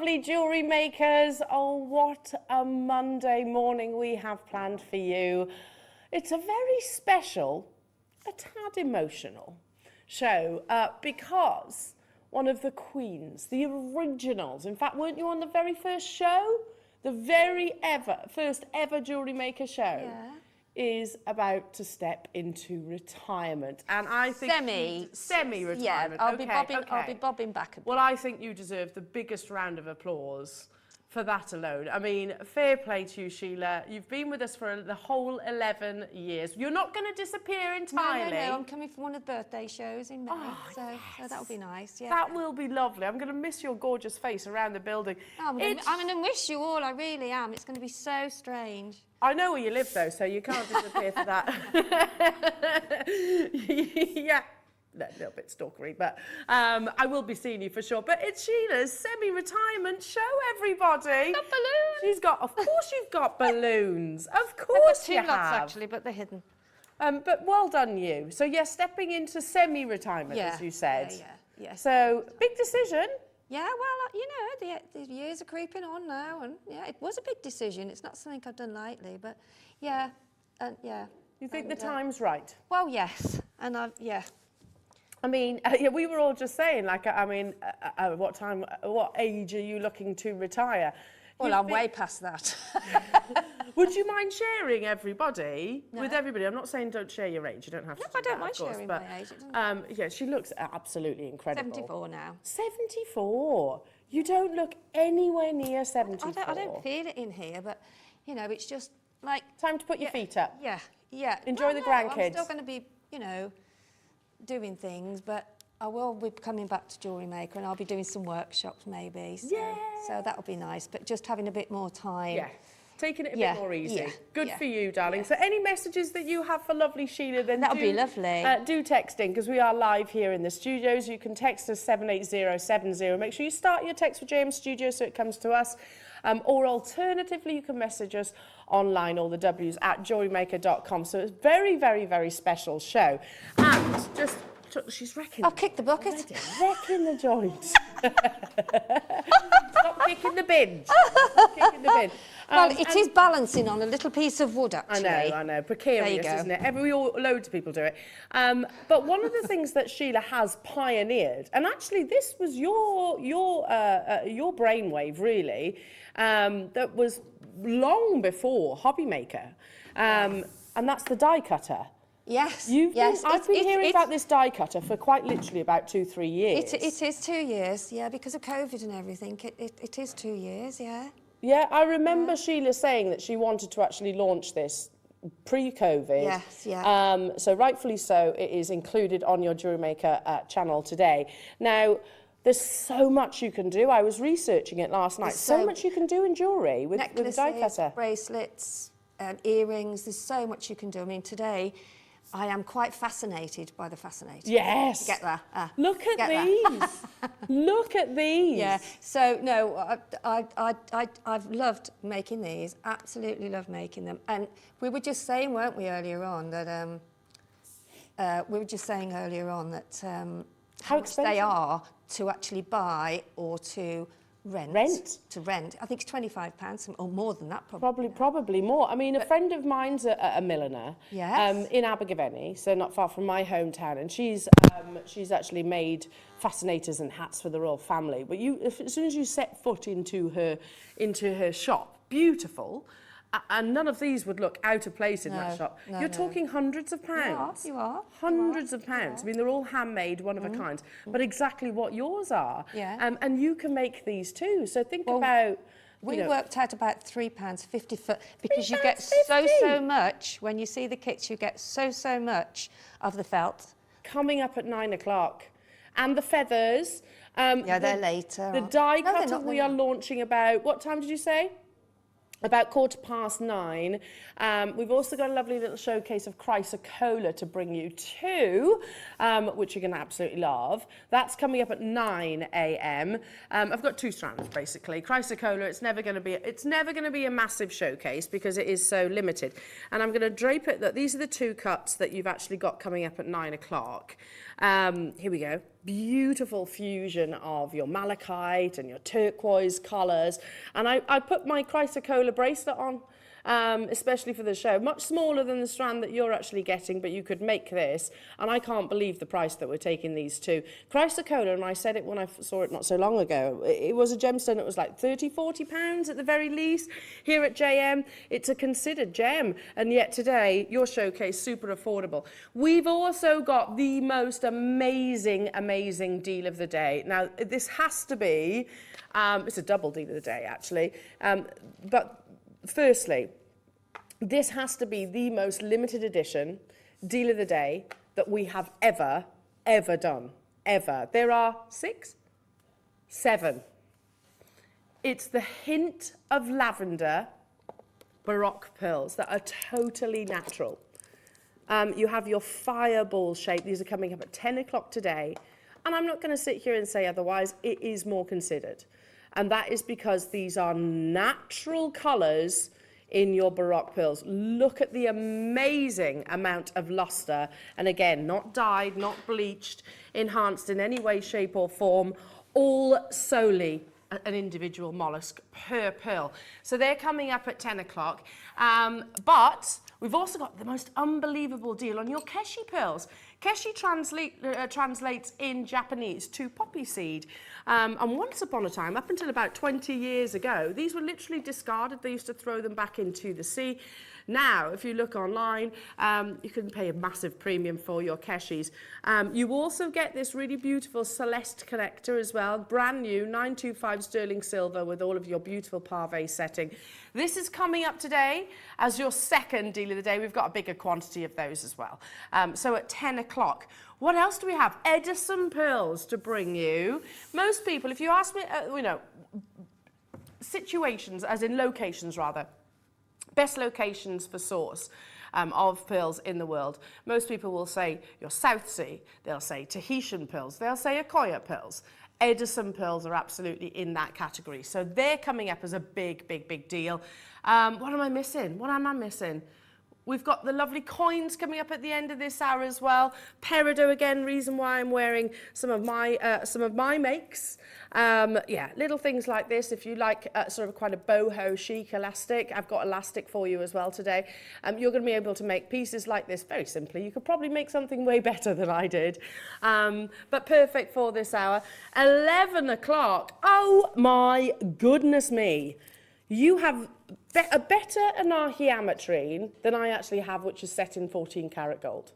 lovely jewellery makers. Oh, what a Monday morning we have planned for you. It's a very special, a tad emotional show because one of the queens, the originals, in fact, weren't you on the very first show? The very first ever Jewellery Maker show. Yeah. Is about to step into retirement, and I think semi-retirement. Yeah, I'll be bobbing back a bit. Well, I think you deserve the biggest round of applause for that alone. I mean, fair play to you, Sheila. You've been with us for the whole 11 years. You're not going to disappear entirely. No, I'm coming from one of the birthday shows in May, so that'll be nice. Yeah, that will be lovely. I'm going to miss your gorgeous face around the building. I'm going to miss you all. I really am. It's going to be so strange. I know where you live, though, so you can't disappear for that. Yeah. A little bit stalkery, but I will be seeing you for sure. But it's Sheila's semi-retirement show, everybody. Got balloons. She's got, of course you've got balloons. Of course you have. I've got 2 lots, actually, but they're hidden. But well done, you. So you're stepping into semi-retirement, as you said. Yeah. So, big decision. Yeah, well, you know, the years are creeping on now, and yeah, it was a big decision. It's not something I've done lightly, but yeah, yeah. You think the time's right? Well, yes, and yeah. I mean, yeah, we were all just saying, like, I mean, what age are you looking to retire? Well, I'm way past that. Would you mind sharing everybody with everybody? I'm not saying don't share your age. You don't have to. No, I don't mind sharing my age. Yeah, she looks absolutely incredible. 74 now. 74. You don't look anywhere near 74. I don't feel it in here, but you know, it's just like time to put your feet up. Yeah. Enjoy the grandkids. I'm still going to be, you know, doing things, but I will be coming back to Jewellery Maker, and I'll be doing some workshops maybe. So that'll be nice, but just having a bit more time. Yeah. Taking it a bit more easy. Yeah. Good for you, darling. So any messages that you have for lovely Sheila, then that'll be lovely. Do text in, because we are live here in the studios. You can text us 78070. Make sure you start your text with JM Studio so it comes to us. Or alternatively, you can message us online, all the W's, at jewellerymaker.com. So it's a very, very, very special show. And just, she's wrecking. I'll kick the bucket. Wrecking the joint. Stop kicking the bin. Stop kicking the bin. Well, it is balancing on a little piece of wood, actually. I know. Precarious, isn't it? Loads of people do it. But one of the things that Sheila has pioneered, and actually this was your brainwave, really, that was long before Hobby Maker, and that's the die cutter. Yes. I've been hearing about this die cutter for quite literally about 2-3 years. It is 2 years, yeah, because of COVID and everything. It is 2 years, yeah. Yeah, I remember Sheila saying that she wanted to actually launch this pre-COVID. Yes, yeah. So rightfully so, it is included on your Jewellery Maker channel today. Now, there's so much you can do. I was researching it last night. So much you can do in jewellery with a die cutter. Bracelets, earrings. There's so much you can do. I mean, today I am quite fascinated by the Fascinators. Yes. Get that. Look at these. Look at these. Yeah. So no, I've loved making these. Absolutely love making them. And we were just saying, weren't we, earlier on that how expensive they are to actually buy or to rent. To rent. I think it's £25 or more than that, probably. Probably more. I mean, a friend of mine's a milliner in Abergavenny, so not far from my hometown, and she's actually made fascinators and hats for the royal family. But as soon as you set foot into her shop, beautiful. And none of these would look out of place in that shop. You're talking hundreds of pounds. You are. Hundreds of pounds. I mean, they're all handmade, one of a kind, but exactly what yours are. Yeah. And you can make these too. So think about... We worked out about £3.50 for, because you get so much. When you see the kits, you get so much of the felt. Coming up at 9 o'clock. And the feathers. They're later. The die cutter we are launching about... What time did you say? About 9:15. We've also got a lovely little showcase of Chrysocola to bring you to, which you're going to absolutely love. That's coming up at 9 a.m. I've got 2 strands basically. Chrysocola, it's never going to be a massive showcase because it is so limited. And I'm going to drape it. These are the 2 cuts that you've actually got coming up at 9 o'clock. Here we go. Beautiful fusion of your malachite and your turquoise colours. And I put my Chrysocola bracelet on, especially for the show. Much smaller than the strand that you're actually getting, but you could make this. And I can't believe the price that we're taking these to. Chrysocola, and I said it when I saw it not so long ago, it was a gemstone that was like 30, 40 pounds at the very least. Here at JM, it's a considered gem. And yet today, your showcase, super affordable. We've also got the most amazing deal of the day. Now, this has to be, it's a double deal of the day, actually. But firstly, this has to be the most limited edition deal of the day that we have ever done. Ever. There are 6, 7. It's the hint of lavender Baroque pearls that are totally natural. You have your fireball shape. These are coming up at 10 o'clock today. And I'm not going to sit here and say otherwise. It is more considered. And that is because these are natural colours in your Baroque pearls. Look at the amazing amount of luster. And again, not dyed, not bleached, enhanced in any way, shape or form, all solely an individual mollusk per pearl. So they're coming up at 10 o'clock. But we've also got the most unbelievable deal on your Keshi pearls. Keshi translates in Japanese to poppy seed. And once upon a time, up until about 20 years ago, these were literally discarded. They used to throw them back into the sea. Now, if you look online, you can pay a massive premium for your Keshis. You also get this really beautiful Celeste connector as well, brand new, 925 sterling silver with all of your beautiful pave setting. This is coming up today as your second deal of the day. We've got a bigger quantity of those as well. So at 10 o'clock. What else do we have? Edison Pearls to bring you. Most people, if you ask me, situations, as in locations rather, best locations for source of pearls in the world. Most people will say your South Sea, they'll say Tahitian pearls, they'll say Akoya pearls. Edison pearls are absolutely in that category. So they're coming up as a big deal. What am I missing? What am I missing? We've got the lovely coins coming up at the end of this hour as well. Peridot again, reason why I'm wearing some of my makes. Yeah, little things like this. If you like sort of quite a boho chic elastic, I've got elastic for you as well today. You're going to be able to make pieces like this very simply. You could probably make something way better than I did, but perfect for this hour. 11 o'clock. Oh my goodness me. You have a better anarchiametrine than I actually have, which is set in 14 karat gold.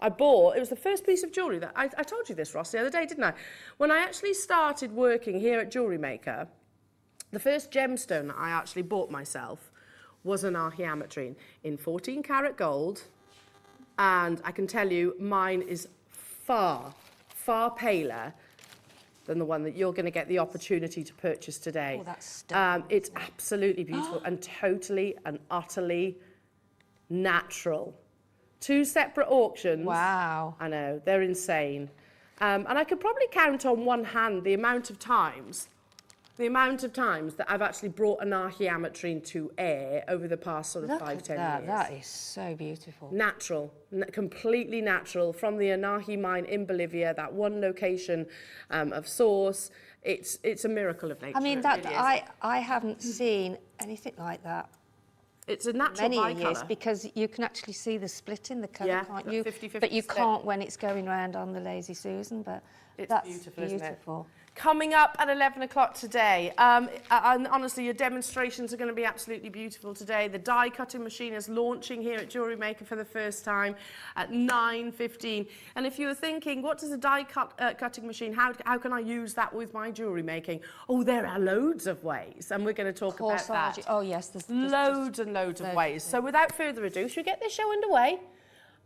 It was the first piece of jewellery that, I told you this, Ross, the other day, didn't I? When I actually started working here at JewelleryMaker, the first gemstone that I actually bought myself was an anarchiametrine in 14 karat gold. And I can tell you, mine is far paler than the one that you're going to get the opportunity to purchase today. Oh, that's stunning. It's absolutely beautiful and totally and utterly natural. 2 separate auctions. Wow. I know, they're insane. And I could probably count on one hand the amount of times that I've actually brought an anarchiametrine to air over the past sort of Look 5, at 10 that. years. That is so beautiful. Natural, completely natural from the Anahi mine in Bolivia, that one location of source. It's a miracle of nature. I mean, it that really is. I haven't seen anything like that It's a natural many years, bicolour. because you can actually see the split in the colour, Yeah, can't that you? 50-50 but you split. can't when it's going round on the Lazy Susan, but It's that's beautiful, isn't it? beautiful. Coming up at 11 o'clock today. And honestly, your demonstrations are going to be absolutely beautiful today. The die cutting machine is launching here at JewelleryMaker for the first time at 9:15. And if you were thinking, what does a die cutting machine, how can I use that with my jewellery making? Oh, there are loads of ways, and we're going to talk about that. Oh yes, there's Loads and loads of ways. So without further ado, should we get this show underway?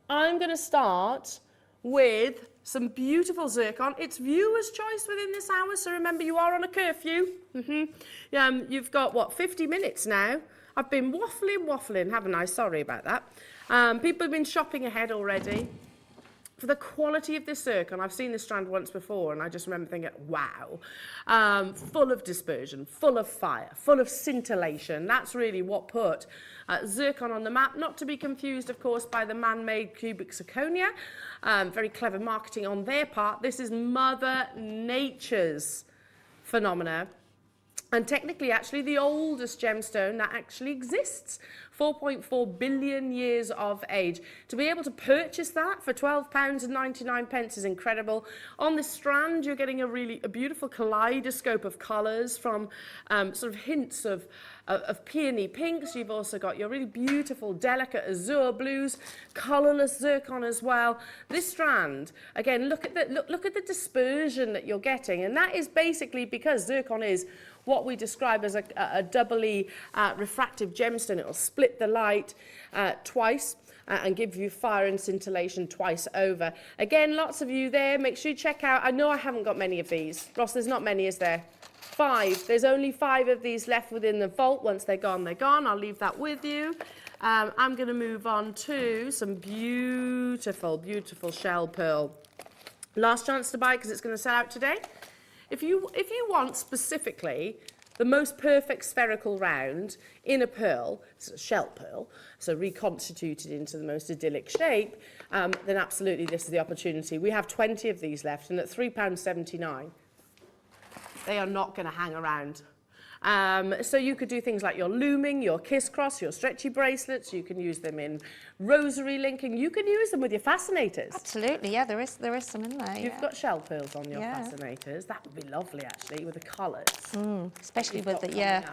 I'm going to start with some beautiful zircon. It's viewer's choice within this hour, so remember you are on a curfew. You've got, what, 50 minutes now? I've been waffling, haven't I? Sorry about that. People have been shopping ahead already for the quality of this zircon. I've seen this strand once before and I just remember thinking, wow, full of dispersion, full of fire, full of scintillation. That's really what put zircon on the map, not to be confused, of course, by the man-made cubic zirconia. Very clever marketing on their part. This is Mother Nature's phenomena. And technically, actually, the oldest gemstone that actually exists, 4.4 billion years of age. To be able to purchase that for £12.99 is incredible. On this strand, you're getting a beautiful kaleidoscope of colours from sort of hints of peony pinks. You've also got your really beautiful, delicate azure blues, colourless zircon as well. This strand, again, look at the dispersion that you're getting, and that is basically because zircon is what we describe as a doubly refractive gemstone. It will split the light twice and give you fire and scintillation twice over. Again, lots of you there. Make sure you check out. I know I haven't got many of these. Ross, there's not many, is there? 5. There's only 5 of these left within the vault. Once they're gone, they're gone. I'll leave that with you. I'm going to move on to some beautiful, beautiful shell pearl. Last chance to buy because it's going to sell out today. If you want specifically the most perfect spherical round in a pearl, it's a shell pearl, so reconstituted into the most idyllic shape, then absolutely this is the opportunity. We have 20 of these left, and at £3.79, they are not going to hang around. So you could do things like your looming, your kiss cross, your stretchy bracelets. You can use them in rosary linking. You can use them with your fascinators. Absolutely, yeah, there is some in there. You've got shell pearls on your fascinators. That would be lovely, actually, with the colours. Especially with the, yeah.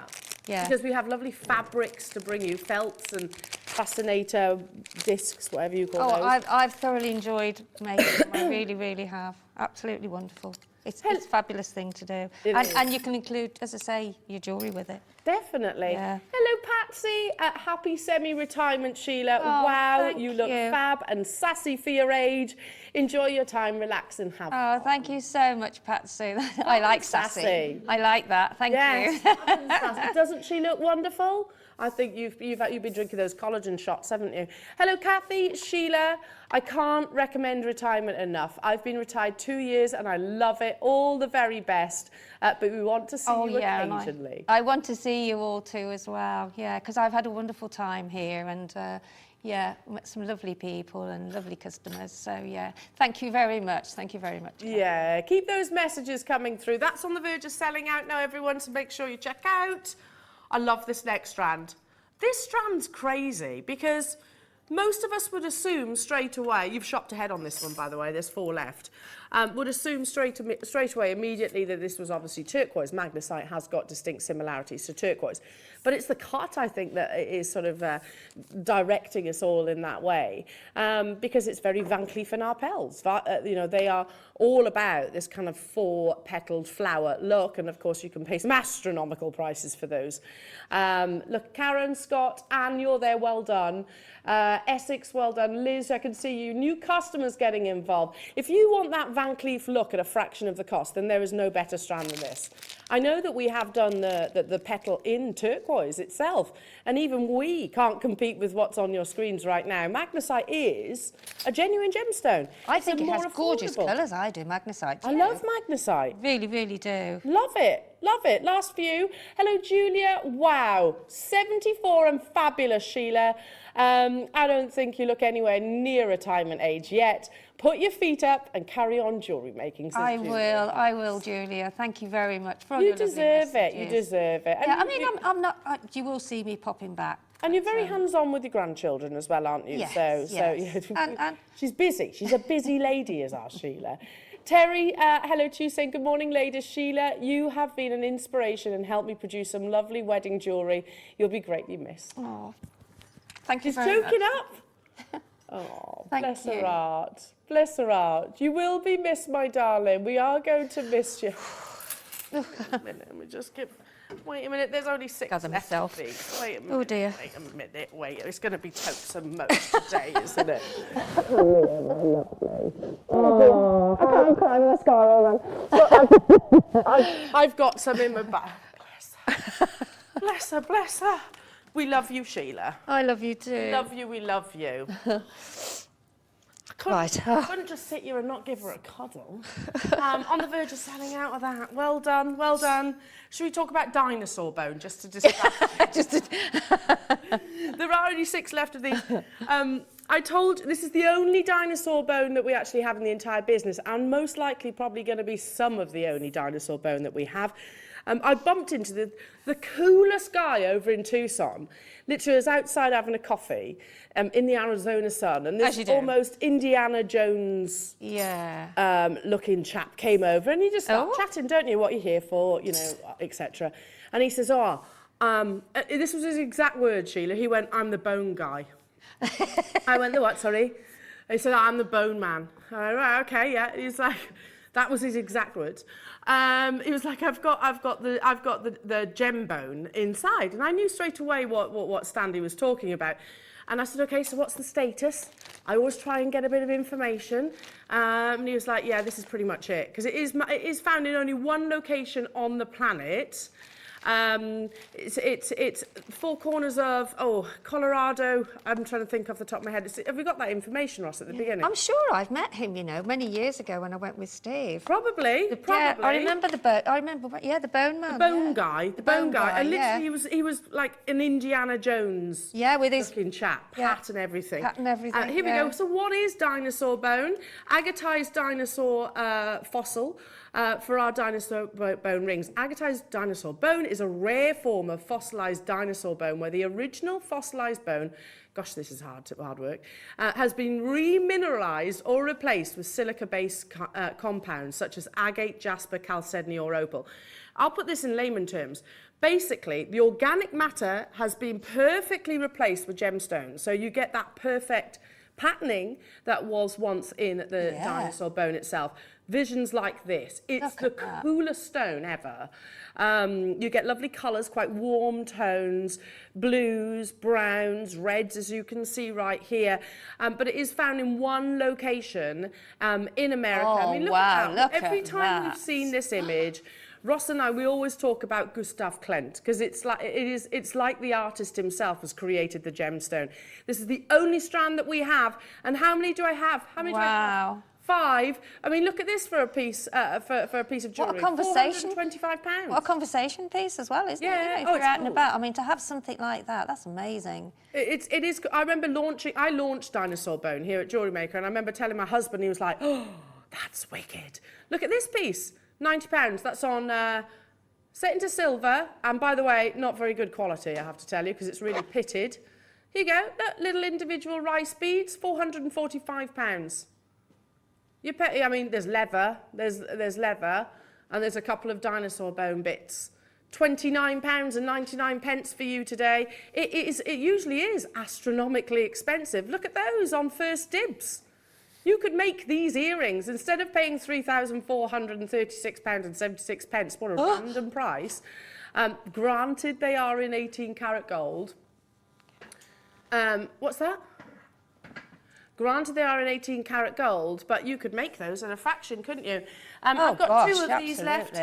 Because we have lovely fabrics to bring you, felts and fascinator discs, whatever you call those. I've thoroughly enjoyed making them. I really, really have. Absolutely wonderful. It's a fabulous thing to do. And you can include, as I say, your jewellery with it. Definitely. Yeah. Hello, Patsy. Happy semi-retirement, Sheila. Oh, wow, you look fab and sassy for your age. Enjoy your time, relax and have fun. Thank you so much, Patsy. I like sassy. I like that. Thank you. Doesn't she look wonderful? I think you've been drinking those collagen shots, haven't you? Hello, Kathy, Sheila. I can't recommend retirement enough. I've been retired 2 years and I love it. All the very best. But we want to see you occasionally. I want to see you all too as well. Yeah, because I've had a wonderful time here and met some lovely people and lovely customers. So yeah, thank you very much. Thank you very much. Yeah, keep those messages coming through. That's on the verge of selling out now, everyone. So make sure you check out. I love this next strand. This strand's crazy because most of us would assume straight away, you've shopped ahead on this one, by the way, there's 4 left, would assume straight away immediately that this was obviously turquoise. Magnesite has got distinct similarities to turquoise. But it's the cut, I think, that is sort of directing us all in that way, because it's very Van Cleef & Arpels. You know, they are all about this kind of 4-petaled flower look, and of course you can pay some astronomical prices for those. Look, Karen, Scott, Anne, you're there, well done. Essex, well done. Liz, I can see you. New customers getting involved. If you want that Van Cleef look at a fraction of the cost, then there is no better strand than this. I know that we have done the petal in turquoise itself, and even we can't compete with what's on your screens right now. Magnesite is a genuine gemstone. I think it has gorgeous colours. I do, magnesite. I love magnesite. Really, really do. Love it. Love it. Last few. Hello, Julia. Wow. 74 and fabulous, Sheila. I don't think you look anywhere near retirement age yet. Put your feet up and carry on jewellery making. I will, Julia. Thank you very much for all your lovely messages. You deserve it. You deserve it. Yeah, I mean, I'm not. You will see me popping back. And you're very hands-on with your grandchildren as well, aren't you? Yes, so and she's busy. She's a busy lady, is our Sheila. Terry, hello to you, saying good morning, ladies. Sheila, you have been an inspiration and helped me produce some lovely wedding jewellery. You'll be greatly missed. Oh, thank you She's very much. choking up. Oh, bless her heart. Bless her heart. You will be missed, my darling. We are going to miss you. Wait a minute, let me just give... Wait a minute, there's only 6 left. Wait a minute. Oh dear. Wait a minute, wait. It's going to be totes and moats today, isn't it? Oh, I can't cry with mascara on. I've got some in my bag. Bless her. Bless her, bless her. We love you, Sheila. I love you too. We love you, we love you. couldn't just sit here and not give her a cuddle. On the verge of selling out of that. Well done, well done. Should we talk about Dinosaur Bone, just to distract? There are only 6 left of these. This is the only dinosaur bone that we actually have in the entire business, and most likely probably going to be some of the only dinosaur bone that we have. I bumped into the coolest guy over in Tucson. Literally, I was outside having a coffee in the Arizona sun, and this almost Indiana Jones looking chap came over, and you just start chatting, don't you? What you're here for, you know, etc. And he says, this was his exact word, Sheila. He went, "I'm the bone guy." I went, "The what? Sorry?" He said, "I'm the bone man." I went, "Right, okay, yeah." He's like, that was his exact words. He was like, I've got the gem bone inside, and I knew straight away what Stanley was talking about. And I said, "Okay, so what's the status?" I always try and get a bit of information. And he was like, "Yeah, this is pretty much it, because it is found in only one location on the planet." It's 4 corners of Colorado. I'm trying to think off the top of my head. Have we got that information, Ross, at the beginning? I'm sure I've met him, you know, many years ago when I went with Steve. Probably. Yeah, I remember the bone. The bone man. The bone guy. The bone guy. And literally, he was like an Indiana Jones. Yeah, with his looking chap, hat and everything. Hat and everything. Here we go. So, what is dinosaur bone? Agatized dinosaur fossil. For our dinosaur bone rings. Agatized dinosaur bone is a rare form of fossilized dinosaur bone where the original fossilized bone, gosh, this is hard work, has been remineralized or replaced with silica-based compounds such as agate, jasper, chalcedony, or opal. I'll put this in layman terms. Basically, the organic matter has been perfectly replaced with gemstones, so you get that perfect patterning that was once in the dinosaur bone itself. Visions like this. It's the coolest stone ever. You get lovely colours, quite warm tones, blues, browns, reds, as you can see right here. But it is found in one location in America. Oh, I mean, look at that. Every time we've seen this image, Ross and I, we always talk about Gustav Klimt because it's like the artist himself has created the gemstone. This is the only strand that we have. And how many do I have? How many do I have? 5. I mean, look at this for a piece for a piece of jewellery. What a conversation! £425. What a conversation piece as well, isn't it? Yeah. You know, if you're out and about. I mean, to have something like that, that's amazing. It is. I remember I launched Dinosaur Bone here at JewelleryMaker, and I remember telling my husband, he was like, "Oh, that's wicked. Look at this piece, £90. That's on set into silver, and by the way, not very good quality, I have to tell you, because it's really pitted. Here you go. Look, little individual rice beads, £445. You pay, I mean, there's leather, there's leather, and there's a couple of dinosaur bone bits. £29.99 for you today. It usually is astronomically expensive. Look at those on First Dibs. You could make these earrings instead of paying £3,436.76. What a random price. Granted, they are in 18 karat gold. What's that? Granted, they are in 18 karat gold, but you could make those at a fraction, couldn't you? I've got 2 of these left.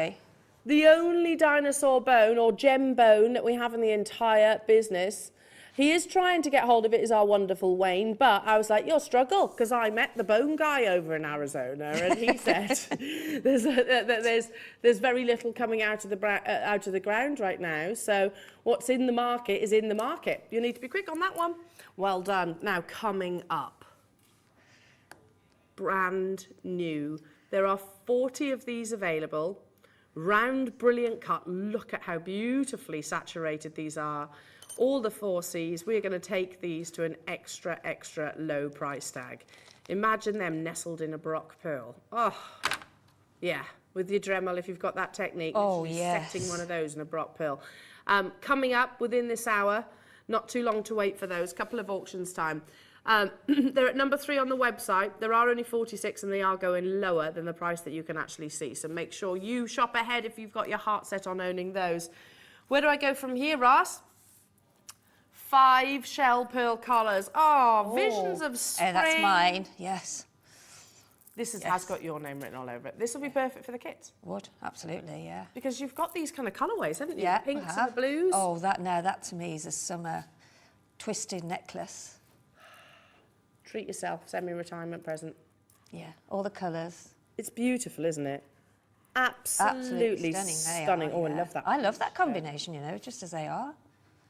The only dinosaur bone or gem bone that we have in the entire business. He is trying to get hold of it, is our wonderful Wayne, but I was like, you'll struggle, because I met the bone guy over in Arizona, and he said there's very little coming out of the ground right now, so what's in the market is in the market. You need to be quick on that one. Well done. Now, coming up. Brand new. There are 40 of these available. Round, brilliant cut. Look at how beautifully saturated these are. All the 4 Cs. We're going to take these to an extra, extra low price tag. Imagine them nestled in a Baroque pearl. Oh, yeah. With your Dremel, if you've got that technique. Oh, yes. Setting one of those in a Baroque pearl. Coming up within this hour. Not too long to wait for those. Couple of auctions time. They're at number 3 on the website. There are only 46 and they are going lower than the price that you can actually see. So make sure you shop ahead if you've got your heart set on owning those. Where do I go from here, Ross? 5 shell pearl collars. Oh, visions of spring. That's mine, yes. This has got your name written all over it. This will be perfect for the kids. Would, absolutely, yeah. Because you've got these kind of colourways, haven't you? Yeah, the pinks and the blues. Oh, that to me is a summer twisted necklace. Treat yourself, semi-retirement present. Yeah, all the colours. It's beautiful, isn't it? Absolutely stunning. Oh, I love that. I love that combination, you know, just as they are.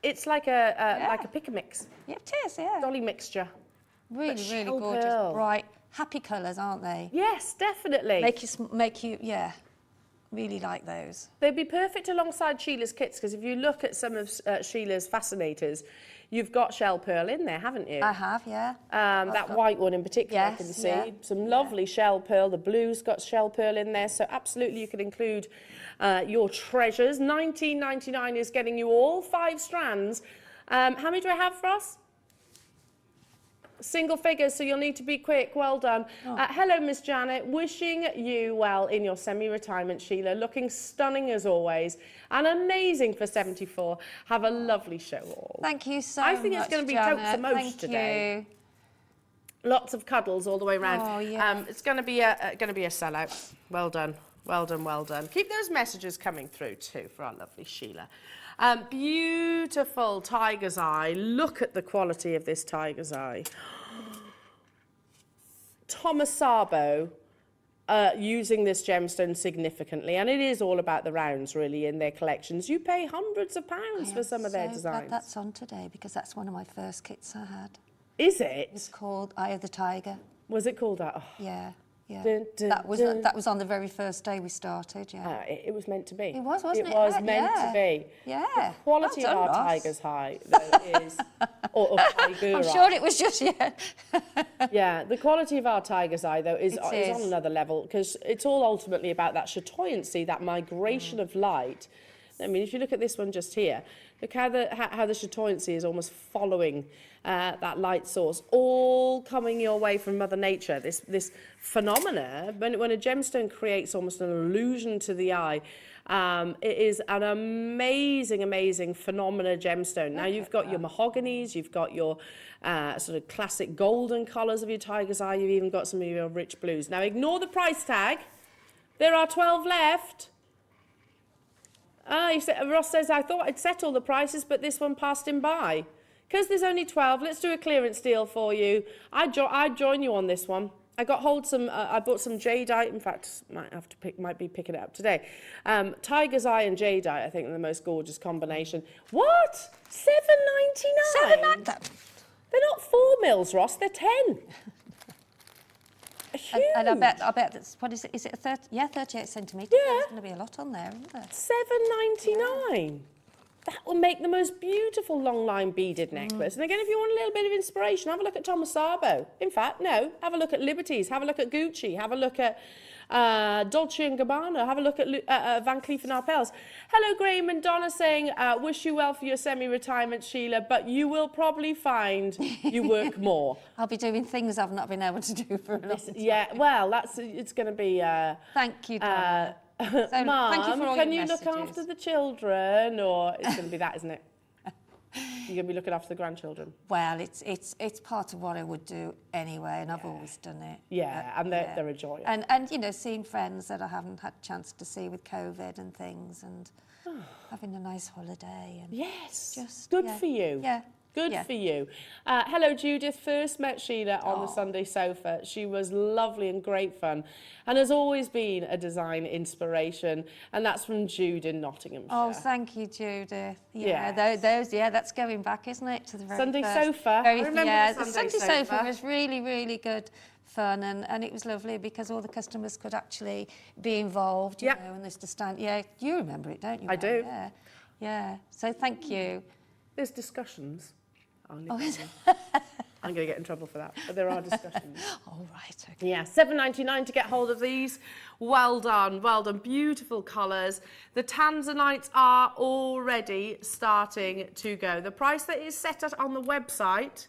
It's like a pick and mix. Yeah, it is, yeah. Dolly mixture. Really, But really shell gorgeous, pearl. bright, happy colours, aren't they? Yes, definitely. Make you, yeah, really like those. They'd be perfect alongside Sheila's kits, because if you look at some of Sheila's Fascinators, you've got shell pearl in there, haven't you? I have, yeah. That white one in particular, I can Yes, see. yeah. Some lovely shell pearl. The blue's got shell pearl in there, so absolutely you can include your treasures. $19.99 is getting you all 5 strands. How many do I have for us? Single figures, so you'll need to be quick. Well done. Hello, Miss Janet. Wishing you well in your semi-retirement, Sheila. Looking stunning as always and amazing for 74. Have a lovely show all. Thank you so much, I think it's going to be Janet. Totes the most Thank today. You. Lots of cuddles all the way around. Oh, yeah. It's going to be a sellout. Well done. Well done, well done. Keep those messages coming through too for our lovely Sheila. Beautiful tiger's eye. Look at the quality of this tiger's eye. Thomas Sabo using this gemstone significantly, and it is all about the rounds really in their collections. You pay hundreds of pounds for some of their designs. That's on today because that's one of my first kits I had. Is it? It's called Eye of the Tiger. Was it called that? Oh. Yeah. Yeah, Dun, dun, that was on the very first day we started. Yeah, it was meant to be. It was, wasn't it? It was meant to be. Yeah. The quality Well done, of our Ross. tiger's high though, is, or tiger I'm eye. sure it was just Yeah, the quality of our tiger's eye though is on is. another level because it's all ultimately about that chatoyancy, that migration of light. I mean, if you look at this one just here, look how the chatoyancy is almost following that light source, all coming your way from Mother Nature. This phenomena, when a gemstone creates almost an illusion to the eye, it is an amazing, amazing phenomena gemstone. Now you've got your mahoganies, you've got your sort of classic golden colours of your tiger's eye, you've even got some of your rich blues. Now ignore the price tag. There are 12 left. Ross says, I thought I'd set all the prices, but this one passed him by. Because there's only 12, let's do a clearance deal for you. I'd join you on this one. I got hold some, I bought some jadeite. In fact, might be picking it up today. Tiger's eye and jadeite, I think, are the most gorgeous combination. What? $7.99? $7.99. They're not 4 mils, Ross. They're 10. Huge. And I bet that's, what is it? Is it a 30? Yeah, 38 centimetres. Yeah. There's going to be a lot on there, isn't there? $7.99. That will make the most beautiful long line beaded necklace. And again, if you want a little bit of inspiration, have a look at Thomas Sabo. In fact, no, have a look at Liberties, have a look at Gucci, have a look at Dolce & Gabbana, have a look at Van Cleef & Arpels. Hello, Graham and Donna saying, wish you well for your semi-retirement, Sheila, but you will probably find you work more. I'll be doing things I've not been able to do for a long time. Yeah, well, it's going to be... Thank you, Donna. So, Mum, thank you for all can your you look messages. after the children? Or it's going to be that, isn't it? You're going to be looking after the grandchildren. Well, it's part of what I would do anyway, and I've always done it. Yeah, and they're a joy. And you know, seeing friends that I haven't had a chance to see with COVID and things, and having a nice holiday. And yes, just good for you. Yeah. Good for you. Hello, Judith. First met Sheila on the Sunday sofa. She was lovely and great fun and has always been a design inspiration. And that's from Jude in Nottinghamshire. Oh, thank you, Judith. Yeah. That's going back, isn't it, to the very Sunday first, sofa. I remember the Sunday sofa was really, really good fun, and it was lovely because all the customers could actually be involved, you know, and there's to stand. Yeah, you remember it, don't you? I do. Yeah. Yeah. So thank you. There's discussions. I'm going to get in trouble for that, but there are discussions. All right. Okay. Yeah, $7.99 to get hold of these. Well done, well done. Beautiful colours. The Tanzanites are already starting to go. The price that is set at on the website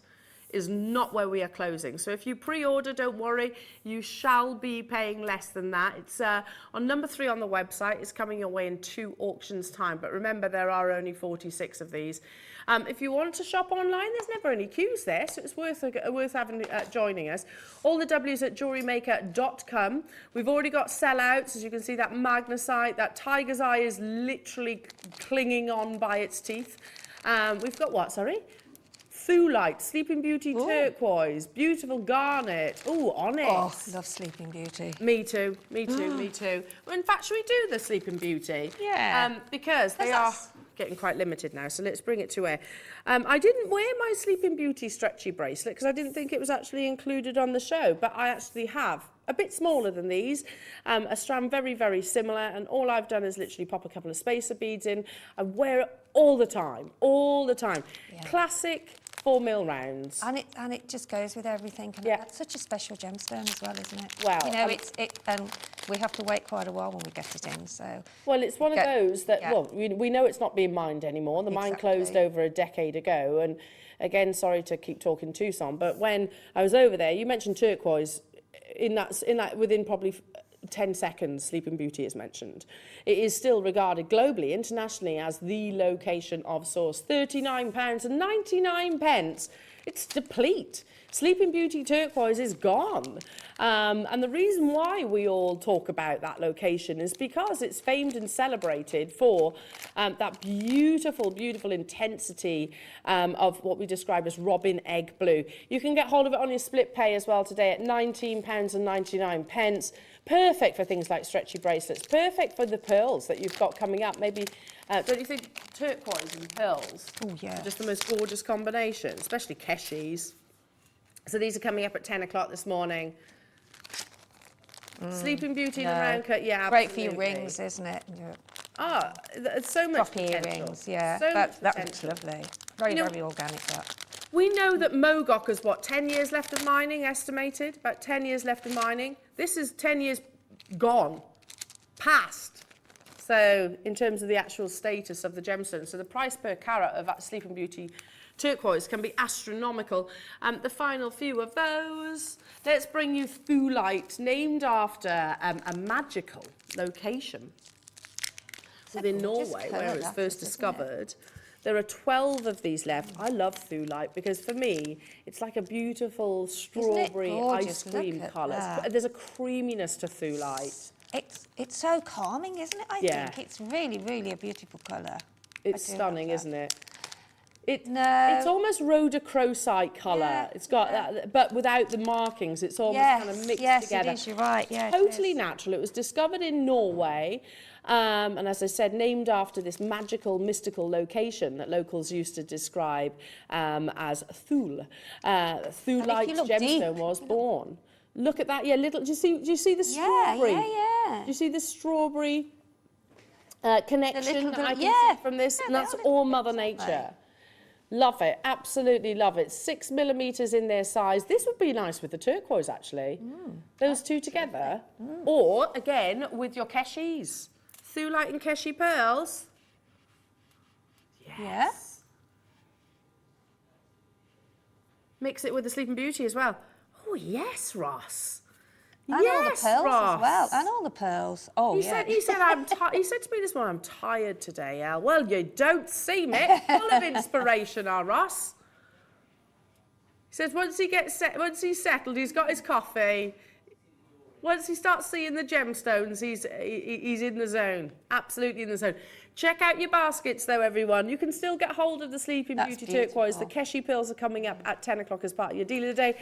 is not where we are closing. So if you pre-order, don't worry, you shall be paying less than that. It's on number 3 on the website. It's coming your way in 2 auctions time. But remember, there are only 46 of these. If you want to shop online, there's never any queues there, so it's worth having joining us. All the W's at JewelleryMaker.com. We've already got sellouts, as you can see, that magnesite, that tiger's eye is literally clinging on by its teeth. We've got what, sorry? Thulite, Sleeping Beauty turquoise, beautiful garnet. Ooh, onyx. Oh, love Sleeping Beauty. Me too, me too, me too. Well, in fact, should we do the Sleeping Beauty? Yeah. Because they are getting quite limited now, so let's bring it to air. I didn't wear my Sleeping Beauty stretchy bracelet because I didn't think it was actually included on the show, but I actually have. A bit smaller than these, a strand very, very similar, and all I've done is literally pop a couple of spacer beads in. I wear it all the time, all the time. Yeah. Classic 4mm rounds. And it just goes with everything. And yeah. It's such a special gemstone as well, isn't it? Well, you know, and we have to wait quite a while when we get it in, so... Well, it's one of those that, well, we know it's not being mined anymore. The mine closed over a decade ago, and again, sorry to keep talking Tucson, but when I was over there, you mentioned turquoise. In that, within probably 10 seconds, Sleeping Beauty is mentioned. It is still regarded globally, internationally, as the location of source. £39.99. It's deplete. Sleeping Beauty turquoise is gone. And the reason why we all talk about that location is because it's famed and celebrated for that beautiful, beautiful intensity of what we describe as robin egg blue. You can get hold of it on your split pay as well today at £19.99. Perfect for things like stretchy bracelets. Perfect for the pearls that you've got coming up. Maybe, don't you think turquoise and pearls are just the most gorgeous combination, especially Keshies. So these are coming up at 10 o'clock this morning. Sleeping Beauty in the round cut, yeah, great for your rings, isn't it? Ah, it's so much potential. Earrings, yeah. So that looks lovely. Very, very organic, that. We know that Mogok has, what, 10 years left of mining, estimated? About 10 years left of mining. This is 10 years gone, past. So, in terms of the actual status of the gemstone, so the price per carat of that Sleeping Beauty turquoise can be astronomical. The final few of those. Let's bring you Thulite, named after a magical location within Norway, where it was first discovered. There are 12 of these left. I love Thulite because for me, it's like a beautiful strawberry ice cream colour. There's a creaminess to Thulite. It's so calming, isn't it? I think it's really, really a beautiful colour. It's stunning, isn't it? It's almost rhodochrosite colour. It's got that, but without the markings. It's almost kind of mixed together. Yes, it is. You're right. Yeah, totally natural. It was discovered in Norway, and as I said, named after this magical, mystical location that locals used to describe as Thule. Thulite gemstone was born. Look at that. Yeah, little. Do you see the strawberry? Yeah. Do you see the strawberry connection that I can see from this? And that's all Mother Nature. Love it, absolutely love it. 6 millimeters in their size. This would be nice with the turquoise, actually. Those two together. Or, again, with your Keshies. Thulite and Keshi pearls. Yes. Yeah. Mix it with the Sleeping Beauty as well. Oh, yes, Ross. And all the pearls as well, and all the pearls. Oh, he said to me this morning, I'm tired today, Elle. Well, you don't seem it. Full of inspiration, our Ross. He says once he's settled, he's got his coffee. Once he starts seeing the gemstones, he's in the zone. Absolutely in the zone. Check out your baskets, though, everyone. You can still get hold of the Sleeping Beauty turquoise. The Keshi pearls are coming up at 10 o'clock as part of your deal of the day.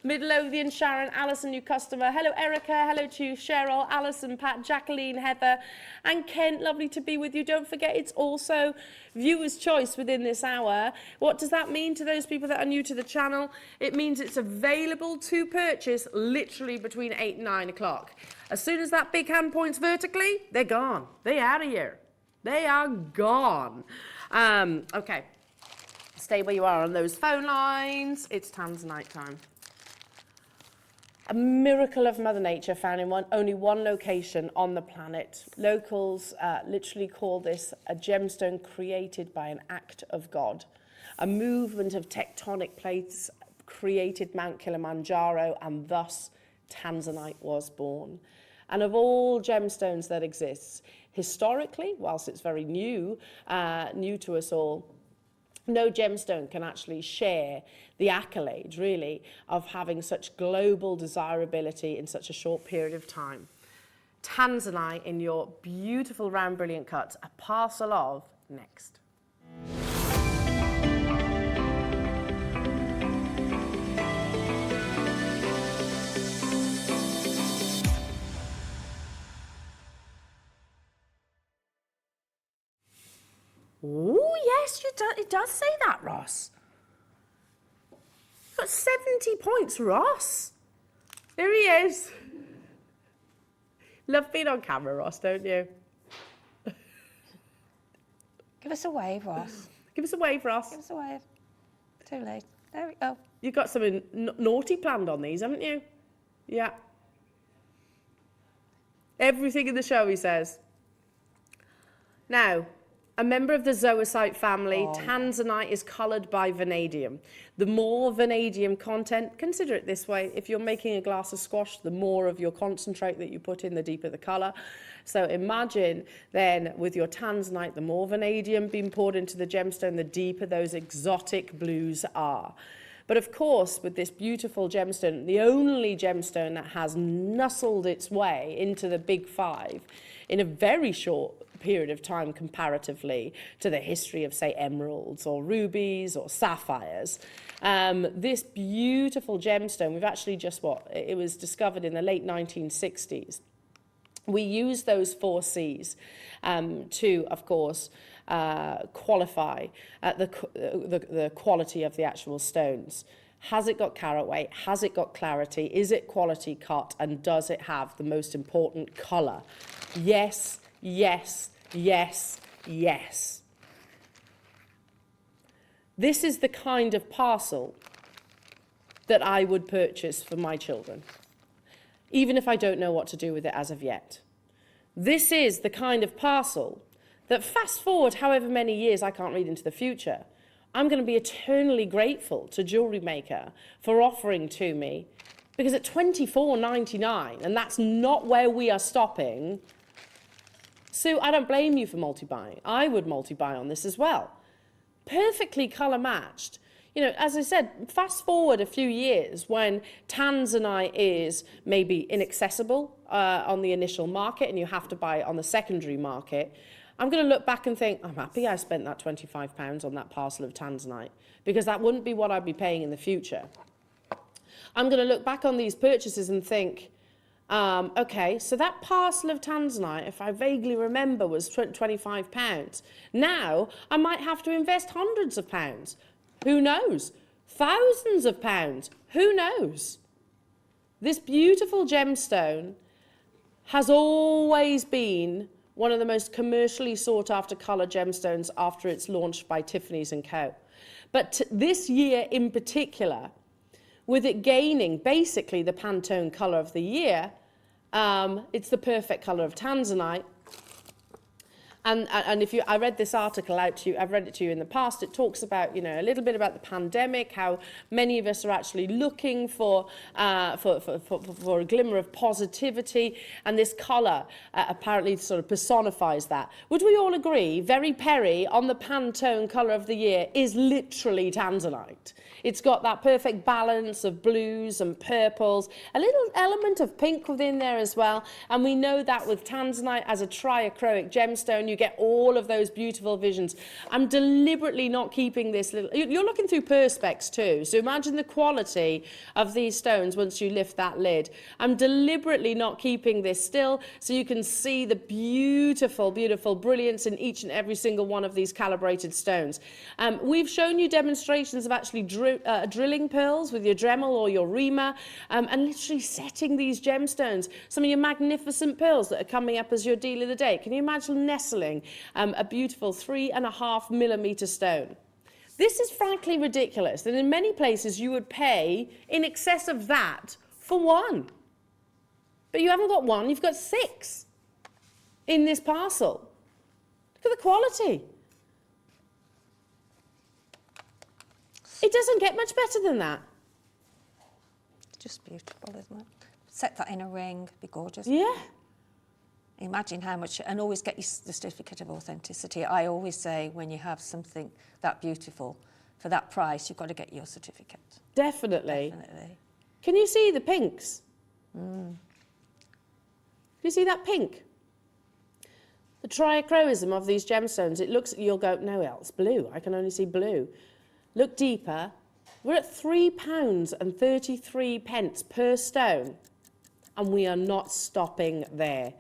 Midlothian, Sharon, Alison, new customer. Hello, Erica. Hello to you, Cheryl, Alison, Pat, Jacqueline, Heather, and Kent. Lovely to be with you. Don't forget, it's also viewer's choice within this hour. What does that mean to those people that are new to the channel? It means it's available to purchase literally between 8 and 9 o'clock. As soon as that big hand points vertically, they're gone. They're out of here. They are gone. Okay, stay where you are on those phone lines. It's Tanzanite time. A miracle of Mother Nature found in only one location on the planet. Locals literally call this a gemstone created by an act of God. A movement of tectonic plates created Mount Kilimanjaro, and thus Tanzanite was born. And of all gemstones that exist, historically, whilst it's very new to us all, no gemstone can actually share the accolades, really, of having such global desirability in such a short period of time. Tanzanite in your beautiful round brilliant cuts, a parcel of next. Yes, it does say that, Ross. You've got 70 points, Ross. There he is. Love being on camera, Ross, don't you? Give us a wave, Ross. Give us a wave, Ross. Give us a wave. Too late. There we go. You've got something naughty planned on these, haven't you? Yeah. Everything in the show, he says. Now, a member of the zoisite family, Tanzanite is coloured by vanadium. The more vanadium content, consider it this way, if you're making a glass of squash, the more of your concentrate that you put in, the deeper the colour. So imagine then with your Tanzanite, the more vanadium being poured into the gemstone, the deeper those exotic blues are. But of course, with this beautiful gemstone, the only gemstone that has nuzzled its way into the big five in a very short period of time comparatively to the history of, say, emeralds or rubies or sapphires. This beautiful gemstone, we've actually just, it was discovered in the late 1960s. We use those 4 C's to, of course, qualify the quality of the actual stones. Has it got carat weight? Has it got clarity? Is it quality cut? And does it have the most important colour? Yes, yes, yes, yes. This is the kind of parcel that I would purchase for my children, even if I don't know what to do with it as of yet. This is the kind of parcel that, fast forward however many years, I can't read into the future, I'm going to be eternally grateful to JewelleryMaker for offering to me, because at $24.99, and that's not where we are stopping. Sue, I don't blame you for multi-buying. I would multi-buy on this as well. Perfectly colour matched. You know, as I said, fast forward a few years when Tanzanite is maybe inaccessible on the initial market and you have to buy it on the secondary market. I'm going to look back and think, I'm happy I spent that £25 on that parcel of Tanzanite, because that wouldn't be what I'd be paying in the future. I'm going to look back on these purchases and think, okay, so that parcel of Tanzanite, if I vaguely remember, was £25. Now I might have to invest hundreds of pounds. Who knows? Thousands of pounds. Who knows? This beautiful gemstone has always been one of the most commercially sought after colour gemstones after it's launched by Tiffany's & Co. But this year in particular, with it gaining basically the Pantone colour of the year, it's the perfect colour of Tanzanite. And if I read this article out to you, I've read it to you in the past, it talks about, you know, a little bit about the pandemic, how many of us are actually looking for a glimmer of positivity, and this colour apparently sort of personifies that. Would we all agree, Very Perry on the Pantone colour of the year is literally Tanzanite? It's got that perfect balance of blues and purples, a little element of pink within there as well, and we know that with Tanzanite as a triachroic gemstone, you get all of those beautiful visions. I'm deliberately not keeping this little... You're looking through perspex too, so imagine the quality of these stones once you lift that lid. I'm deliberately not keeping this still, so you can see the beautiful, beautiful brilliance in each and every single one of these calibrated stones. We've shown you demonstrations of actually drilling pearls with your Dremel or your reamer, and literally setting these gemstones. Some of your magnificent pearls that are coming up as your deal of the day. Can you imagine nestling a beautiful 3.5mm stone? This is frankly ridiculous, and in many places you would pay in excess of that for one. But you haven't got one, you've got 6 in this parcel. Look at the quality. It doesn't get much better than that. It's just beautiful, isn't it? Set that in a ring, be gorgeous. Yeah. Imagine how much, and always get the certificate of authenticity. I always say when you have something that beautiful, for that price, you've got to get your certificate. Definitely. Definitely. Can you see the pinks? Can you see that pink? The triachroism of these gemstones, it looks, you'll go, no, it's blue. I can only see blue. Look deeper. We're at £3.33 per stone, and we are not stopping there.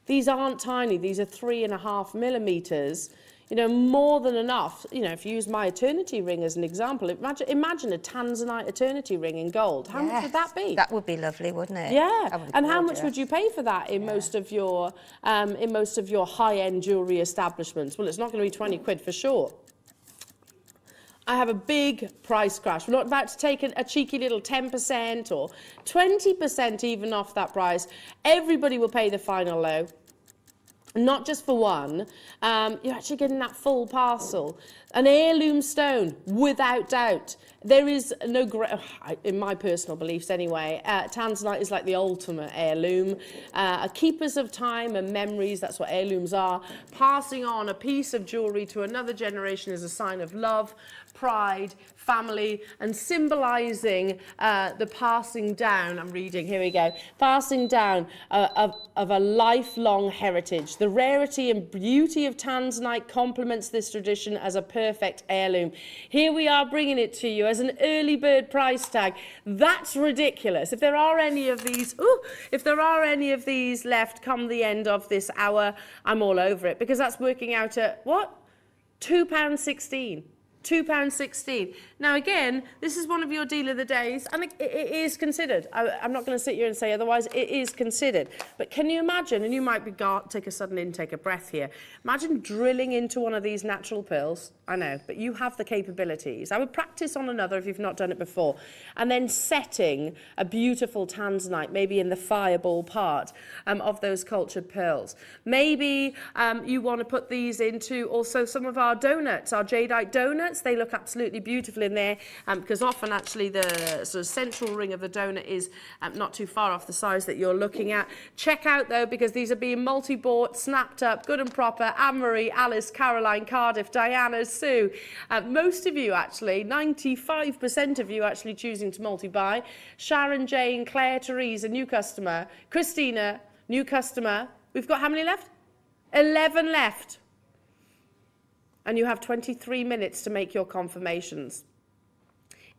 These aren't tiny. These are 3.5 millimeters. You know, more than enough. You know, if you use my eternity ring as an example, imagine a Tanzanite eternity ring in gold. How much would that be? That would be lovely, wouldn't it? Yeah. And how much would you pay for that in most of your high-end jewellery establishments? Well, it's not going to be 20 quid for sure. I have a big price crash. We're not about to take a cheeky little 10% or 20% even off that price. Everybody will pay the final low. Not just for one, you're actually getting that full parcel. An heirloom stone, without doubt. There is no, in my personal beliefs anyway, Tanzanite is like the ultimate heirloom. Keepers of time and memories, that's what heirlooms are. Passing on a piece of jewellery to another generation is a sign of love, pride, family, and symbolising the passing down, I'm reading, here we go, passing down of a lifelong heritage. The rarity and beauty of Tanzanite complements this tradition as a perfect heirloom. Here we are bringing it to you as an early bird price tag. That's ridiculous. If there are any of these, left come the end of this hour, I'm all over it, because that's working out at, what? £2.16. £2.16. Now again, this is one of your deal of the days, and it is considered. I'm not going to sit here and say otherwise. It is considered. But can you imagine, and you might be take a sudden intake of breath here, imagine drilling into one of these natural pearls. I know, but you have the capabilities. I would practice on another if you've not done it before, and then setting a beautiful Tanzanite, maybe in the fireball part of those cultured pearls. Maybe you want to put these into also some of our donuts, our jadeite donuts. They look absolutely beautiful in there, because often actually the sort of central ring of the donut is not too far off the size that you're looking at. Check out though, because these are being multi-bought, snapped up, good and proper. Anne-Marie, Alice, Caroline, Cardiff, Diana, Sue. Most of you actually, 95% of you actually choosing to multi-buy. Sharon, Jane, Claire, Therese, a new customer. Christina, new customer. We've got how many left? 11 left. And you have 23 minutes to make your confirmations.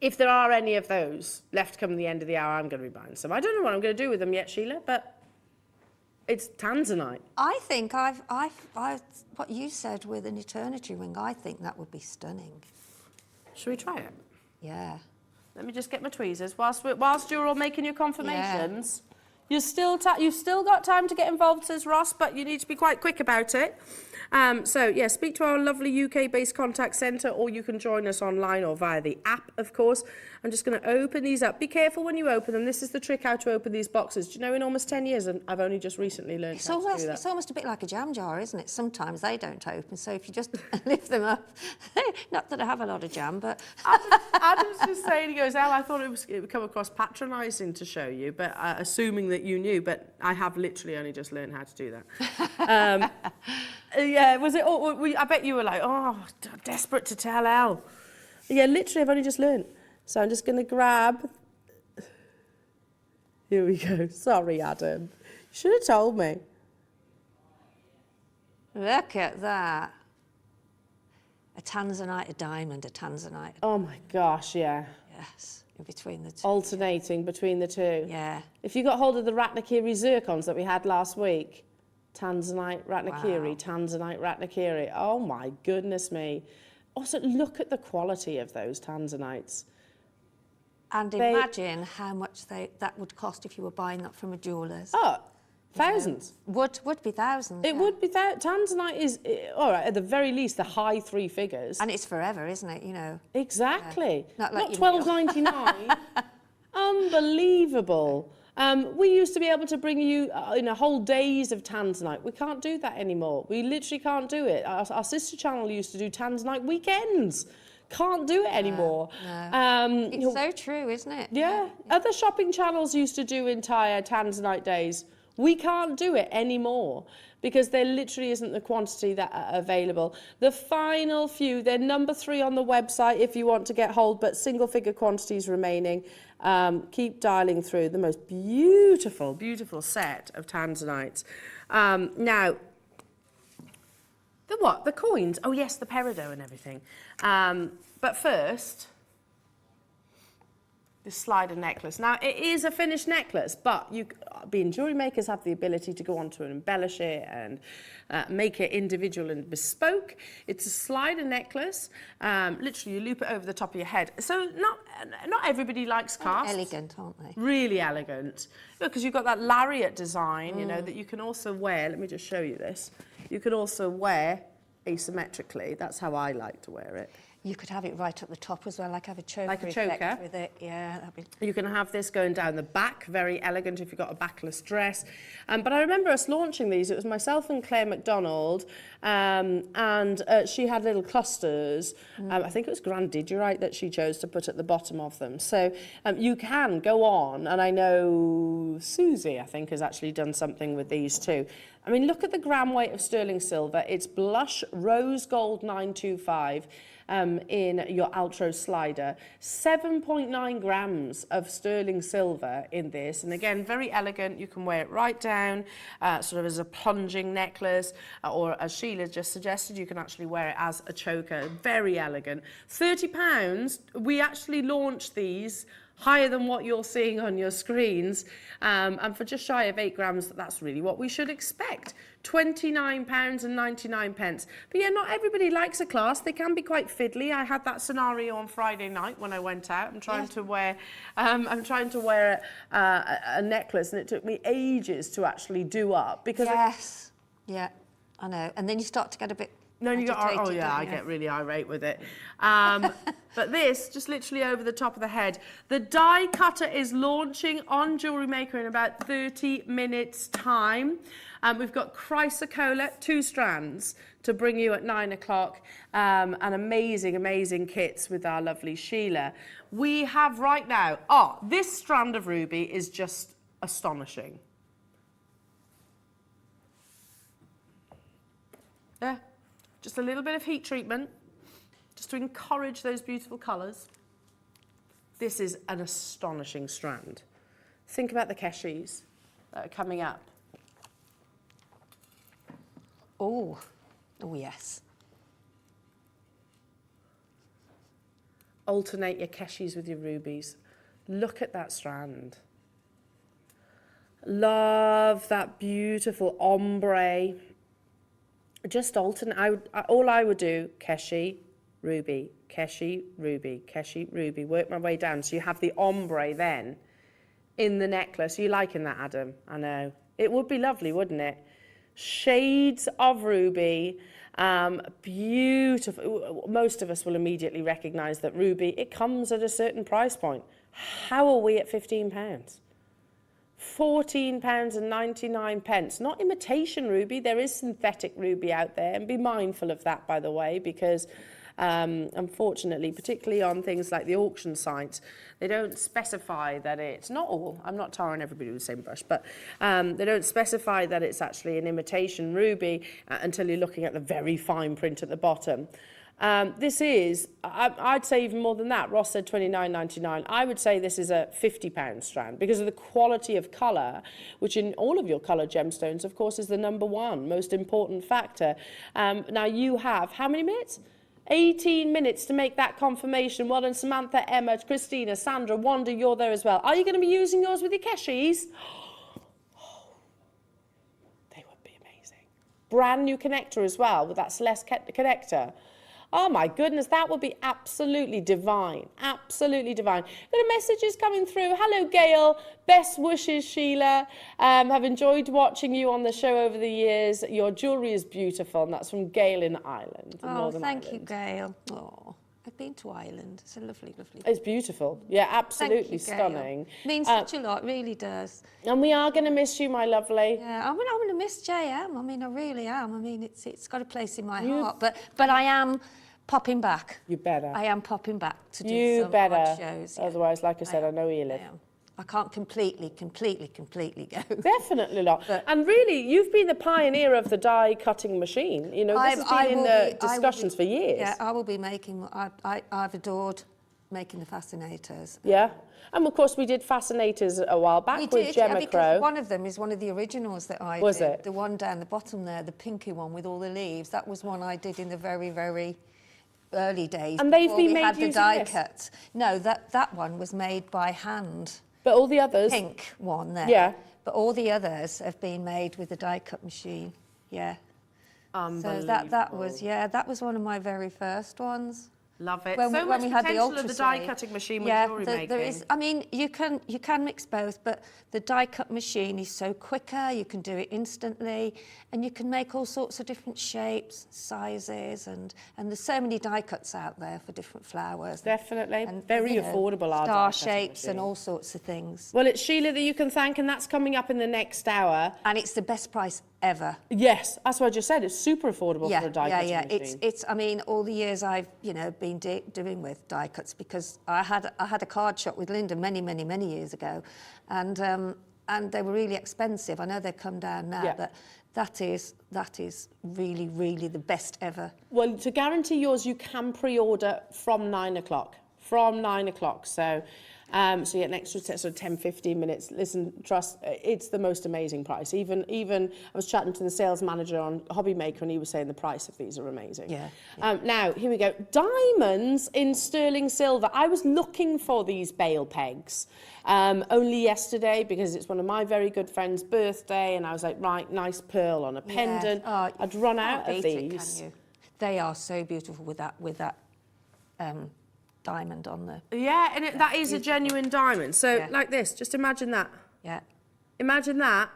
If there are any of those left come the end of the hour, I'm going to be buying some. I don't know what I'm going to do with them yet, Sheila, but it's Tanzanite. I think what you said with an eternity ring, I think that would be stunning. Should we try it? Yeah. Let me just get my tweezers. Whilst you're all making your confirmations, you've still got time to get involved, says Ross, but you need to be quite quick about it. So, yeah, speak to our lovely UK-based contact centre, or you can join us online or via the app, of course. I'm just going to open these up. Be careful when you open them. This is the trick how to open these boxes. Do you know, in almost 10 years, and I've only just recently learned how to do that. It's almost a bit like a jam jar, isn't it? Sometimes they don't open, so if you just lift them up, not that I have a lot of jam, but... Adam's just saying, he goes, Elle, I thought it would come across patronising to show you, but assuming that you knew, but I have literally only just learned how to do that. Yeah, was it? I bet you were like, oh, desperate to tell Elle. Yeah, literally, I've only just learned. So I'm just going to grab. Here we go. Sorry, Adam. You should have told me. Look at that. A Tanzanite, a diamond, a Tanzanite. Oh my gosh, yeah. Yes, in between the two. Alternating between the two. Yeah. If you got hold of the Ratnakiri zircons that we had last week, Tanzanite, Ratnakiri, Wow. Tanzanite, Ratnakiri. Oh my goodness me. Also, look at the quality of those Tanzanites. And imagine how much that would cost if you were buying that from a jeweller's. Oh, thousands. Would be thousands. It would be Tanzanite is, all right, at the very least, the high three figures. And it's forever, isn't it? You know. Exactly. Yeah. Not $12.99. Unbelievable. We used to be able to bring you in a whole days of Tanzanite. We can't do that anymore. We literally can't do it. Our sister channel used to do Tanzanite weekends. Can't do it anymore. No. It's so true, isn't it? Yeah. Other shopping channels used to do entire Tanzanite days. We can't do it anymore because there literally isn't the quantity that are available. The final few, they're number 3 on the website if you want to get hold, but single figure quantities remaining. Keep dialing through. The most beautiful, beautiful set of Tanzanites. Now, the what? The coins? Oh yes, the peridot and everything. But first, this slider necklace. Now, it is a finished necklace, but being jewellery makers have the ability to go on to embellish it and make it individual and bespoke. It's a slider necklace. Literally, you loop it over the top of your head. So not everybody likes clasps. Elegant, aren't they? Really elegant. Because you've got that lariat design, you know, that you can also wear. Let me just show you this. You can also wear asymmetrically. That's how I like to wear it. You could have it right at the top as well, like have a choker, Like a choker. effect with it. Yeah, that'd be... You can have this going down the back, very elegant if you've got a backless dress. But I remember us launching these. It was myself and Claire MacDonald, and she had little clusters. I think it was Labradorite that she chose to put at the bottom of them. So you can go on, and I know Susie, I think, has actually done something with these too. I mean, look at the gram weight of sterling silver. It's blush rose gold 925. In your Altro slider, 7.9 grams of sterling silver in this, and again, very elegant. You can wear it right down, sort of as a plunging necklace, or as Sheila just suggested, you can actually wear it as a choker. Very elegant. £30. We actually launched these higher than what you're seeing on your screens, and for just shy of 8 grams, that's really what we should expect. £29.99. But yeah, not everybody likes a clasp. They can be quite fiddly. I had that scenario on Friday night when I went out. I'm trying to wear a necklace, and it took me ages to actually do up because Yes, yeah, I know. And then you start to get a bit... No, you got, oh yeah, I get really irate with it. But this, just literally over the top of the head. The die cutter is launching on Jewellery Maker in about 30 minutes time. We've got Chrysocola, 2 strands to bring you at 9 o'clock. And amazing, amazing kits with our lovely Sheila. We have right now, this strand of ruby is just astonishing. Yeah. Just a little bit of heat treatment, just to encourage those beautiful colours. This is an astonishing strand. Think about the keshies that are coming up. Oh yes. Alternate your keshies with your rubies. Look at that strand. Love that beautiful ombre. Just alternate. All I would do, keshi, ruby, keshi, ruby, keshi, ruby. Work my way down. So you have the ombre then in the necklace. Are you liking that, Adam? I know. It would be lovely, wouldn't it? Shades of ruby. Beautiful. Most of us will immediately recognise that ruby, it comes at a certain price point. How are we at £15? £14.99. Not imitation ruby. There is synthetic ruby out there, and be mindful of that, by the way, because unfortunately, particularly on things like the auction sites, they don't specify that it's not all. I'm not tarring everybody with the same brush, but they don't specify that it's actually an imitation ruby until you're looking at the very fine print at the bottom. This is, I'd say even more than that. Ross said £29.99. I would say this is a £50 strand because of the quality of colour, which in all of your colour gemstones, of course, is the #1 most important factor. Now you have, how many minutes? 18 minutes to make that confirmation. Well done, Samantha, Emma, Christina, Sandra, Wanda, you're there as well. Are you going to be using yours with your keshies? They would be amazing. Brand new connector as well with that Celeste connector. Oh my goodness, that would be absolutely divine. Absolutely divine. Got a messages coming through. Hello, Gail. Best wishes, Sheila. Have enjoyed watching you on the show over the years. Your jewellery is beautiful. And that's from Gail in Ireland. Northern thank Ireland. you, Gail. Oh, I've been to Ireland. It's a lovely, lovely. It's beautiful. Yeah, absolutely Thank you, stunning. Means such a lot, really does. And we are going to miss you, my lovely. Yeah, I'm going to miss JM. I mean, I really am. I mean, it's got a place in my heart. But I am popping back. You better. I am popping back to do some odd shows. Yeah. Otherwise, like I said, I know where you live. I can't completely go. Definitely not. And really, you've been the pioneer of the die cutting machine. You know, this has been in the discussions for years. Yeah, I will be making. I've adored making the Fascinators. Yeah. And of course, we did Fascinators a while back with Gemma Crow. One of them is one of the originals that I did. Was it? The one down the bottom there, the pinky one with all the leaves. That was one I did in the very, very early days. And they've before been we made had the using die this? cut. No, that one was made by hand. But all the others? Pink one there. Yeah. But all the others have been made with the die cut machine. Yeah. So that was one of my very first ones. Love it. When, So when much we had the potential ultra of the die cutting machine with jewellery making. there is. I mean, you can mix both, but the die cut machine is so quicker. You can do it instantly, and you can make all sorts of different shapes, sizes, and there's so many die cuts out there for different flowers. Definitely, and very affordable. Our star die cutting shapes machine. and all sorts of things. Well, it's Sheila that you can thank, and that's coming up in the next hour. And it's the best price ever. Yes, that's what I just said. It's super affordable for a die cutting machine. It's. I mean, all the years I've been doing with die cuts, because I had a card shop with Linda many years ago, and they were really expensive. I know they've come down now, but that is really the best ever. Well, to guarantee yours, you can pre-order from 9 o'clock. From 9 o'clock, so you get an extra sort of 10-15 minutes. Listen, trust, it's the most amazing price. Even I was chatting to the sales manager on Hobby Maker, and he was saying the price of these are amazing. Yeah. Now, here we go. Diamonds in sterling silver. I was looking for these bail pegs only yesterday because it's one of my very good friends' birthday, and I was like, right, nice pearl on a pendant. Oh, I'd run out of these. Can you? They are so beautiful with that diamond on the... Yeah, and that is a genuine diamond. So Yeah. like this, just imagine that. Yeah. Imagine that.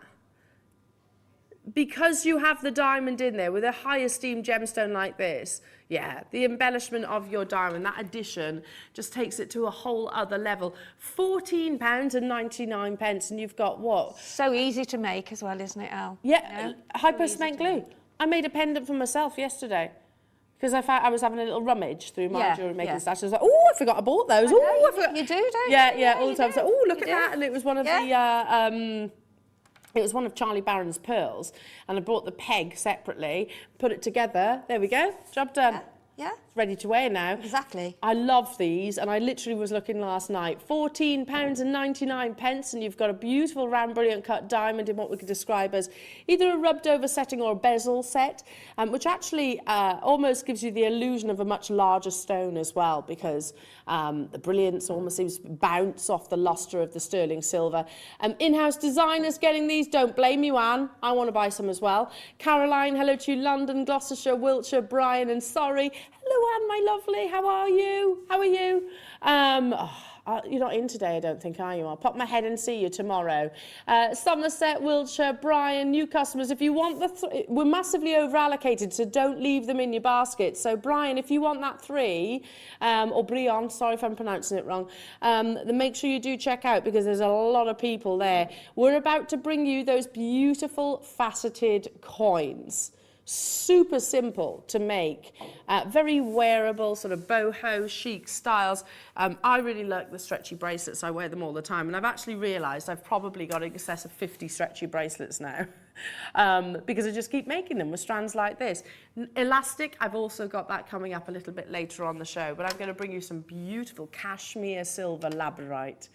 Because you have the diamond in there with a high esteemed gemstone like this, the embellishment of your diamond, that addition just takes it to a whole other level. £14.99, and you've got what? So easy to make as well, isn't it, Al? Yeah, hypo cement glue. I made a pendant for myself yesterday. Because I was having a little rummage through my jewellery making stash. I was like, oh, I forgot I bought those. Oh, I forgot. You do, don't you? Yeah, all the time. So, oh, look at that. And it was one of Yeah. it was one of Charlie Barron's pearls. And I bought the peg separately, put it together. There we go. Job done. Yeah. It's ready to wear now. Exactly. I love these, and I literally was looking last night. £14.99, and you've got a beautiful round brilliant cut diamond in what we could describe as either a rubbed over setting or a bezel set, which actually almost gives you the illusion of a much larger stone as well, because the brilliance almost seems to bounce off the lustre of the sterling silver. In-house designers getting these. Don't blame you, Anne. I want to buy some as well. Caroline, hello to you. London, Gloucestershire, Wiltshire, Brian and Surrey. Hello, Anne, my lovely. How are you? How are you? You're not in today, I don't think, are you? I'll pop my head and see you tomorrow. Somerset, Wiltshire, Brian, new customers. If you want we're massively over-allocated, so don't leave them in your basket. So, Brian, if you want that 3, or Brian, sorry if I'm pronouncing it wrong, then make sure you do check out, because there's a lot of people there. We're about to bring you those beautiful faceted coins. Super simple to make, very wearable, sort of boho chic styles. I really like the stretchy bracelets. I wear them all the time, and I've actually realised I've probably got in excess of 50 stretchy bracelets now, because I just keep making them with strands like this. Elastic, I've also got that coming up a little bit later on the show, but I'm going to bring you some beautiful cashmere silver labradorite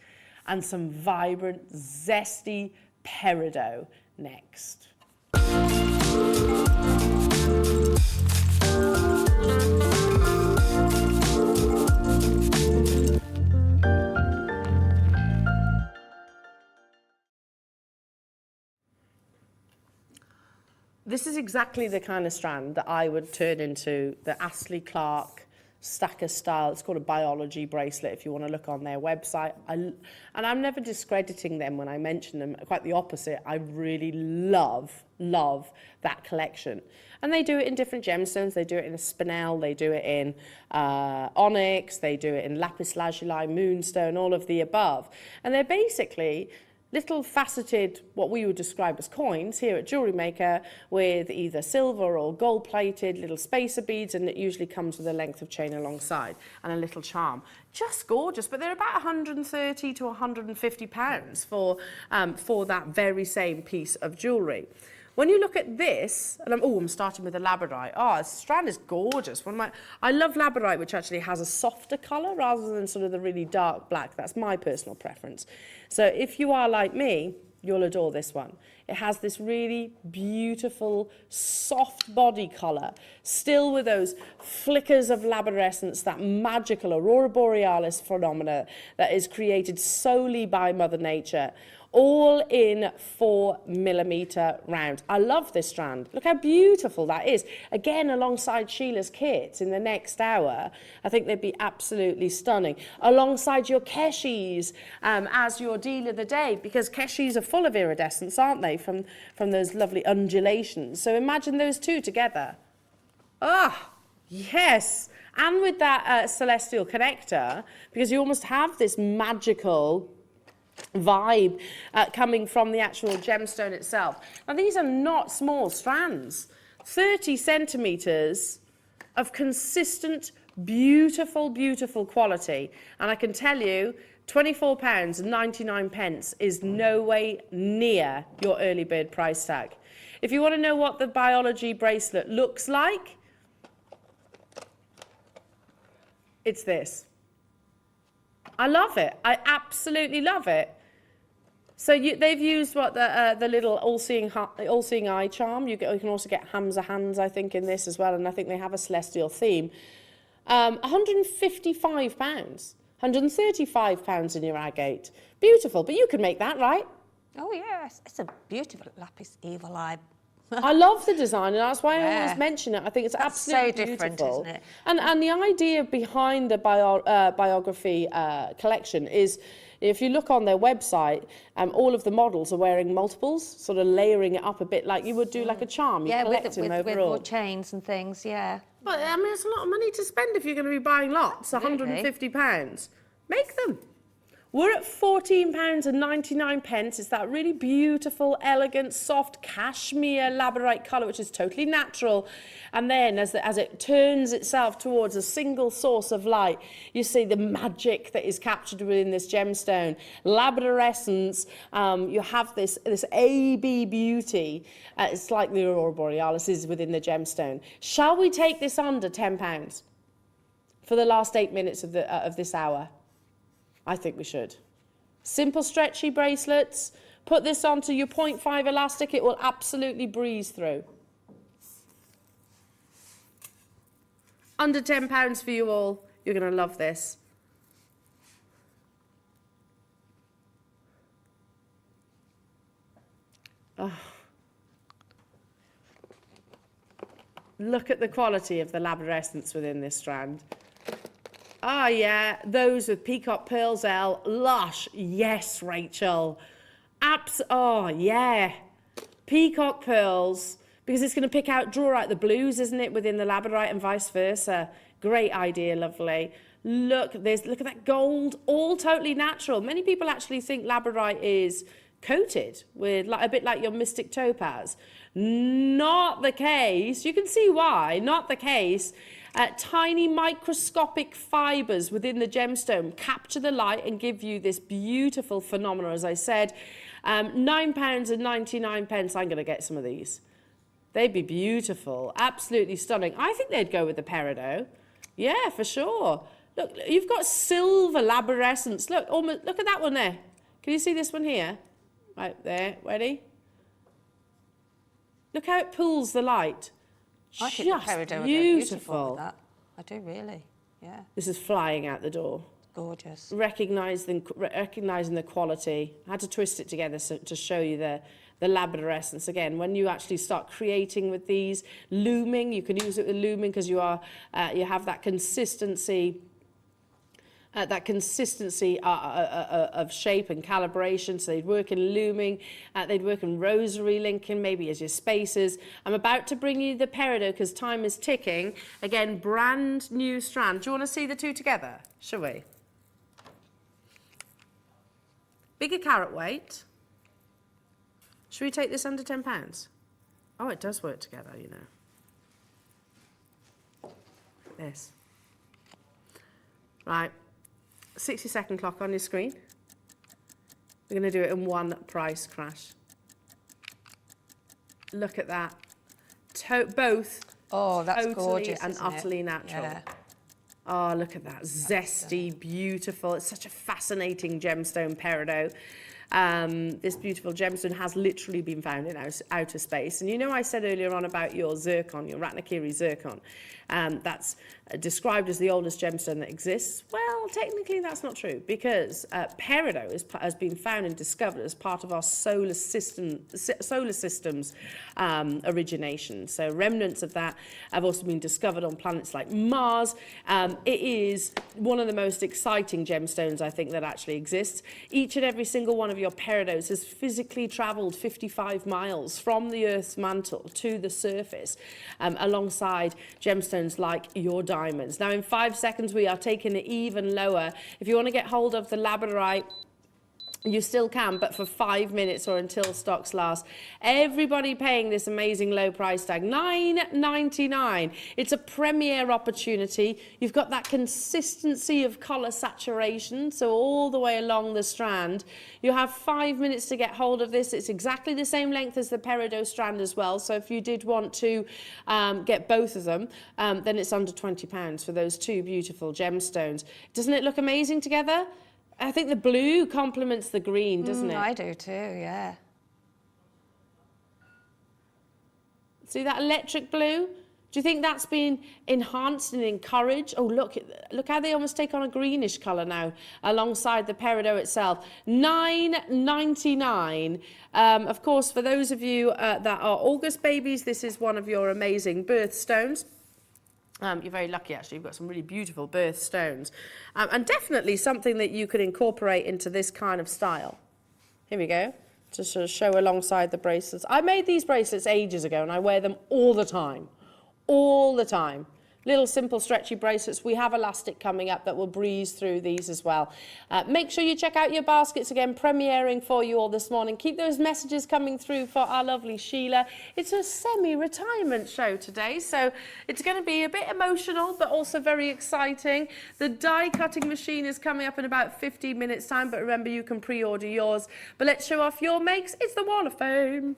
and some vibrant, zesty peridot next. This is exactly the kind of strand that I would turn into the Astley Clark stacker style. It's called a biology bracelet if you want to look on their website. And I'm never discrediting them when I mention them. Quite the opposite. I really love that collection. And they do it in different gemstones. They do it in a spinel. They do it in onyx. They do it in lapis lazuli, moonstone, all of the above. And they're basically little faceted, what we would describe as coins here at Jewellery Maker, with either silver or gold plated little spacer beads, and it usually comes with a length of chain alongside and a little charm. Just gorgeous, but they're about 130 to 150 pounds for that very same piece of jewellery. When you look at this, and I'm starting with a labradorite. Oh, this strand is gorgeous. I love labradorite, which actually has a softer colour rather than sort of the really dark black. That's my personal preference. So if you are like me, You'll adore this one. It has this really beautiful, soft body colour, still with those flickers of labradorescence, that magical aurora borealis phenomena that is created solely by Mother Nature, all in 4mm rounds. I love this strand. Look how beautiful that is. Again, alongside Sheila's kits in the next hour, I think they'd be absolutely stunning. Alongside your Keshis as your deal of the day, because Keshis are full of iridescence, aren't they, from those lovely undulations. So imagine those two together. Ah, yes. And with that celestial connector, because you almost have this magical vibe coming from the actual gemstone itself. Now, these are not small strands. 30 centimetres of consistent, beautiful, beautiful quality. And I can tell you, £24.99 is no way near your early bird price tag. If you want to know what the biology bracelet looks like, it's this. I love it. I absolutely love it. So they've used what the little all-seeing eye charm. You can also get Hamza hands, I think, in this as well, and I think they have a celestial theme. £155, £135 in your agate. Beautiful, but you can make that, right? Oh yes, it's a beautiful lapis evil eye. I love the design, and that's why I always mention it. I think it's absolutely so different, beautiful. isn't it? And the idea behind the biography collection is, if you look on their website, all of the models are wearing multiples, sort of layering it up a bit like you would do like a charm. You collect them overall. With more chains and things, yeah. But I mean, it's a lot of money to spend if you're going to be buying lots. £150. Make them. We're at £14.99. It's that really beautiful, elegant, soft cashmere labradorite colour, which is totally natural. And then as it turns itself towards a single source of light, you see the magic that is captured within this gemstone. Labradorescence, you have this AB beauty. It's like the aurora borealis is within the gemstone. Shall we take this under £10 for the last 8 minutes of this hour? I think we should. Simple stretchy bracelets. Put this onto your 0.5 elastic. It will absolutely breeze through. Under £10 for you all. You're going to love this. Oh. Look at the quality of the labradorescence within this strand. Ah, yeah, those with peacock pearls, L. Lush. Yes, Rachel. Oh, yeah. Peacock pearls, because it's going to draw out the blues, isn't it, within the labradorite and vice versa. Great idea, lovely. Look at that gold, all totally natural. Many people actually think labradorite is coated with a bit like your mystic topaz. Not the case. You can see why. Not the case. Tiny microscopic fibres within the gemstone capture the light and give you this beautiful phenomenon, as I said. £9.99. I'm going to get some of these. They'd be beautiful, absolutely stunning. I think they'd go with the Peridot. Yeah, for sure. Look, you've got silver labradorescence. Look, look at that one there. Can you see this one here? Right there, ready? Look how it pulls the light. I think the Peridot would go beautiful with that. I do really, yeah. This is flying out the door. Gorgeous. Recognising the quality. I had to twist it together to show you the labradorescence. Again, when you actually start creating with these, looming, you can use it with looming because you have that consistency. Of shape and calibration. So they'd work in looming, they'd work in rosary linking, maybe as your spacers. I'm about to bring you the Peridot because time is ticking. Again, brand new strand. Do you want to see the two together? Shall we? Bigger carat weight. Should we take this under £10? Oh, it does work together, you know. This. Right. 60-second clock on your screen. We're going to do it in one price crash. Look at that. Both that's totally gorgeous, and utterly natural. Yeah. Oh, look at that. Zesty, beautiful. It's such a fascinating gemstone Peridot. This beautiful gemstone has literally been found in outer space. And you know I said earlier on about your zircon, your Ratnakiri zircon, that's described as the oldest gemstone that exists. Well, technically that's not true, because Peridot has been found and discovered as part of our solar system's origination. So remnants of that have also been discovered on planets like Mars. It is one of the most exciting gemstones, I think, that actually exists. Each and every single one of your peridots has physically travelled 55 miles from the Earth's mantle to the surface, alongside gemstones like your diamonds. Now, in 5 seconds, we are taking it even lower. If you want to get hold of the Labradorite, you still can, but for 5 minutes or until stocks last. Everybody paying this amazing low price tag, $9.99. It's a premier opportunity. You've got that consistency of colour saturation, so all the way along the strand. You have 5 minutes to get hold of this. It's exactly the same length as the Peridot strand as well, so if you did want to get both of them, then it's under £20 for those two beautiful gemstones. Doesn't it look amazing together? I think the blue complements the green, doesn't it? I do too, yeah. See that electric blue? Do you think that's been enhanced and encouraged? Oh, look how they almost take on a greenish colour now, alongside the Peridot itself. $9.99. Of course, for those of you that are August babies, this is one of your amazing birthstones. You're very lucky, actually. You've got some really beautiful birthstones. And definitely something that you could incorporate into this kind of style. Here we go, to sort of show alongside the bracelets. I made these bracelets ages ago, and I wear them all the time. All the time. Little simple stretchy bracelets. We have elastic coming up that will breeze through these as well. Make sure you check out your baskets again, premiering for you all this morning. Keep those messages coming through for our lovely Sheila. It's a semi-retirement show today, so it's going to be a bit emotional, but also very exciting. The die cutting machine is coming up in about 15 minutes time, but remember you can pre-order yours. But let's show off your makes. It's the Wall of Fame.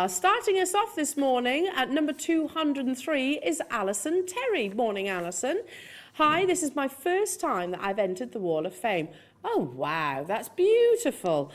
Starting us off this morning at number 203 is Alison Terry. Morning, Alison. Hi, this is my first time that I've entered the Wall of Fame. Oh, wow, that's beautiful.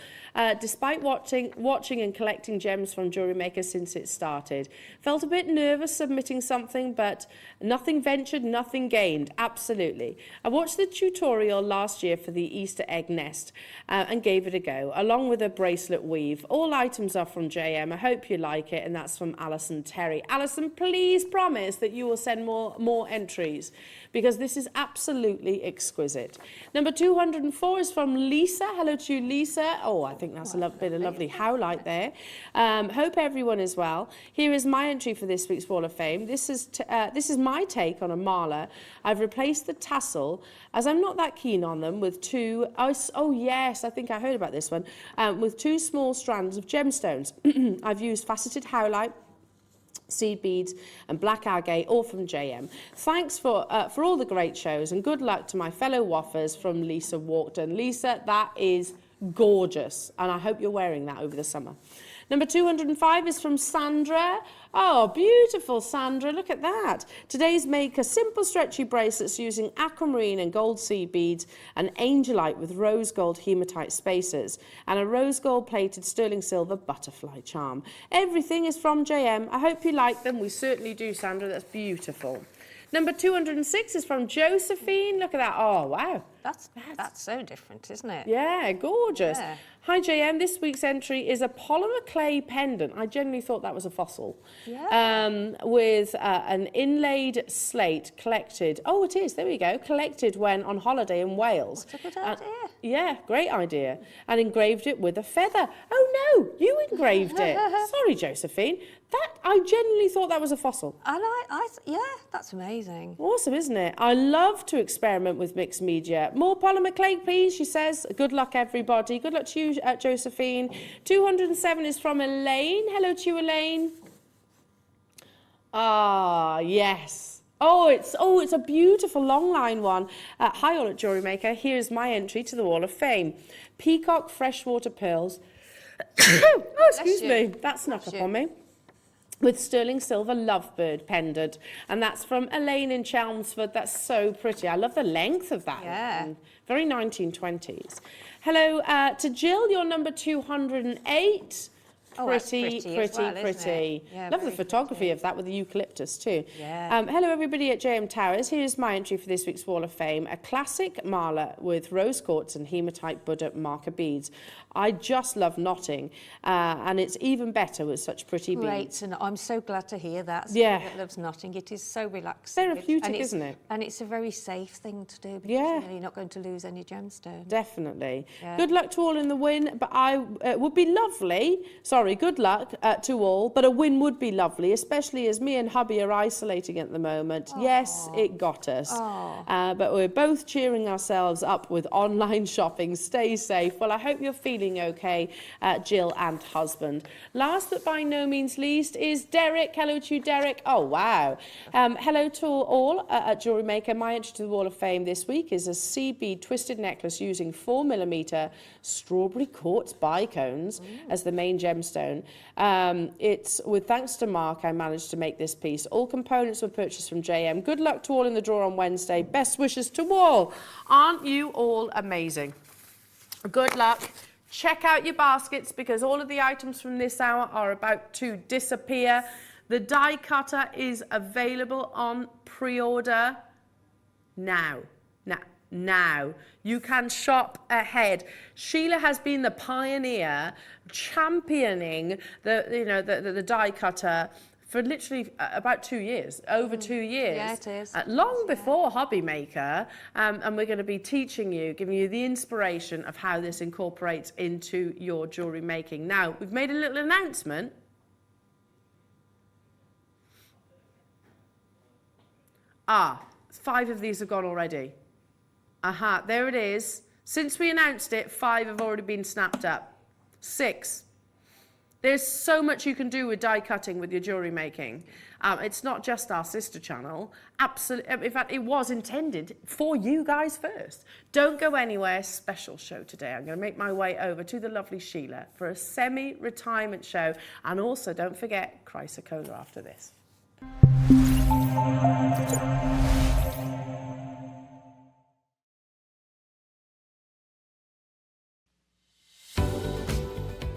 Despite watching and collecting gems from JewelleryMaker since it started. Felt a bit nervous submitting something, but nothing ventured, nothing gained. Absolutely. I watched the tutorial last year for the Easter egg nest and gave it a go, along with a bracelet weave. All items are from JM. I hope you like it, and that's from Alison Terry. Alison, please promise that you will send more entries, because this is absolutely exquisite. Number 204 is from Lisa. Hello to you, Lisa. Oh, I think that's a bit of lovely howlite there. Hope everyone is well. Here is my entry for this week's Wall of Fame. This is my take on a mala. I've replaced the tassel, as I'm not that keen on them, with two, oh yes, I think I heard about this one, with two small strands of gemstones. I've used faceted howlite, seed beads and black agate, all from JM. Thanks for all the great shows, and good luck to my fellow waffers, from Lisa Walkden. Lisa, that is gorgeous, and I hope you're wearing that over the summer. Number 205 is from Sandra. Oh, beautiful, Sandra. Look at that. Today's make a simple stretchy bracelets using aquamarine and gold seed beads, and angelite with rose gold hematite spacers, and a rose gold plated sterling silver butterfly charm. Everything is from JM. I hope you like them. We certainly do, Sandra. That's beautiful. Number 206 is from Josephine. Look at that. Oh, wow. That's so different, isn't it? Yeah, gorgeous. Yeah. Hi, JM. This week's entry is a polymer clay pendant. I generally thought that was a fossil. Yeah. With an inlaid slate collected. Oh, it is. There we go. Collected when on holiday in Wales. That's a good idea. Yeah, great idea. And engraved it with a feather. Oh, no, you engraved it. Sorry, Josephine. I genuinely thought that was a fossil. Yeah, that's amazing. Awesome, isn't it? I love to experiment with mixed media. More polymer clay, please, she says. Good luck, everybody. Good luck to you, Josephine. 207 is from Elaine. Hello to you, Elaine. Ah, yes. Oh, it's a beautiful long line one. Hi, all at JewelleryMaker. Here's my entry to the Wall of Fame. Peacock freshwater pearls. Oh, excuse me. That snuck up on me. With sterling silver lovebird pendant. And that's from Elaine in Chelmsford. That's so pretty. I love the length of that. Yeah. Very 1920s. Hello to Jill, you're number 208. Oh, that's Pretty. Yeah, Love the very photography pretty. of that with the eucalyptus too. Yeah. Hello everybody at JM Towers. Here's my entry for this week's Wall of Fame. A classic mala with rose quartz and hematite Buddha marker beads. I just love knotting and it's even better with such pretty beads. Great, and I'm so glad to hear that. Yeah. Somebody that loves knotting. It is so relaxing. Therapeutic, isn't it? And it's a very safe thing to do because Yeah. you know, you're not going to lose any gemstones. Definitely. Yeah. Good luck to all in the win, but it would be lovely. Sorry, good luck to all, but a win would be lovely, especially as me and hubby are isolating at the moment. Aww. Yes, it got us. But we're both cheering ourselves up with online shopping. Stay safe. Well, I hope you're feeling okay, Jill and husband. Last but by no means least is Derek. Hello to you, Derek. Oh, wow. Hello to all at JewelleryMaker. My entry to the Wall of Fame this week is a CB twisted necklace using 4mm strawberry quartz bicones as the main gemstone. It's with thanks to Mark I managed to make this piece. All components were purchased from JM. Good luck to all in the draw on Wednesday. Best wishes to all. Aren't you all amazing? Good luck. Check out your baskets because all of the items from this hour are about to disappear. The die cutter is available on pre-order now. Now. You can shop ahead. Sheila has been the pioneer championing the die cutter for literally about 2 years, over 2 years. Yeah, it is. Long before Hobby Maker, and we're going to be teaching you, giving you the inspiration of how this incorporates into your jewellery making. Now, we've made a little announcement. 5 of these have gone already. There it is. Since we announced it, 5 have already been snapped up. 6. There's so much you can do with die cutting with your jewellery making. It's not just our sister channel. Absolutely. In fact, it was intended for you guys first. Don't go anywhere. Special show today. I'm going to make my way over to the lovely Sheila for a semi-retirement show. And also, don't forget, Chrysocola after this.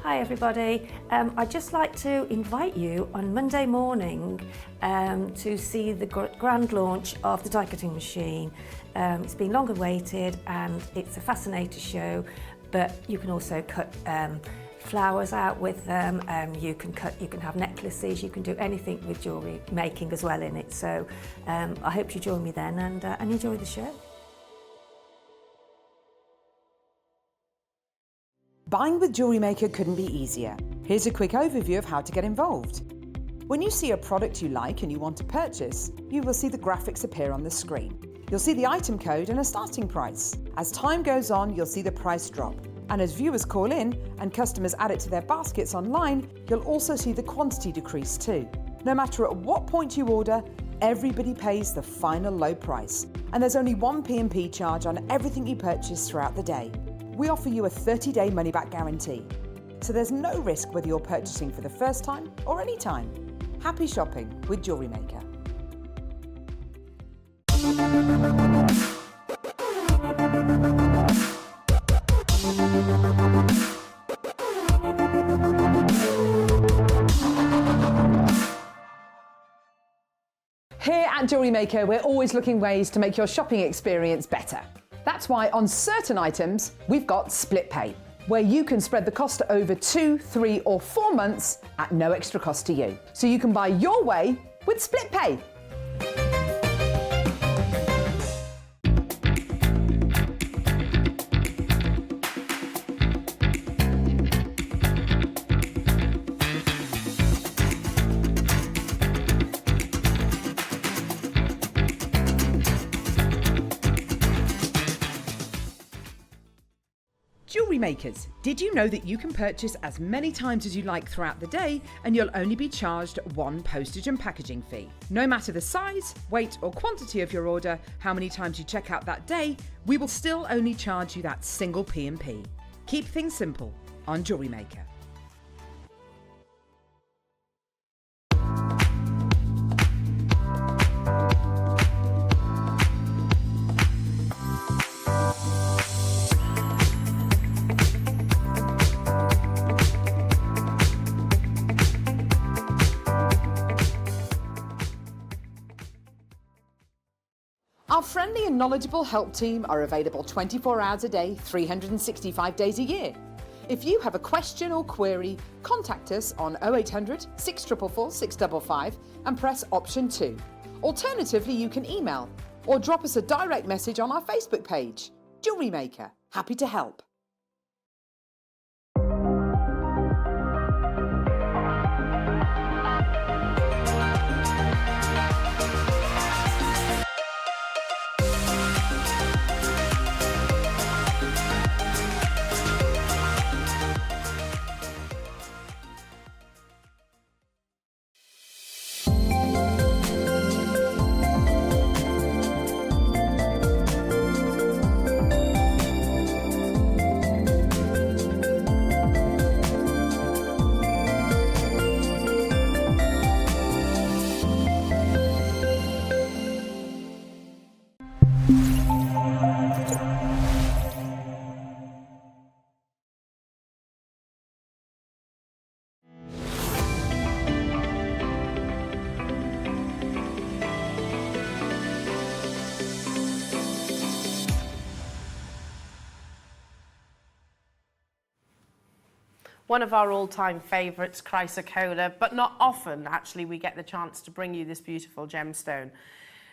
Hi everybody, I'd just like to invite you on Monday morning to see the grand launch of the die cutting machine. It's been long awaited and it's a Fascinator show, but you can also cut flowers out with them, you can have necklaces, you can do anything with jewellery making as well in it. So I hope you join me then and enjoy the show. Buying with JewelleryMaker couldn't be easier. Here's a quick overview of how to get involved. When you see a product you like and you want to purchase, you will see the graphics appear on the screen. You'll see the item code and a starting price. As time goes on, you'll see the price drop. And as viewers call in and customers add it to their baskets online, you'll also see the quantity decrease too. No matter at what point you order, everybody pays the final low price. And there's only one P&P charge on everything you purchase throughout the day. We offer you a 30-day money-back guarantee. So there's no risk whether you're purchasing for the first time or any time. Happy shopping with JewelleryMaker. Here at JewelleryMaker, we're always looking ways to make your shopping experience better. That's why on certain items, we've got split pay, where you can spread the cost over 2, 3 or 4 months at no extra cost to you. So you can buy your way with split pay. Jewellery makers, did you know that you can purchase as many times as you like throughout the day and you'll only be charged one postage and packaging fee? No matter the size, weight or quantity of your order, how many times you check out that day, we will still only charge you that single P&P. Keep things simple on JewelleryMaker. and knowledgeable help team are available 24 hours a day, 365 days a year. If you have a question or query, contact us on 0800 644 655 and press option 2. Alternatively, you can email or drop us a direct message on our Facebook page. Jewellery Maker, happy to help. One of our all-time favourites, Chrysocola, but not often, actually, we get the chance to bring you this beautiful gemstone.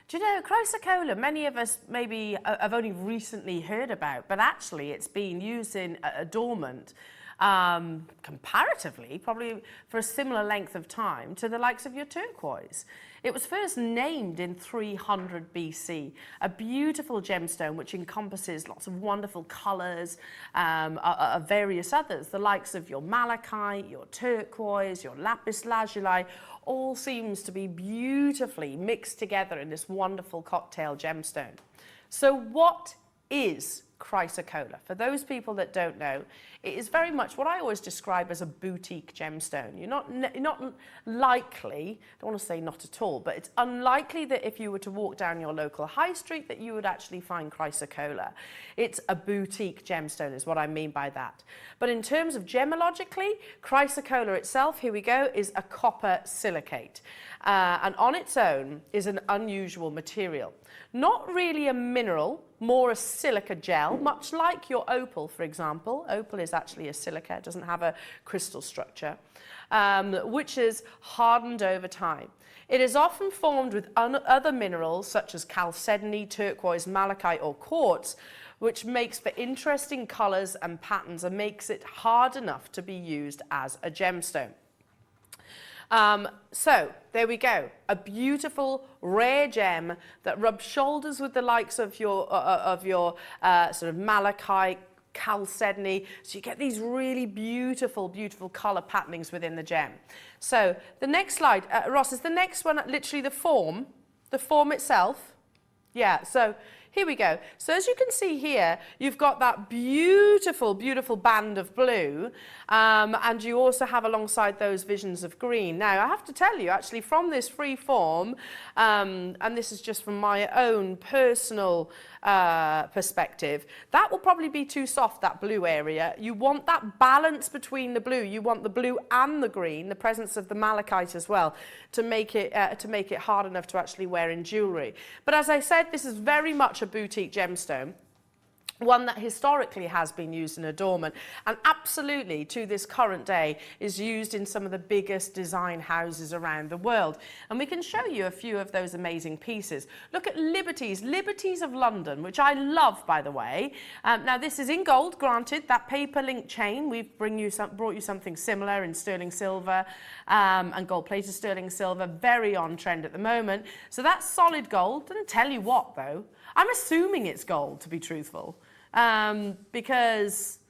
Do you know, Chrysocola, many of us maybe have only recently heard about, but actually it's been used in adornment comparatively, probably for a similar length of time to the likes of your turquoise. It was first named in 300 BC, a beautiful gemstone which encompasses lots of wonderful colours of various others, the likes of your malachite, your turquoise, your lapis lazuli, all seems to be beautifully mixed together in this wonderful cocktail gemstone. So what is Chrysocola? For those people that don't know, it is very much what I always describe as a boutique gemstone. You're not likely, I don't want to say not at all, but it's unlikely that if you were to walk down your local high street that you would actually find Chrysocola. It's a boutique gemstone is what I mean by that. But in terms of gemologically, Chrysocola itself, here we go, is a copper silicate. And on its own is an unusual material. Not really a mineral, more a silica gel, much like your opal, for example. Opal is actually a silica, it doesn't have a crystal structure, which is hardened over time. It is often formed with other minerals such as chalcedony, turquoise, malachite or quartz, which makes for interesting colours and patterns and makes it hard enough to be used as a gemstone. So there we go, a beautiful rare gem that rubs shoulders with the likes of your sort of malachite, chalcedony, so you get these really beautiful colour patternings within the gem. So the next slide, Ross, is the next one literally the form itself? Yeah, so here we go. So as you can see here, you've got that beautiful band of blue, and you also have alongside those visions of green. Now, I have to tell you, actually, from this free form, and this is just from my own personal perspective, that will probably be too soft, that blue area. You want that balance between the blue. You want the blue and the green, the presence of the malachite as well, to make it hard enough to actually wear in jewellery. But as I said, this is very much a boutique gemstone, one that historically has been used in adornment and absolutely to this current day is used in some of the biggest design houses around the world. And we can show you a few of those amazing pieces. Look at Liberties of London, which I love, by the way. Now this is in gold, granted, that paper link chain, we've brought you something similar in sterling silver and gold plated sterling silver, very on trend at the moment. So that's solid gold. Doesn't tell you what though. I'm assuming it's gold, to be truthful, because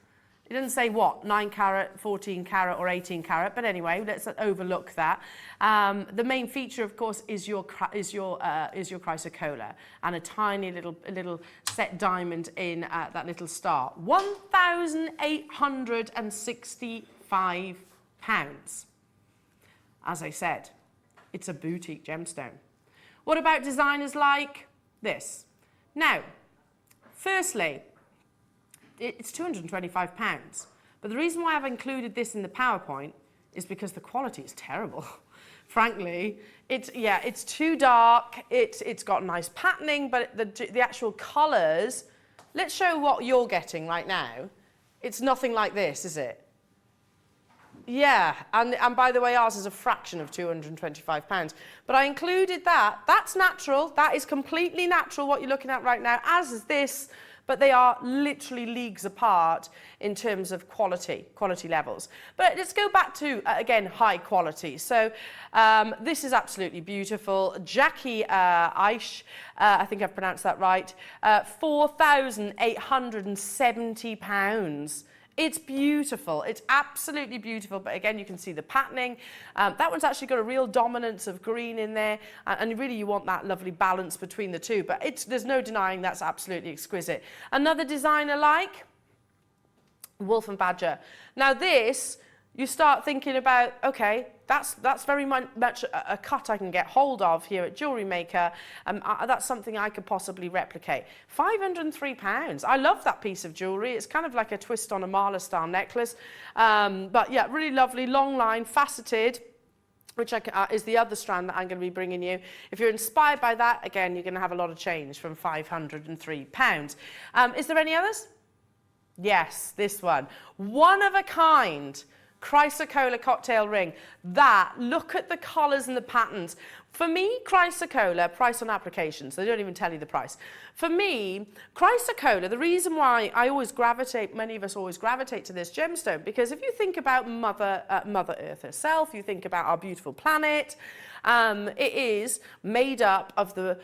it doesn't say what, 9 carat, 14 carat or 18 carat, but anyway, let's overlook that. The main feature, of course, is your Chrysocola and a tiny little set diamond in that little star. £1,865. As I said, it's a boutique gemstone. What about designers like this? Now, firstly, it's £225, but the reason why I've included this in the PowerPoint is because the quality is terrible. frankly. It's too dark. It's got nice patterning, but the actual colours, let's show what you're getting right now. It's nothing like this, is it? Yeah, and by the way, ours is a fraction of £225. But I included that. That's natural. That is completely natural, what you're looking at right now, as is this. But they are literally leagues apart in terms of quality levels. But let's go back to, again, high quality. So this is absolutely beautiful. Jackie Aish, I think I've pronounced that right, £4,870. It's beautiful. It's absolutely beautiful. But again, you can see the patterning. That one's actually got a real dominance of green in there. And really, you want that lovely balance between the two. But there's no denying that's absolutely exquisite. Another design I like, Wolf and Badger. Now this, you start thinking about, okay, that's very much a cut I can get hold of here at JewelleryMaker. That's something I could possibly replicate. £503. I love that piece of jewellery. It's kind of like a twist on a Marla style necklace. But yeah, really lovely, long line, faceted, which is the other strand that I'm going to be bringing you. If you're inspired by that, again, you're going to have a lot of change from £503. Is there any others? Yes, this one. One of a kind. Chrysocola Cocktail ring. Look at the colours and the patterns. For me, Chrysocola, price on applications, they don't even tell you the price. For me, Chrysocola, the reason why many of us always gravitate to this gemstone, because if you think about Mother Earth herself, you think about our beautiful planet, it is made up of the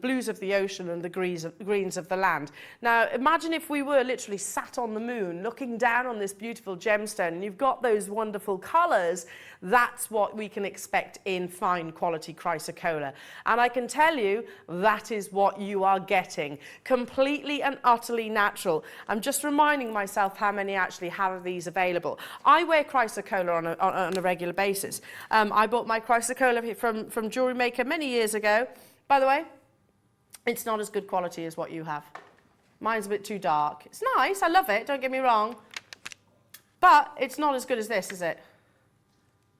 blues of the ocean and the greens of the land. Now, imagine if we were literally sat on the moon looking down on this beautiful gemstone and you've got those wonderful colours. That's what we can expect in fine quality Chrysocola. And I can tell you, that is what you are getting. Completely and utterly natural. I'm just reminding myself how many actually have these available. I wear Chrysocola on a regular basis. I bought my Chrysocola from JewelleryMaker many years ago. By the way, it's not as good quality as what you have. Mine's a bit too dark. It's nice, I love it, don't get me wrong. But it's not as good as this, is it?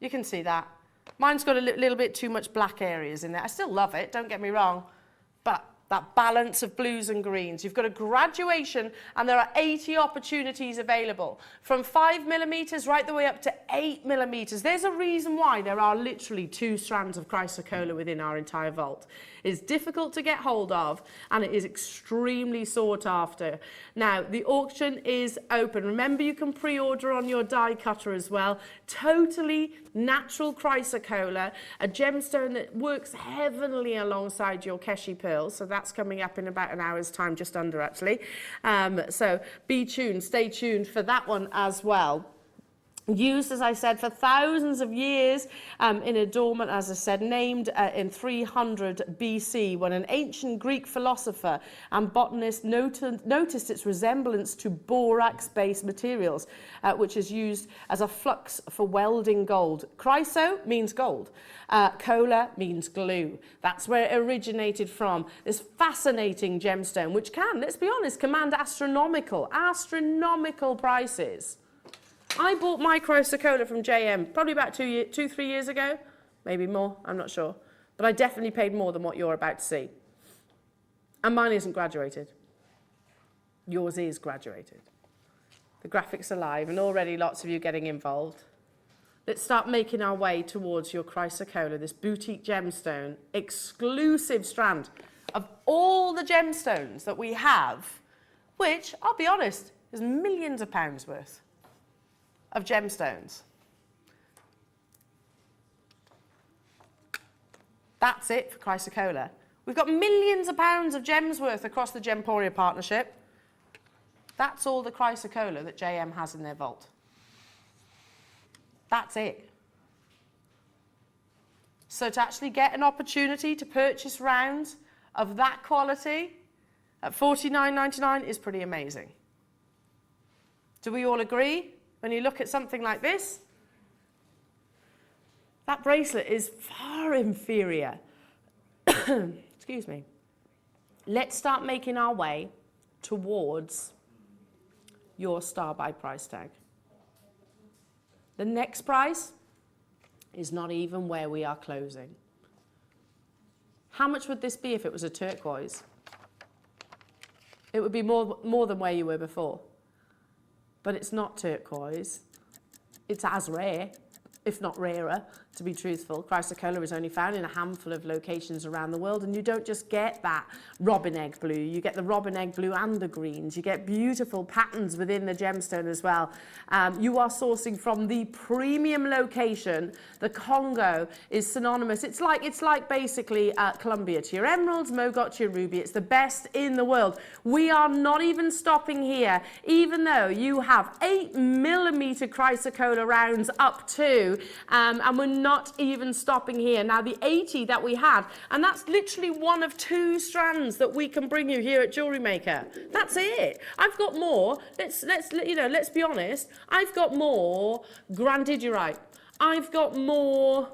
You can see that. Mine's got a little bit too much black areas in there. I still love it, don't get me wrong. But that balance of blues and greens. You've got a graduation, and there are 80 opportunities available, from 5mm right the way up to 8mm. There's a reason why there are literally 2 strands of Chrysocola within our entire vault. It's difficult to get hold of, and it is extremely sought after. Now, the auction is open. Remember, you can pre-order on your die cutter as well. Totally natural Chrysocola, a gemstone that works heavenly alongside your Keshi pearls. So that's coming up in about an hour's time, just under actually. So be tuned, stay tuned for that one as well. Used, as I said, for thousands of years in adornment, as I said, named in 300 BC, when an ancient Greek philosopher and botanist noticed its resemblance to borax-based materials, which is used as a flux for welding gold. Chryso means gold. Cola means glue. That's where it originated from. This fascinating gemstone, which can, let's be honest, command astronomical prices. I bought my Chrysocola from JM probably about 2-3 years ago, maybe more, I'm not sure. But I definitely paid more than what you're about to see. And mine isn't graduated. Yours is graduated. The graphics are live, and already lots of you getting involved. Let's start making our way towards your Chrysocola, this boutique gemstone, exclusive strand of all the gemstones that we have, which, I'll be honest, is millions of pounds worth of gemstones. That's it for Chrysocola. We've got millions of pounds of gems worth across the Gemporia partnership. That's all the Chrysocola that JM has in their vault. That's it. So to actually get an opportunity to purchase rounds of that quality at $49.99 is pretty amazing. Do we all agree? When you look at something like this, that bracelet is far inferior. Excuse me. Let's start making our way towards your star by price tag. The next price is not even where we are closing. How much would this be if it was a turquoise? It would be more than where you were before. But it's not turquoise. It's as rare, if not rarer, to be truthful. Chrysocolla is only found in a handful of locations around the world, and you don't just get that robin egg blue. You get the robin egg blue and the greens. You get beautiful patterns within the gemstone as well. You are sourcing from the premium location. The Congo is synonymous. It's like basically Colombia to your emeralds, Mogot to your ruby. It's the best in the world. We are not even stopping here, even though you have 8mm Chrysocolla rounds up to, and we're not even stopping here. Now the 80 that we had, and that's literally one of 2 strands that we can bring you here at JewelleryMaker. That's it. I've got more. Let's be honest. I've got more Grandidierite. I've got more.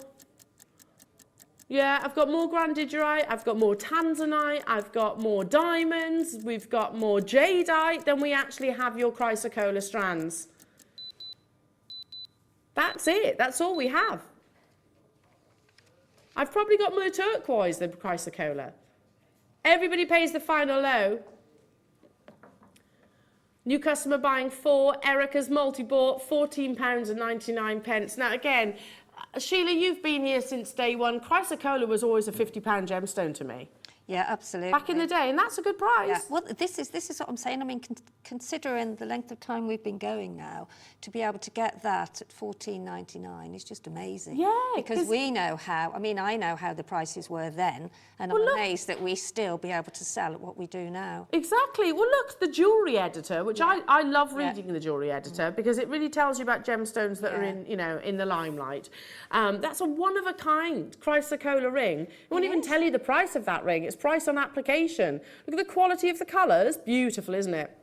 Yeah, I've got more Grandidierite, I've got more Tanzanite, I've got more diamonds, we've got more jadeite than we actually have your Chrysocolla strands. That's it, that's all we have. I've probably got more turquoise than Chrysocolla. Everybody pays the final low. New customer buying 4, Erica's multi-bought, £14.99. Now again, Sheila, you've been here since day one. Chrysocolla was always a £50 gemstone to me. Yeah, absolutely. Back in the day, and that's a good price. Yeah. Well, this is what I'm saying. I mean, considering the length of time we've been going now, to be able to get that at $14.99 is just amazing. Yeah, because we know how. I mean, I know how the prices were then, and I'm amazed that we still be able to sell at what we do now. Exactly. Well, look, the jewellery editor, which I love reading the jewellery editor because it really tells you about gemstones that are in the limelight. That's a one-of-a-kind Chrysocolla ring. It won't even tell you the price of that ring. It's price on application. Look at the quality of the colours. Beautiful, isn't it?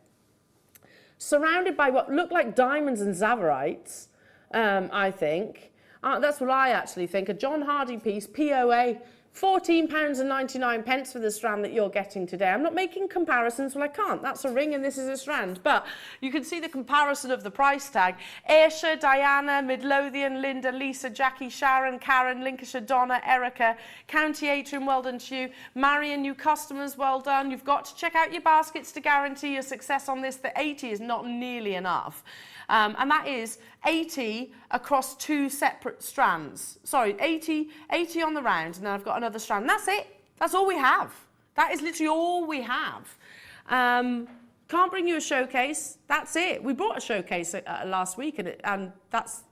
Surrounded by what look like diamonds and zavarites, I think. That's what I actually think. A John Hardy piece, POA, £14.99 for the strand that you're getting today. I'm not making comparisons. Well, I can't. That's a ring and this is a strand. But you can see the comparison of the price tag. Ayrshire, Diana, Midlothian, Linda, Lisa, Jackie, Sharon, Karen, Lincolnshire, Donna, Erica, County Atrium, well done to you. Marion, new customers, well done. You've got to check out your baskets to guarantee your success on this. The 80 is not nearly enough. And that is 80 across 2 separate strands. Sorry, 80 on the round, and then I've got another strand. And that's it. That's all we have. That is literally all we have. Can't bring you a showcase. That's it. We brought a showcase last week, and that's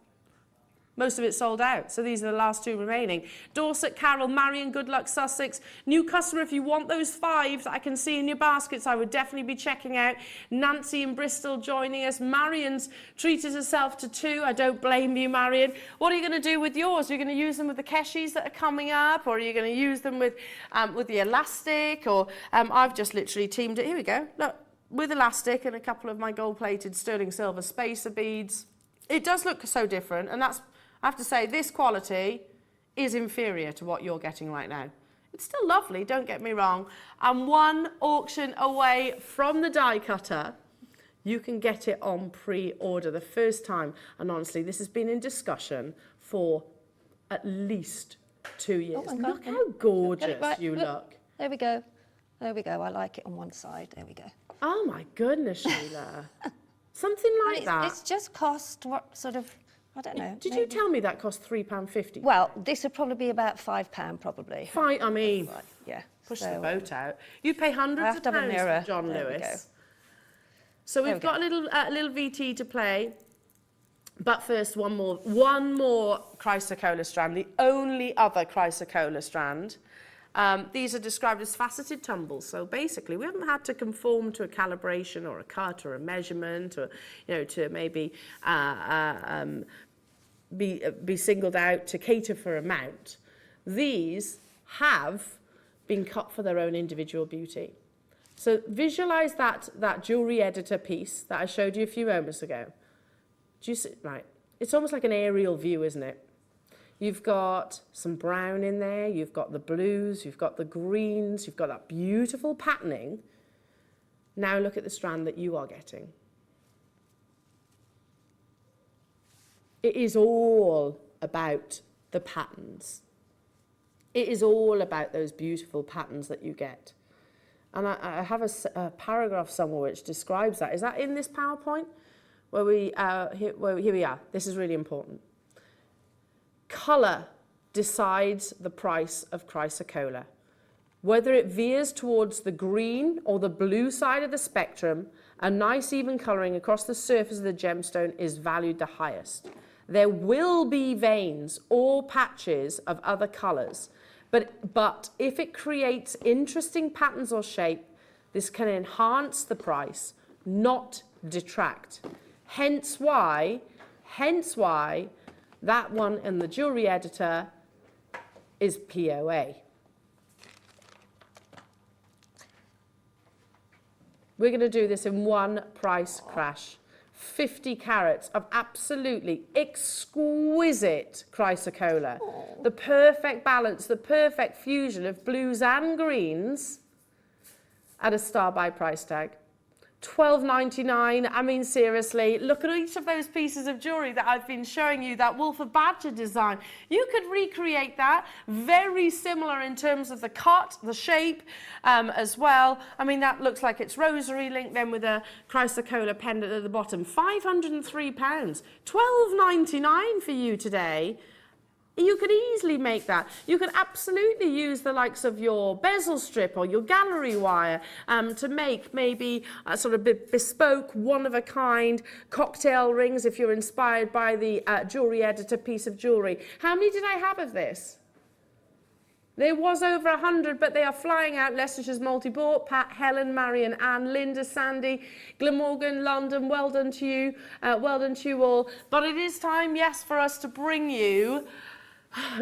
most of it sold out. So these are the last 2 remaining. Dorset, Carol, Marion, good luck, Sussex. New customer, if you want those 5 that I can see in your baskets, I would definitely be checking out. Nancy in Bristol joining us. Marion's treated herself to 2. I don't blame you, Marion. What are you going to do with yours? Are you going to use them with the keshis that are coming up? Or are you going to use them with the elastic? Or I've just literally teamed it. Here we go. Look, with elastic and a couple of my gold-plated sterling silver spacer beads. It does look so different, and that's, I have to say, this quality is inferior to what you're getting right now. It's still lovely, don't get me wrong. And 1 auction away from the die cutter, you can get it on pre-order the first time. And honestly, this has been in discussion for at least 2 years. Oh my God. Look how gorgeous you look. There we go. There we go. I like it on one side. There we go. Oh my goodness, Sheila. Something like that. It's just cost what sort of, I don't know. Did you tell me that cost £3.50? Well, this would probably be about £5 probably. I mean, Yeah. push the boat out. You pay hundreds of pounds for John Lewis. So we've got a little VT to play. But first, one more Chrysocolla strand, the only other Chrysocolla strand. These are described as faceted tumbles. So basically, we haven't had to conform to a calibration or a cut or a measurement, or to maybe be singled out to cater for a mount. These have been cut for their own individual beauty. So visualize that jewelry editor piece that I showed you a few moments ago. Do you see? Right. It's almost like an aerial view, isn't it? You've got some brown in there, you've got the blues, you've got the greens, you've got that beautiful patterning. Now look at the strand that you are getting. It is all about the patterns. It is all about those beautiful patterns that you get. And I have a paragraph somewhere which describes that. Is that in this PowerPoint? Here we are. This is really important. Colour decides the price of Chrysocola. Whether it veers towards the green or the blue side of the spectrum, a nice even colouring across the surface of the gemstone is valued the highest. There will be veins or patches of other colours, but if it creates interesting patterns or shape, this can enhance the price, not detract. Hence why that one in the jewellery editor is POA. We're going to do this in one price crash. 50 carats of absolutely exquisite Chrysocola. The perfect balance, the perfect fusion of blues and greens at a star buy price tag. $12.99. I mean, seriously, look at each of those pieces of jewellery that I've been showing you, that wolf of badger design. You could recreate that, very similar in terms of the cut, the shape as well. I mean, that looks like it's rosary link then with a Chrysocola pendant at the bottom. £503, $12.99 for you today. You could easily make that. You could absolutely use the likes of your bezel strip or your gallery wire to make maybe a sort of bespoke, one-of-a-kind cocktail rings if you're inspired by the jewellery editor piece of jewellery. How many did I have of this? There was over 100, but they are flying out. Leicestershire's multi-bought. Pat, Helen, Marion, Anne, Linda, Sandy, Glamorgan, London, well done to you. Well done to you all. But it is time, yes, for us to bring you.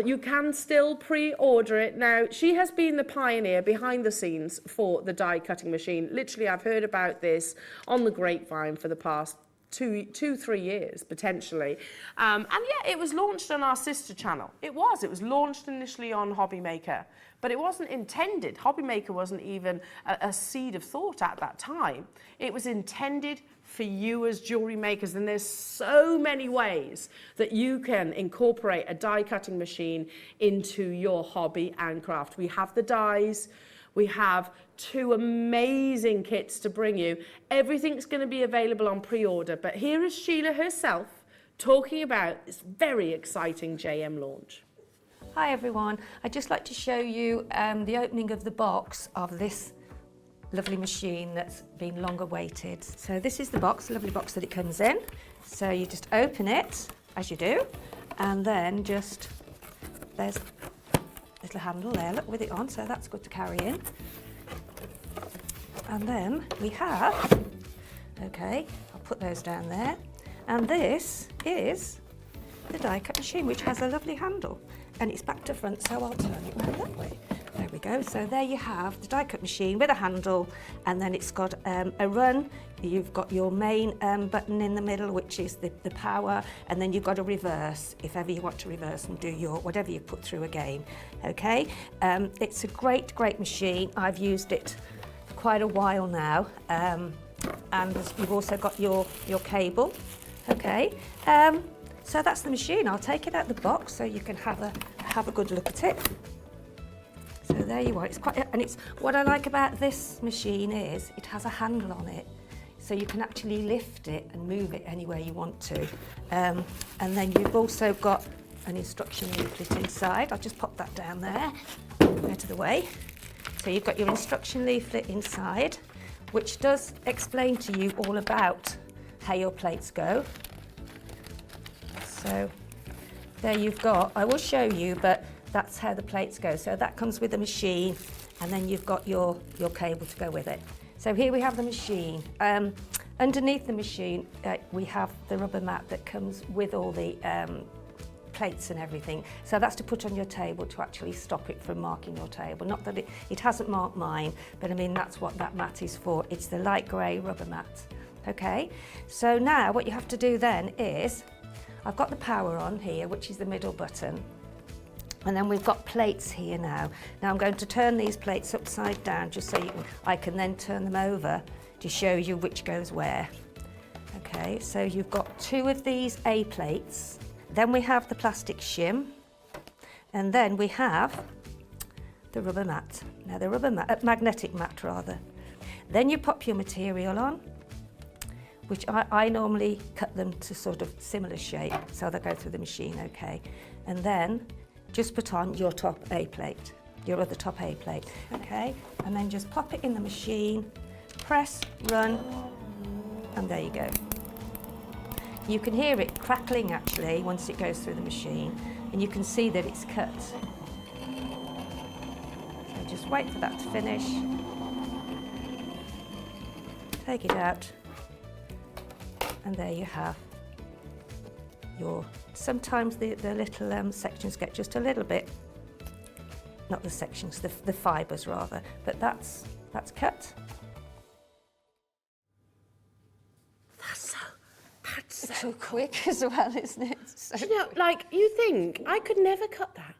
You can still pre-order it. Now, she has been the pioneer behind the scenes for the die cutting machine. Literally, I've heard about this on the grapevine for the past 2-3 years, potentially. And yeah, it was launched on our sister channel. It was launched initially on HobbyMaker, but it wasn't intended. HobbyMaker wasn't even a seed of thought at that time. It was intended for you as jewellery makers, and there's so many ways that you can incorporate a die cutting machine into your hobby and craft. We have the dies, we have 2 amazing kits to bring you. Everything's going to be available on pre-order, but here is Sheila herself talking about this very exciting JM launch. Hi everyone, I'd just like to show you the opening of the box of this lovely machine that's been long awaited. So this is the box, the lovely box that it comes in. So you just open it, as you do, and then just, there's a little handle there, look, with it on, so that's good to carry in. And then we have, okay, I'll put those down there, and this is the die cut machine, which has a lovely handle, and it's back to front, so I'll turn it round that way. There we go. So there you have the die cut machine with a handle, and then it's got a run. You've got your main button in the middle, which is the power, and then you've got a reverse if ever you want to reverse and do your whatever you put through again. Okay, it's a great machine. I've used it for quite a while now, and you've also got your cable. Okay, so that's the machine. I'll take it out the box so you can have a good look at it. So there you are. It's quite, and it's what I like about this machine is it has a handle on it, so you can actually lift it and move it anywhere you want to. And then you've also got an instruction leaflet inside. I'll just pop that down there, out of the way. So you've got your instruction leaflet inside, which does explain to you all about how your plates go. So there you've got. I will show you, but that's how the plates go. So that comes with the machine, and then you've got your cable to go with it. So here we have the machine. Underneath the machine, we have the rubber mat that comes with all the plates and everything. So that's to put on your table to actually stop it from marking your table. Not that it hasn't marked mine, but I mean, that's what that mat is for. It's the light grey rubber mat. Okay, so now what you have to do then is, I've got the power on here, which is the middle button. And then we've got plates here now. Now I'm going to turn these plates upside down just so I can then turn them over to show you which goes where. Okay, so you've got 2 of these A plates. Then we have the plastic shim. And then we have the rubber mat. Now the rubber mat, magnetic mat rather. Then you pop your material on, which I normally cut them to sort of similar shape, so they go through the machine okay. And then just put on your top A plate, your other top A plate, okay? And then just pop it in the machine, press, run, and there you go. You can hear it crackling actually once it goes through the machine, and you can see that it's cut. So just wait for that to finish. Take it out, and there you have your, sometimes the little sections get just a little bit, not the sections, the fibres rather, but that's cut. That's So quick as well, isn't it? So you know, like, you think, I could never cut that.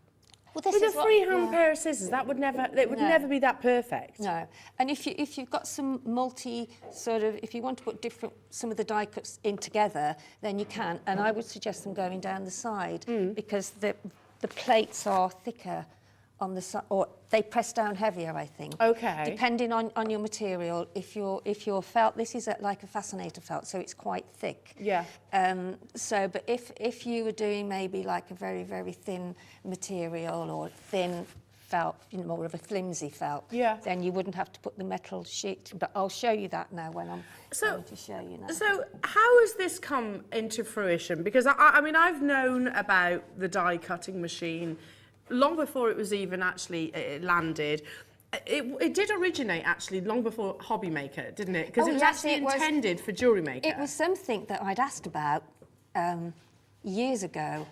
well, this With is a what- freehand yeah. pair of scissors, that would never, it would No. never be that perfect. No, and if you've got some if you want to put some of the die cuts in together, then you can. And I would suggest them going down the side because the plates are thicker on the side, or they press down heavier, I think. Okay. Depending on your material, if your felt, this is like a fascinator felt, so it's quite thick. Yeah. But if you were doing maybe like a very, very thin material or thin felt, more of a flimsy felt, Yeah. then you wouldn't have to put the metal sheet. But I'll show you that now when I'm going to show you now. So how has this come into fruition? Because I mean, I've known about the die cutting machine long before it was even actually landed. It did originate actually long before Hobby Maker, didn't it? Because Oh, it was yes, actually it was. intended for Jewellery Maker. It was something that I'd asked about years ago,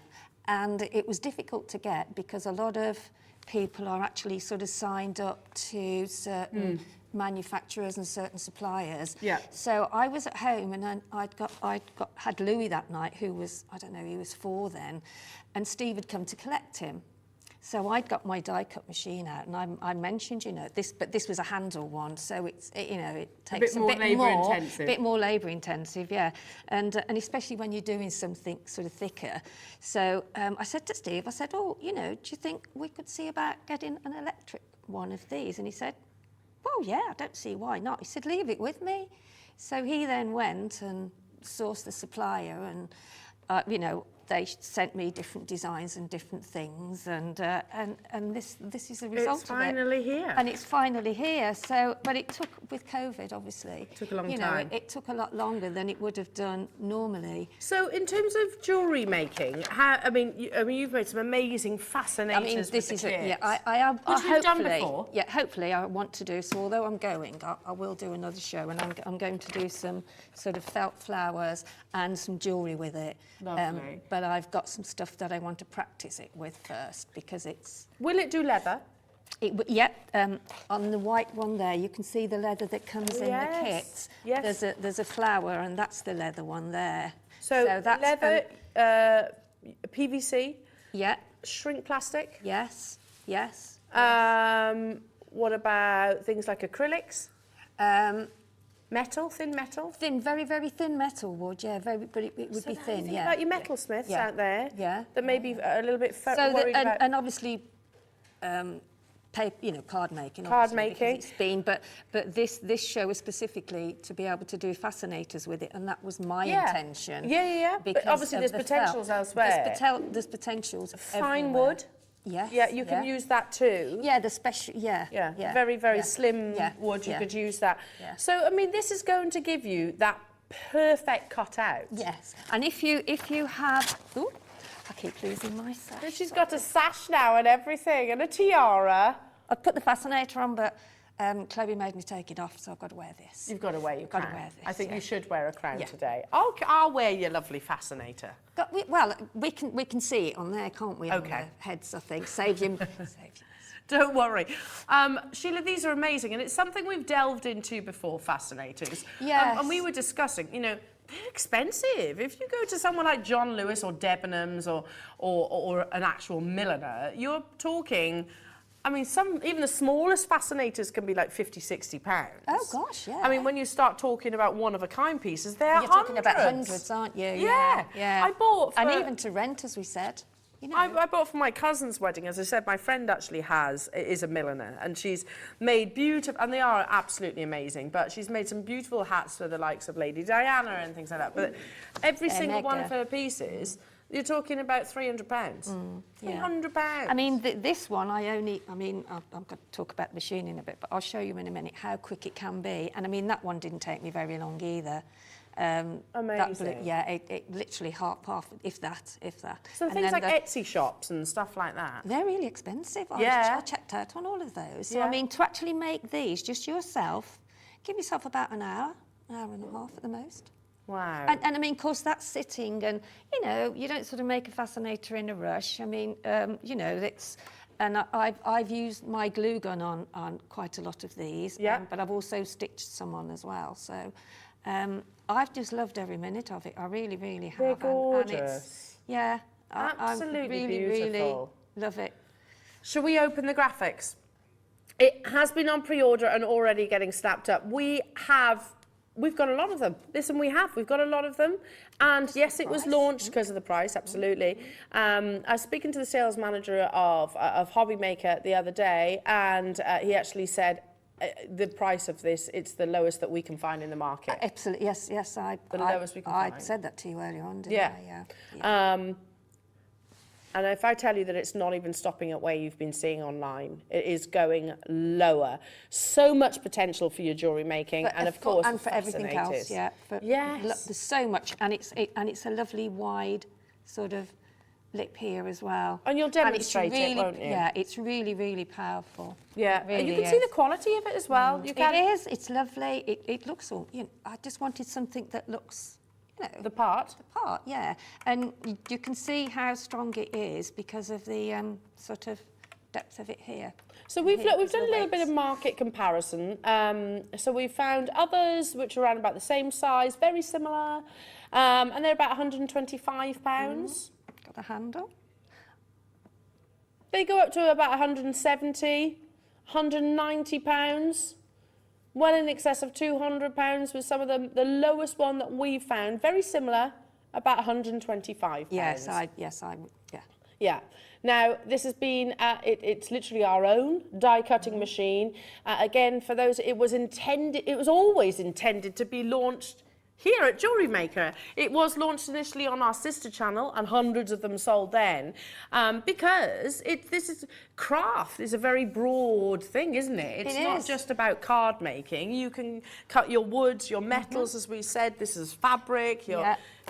and it was difficult to get because a lot of people are actually sort of signed up to certain manufacturers and certain suppliers. Yeah. So I was at home and had Louis that night, who was, I don't know, he was 4 then, and Steve had come to collect him. So I'd got my die cut machine out, and I mentioned, but this was a handle one, so it takes a bit more labour intensive, yeah, and especially when you're doing something sort of thicker. So I said to Steve, do you think we could see about getting an electric one of these? And he said, well, yeah, I don't see why not. He said, leave it with me. So he then went and sourced the supplier, and they sent me different designs and different things, and this is the result of it. It's finally here. And it's finally here. So, but it took, with COVID, obviously. It took a long time. It took a lot longer than it would have done normally. So in terms of jewellery making, you've made some amazing fascinators this with is the it. kits. Yeah, I have. Which you've done before. Yeah, hopefully I want to do. So although I'm going, I will do another show, and I'm going to do some sort of felt flowers and some jewellery with it. Lovely. But I've got some stuff that I want to practice it with first because it's. Will it do leather? On the white one there, you can see the leather that comes in the kits. Yes. There's a flower, and that's the leather one there. So that's leather, PVC. Yeah. Shrink plastic. Yes. Yes. What about things like acrylics? Metal, thin metal? Thin, very, very thin metal wood, yeah, but it would be thin, Think yeah. about your metalsmiths out there that may be a little bit worried about... And obviously, card making. Card making. It's been, but this show was specifically to be able to do fascinators with it, and that was my intention. Yeah. But obviously there's potentials elsewhere. There's potentials Fine everywhere. wood. Yes. Yeah, you can use that too. Yeah, the special. Yeah. Very, very slim wood. You could use that. Yeah. So, I mean, this is going to give you that perfect cutout. Yes. And if you have, ooh, I keep losing my sash. And she's got a sash now and everything, and a tiara. I put the fascinator on, but Chloe made me take it off, so I've got to wear this. You've got to wear your crown. Got to wear this, I think you should wear a crown Yeah. today. I'll wear your lovely fascinator. We can see it on there, can't we? Okay. On the heads, I think. Save you. Don't worry. Sheila, these are amazing, and it's something we've delved into before, fascinators. Yes. And we were discussing, they're expensive. If you go to someone like John Lewis or Debenhams or an actual milliner, you're talking... I mean, even the smallest fascinators can be like 50, 60 pounds. Oh, gosh, yeah. I mean, when you start talking about one-of-a-kind pieces, they're You're talking about hundreds, aren't you? Yeah. I bought... And even to rent, as we said. You know. I bought for my cousin's wedding. As I said, my friend actually is a milliner, and she's made beautiful, and they are absolutely amazing, but she's made some beautiful hats for the likes of Lady Diana and things like that. But every single one of her pieces, you're talking about £300. £300. I mean, this one, I'm going to talk about the machine in a bit, but I'll show you in a minute how quick it can be. And I mean, that one didn't take me very long either. Amazing. It literally half, if that. So And things then like Etsy shops and stuff like that. they're really expensive. Yeah. I checked out on all of those. So, Yeah. I mean, to actually make these just yourself, give yourself about an hour and a half at the most. Wow. And I mean, of course, that's sitting, and you know, you don't sort of make a fascinator in a rush. I mean, you know, it's, and I've used my glue gun on quite a lot of these. Yeah. But I've also stitched some on as well. So I've just loved every minute of it. I really, really have. They're And gorgeous. I Absolutely really, beautiful. really love it. Shall we open the graphics? It has been on pre-order and already getting snapped up. We've got a lot of them. Listen, we've got a lot of them. And yes, it was launched because of the price, absolutely. I was speaking to the sales manager of JewelleryMaker the other day, and he actually said, the price of this, it's the lowest that we can find in the market. Absolutely, yes. The lowest we can find. I said that to you earlier on, didn't Yeah. I? Yeah. And if I tell you that it's not even stopping at where you've been seeing online, it is going lower. So much potential for your jewellery making, and of course, and for everything else, Fascinators. yeah. Yes. There's so much, and it's a lovely wide sort of lip here as well. And you'll demonstrate really, it, won't you? Yeah, it's really, really powerful. Yeah, It really and you can see is. the quality of it as well. You can. It is. It's lovely. It looks all. You know, I just wanted something that looks, you know, The part. part. Yeah, and you can see how strong it is because of the sort of depth of it here. So we've Here, done a the little bit of weights. market comparison. So we found others which are around about the same size, very similar, and they're about £125. Got the handle. They go up to about £170, £190, well in excess of £200 with some of them. The lowest one that we found, very similar, about £125. Yes, I. Yeah. Yeah. Now, this has been, it's literally our own die cutting machine. Again, for those, it was always intended to be launched here at JewelleryMaker. It was launched initially on our sister channel, and hundreds of them sold then, because craft is a very broad thing, isn't it? It's not just about card making. You can cut your woods, your metals, as we said. This is fabric.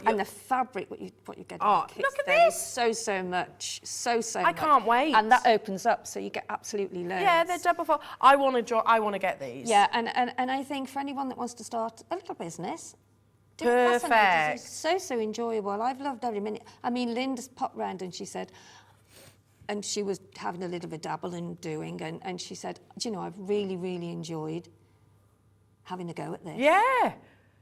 And the fabric, what you get. Oh, in the kits, look at there is this. so much, so much. I can't wait. And that opens up, so you get absolutely loads. Yeah, they're double fold. I want to get these. Yeah, and I think for anyone that wants to start a little business, doing Perfect. Fascinators is so enjoyable. I've loved every minute. I mean, Linda's popped round and she said, and she was having a little bit of a dabble in doing, and she said, do you know, I've really, really enjoyed having a go at this. Yeah,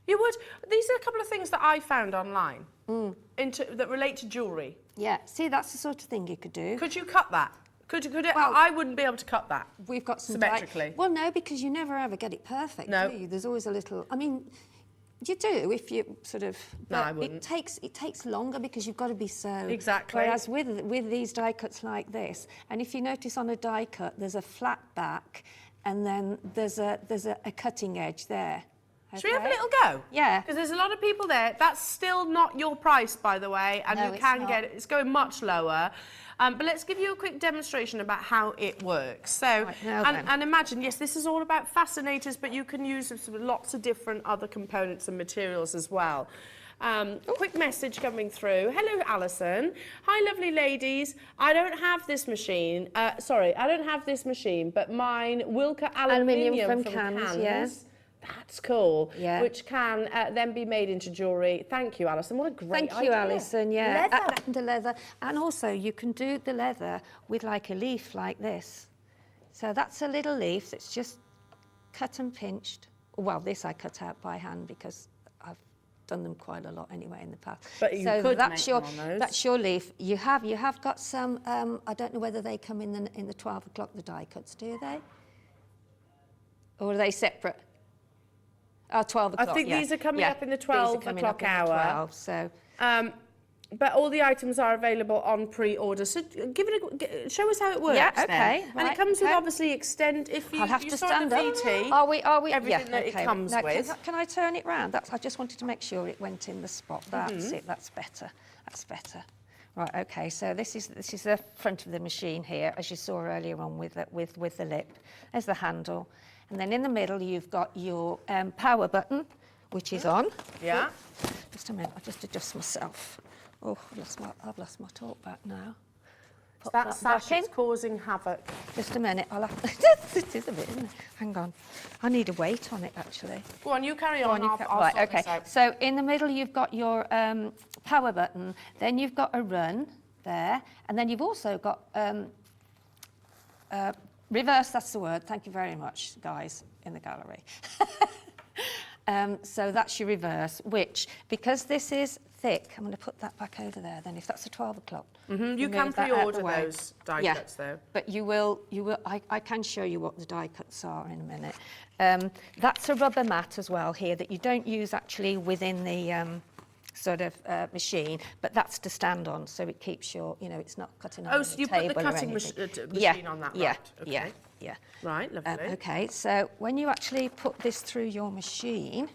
you would. These are a couple of things that I found online that relate to jewellery. Yeah, see, that's the sort of thing you could do. Could you cut that? Could it? Well, I wouldn't be able to cut that. We've got some symmetrically. Well, no, because you never ever get it perfect, No. do you? There's always a little. I mean, you do if you sort of. No, I but wouldn't. It takes longer because you've got to be so. Exactly. Whereas with these die cuts like this, and if you notice on a die cut, there's a flat back, and then there's a cutting edge there. Should we have a Okay? little go? Yeah. Because there's a lot of people there. That's still not your price, by the way, and No, you it's can not. get it. It's going much lower. But let's give you a quick demonstration about how it works. So, Right, now then. and imagine, yes, this is all about fascinators, but you can use lots of different other components and materials as well. Quick message coming through. Hello, Alison. Hi, lovely ladies. I don't have this machine. I don't have this machine, but mine Wilka aluminium from Cannes. yeah. That's cool. Yeah. Which can then be made into jewellery. Thank you, Alison. What a great Thank you, idea. Alison. Yeah, Leather. and the leather, and also you can do the leather with like a leaf like this. So that's a little leaf that's just cut and pinched. Well, this I cut out by hand because I've done them quite a lot anyway in the past. But you so could that's make your them on those. that's your leaf. You have got some. I don't know whether they come in the 12 o'clock the die cuts, do they? Or are they separate? Oh, 12 o'clock. I think yeah. these are coming Yeah, up in the these are 12 coming o'clock up in the hour. 12, so. But all the items are available on pre-order. So show us how it works. Yeah, okay. Then. And Right, it comes with okay. obviously if I'll have you to start stand the up. VT, Are we? everything Yeah, that okay. it comes Now, with. Can I turn it round? I just wanted to make sure it went in the spot. That's it. That's better. That's better. Right. Okay. So this is the front of the machine here, as you saw earlier on with the lip. There's the handle, and then in the middle you've got your power button, which is on. Yeah. Oh, just a minute. I'll just adjust myself. Oh, I've lost my talk back now. Put That back sash in. is causing havoc. Just a minute. I'll have it is a bit, isn't it? Hang on. I need a weight on it, actually. Go on, you carry Go on. on, I'll right, sort okay. this out. So in the middle, you've got your power button. Then you've got a run there. And then you've also got reverse, that's the word. Thank you very much, guys, in the gallery. So that's your reverse, which, because this is thick, I'm going to put that back over there then, if that's a 12 o'clock. You can pre-order those die cuts, though. But you will, I can show you what the die cuts are in a minute. That's a rubber mat as well here that you don't use actually within the sort of machine, but that's to stand on, so it keeps your, it's not cutting on So the you put table the or cutting anything. machine on that, yeah, right? Okay. Yeah. Right, lovely. Okay, so when you actually put this through your machine,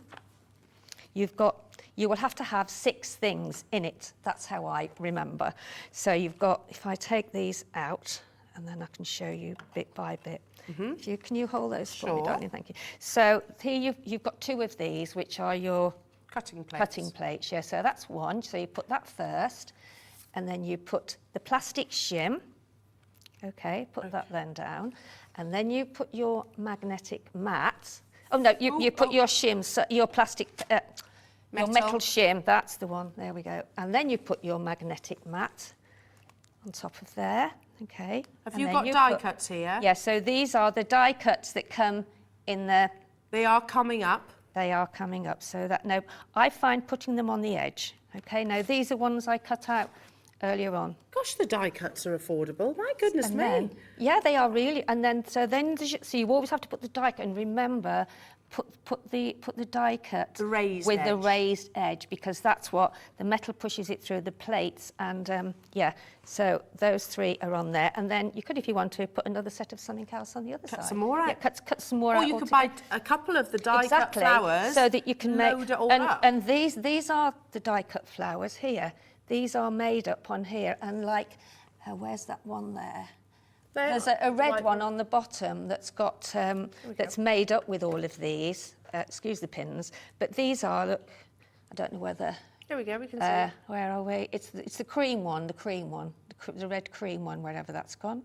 you will have to have 6 things in it. That's how I remember. So you've got, if I take these out, and then I can show you bit by bit. Can you hold those for me, darling? Thank you. So here you've got 2 of these, which are your Cutting plates. cutting plates. Yeah, so that's one. So you put that first, and then you put the plastic shim. Okay, put that then down. And then you put your magnetic mat. Oh, no, you put your shim, so your plastic, your metal shim, that's the one, there we go. And then you put your magnetic mat on top of there, okay. Have you got die cuts here? Yeah, so these are the die cuts that come in the... They are coming up. They are coming up, so that, no, I find putting them on the edge, okay. Now, these are ones I cut out earlier on. Gosh, the die cuts are affordable. My goodness And me. then, yeah, they are really. And then, so you always have to put the die cut, and remember, put the die cut The raised with the edge. raised edge, because that's what the metal pushes it through the plates. And yeah, so those 3 are on there. And then you could, if you want to, put another set of something else on the other side. Cut some more out. Yeah, cut some more out. Or you could buy a couple of the die cut flowers. So that you can make. Load it all up. And these are the die cut flowers here. These are made up on here, and like, where's that one there? There's a red one on the bottom that's got that's made up with all of these. Excuse the pins, but these are. Look, I don't know whether. Here we go. We can see. Where are we? It's the cream one, the red cream one, wherever that's gone.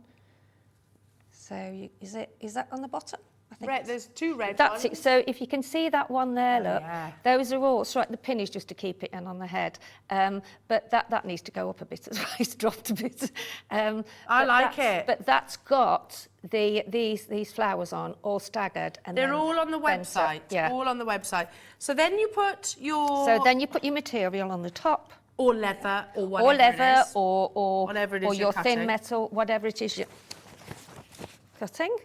So is that on the bottom? I think Red, there's 2 red that's ones. it. So if you can see that one there, look, yeah. those are all, so right, the pin is just to keep it in on the head. But that needs to go up a bit as well. It's dropped a bit. I like it. But that's got these flowers on, all staggered. And They're then all on the website. Yeah. All on the website. So then you put your... So then you put your material on the top. Or leather, or whatever Or leather, it is. or Whatever it is or you're your cutting. thin metal, whatever it is you're cutting.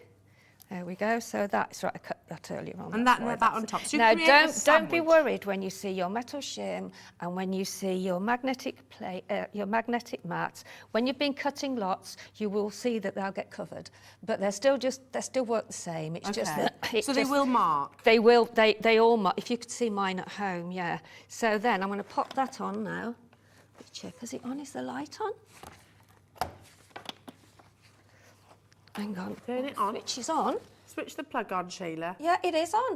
There we go. So that's right. I cut that earlier on. And that's that why that that's on it. top. So you Now create a don't be sandwich. worried when you see your metal shim and when you see your magnetic plate, your magnetic mats. When you've been cutting lots, you will see that they'll get covered, but they still work the same. It's just Okay. that So they will mark. They will. They all mark. If you could see mine at home, yeah. So then I'm going to pop that on now. Check. Is it on? Is the light on? Hang on. Turn it on. Switch is on. Switch the plug on, Sheila. Yeah, it is on.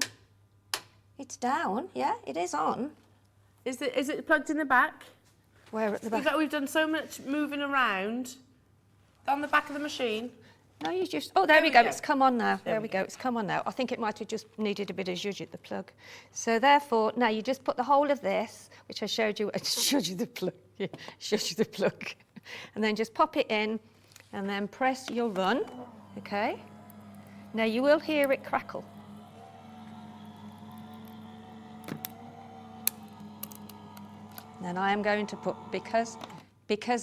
It's down. Yeah, it is on. Is it plugged in the back? Where at the back? We've done so much moving around. On the back of the machine. No, you just... Oh, there we go. go. It's come on now. There we go. It's come on now. I think it might have just needed a bit of zhuzh at the plug. So therefore, now you just put the whole of this, which I showed you. I showed you the plug. Yeah, showed you the plug. And then just pop it in and then press your run. Okay? Now you will hear it crackle. Then I am going to put, because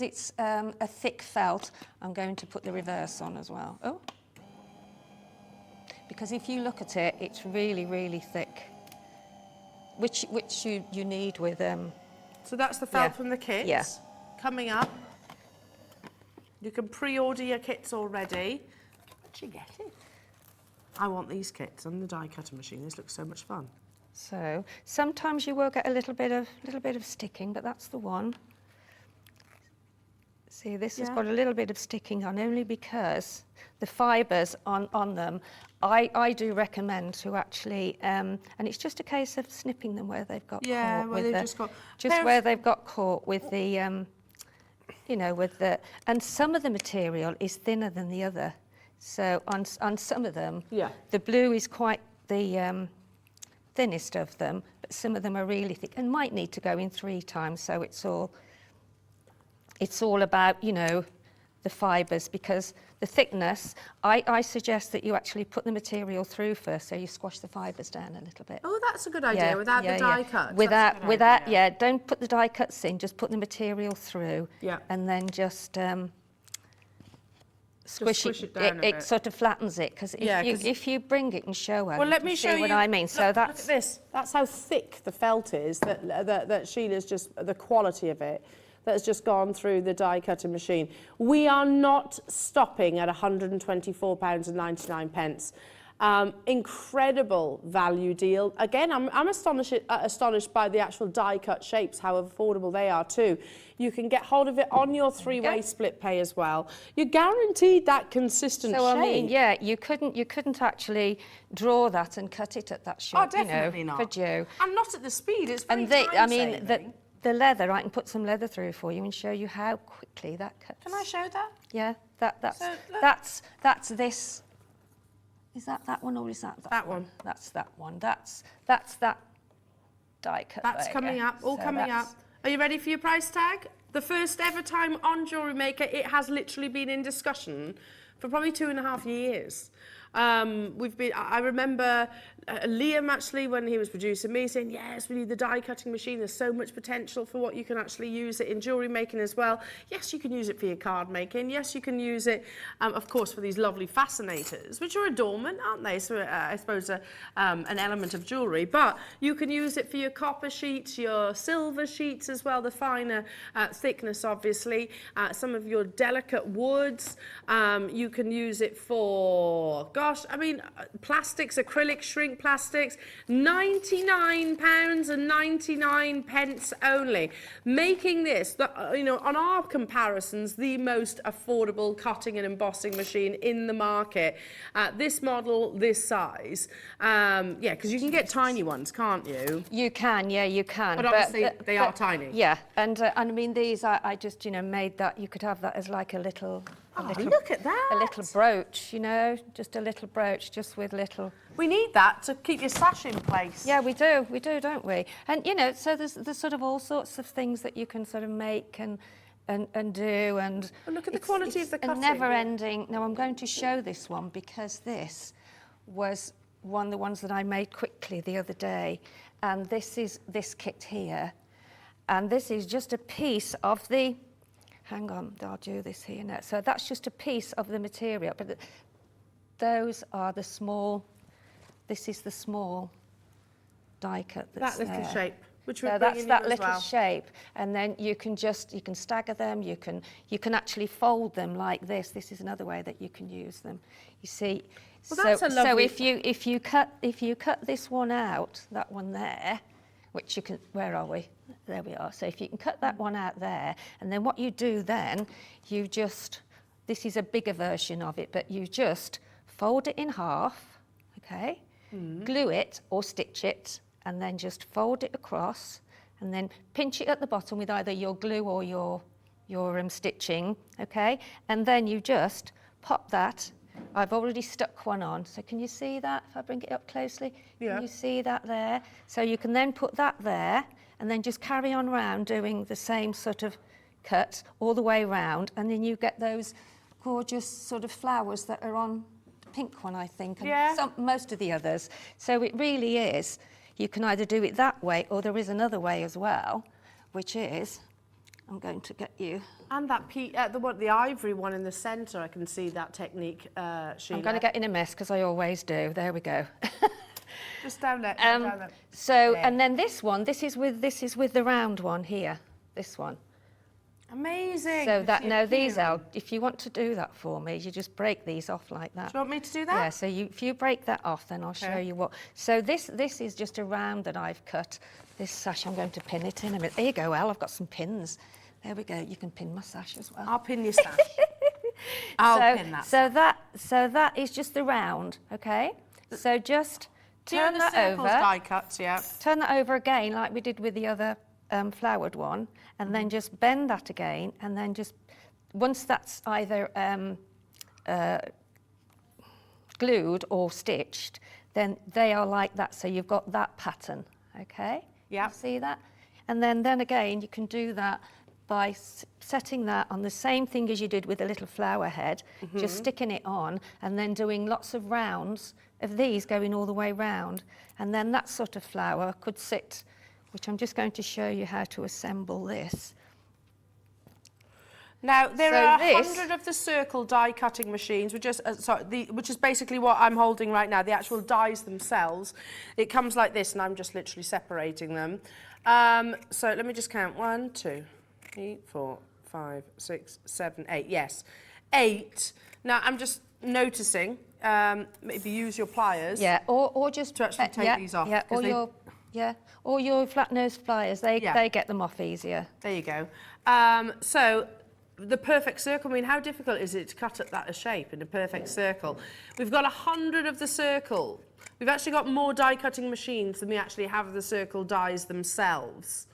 it's a thick felt, I'm going to put the reverse on as well. Oh. Because if you look at it, it's really, really thick. Which you need with... So that's the felt Yeah. from the kit? Yeah. coming up. You can pre-order your kits already. Where'd you get it? I want these kits on the die cutter machine. This looks so much fun. So sometimes you will get a little bit of sticking, but that's the one. See, this has got a little bit of sticking on, only because the fibres on them, I do recommend to actually, and it's just a case of snipping them where they've got caught. Where they've just got... where they've got caught with the, you know, with the... And some of the material is thinner than the other. So on some of them, the blue is quite the thinnest of them, but some of them are really thick and might need to go in 3 times, so it's all about, you know, the fibres, because the thickness, I suggest that you actually put the material through first, so you squash the fibres down a little bit. Oh, that's a good idea, without the die cuts. Without, don't put the die cuts in, just put the material through. Yeah. And then just squish it down a bit. It sort of flattens it, because if you bring it and show her, well, let me show you what I mean. So look at this. That's how thick the felt is, that Sheila's just, the quality of it, that's just gone through the die cutting machine. We are not stopping at £124.99. Incredible value deal. Again, I'm astonished by the actual die cut shapes, how affordable they are too. You can get hold of it on your 3-way split pay as well. You're guaranteed that consistent shape. I mean, yeah, you couldn't actually draw that and cut it at that shape. Oh, definitely not. Could you? And not at the speed. It's very the leather, I can put some leather through for you and show you how quickly that cuts. Can I show that? Yeah, that's this. Is that one or is that that one? That's that one. That's that die cut. That's coming up. All coming up. Are you ready for your price tag? The first ever time on Jewellery Maker, it has literally been in discussion for probably 2.5 years. I remember Liam actually, when he was producing me, saying, yes, we need the die cutting machine. There's so much potential for what you can actually use it in jewellery making as well. Yes, you can use it for your card making. Yes, you can use it, of course, for these lovely fascinators, which are adornment, aren't they? So I suppose an element of jewellery. But you can use it for your copper sheets, your silver sheets as well, the finer thickness, obviously. Some of your delicate woods. You can use it for, gosh, I mean, plastics, acrylic, shrink plastics, £99.99 only, making this, you know, on our comparisons, the most affordable cutting and embossing machine in the market. This model, this size, yeah, because you can get tiny ones, can't you? You can, yeah, you can. But obviously they are tiny. Yeah, and I mean these, I just, you know, made that. You could have that as like a little. Look at that! A little brooch, you know, just a little brooch, just with little. We need that to keep your sash in place. Yeah, we do, don't we? And you know, so there's sort of all sorts of things that you can sort of make and do, and well, look at the quality of the cutting. Never-ending. Now I'm going to show this one because this was one of the ones that I made quickly the other day, and this is this kit here, and this is just a piece of the. Hang on, I'll do this here now. So that's just a piece of the material, but those are the small, this is the small die cut that's that little there. shape, which so we're that's that little well. shape, and then you can stagger them, you can actually fold them like this. This is another way that you can use them. You see, well, that's a lovely... so if you cut this one out, that one there, which you can, where are we? There we are. So if you can cut that one out there, and then what you do then, you just, this is a bigger version of it, but you just fold it in half, okay? Glue it or stitch it, and then just fold it across, and then pinch it at the bottom with either your glue or your stitching, okay? And then you just pop that. I've already stuck one on, so can you see that if I bring it up closely? Yeah. Can you see that there? So you can then put that there and then just carry on round doing the same sort of cut all the way round, and then you get those gorgeous sort of flowers that are on the pink one, I think, and most of the others. So it really is, you can either do it that way or there is another way as well, which is, I'm going to get you. And that the ivory one in the centre, I can see that technique, Sheila. I'm going to get in a mess because I always do. There we go. Just down there. Down there. So, and then this one, this is with the round one here. This one. Amazing. So that, now these cute. out, if you want to do that for me, you just break these off like that. Do you want me to do that? Yeah, so if you break that off, then I'll show you what. So this is just a round that I've cut. This sash, I'm going to pin it in a minute. There you go, Elle, I've got some pins. There we go, you can pin my sash as well. I'll pin your sash. I'll pin that. So that is just the round, okay? So just turn that over. Die cuts, yeah. Turn that over again, like we did with the other flowered one, and then just bend that again, and then just, once that's either glued or stitched, then they are like that, so you've got that pattern, okay? Yeah. See that? And then again, you can do that by setting that on the same thing as you did with the little flower head, just sticking it on, and then doing lots of rounds of these going all the way round, and then that sort of flower could sit, which I'm just going to show you how to assemble this. Now, there So are this- 100 of the circle die cutting machines, which is basically what I'm holding right now, the actual dies themselves. It comes like this, and I'm just literally separating them. So let me just count. 1, 2, 3, 4, 5, 6, 7, 8. Yes, 8. Now, I'm just noticing, maybe use your pliers. Yeah, or just To actually take these off, Yeah, 'cause or your flat nose pliers. They get them off easier. There you go. So the perfect circle, I mean, how difficult is it to cut at that shape in a perfect circle? We've got 100 of the circle. We've actually got more die cutting machines than we actually have of the circle dies themselves.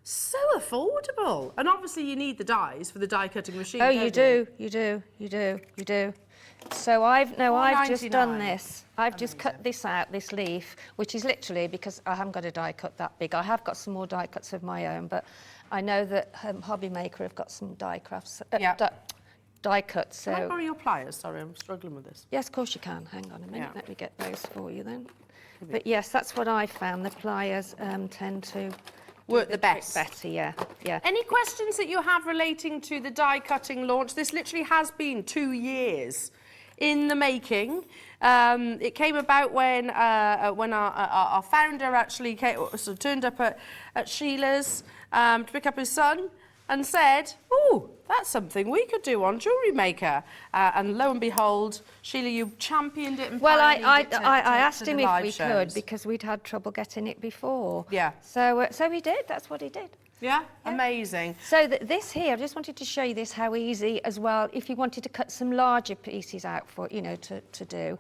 So affordable. And obviously you need the dies for the die cutting machine. Oh, don't you do. So I've just done $4.99. this. I've just cut this out, this leaf, which is literally because I haven't got a die cut that big. I have got some more die cuts of my own, but I know that Hobby Maker have got some die crafts, die cuts. So Can I borrow your pliers? Sorry, I'm struggling with this. yes, of course you can. Hang on a minute. Yeah. Let me get those for you then. But yes, that's what I found. The pliers tend to Work do the trick best. better. Yeah. Any questions that you have relating to the die cutting launch? This literally has been 2 years in the making. It came about when our founder actually turned up at Sheila's to pick up his son and said, "Oh, that's something we could do on JewelleryMaker." And lo and behold, Sheila, you championed it and Well, I pioneered it to asked the him if live we shows. could because we'd had trouble getting it before. Yeah. So he did. That's what he did. Yeah? Amazing. So this here, I just wanted to show you this, how easy as well, if you wanted to cut some larger pieces out for, to do,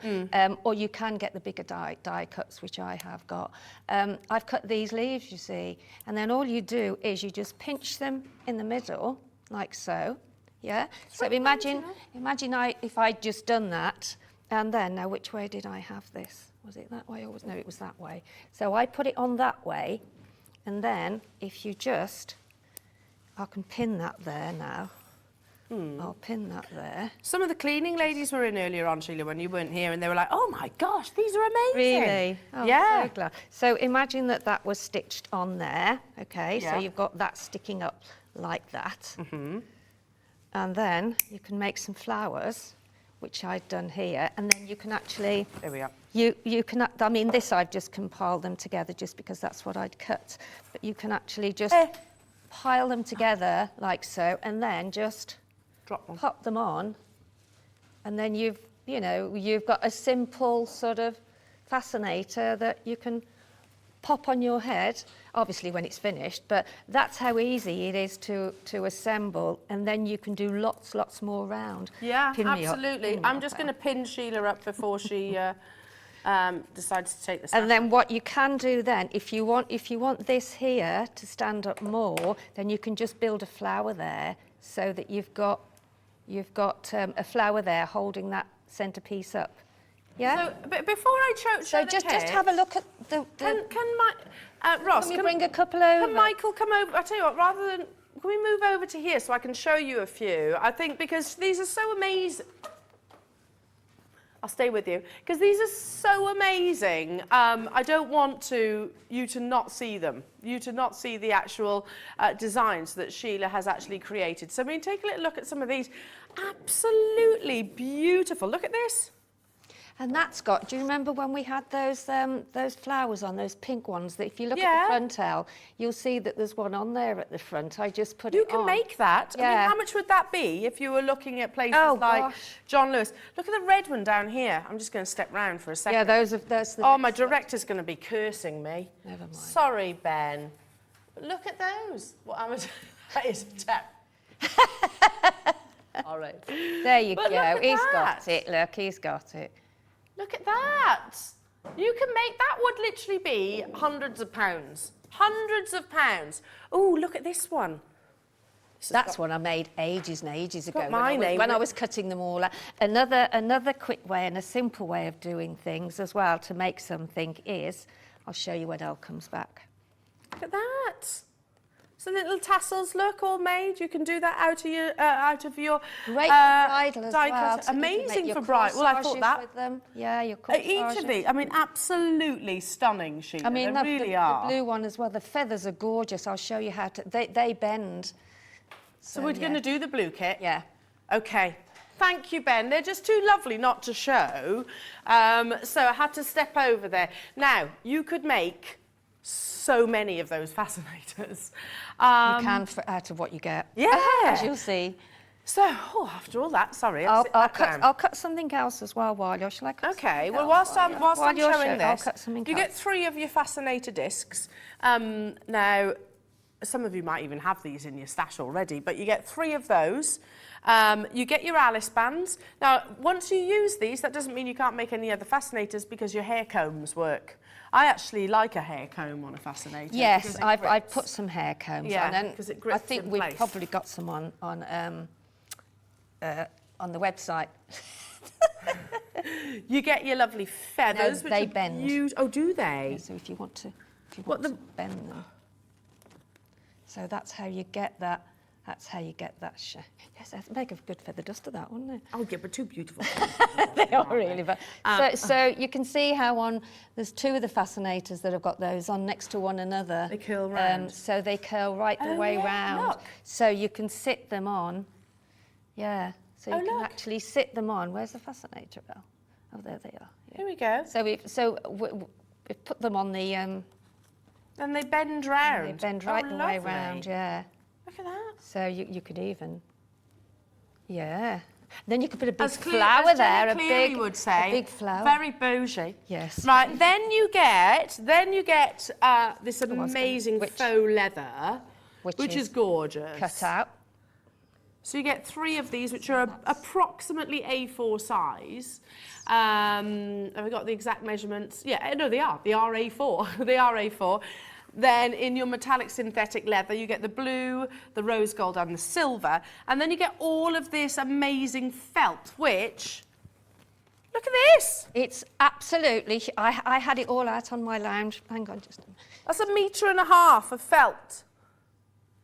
or you can get the bigger die cuts, which I have got. I've cut these leaves, you see, and then all you do is you just pinch them in the middle, like so, yeah? So imagine if I'd just done that, and then, now which way did I have this? Was it that way or no, it was that way. So I put it on that way, and then if you just, I can pin that there now. I'll pin that there. Some of the cleaning ladies were in earlier on, Sheila, when you weren't here, and they were like, "Oh my gosh, these are amazing." Really? Oh, yeah. So glad. So imagine that was stitched on there, okay? Yeah. So you've got that sticking up like that. And then you can make some flowers, which I'd done here, and then you can actually... There we are. You can, I mean, this I've just compiled them together just because that's what I'd cut. But you can actually just pile them together like so, and then just Drop one. pop them on, and then you've got a simple sort of fascinator that you can pop on your head, obviously when it's finished, but that's how easy it is to assemble, and then you can do lots more round. Yeah, Pin me up, absolutely. pin me I'm up just out. going to pin Sheila up before she decides to take the And then what you can do then, if you want this here to stand up more, then you can just build a flower there so that you've got a flower there holding that centerpiece up. Yeah. So, but before I show So the just kit, have a look at the. Can Ross, Can we bring a couple over? Can Michael come over? I'll tell you what, rather than... Can we move over to here so I can show you a few? I think because these are so amazing. I'll stay with you. Because these are so amazing. I don't want you to not see them. You to not see the actual designs that Sheila has actually created. So I mean, take a little look at some of these. Absolutely beautiful. Look at this. And that's got, do you remember when we had those flowers on, those pink ones, that if you look at the front L, you'll see that there's one on there at the front. I just put it on. You can make that. Yeah. I mean, how much would that be if you were looking at places like John Lewis? Look at the red one down here. I'm just going to step round for a second. Yeah, that's the Oh, my director's going to be cursing me. Never mind. Sorry, Ben. But look at those. What that is a tap. All right. There you go. He's got it. Look, he's got it. Look at that. You can make, that would literally be hundreds of pounds. Hundreds of pounds. Oh, look at this one. That's one I made ages and ages ago. Got my name. When I was cutting them all out. Another quick way and a simple way of doing things as well to make something is, I'll show you when L comes back. Look at that. So little tassels, look, all made. You can do that out of your Great for bridal as die well. cut. So Amazing for bridal. Well, I thought that. With them. Yeah, your Each of these, I mean, absolutely stunning, Sheila. I mean, they really are. The blue one as well. The feathers are gorgeous. I'll show you how to. They bend. So we're going to do the blue kit. Yeah. Okay. Thank you, Ben. They're just too lovely not to show. So I had to step over there. Now, you could make so many of those fascinators. You can out of what you get. Yeah. As you'll see. So, after all that, sorry, I'll cut something else as well while you're. Shall I cut? Okay. Well, whilst I'm showing this, I'll cut something you get 3 of your fascinator discs. Now, some of you might even have these in your stash already, but you get 3 of those. You get your Alice bands. Now, once you use these, that doesn't mean you can't make any other fascinators because your hair combs work. I actually like a hair comb on a fascinator. Yes, I've put some hair combs on, and because it grips I think in we've place. probably got some on the website. You get your lovely feathers. No, which they are bend. Oh, do they? Yeah, so if you want to bend them. So that's how you get that. That's how you get that. Yes, that'd make a good feather duster, that, wouldn't it? Oh, yeah, but too beautiful. They are really, but so you can see how there's 2 of the fascinators that have got those on next to one another. They curl round. So they curl right the way round. Look. So you can sit them on. Yeah. So you can look. actually sit them on. Where's the fascinator, Belle? Oh, there they are. Yeah. Here we go. So we've put them on the. And they bend round. They bend right the way lovely. round. Yeah. Look at that. So you could even. Yeah. Then you could put a big As flower as there, Jenny Cleary would say, a big flower. Very bougie. Yes. Right. Then you get this amazing which faux leather, which is gorgeous. Cut out. So you get 3 of these, which are approximately A4 size. Have we got the exact measurements? Yeah, no, they are. They are A4. They are A4. Then in your metallic synthetic leather, you get the blue, the rose gold and the silver. And then you get all of this amazing felt, which, look at this. It's absolutely, I had it all out on my lounge. Hang on just a minute. That's 1.5 meters of felt.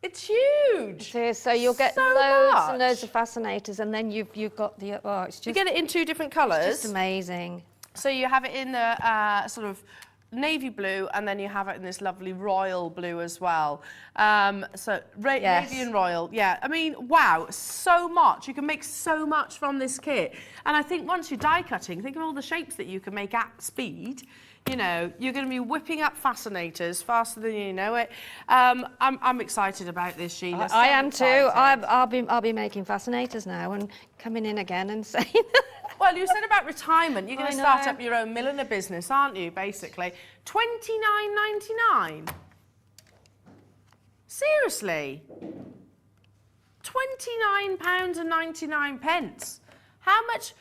It's huge. It is, so you'll get So loads much. and loads of fascinators, and then you've got the, it's just, You get it in 2 different colours. just amazing. So you have it in the sort of navy blue, and then you have it in this lovely royal blue as well. Yes. Navy and royal, yeah. I mean, wow, so much. You can make so much from this kit. And I think once you're die cutting, think of all the shapes that you can make at speed. You know, you're going to be whipping up fascinators faster than you know it. I'm excited about this, Sheila. I am too. I'll be making fascinators now and coming in again and saying. Well, you said about retirement. You're going to start know. up your own milliner business, aren't you, basically? £29.99. Seriously? £29.99. How much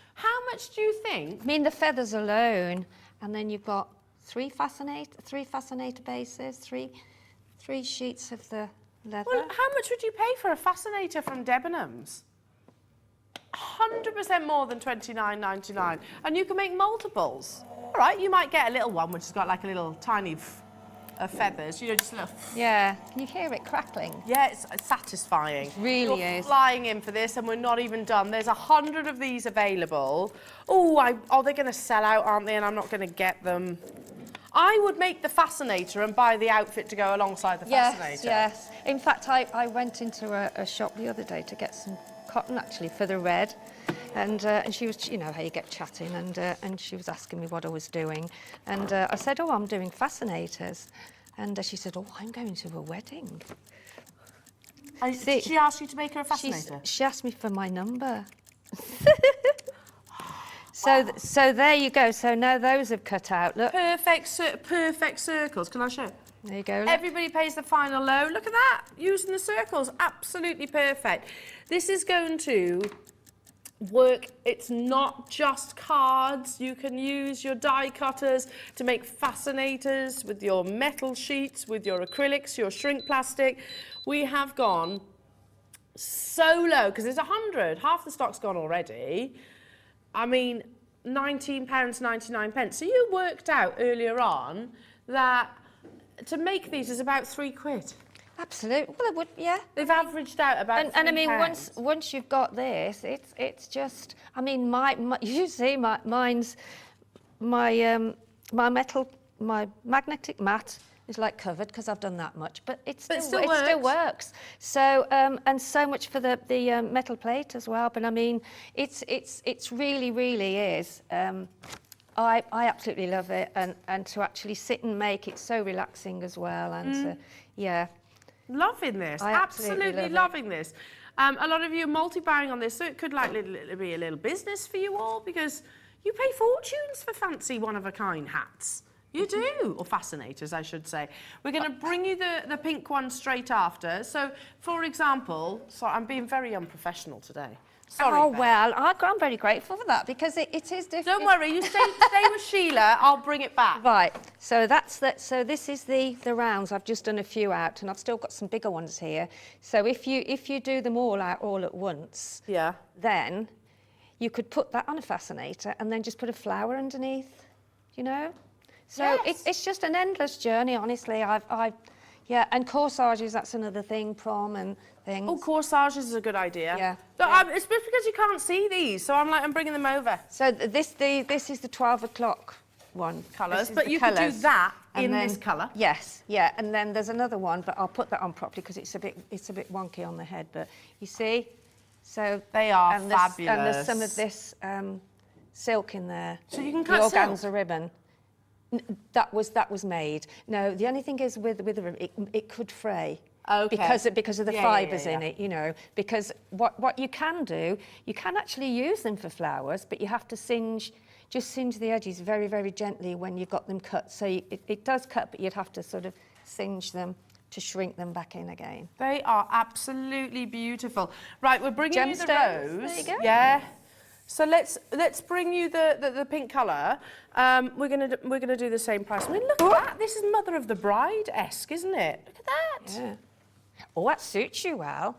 do you think? I mean, the feathers alone, and then you've got 3 fascinator bases, three sheets of the leather. Well, how much would you pay for a fascinator from Debenhams? 100% more than £29.99. And you can make multiples. All right, you might get a little one which has got like a little tiny feathers, you know, just a little. Yeah, can you hear it crackling? Yeah, it's satisfying. It really You're is. flying in for this, and we're not even done. There's 100 of these available. Oh, they're going to sell out, aren't they? And I'm not going to get them. I would make the fascinator and buy the outfit to go alongside the fascinator. Yes. In fact, I went into a shop the other day to get some cotton actually for the red, and she was, you know, how you get chatting, and she was asking me what I was doing, and I said, oh, I'm doing Fascinators, and she said, oh, I'm going to a wedding. Did she ask you to make her a fascinator? She asked me for my number. So there you go. So now those have cut out. Look. Perfect circles. Can I show? There you go. Look. Everybody pays the final low. Look at that. Using the circles. Absolutely perfect. This is going to work. It's not just cards. You can use your die cutters to make fascinators with your metal sheets, with your acrylics, your shrink plastic. We have gone so low because there's 100. Half the stock's gone already. I mean, £19.99. So you worked out earlier on that to make these is about £3. Absolutely. Well, it would, yeah. They've averaged out about and I mean, £3. once you've got this, it's just. I mean, you see, mine's my magnetic mat is like covered because I've done that much, but it still works. So and so much for the metal plate as well. But I mean, it's really is. I absolutely love it, and to actually sit and make it so relaxing as well, and yeah. Loving this, absolutely loving this. A lot of you are multi-buying on this, so it could like be a little business for you all because you pay fortunes for fancy one-of-a-kind hats. You do, or fascinators, I should say. We're going to bring you the pink one straight after. So, for example, I'm being very unprofessional today. Sorry, oh, Beth. well, I'm very grateful for that because it is different. Don't worry, you stay with Sheila, I'll bring it back. Right, so so this is the rounds. I've just done a few out and I've still got some bigger ones here. So if you do them all out all at once, yeah, then you could put that on a fascinator and then just put a flower underneath, you know? So yes. it's just an endless journey, honestly. Yeah, and corsages, that's another thing, prom and things. Oh, corsages is a good idea. Yeah. It's just because you can't see these, so I'm bringing them over. So this is the 12 o'clock one. Colours, but you could do that in this colour. Yes, yeah, and then there's another one, but I'll put that on properly because it's a bit wonky on the head. But you see, so they are fabulous. And there's some of this silk in there. So you can cut the organza silk? ribbon. That was made. No, the only thing is with the ribbon, it could fray. Okay. Because of the fibres in it, you know. Because what you can do, you can actually use them for flowers, but you have to singe the edges very, very gently when you've got them cut. So it does cut, but you'd have to sort of singe them to shrink them back in again. They are absolutely beautiful. Right, we're bringing you the rose. There you go. Yeah. So let's bring you the pink colour. We're gonna do the same price. I mean, look at that. This is Mother of the Bride-esque, isn't it? Look at that. Yeah. Oh, that suits you well.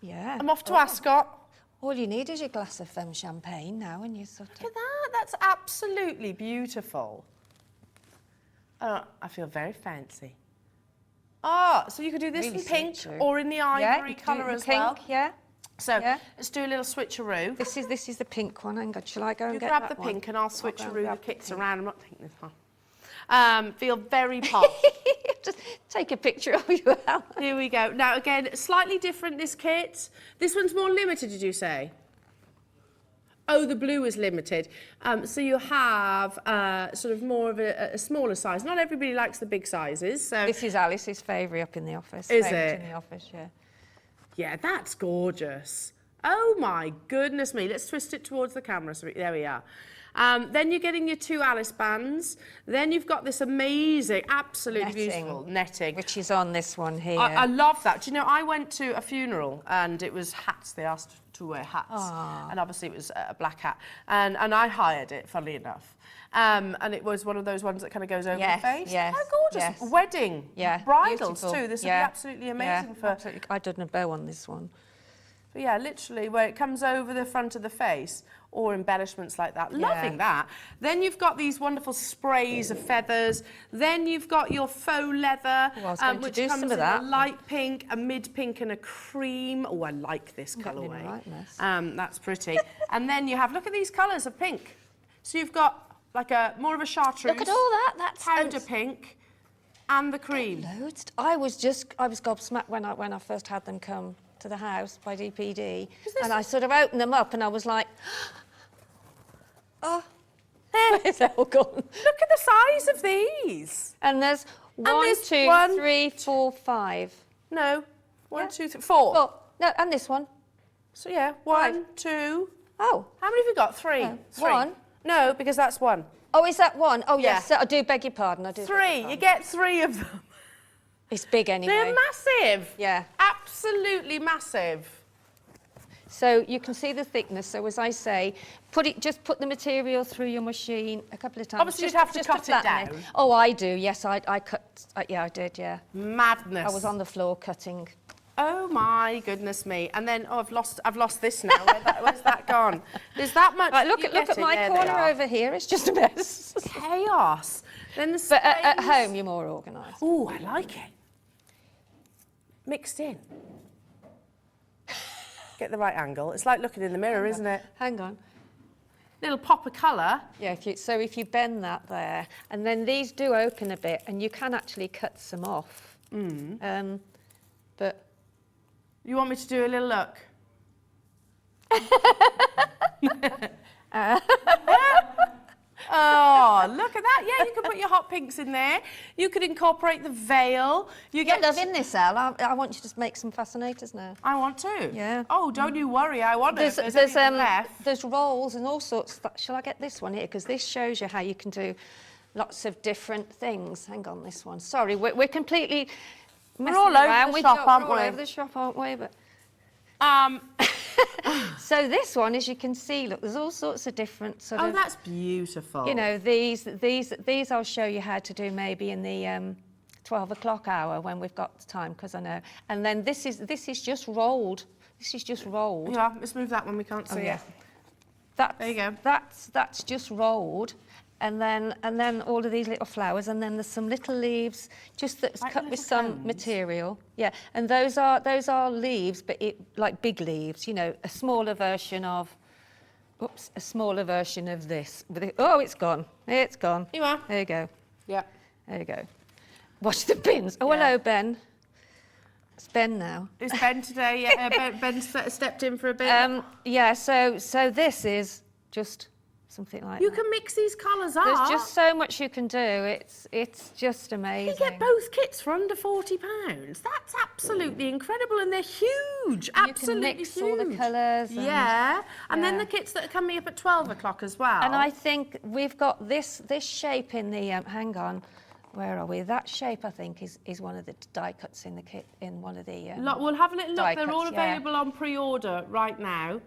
Yeah. I'm off to Ascot. All you need is your glass of champagne now, and you sort of. Look at that. That's absolutely beautiful. Oh, I feel very fancy. Oh, so you could do this Really in pink suits you. or in the ivory colour as well. Pink, yeah. So let's do a little switcheroo. This is the pink one. Hang on, shall I go and You get grab that the one? pink and I'll switcheroo the the kits pink. around. I'm not taking this one. Feel very posh. Just take a picture of you out. Here we go. Now again, slightly different this kit. This one's more limited, did you say? Oh, the blue is limited. So you have sort of more of a smaller size. Not everybody likes the big sizes. So This is Alice's favourite up in the office. Is Favourite it? in the office, yeah. yeah, that's gorgeous. Oh my goodness me. Let's twist it towards the camera. So there we are. Then you're getting your 2 Alice bands. Then you've got this amazing, absolutely beautiful netting. Which is on this one here. I love that. Do you know, I went to a funeral and it was hats. They asked to wear hats. Aww. And obviously it was a black hat. And I hired it, funnily enough. And it was one of those ones that kind of goes over the face. Yes, How gorgeous. yes. Wedding. Yeah, Bridals beautiful. too. This would be Yeah. absolutely amazing for... Absolutely. I done a bow on this one. But yeah, literally where it comes over the front of the face or embellishments like that. Loving that. Then you've got these wonderful sprays of feathers. Then you've got your faux leather, which comes in a light pink, a mid pink and a cream. Oh, I like this colourway. That's pretty. And then you have, look at these colours of pink. So you've got like more of a chartreuse. Look at all that. That's powder pink and the cream. Loads. I was gobsmacked when I first had them come to the house by DPD, and I sort of opened them up, and I was like, oh, where's it all gone? Look at the size of these. And there's one, two, three, 4, 5. No, 1, 2, 3, 4. Oh, no, and this one. So yeah, 1, 2. Oh. How many have you got? 3. No. 3. 1. No, because that's 1. Oh, is that 1? Oh, Yeah. yes. So I do beg your pardon. I do. 3. You get 3 of them. It's big anyway. They're massive. Yeah. Absolutely massive. So you can see the thickness. So as I say, just put the material through your machine a couple of times. Obviously, you'd have to cut it flatten down. Oh, I do. Yes, I cut. Yeah, I did. Yeah. Madness. I was on the floor cutting. Oh my goodness me! And then I've lost this now. Where's that gone? There's that much. Right, look at my corner over here. It's just a mess. Chaos. Then the But at home, you're more organised. Oh, I like it. Mixed in. Get the right angle. It's like looking in the mirror, isn't it? Hang on. Little pop of colour. Yeah, if you bend that there, and then these do open a bit, and you can actually cut some off. But you want me to do a little look? Oh, look at that. Yeah, you can put your hot pinks in there. You could incorporate the veil. You get love in this, Al. I want you to make some fascinators now. I want to. Yeah. Oh, don't you worry. I want it. There's rolls and all sorts. Shall I get this one here? Because this shows you how you can do lots of different things. Hang on, this one. Sorry, we're completely messing all over around. the shop, aren't We're we? all over the shop, aren't we? But so this one, as you can see, look, there's all sorts of different sort of. Oh, that's beautiful. You know, these I'll show you how to do maybe in the 12 o'clock hour when we've got time, because I know. And then this is just rolled. This is just rolled. Yeah, let's move that one. We can't see it. There you go. That's just rolled. And then all of these little flowers, and then there's some little leaves, just that's Like cut with little some cones? material. Yeah, and those are leaves, but like big leaves. You know, a smaller version of. Oops, a smaller version of this. Oh, it's gone. It's gone. You are. There you go. Yeah. There you go. Watch the bins. Oh, Yeah. hello, Ben. It's Ben now. Is Ben today? Yeah, Ben stepped in for a bit. Yeah. So this is just. Something like You that. can mix these colours up. There's just so much you can do. It's just amazing. You get both kits for under £40. That's absolutely incredible, and they're huge. Absolutely you can mix huge. all the colours. Yeah, and then yeah. the kits that are coming up at 12 o'clock as well. And I think we've got this shape in the. Hang on, where are we? That shape I think is one of the die cuts in the kit in one of the. We'll have a little look. die They're all cuts, yeah. available on pre-order right now.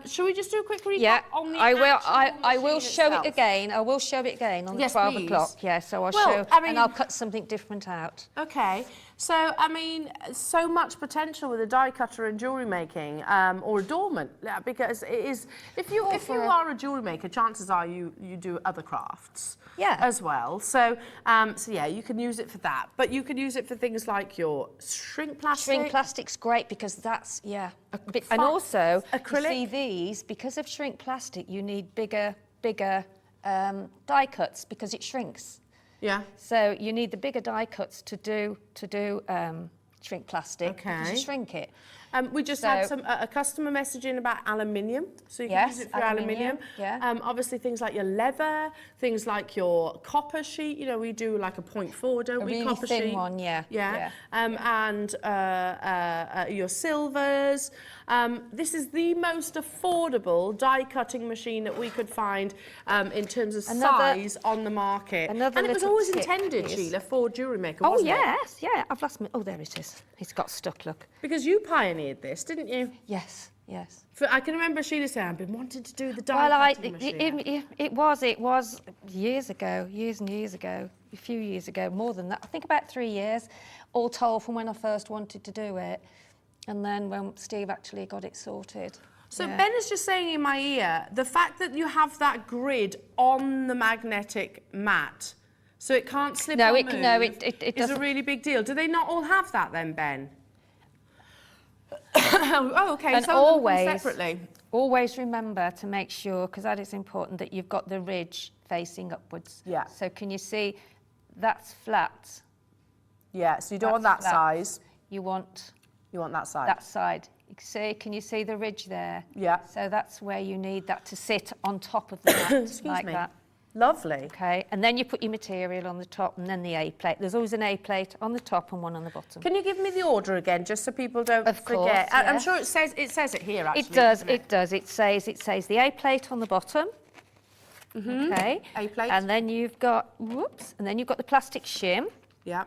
Shall we just do a quick recap Yeah, on the I machine will show itself? it again. I will show it again on the Yes, 12 please. o'clock. Yeah, so I'll Well, show, I mean- and I'll cut something different out. Okay, so I mean, so much potential with a die cutter and jewellery making, or adornment, because it is. If you are a jewellery maker, chances are you do other crafts, Yeah. as well. So yeah, you can use it for that, but you can use it for things like your shrink plastic. Shrink plastic's great because that's and also acrylic. you see these because of shrink plastic. You need bigger die cuts because it shrinks. Yeah. So you need the bigger die cuts to do shrink plastic because Okay. you shrink it. We just had a customer message in about aluminium, so you can Yes, use it for aluminium, aluminium. yeah. Obviously, things like your leather, things like your copper sheet. You know, we do like a 0.4, don't we? really Copper thin sheet. one, yeah, Yeah. yeah. And your silvers. This is the most affordable die cutting machine that we could find in terms of size on the market. And it was little always tip intended, is- Sheila, for jewellery maker. Oh wasn't it? yes, yeah. I've lost my. Oh, there it is. It's got stuck. Look. Because you pioneered this, didn't you? Yes, yes. I can remember Sheila saying, I've been wanting to do the die Well, cutting machine. it was years and years ago, a few years ago, more than that. I think about 3 years, all told, from when I first wanted to do it, and then when Steve actually got it sorted. So yeah. Ben is just saying in my ear, the fact that you have that grid on the magnetic mat, so it can't slip or move, it is a doesn't. really big deal. Do they not all have that then, Ben? Oh, okay. And Some of them come always, separately. always remember to make sure, because that is important, that you've got the ridge facing upwards. Yeah. So can you see that's flat? Yeah, so you don't want that That's flat. size. You want You want that side? That side. You see, can you see the ridge there? Yeah. So that's where you need that to sit on top of the mat, like that. Lovely. Okay, and then you put your material on the top and then the A plate. There's always an A plate on the top and one on the bottom. Can you give me the order again, just so people don't Of course, forget? I'm yeah. sure it says it here, actually. It does, doesn't it does. It says the A plate on the bottom. Okay. A plate. And then you've got, whoops, and then you've got the plastic shim. Yeah,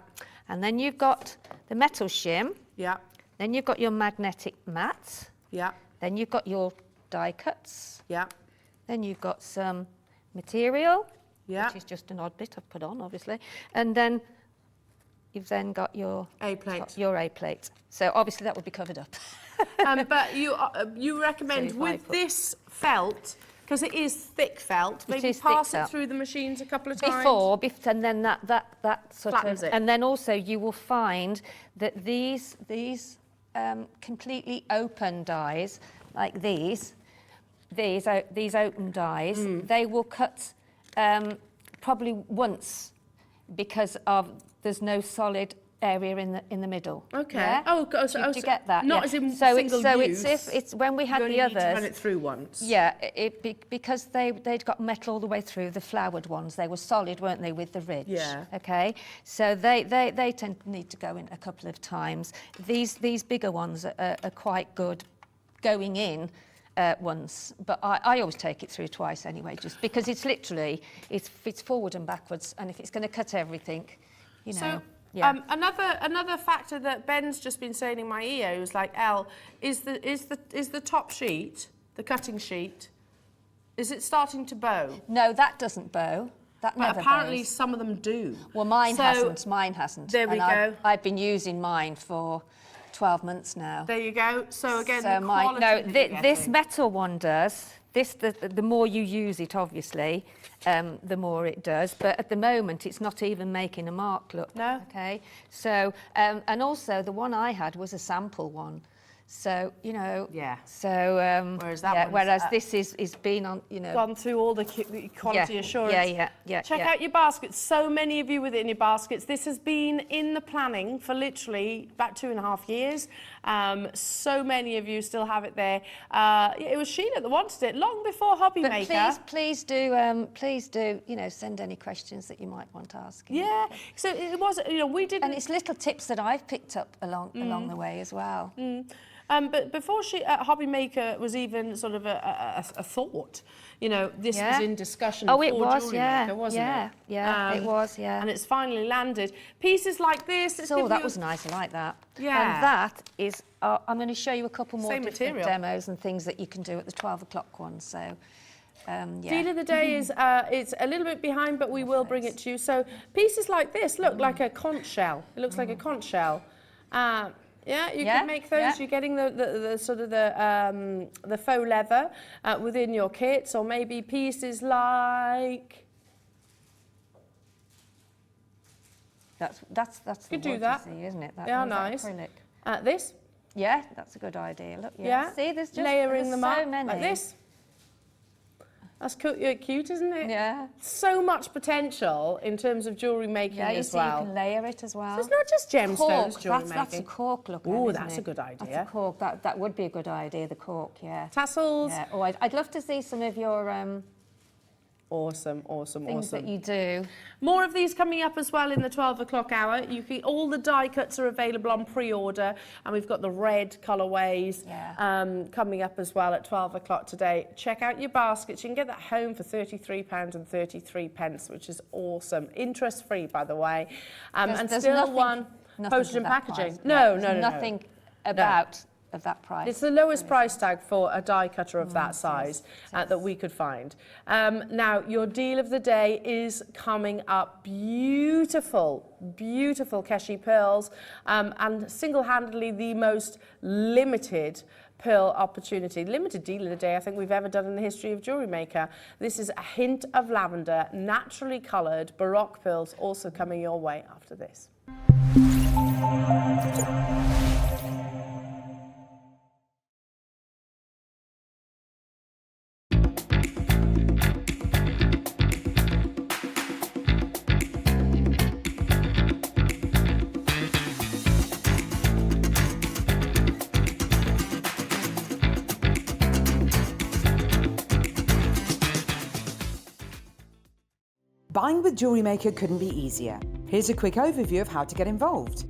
And then you've got the metal shim. yeah, Then you've got your magnetic mat. yeah, Then you've got your die cuts. yeah, Then you've got some material, yeah. which is just an odd bit I've put on, obviously. And then you've then got your A plate. Your A plate. So obviously that would be covered up. But you recommend So if I with put- this felt, because it is thick felt, maybe is thick pass it felt. through the machines a couple of times. And then that sort Flattens of, it. and then also you will find that these completely open dies, like these open dies, they will cut probably once because of there's no solid area in the middle. Okay. Yeah? Oh, Do you get that? Not Yeah. as in so single use. it's when we had You only the need to run others. it through once. Yeah, because they'd got metal all the way through, the flowered ones. They were solid, weren't they, with the ridge? Yeah. Okay, so they tend to need to go in a couple of times. These bigger ones are quite good going in once, but I always take it through twice anyway, just because it's literally, it's forward and backwards, and if it's going to cut everything, you know. So, yeah. another factor that Ben's just been saying in my ear is like, Elle, is the top sheet, the cutting sheet, is it starting to bow? No, that doesn't bow. That But never apparently bows. some of them do. Well, mine So, hasn't. Mine hasn't. there we And go. I've been using mine for 12 months now. There you go. So again, So the mine, quality no, that you're this getting. metal one does. The more you use it, obviously, the more it does. But at the moment, it's not even making a mark. Look. No. Okay. So and also the one I had was a sample one. So you know. Yeah. So Whereas that yeah, one's, whereas this is been on, you know. Gone through all the quality Yeah, assurance. yeah. Check out your baskets. So many of you with it in your baskets. This has been in the planning for literally about 2.5 years. So many of you still have it there. It was Sheila that wanted it long before Hobby But Maker. please do, you know, send any questions that you might want to ask. Yeah. So it was, you know, we didn't. And it's little tips that I've picked up along the way as well. But before Hobby Maker was even sort of a thought, you know, this was in discussion Oh, for it was, Jewellery yeah. Maker, wasn't Yeah, it? yeah, it was, yeah. And it's finally landed. Pieces like this. It's Oh, given that you- was nice. I like that. Yeah. And that is, I'm going to show you a couple more Same different material. demos and things that you can do at the 12 o'clock one. So, yeah. Deal of the day is it's a little bit behind, but we will bring it to you. So pieces like this look like a conch shell. It looks like a conch shell. Yeah, you Yeah, can make those. yeah. You're getting the sort of the faux leather within your kits, or maybe pieces like. That's the Could do wood, that. you see, isn't it? They are one's that nice. acrylic. This. Yeah, that's a good idea. Look, yeah. Yeah. See, there's just layering there's them so up many. like this. That's cute, isn't it? Yeah. So much potential in terms of jewellery making Yeah, you as see, well. you can layer it as well. So it's not just gemstones Cork, jewellery that's a making. cork look. Ooh, isn't that's it? a good idea. That's a cork. That would be a good idea. The cork, yeah. Tassels. Yeah. Oh, I'd love to see some of your Awesome. things that you do. More of these coming up as well in the 12 o'clock hour. All the die cuts are available on pre-order, and we've got the red colourways coming up as well at 12 o'clock today. Check out your baskets. You can get that home for £33.33, which is awesome. Interest-free, by the way. And There's still nothing- one nothing postage to and that packaging. price. No. Nothing about of that price. It's the lowest price tag for a die cutter of that size that we could find. Now, your deal of the day is coming up. Beautiful, beautiful Keshi pearls, and single-handedly the most limited pearl opportunity, limited deal of the day I think we've ever done in the history of Jewellery Maker. This is a hint of lavender, naturally coloured Baroque pearls, also coming your way after this. Buying with JewelleryMaker couldn't be easier. Here's a quick overview of how to get involved.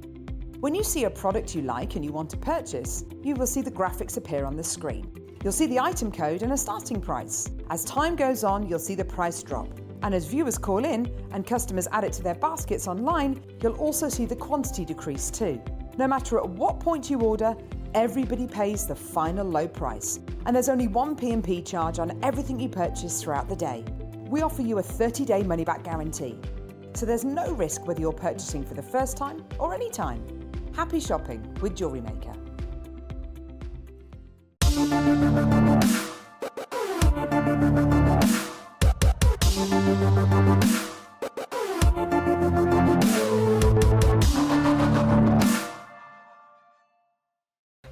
When you see a product you like and you want to purchase, you will see the graphics appear on the screen. You'll see the item code and a starting price. As time goes on, you'll see the price drop. And as viewers call in and customers add it to their baskets online, you'll also see the quantity decrease too. No matter at what point you order, everybody pays the final low price. And there's only one P&P charge on everything you purchase throughout the day. We offer you a 30-day money-back guarantee. So there's no risk whether you're purchasing for the first time or any time. Happy shopping with JewelleryMaker.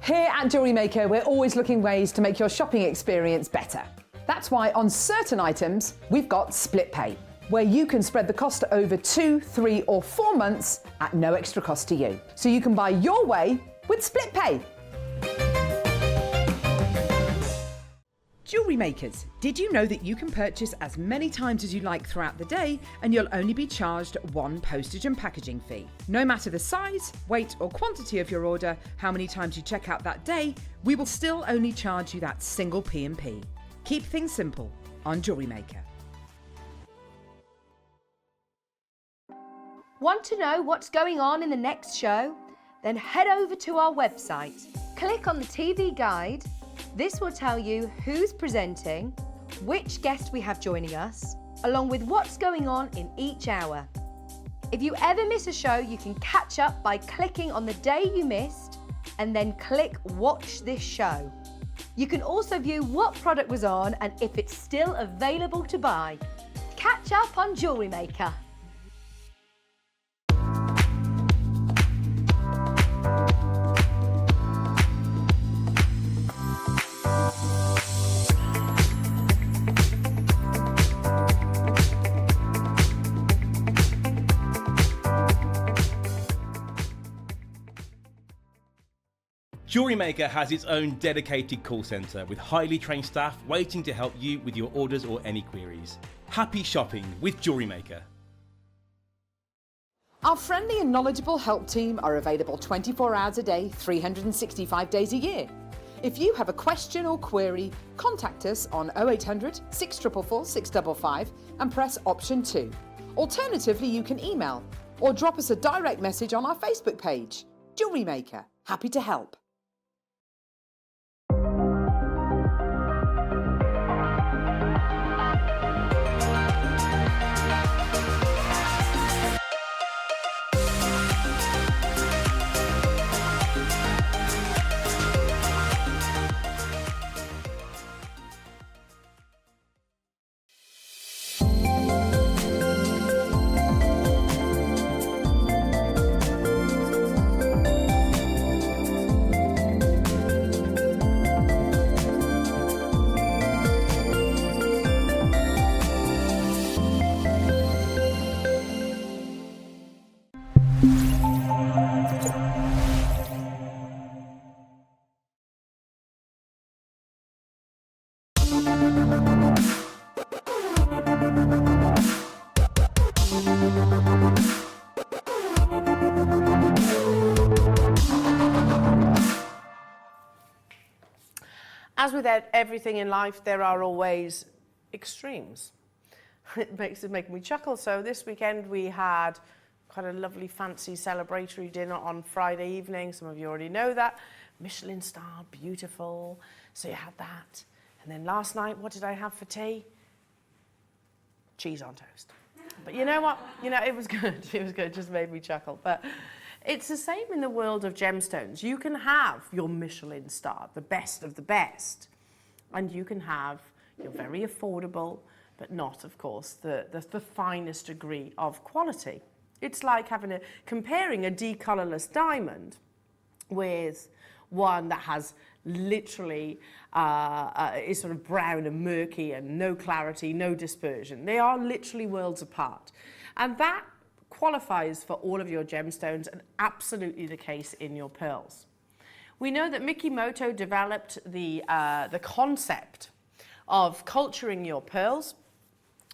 Here at JewelleryMaker, we're always looking ways to make your shopping experience better. That's why on certain items, we've got split pay, where you can spread the cost over 2, 3 or 4 months at no extra cost to you. So you can buy your way with split pay. Jewellery makers, did you know that you can purchase as many times as you like throughout the day and you'll only be charged one postage and packaging fee? No matter the size, weight or quantity of your order, how many times you check out that day, we will still only charge you that single P&P. Keep things simple on JewelleryMaker. Want to know what's going on in the next show? Then head over to our website. Click on the TV guide. This will tell you who's presenting, which guest we have joining us, along with what's going on in each hour. If you ever miss a show, you can catch up by clicking on the day you missed and then click Watch This Show. You can also view what product was on and if it's still available to buy. Catch up on JewelleryMaker. JewelleryMaker has its own dedicated call centre with highly trained staff waiting to help you with your orders or any queries. Happy shopping with JewelleryMaker. Our friendly and knowledgeable help team are available 24 hours a day, 365 days a year. If you have a question or query, contact us on 0800 644 655 and press option 2. Alternatively, you can email or drop us a direct message on our Facebook page. JewelleryMaker, happy to help. As with everything in life, there are always extremes. It makes me chuckle. So this weekend we had quite a lovely fancy celebratory dinner on Friday evening. Some of you already know that. Michelin star, beautiful. So you had that. And then last night, what did I have for tea? Cheese on toast. But you know what? You know, it was good. It was good. It just made me chuckle. But it's the same in the world of gemstones. You can have your Michelin star, the best of the best, and you can have your very affordable, but not, of course, the finest degree of quality. It's like comparing a decolorless diamond with one that has literally is sort of brown and murky and no clarity, no dispersion. They are literally worlds apart. And that qualifies for all of your gemstones and absolutely the case in your pearls. We know that Mikimoto developed the concept of culturing your pearls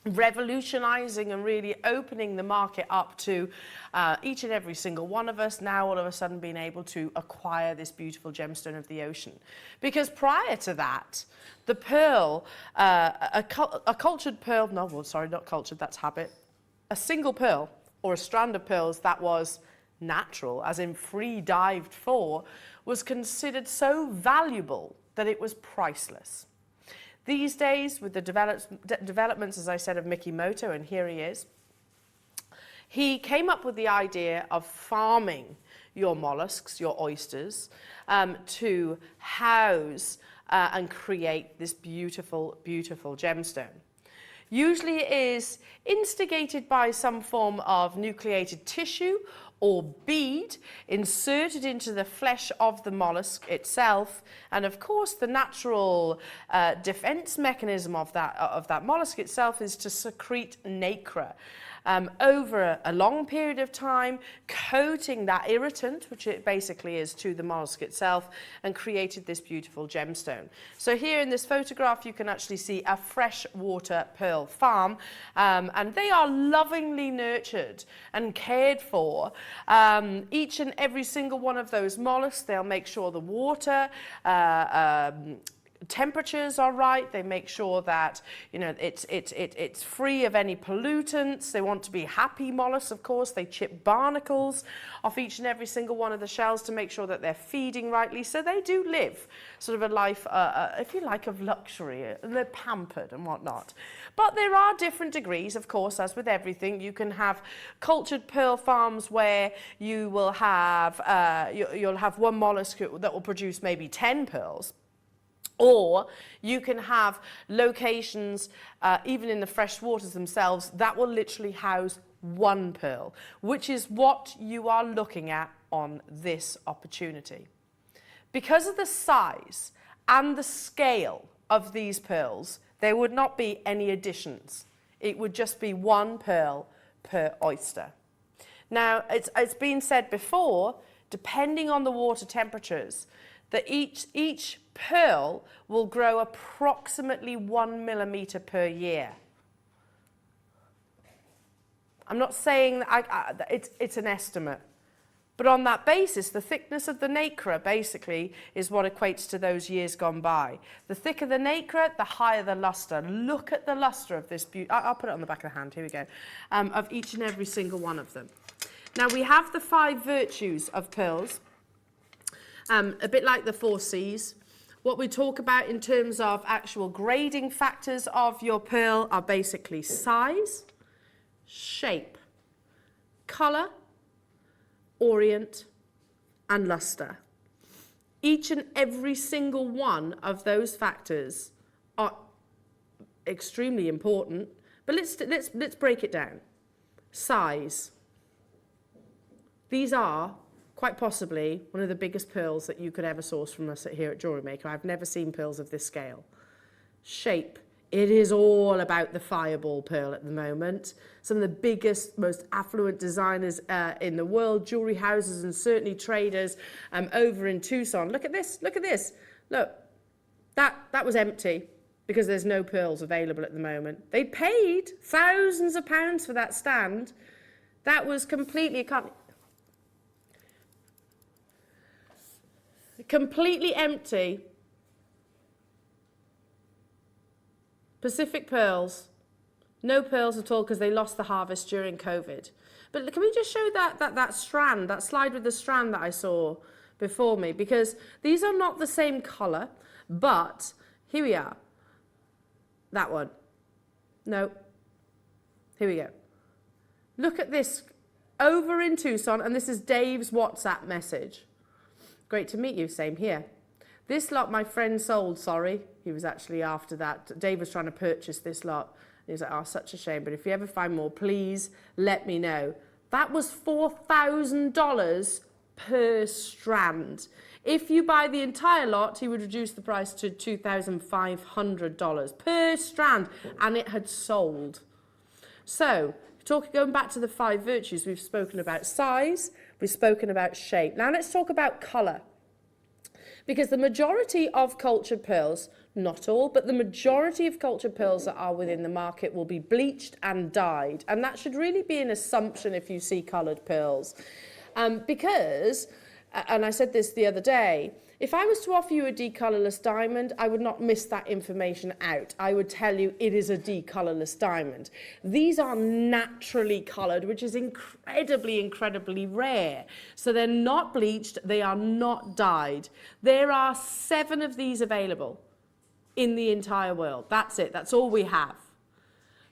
revolutionizing and really opening the market up to each and every single one of us now all of a sudden being able to acquire this beautiful gemstone of the ocean. Because prior to that, the pearl, a cultured pearl, no, well, sorry, not cultured, that's habit, a single pearl or a strand of pearls that was natural, as in free-dived for, was considered so valuable that it was priceless. These days, with the developments, as I said, of Mikimoto, and here he is, he came up with the idea of farming your mollusks, your oysters, to house and create this beautiful, beautiful gemstone. Usually it is instigated by some form of nucleated tissue or bead inserted into the flesh of the mollusk itself, and of course the natural defense mechanism of that mollusk itself is to secrete nacre over a long period of time, coating that irritant, which it basically is, to the mollusk itself, and created this beautiful gemstone. So here in this photograph you can actually see a freshwater pearl farm, and they are lovingly nurtured and cared for. Each and every single one of those mollusks, they'll make sure the water temperatures are right. They make sure that, you know, it's free of any pollutants. They want to be happy mollusks, of course. They chip barnacles off each and every single one of the shells to make sure that they're feeding rightly. So they do live sort of a life, if you like, of luxury. They're pampered and whatnot. But there are different degrees, of course, as with everything. You can have cultured pearl farms where you will have you'll have one mollusk that will produce maybe 10 pearls. Or you can have locations, even in the fresh waters themselves, that will literally house one pearl, which is what you are looking at on this opportunity. Because of the size and the scale of these pearls, there would not be any additions. It would just be one pearl per oyster. Now, it's been said before, depending on the water temperatures, that each pearl will grow approximately 1 millimeter per year. I'm not saying that it's an estimate, but on that basis, the thickness of the nacre basically is what equates to those years gone by. The thicker the nacre, the higher the luster. Look at the luster of this beauty. I'll put it on the back of the hand, here we go, of each and every single one of them. Now we have the 5 virtues of pearls. A bit like the 4 C's. What we talk about in terms of actual grading factors of your pearl are basically size, shape, colour, orient, and luster. Each and every single one of those factors are extremely important, but let's break it down. Size. These are quite possibly one of the biggest pearls that you could ever source from us here at JewelleryMaker. I've never seen pearls of this scale. Shape. It is all about the fireball pearl at the moment. Some of the biggest, most affluent designers in the world, jewellery houses and certainly traders over in Tucson. Look at this, look at this. Look, that was empty because there's no pearls available at the moment. They paid thousands of pounds for that stand. That was completely, completely empty. Pacific pearls, no pearls at all because they lost the harvest during COVID. But can we just show that strand, that slide with the strand that I saw before me? Because these are not the same colour, but here we are. That one. No. Here we go. Look at this over in Tucson, and this is Dave's WhatsApp message. Great to meet you, same here. This lot my friend sold, sorry. He was actually after that. Dave was trying to purchase this lot. He was like, oh, such a shame, but if you ever find more, please let me know. That was $4,000 per strand. If you buy the entire lot, he would reduce the price to $2,500 per strand, and it had sold. So, going back to the 5 virtues, we've spoken about size, we've spoken about shape. Now let's talk about colour. Because the majority of cultured pearls, not all, but the majority of cultured pearls that are within the market will be bleached and dyed. And that should really be an assumption if you see coloured pearls. Because, and I said this the other day, if I was to offer you a decolourless diamond, I would not miss that information out. I would tell you it is a decolourless diamond. These are naturally coloured, which is incredibly, incredibly rare. So they're not bleached, they are not dyed. There are 7 of these available in the entire world. That's it, that's all we have.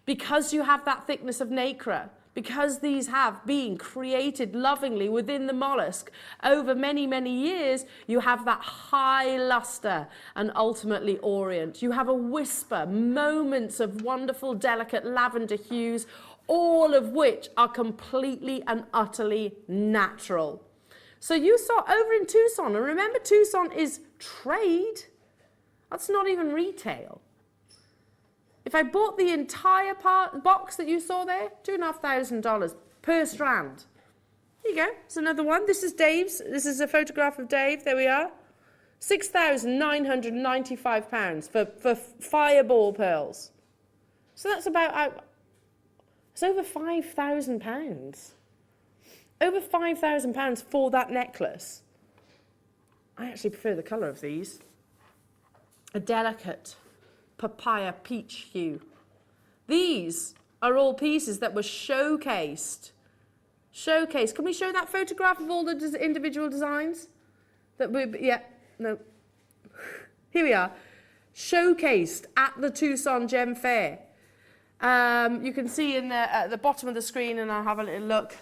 Because you have that thickness of nacre, because these have been created lovingly within the mollusk over many, many years, you have that high luster and ultimately orient. You have a whisper, moments of wonderful, delicate lavender hues, all of which are completely and utterly natural. So you saw over in Tucson, and remember Tucson is trade. That's not even retail. If I bought the entire box that you saw there, $2,500 per strand. Here you go, it's another one. This is Dave's. This is a photograph of Dave. There we are. £6,995 for fireball pearls. So that's about, it's over £5,000. Over £5,000 for that necklace. I actually prefer the colour of these. A delicate papaya peach hue. These are all pieces that were showcased. Can we show that photograph of all the individual designs? Here we are. Showcased at the Tucson Gem Fair. You can see at the bottom of the screen, and I'll have a little look,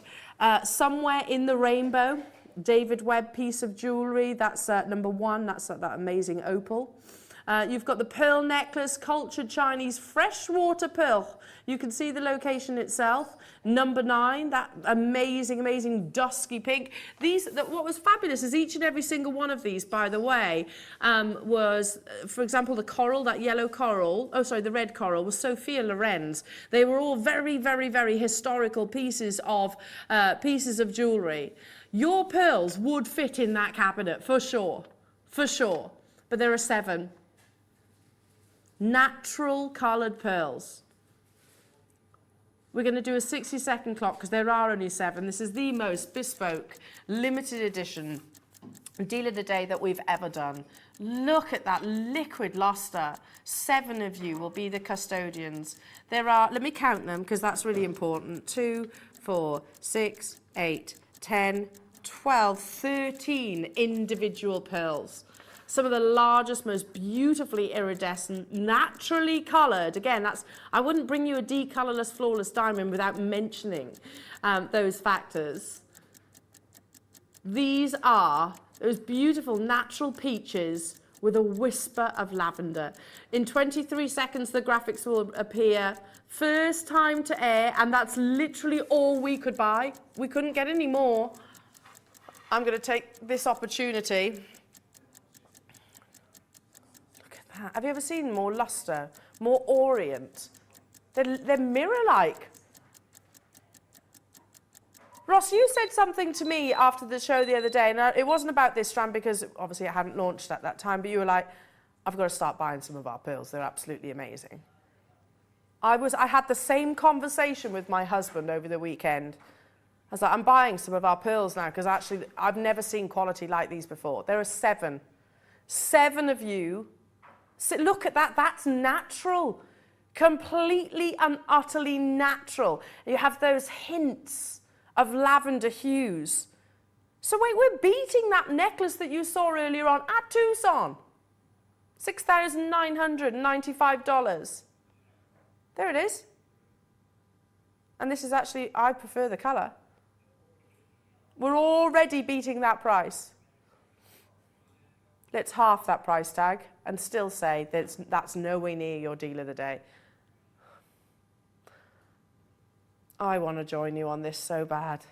somewhere in the rainbow, David Webb piece of jewellery. That's number 1. That's that amazing opal. You've got the pearl necklace, cultured Chinese freshwater pearl. You can see the location itself. Number 9, that amazing, amazing dusky pink. What was fabulous is each and every single one of these, by the way, was, for example, the coral, that yellow coral, the red coral, was Sophia Loren's. They were all very, very, very historical pieces of jewellery. Your pearls would fit in that cabinet, for sure. But there are 7. Natural coloured pearls. We're going to do a 60-second clock because there are only 7. This is the most bespoke, limited edition deal of the day that we've ever done. Look at that liquid luster. 7 of you will be the custodians. There are, let me count them because that's really important. 2, 4, 6, 8, 10, 12, 13 individual pearls. Some of the largest, most beautifully iridescent, naturally coloured. Again, I wouldn't bring you a decolourless, flawless diamond without mentioning those factors. These are those beautiful natural peaches with a whisper of lavender. In 23 seconds, the graphics will appear. First time to air, and that's literally all we could buy. We couldn't get any more. I'm going to take this opportunity. Have you ever seen more luster, more orient? They're mirror-like. Ross, you said something to me after the show the other day, and it wasn't about this strand because obviously it hadn't launched at that time, but you were like, I've got to start buying some of our pearls. They're absolutely amazing. I had the same conversation with my husband over the weekend. I was like, I'm buying some of our pearls now because actually I've never seen quality like these before. There are 7. 7 of you. So look at that, that's natural, completely and utterly natural. You have those hints of lavender hues. So wait, we're beating that necklace that you saw earlier on at Tucson. $6,995. There it is. And this is actually, I prefer the colour. We're already beating that price. Let's half that price tag and still say that's nowhere near your deal of the day. I want to join you on this so bad.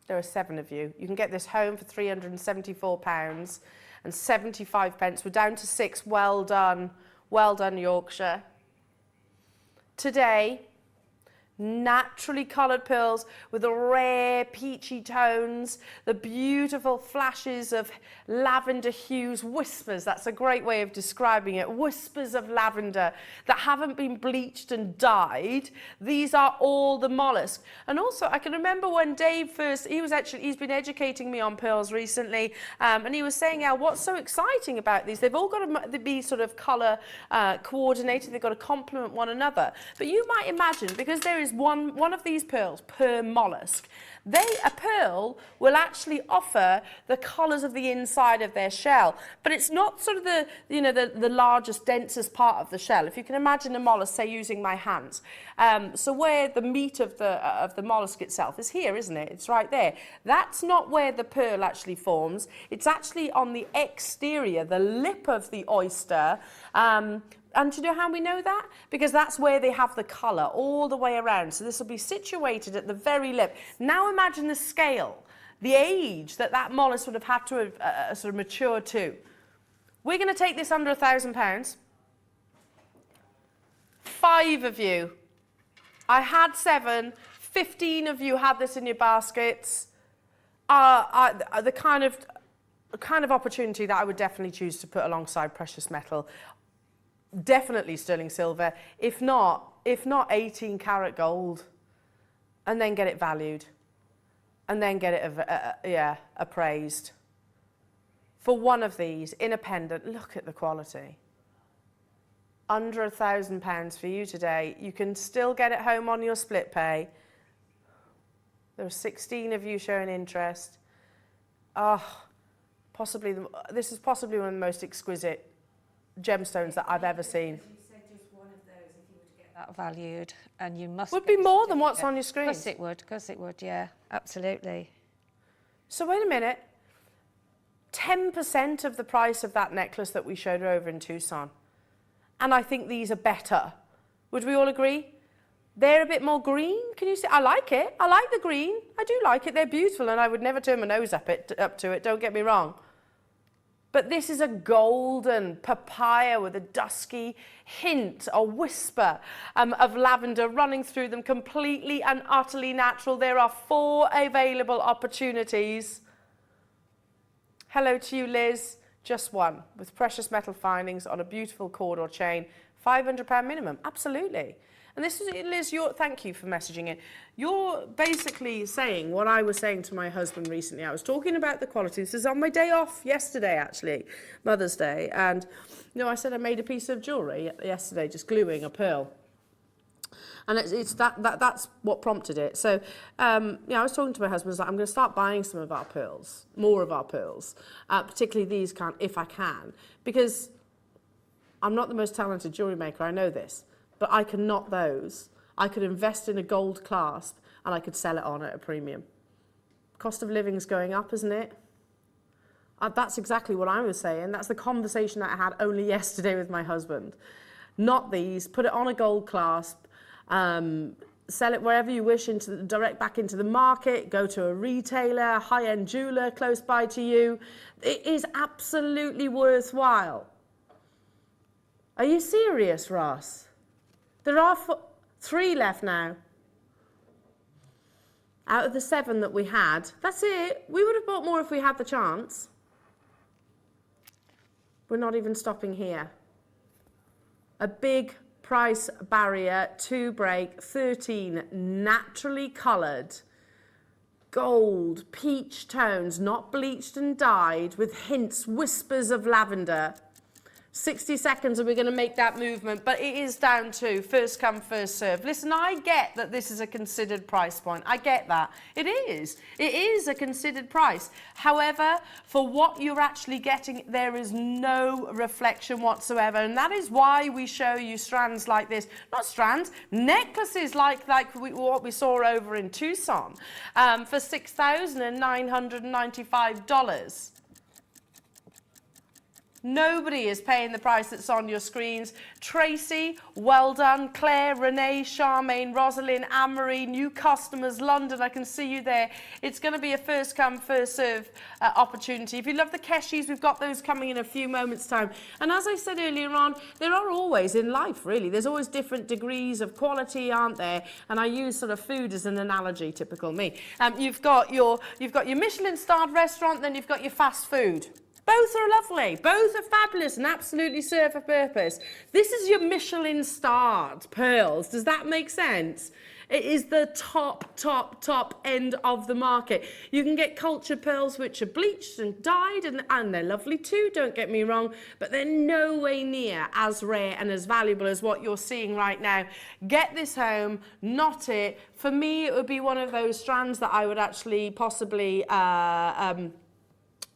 There are 7 of you. You can get this home for £374.75. We're down to 6. Well done. Well done, Yorkshire. Today, Naturally coloured pearls with the rare peachy tones, the beautiful flashes of lavender hues, whispers, that's a great way of describing it, whispers of lavender that haven't been bleached and dyed. These are all the mollusk. And also I can remember when Dave first, he's been educating me on pearls recently, and he was saying, "Al, what's so exciting about these? They've all got to be sort of colour coordinated, they've got to complement one another." But you might imagine, because there is one of these pearls per mollusk, a pearl will actually offer the colours of the inside of their shell, but it's not sort of the largest, densest part of the shell. If you can imagine a mollusk, say using my hands, so where the meat of the mollusk itself is here, isn't it? It's right there. That's not where the pearl actually forms. It's actually on the exterior, the lip of the oyster. And do you know how we know that? Because that's where they have the colour all the way around. So this will be situated at the very lip. Now imagine the scale, the age that mollusk would have had to have sort of matured to. We're going to take this under £1,000. 5 of you. I had 7. 15 of you had this in your baskets. The kind of opportunity that I would definitely choose to put alongside precious metal. Definitely sterling silver, if not 18 karat gold, and then get it valued, and then get it appraised. For one of these in a pendant, look at the quality. Under £1,000 for you today. You can still get it home on your split pay. There are 16 of you showing interest. This is possibly one of the most exquisite gemstones that I've ever seen. You said just one of those if you were to get that valued, and you must... Would be more than what's on your screen. Of course it would, yeah, absolutely. So wait a minute, 10% of the price of that necklace that we showed over in Tucson, and I think these are better. Would we all agree? They're a bit more green, can you see? I like it, I like the green, I do like it, they're beautiful, and I would never turn my nose up to it, don't get me wrong. But this is a golden papaya with a dusky hint, a whisper of lavender running through them, completely and utterly natural. There are 4 available opportunities. Hello to you, Liz. Just one, with precious metal findings on a beautiful cord or chain. £500 minimum, absolutely. And this is, Liz, thank you for messaging it. You're basically saying what I was saying to my husband recently. I was talking about the quality. This is on my day off yesterday, actually, Mother's Day. And, I said I made a piece of jewellery yesterday, just gluing a pearl. And that's what prompted it. So, I was talking to my husband, I was like, I'm going to start buying some of our pearls, more of our pearls, particularly these if I can, because I'm not the most talented jewellery maker, I know this. But I can knot those. I could invest in a gold clasp and I could sell it on at a premium. Cost of living's going up, isn't it? That's exactly what I was saying. That's the conversation that I had only yesterday with my husband. Knot these, put it on a gold clasp, sell it wherever you wish, direct back into the market, go to a retailer, high-end jeweller close by to you. It is absolutely worthwhile. Are you serious, Ross? There are 3 left now. Out of the 7 that we had. That's it. We would have bought more if we had the chance. We're not even stopping here. A big price barrier to break. 13 naturally coloured gold peach tones, not bleached and dyed, with hints, whispers of lavender. 60 seconds and we're going to make that movement, but it is down to first come, first serve. Listen, I get that this is a considered price point. I get that. It is. It is a considered price. However, for what you're actually getting, there is no reflection whatsoever, and that is why we show you strands like this. Not strands, necklaces like what we saw over in Tucson for $6,995. Nobody is paying the price that's on your screens. Tracy, well done. Claire, Renee, Charmaine, Rosalind, Anne-Marie, new customers, London, I can see you there. It's going to be a first come, first serve opportunity. If you love the Keshis, we've got those coming in a few moments' time. And as I said earlier on, there are always in life, really, there's always different degrees of quality, aren't there? And I use sort of food as an analogy, typical me. You've got your Michelin-starred restaurant, then you've got your fast food. Both are lovely, both are fabulous and absolutely serve a purpose. This is your Michelin-starred pearls. Does that make sense? It is the top end of the market. You can get cultured pearls which are bleached and dyed, and they're lovely too, don't get me wrong, but they're no way near as rare and as valuable as what you're seeing right now. Get this home, knot it. For me, it would be one of those strands that I would actually possibly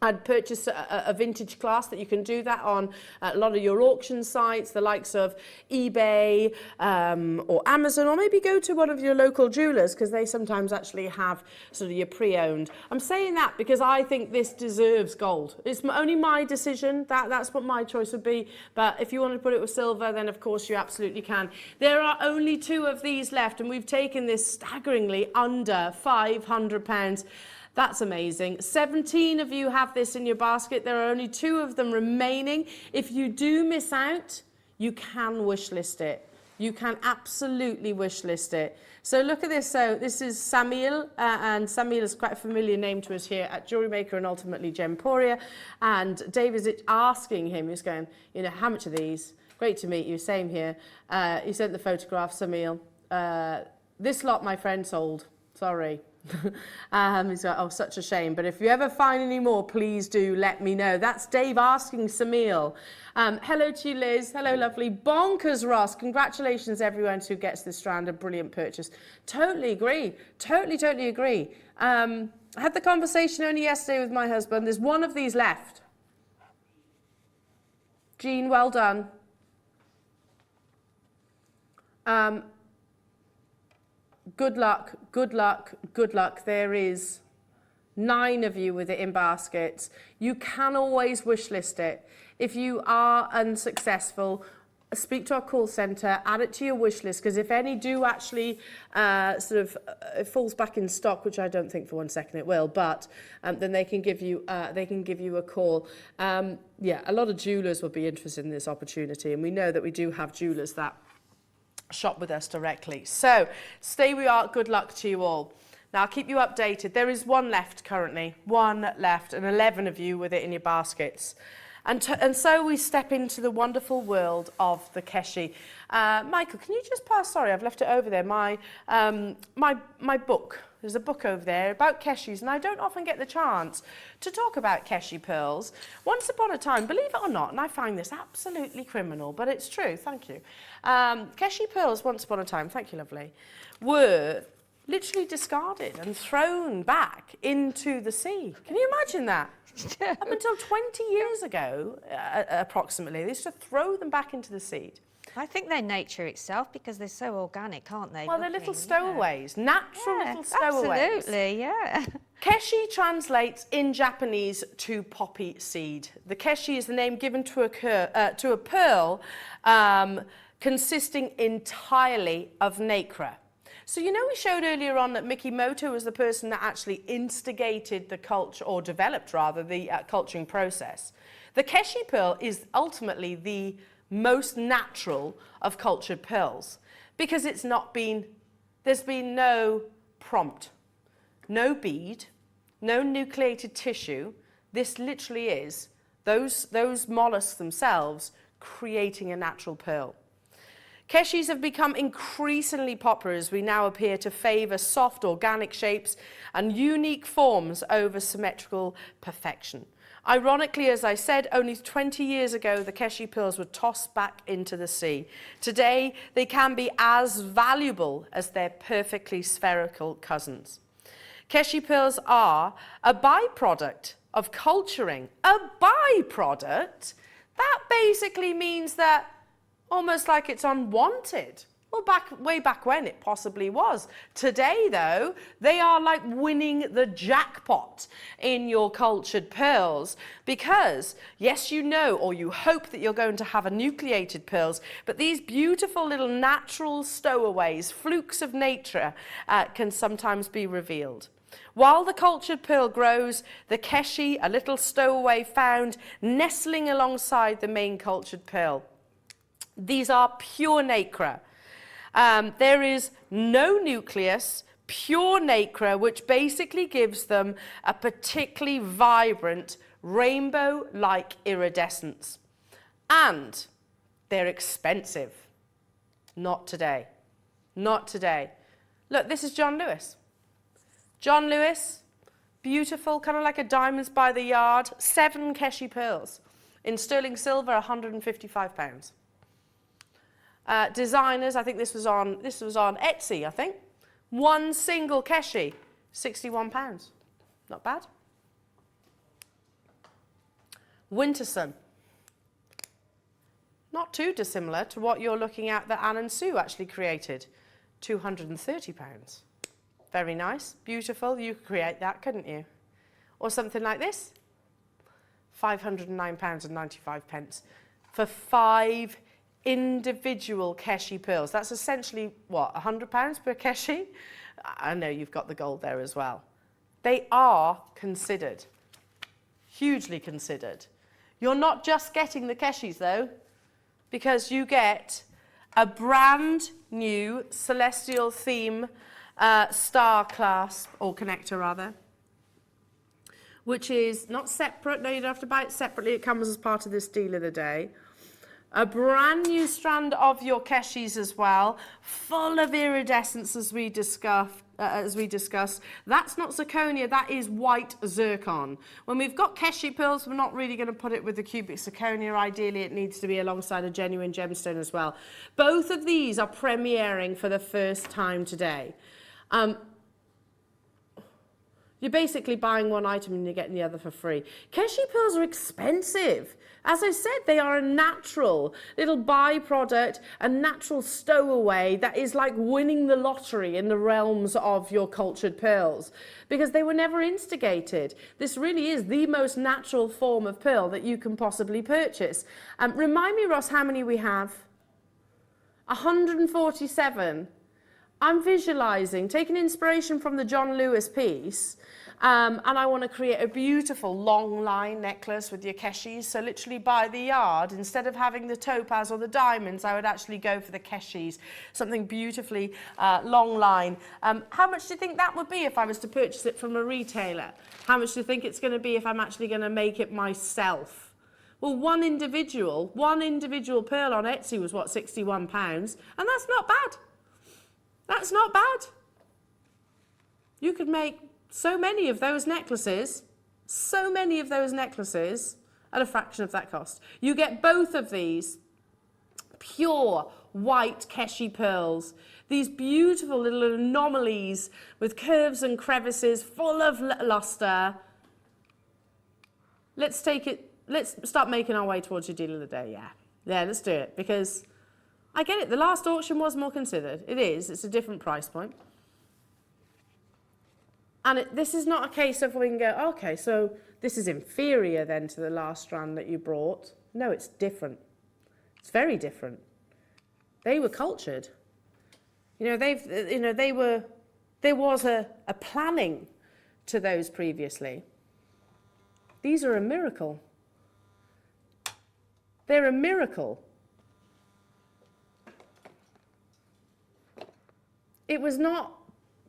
I'd purchase a vintage class that you can do that on a lot of your auction sites, the likes of eBay or Amazon, or maybe go to one of your local jewellers because they sometimes actually have sort of your pre-owned. I'm saying that because I think this deserves gold. It's only my decision. That's what my choice would be. But if you want to put it with silver, then of course you absolutely can. There are only 2 of these left, and we've taken this staggeringly under £500. That's amazing. 17 of you have this in your basket. There are only 2 of them remaining. If you do miss out, you can wish list it. You can absolutely wish list it. So look at this. So this is Samuel, and Samuel is quite a familiar name to us here at JewelleryMaker and ultimately Gemporia. And Dave is asking him, he's going, you know, how much are these? Great to meet you. Same here. He sent the photograph, Samuel. This lot, my friend, sold. Sorry. He's like, oh, such a shame. But if you ever find any more, please do let me know. That's Dave asking Samil. Hello to you, Liz. Hello, lovely. Bonkers, Ross. Congratulations, everyone who gets this strand. A brilliant purchase. Totally agree. Totally agree. I had the conversation only yesterday with my husband. There's 1 of these left. Jean, well done. Good luck, good luck, good luck. There is 9 of you with it in baskets. You can always wish list it. If you are unsuccessful, speak to our call centre, add it to your wish list, because if any do actually it falls back in stock, which I don't think for 1 second it will, but then they can give you a call. Yeah, a lot of jewellers would be interested in this opportunity, and we know that we do have jewellers that shop with us directly. So stay we are. Good luck to you all. Now I'll keep you updated. There is 1 left currently, 1 left, and 11 of you with it in your baskets. And so we step into the wonderful world of the Keshi. Michael, can you just pass? Sorry, I've left it over there. My book. There's a book over there about Keshis, and I don't often get the chance to talk about Keshi pearls. Once upon a time, believe it or not, and I find this absolutely criminal, but it's true, thank you. Keshi pearls, once upon a time, thank you, lovely, were literally discarded and thrown back into the sea. Can you imagine that? Up until 20 years ago, approximately, they used to throw them back into the sea. I think they're nature itself because they're so organic, aren't they? Well, they're little stowaways, natural little stowaways. Absolutely, yeah. Keshi translates in Japanese to poppy seed. The Keshi is the name given to a pearl consisting entirely of nacre. So you know we showed earlier on that Mikimoto was the person that actually instigated the culture, or developed rather, the culturing process. The Keshi pearl is ultimately the most natural of cultured pearls because there's been no prompt, no bead, no nucleated tissue. This literally is those mollusks themselves creating a natural pearl. Keshis have become increasingly popular as we now appear to favour soft organic shapes and unique forms over symmetrical perfection. Ironically, as I said, only 20 years ago, the Keshi pearls were tossed back into the sea. Today, they can be as valuable as their perfectly spherical cousins. Keshi pearls are a byproduct of culturing. A byproduct? That basically means that almost like it's unwanted. Well, way back when it possibly was. Today, though, they are like winning the jackpot in your cultured pearls because, yes, you know, or you hope that you're going to have enucleated pearls, but these beautiful little natural stowaways, flukes of nature, can sometimes be revealed. While the cultured pearl grows, the keshi, a little stowaway found nestling alongside the main cultured pearl. These are pure nacre. There is no nucleus, pure nacre, which basically gives them a particularly vibrant rainbow-like iridescence. And they're expensive. Not today. Not today. Look, this is John Lewis. John Lewis, beautiful, kind of like a diamonds by the yard, 7 keshi pearls. In sterling silver, £155. Designers, I think this was on Etsy, I think. 1 single keshi, £61. Not bad. Winterson. Not too dissimilar to what you're looking at that Anne and Sue actually created. £230. Very nice, beautiful. You could create that, couldn't you? Or something like this. £509.95 for 5 individual keshi pearls. That's essentially, what, £100 per keshi? I know you've got the gold there as well. They are considered, hugely considered. You're not just getting the keshis, though, because you get a brand new celestial theme star clasp, or connector rather, which is not separate. No, you don't have to buy it separately. It comes as part of this deal of the day. A brand new strand of your keshis as well, full of iridescence as we discussed. That's not zirconia, that is white zircon. When we've got keshi pearls, we're not really going to put it with the cubic zirconia. Ideally, it needs to be alongside a genuine gemstone as well. Both of these are premiering for the first time today. You're basically buying one item and you're getting the other for free. Keshi pearls are expensive. As I said, they are a natural little byproduct, a natural stowaway that is like winning the lottery in the realms of your cultured pearls because they were never instigated. This really is the most natural form of pearl that you can possibly purchase. Remind me, Ross, how many we have? 147. I'm visualizing, taking inspiration from the John Lewis piece, and I want to create a beautiful long line necklace with your keshis. So literally by the yard, instead of having the topaz or the diamonds, I would actually go for the keshis, something beautifully long line. How much do you think that would be if I was to purchase it from a retailer? How much do you think it's going to be if I'm actually going to make it myself? Well, one individual pearl on Etsy was, what, £61? And that's not bad. That's not bad. You could make so many of those necklaces at a fraction of that cost. You get both of these pure white keshi pearls, these beautiful little anomalies with curves and crevices, full of luster. Let's start making our way towards your deal of the day, yeah. Yeah, let's do it, because I get it, the last auction was more considered. It is, it's a different price point. And this is not a case of we can go, okay, so this is inferior then to the last strand that you brought. No, it's different. It's very different. They were cultured. There was a planning to those previously. These are a miracle. They're a miracle. It was not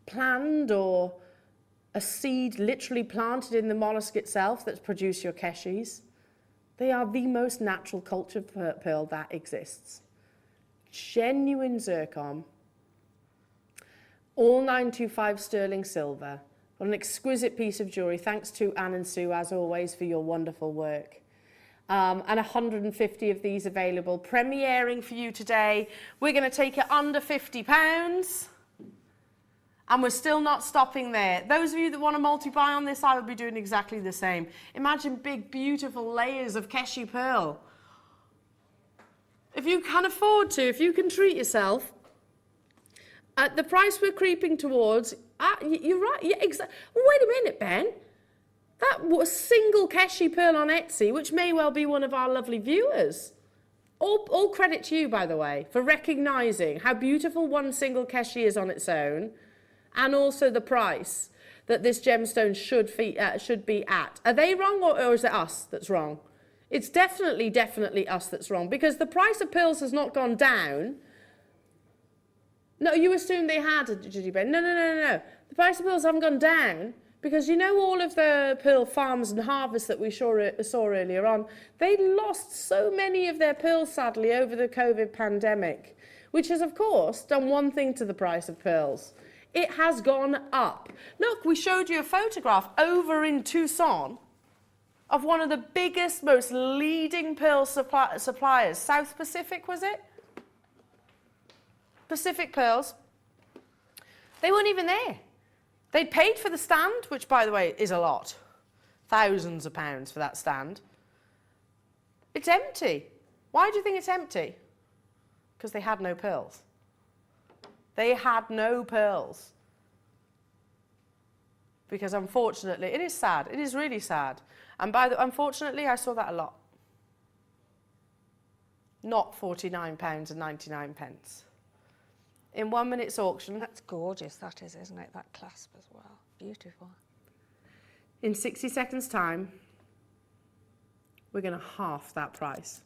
planned or a seed literally planted in the mollusk itself that's produced your keshis. They are the most natural cultured pearl that exists. Genuine zircon, all 925 sterling silver. What an exquisite piece of jewellery. Thanks to Anne and Sue, as always, for your wonderful work. And 150 of these available. Premiering for you today. We're going to take it under £50. And we're still not stopping there. Those of you that want to multi-buy on this, I would be doing exactly the same. Imagine big, beautiful layers of keshi pearl. If you can afford to, if you can treat yourself, At the price we're creeping towards, you're right. Yeah, exactly. Wait a minute, Ben. That was single Keshi pearl on Etsy, which may well be one of our lovely viewers. All credit to you, by the way, for recognising how beautiful one single Keshi is on its own, and also the price that this gemstone should be at. Are they wrong, or is it us that's wrong? It's definitely us that's wrong, because the price of pearls has not gone down. No, you assumed they had, did you, Ben? No. The price of pearls haven't gone down, because you know all of the pearl farms and harvests that we saw earlier on, they lost so many of their pearls, sadly, over the COVID pandemic, which has, of course, done one thing to the price of pearls. It has gone up. Look, we showed you a photograph over in Tucson of one of the biggest, most leading pearl suppliers. South Pacific, was it? Pacific Pearls. They weren't even there. They'd paid for the stand, which, by the way, is a lot. Thousands of pounds for that stand. It's empty. Why do you think it's empty? Because they had no pearls. They had no pearls. Because unfortunately, it is sad. It is really sad. And unfortunately, I saw that a lot. Not £49.99. In 1 minute's auction. That's gorgeous, that is, isn't it? That clasp as well. Beautiful. In 60 seconds' time, we're going to half that price.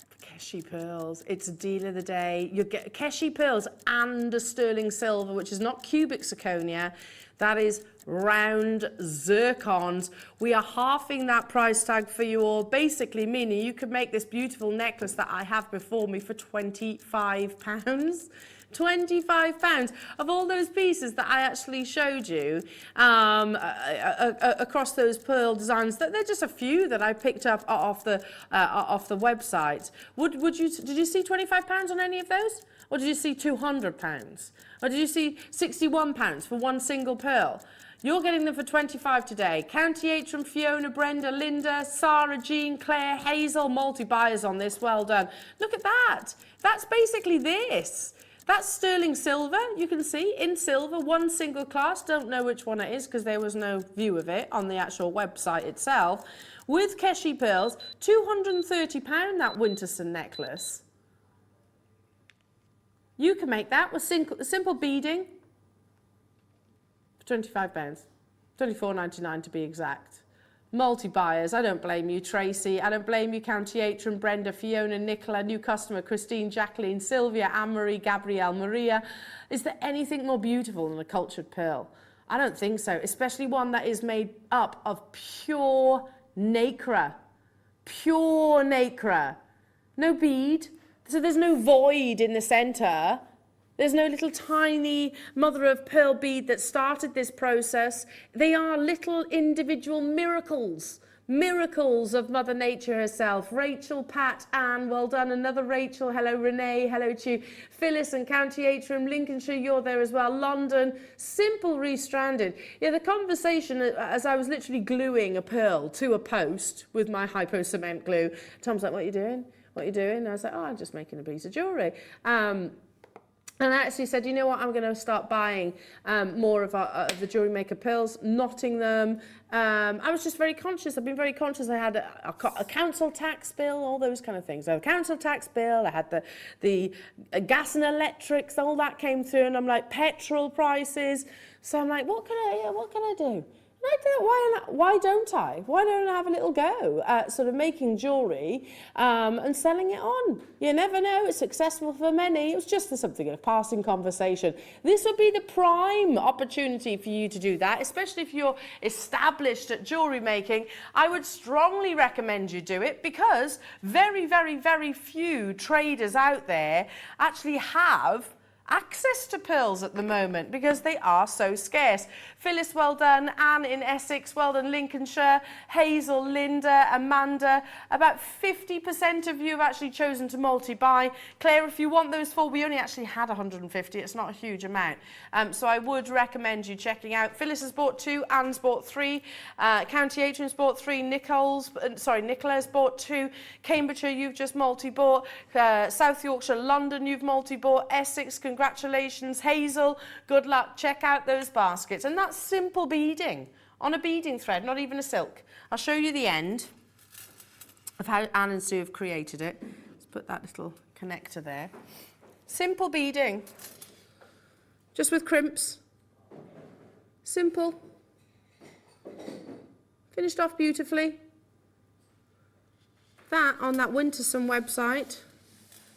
For Keshi pearls, it's a deal of the day. You get Keshi pearls and a sterling silver, which is not cubic zirconia. That is round zircons. We are halving that price tag for you all, basically meaning you could make this beautiful necklace that I have before me for £25. £25 of all those pieces that I actually showed you across those pearl designs. They're just a few that I picked up off the website. Did you see £25 on any of those? Or did you see £200? Or did you see £61 for one single pearl? You're getting them for 25 today. County Atrium, Fiona, Brenda, Linda, Sarah, Jean, Claire, Hazel, multi-buyers on this. Well done. Look at that. That's basically this. That's sterling silver, you can see, in silver, one single class. Don't know which one it is because there was no view of it on the actual website itself. With Keshi pearls, £230 that Winterson necklace. You can make that with simple beading for £25, £24.99 to be exact. Multi-buyers, I don't blame you, Tracy. I don't blame you, County Atrium, Brenda, Fiona, Nicola, new customer, Christine, Jacqueline, Sylvia, Anne-Marie, Gabrielle, Maria. Is there anything more beautiful than a cultured pearl? I don't think so, especially one that is made up of pure nacre. Pure nacre. No bead. So there's no void in the centre. There's no little tiny mother of pearl bead that started this process. They are little individual miracles. Miracles of Mother Nature herself. Rachel, Pat, Anne, well done. Another Rachel, hello Renee, hello to you. Phyllis and County Atrium, Lincolnshire, you're there as well. London, simple restranded. Yeah, the conversation as I was literally gluing a pearl to a post with my hypo cement glue. Tom's like, what are you doing? What are you doing? And I was like, oh, I'm just making a piece of jewellery. And I actually said, you know what, I'm going to start buying more of the JewelleryMaker pearls, knotting them. I was just very conscious. I've been very conscious. I had a council tax bill, all those kind of things. So a council tax bill, I had the gas and electrics, all that came through. And I'm like, petrol prices. So I'm like, what can I do? Why don't I? Why don't I have a little go at sort of making jewellery and selling it on? You never know, it's successful for many. It was just something, a passing conversation. This would be the prime opportunity for you to do that, especially if you're established at jewellery making. I would strongly recommend you do it because very, very, very few traders out there actually have access to pearls at the moment because they are so scarce. Phyllis, well done. Anne in Essex, well done. Lincolnshire, Hazel, Linda, Amanda. About 50% of you have actually chosen to multi-buy. Claire, if you want those full, we only actually had 150. It's not a huge amount. So I would recommend you checking out. Phyllis has bought 2, Anne's bought 3, County Atrium's bought 3, Nicola's bought 2, Cambridgeshire, you've just multi-bought, South Yorkshire, London, you've multi-bought, Essex, congratulations, Hazel, good luck. Check out those baskets. And that's simple beading on a beading thread, not even a silk. I'll show you the end of how Anne and Sue have created it. Let's put that little connector there. Simple beading, just with crimps. Simple. Finished off beautifully. That on that Winterson website,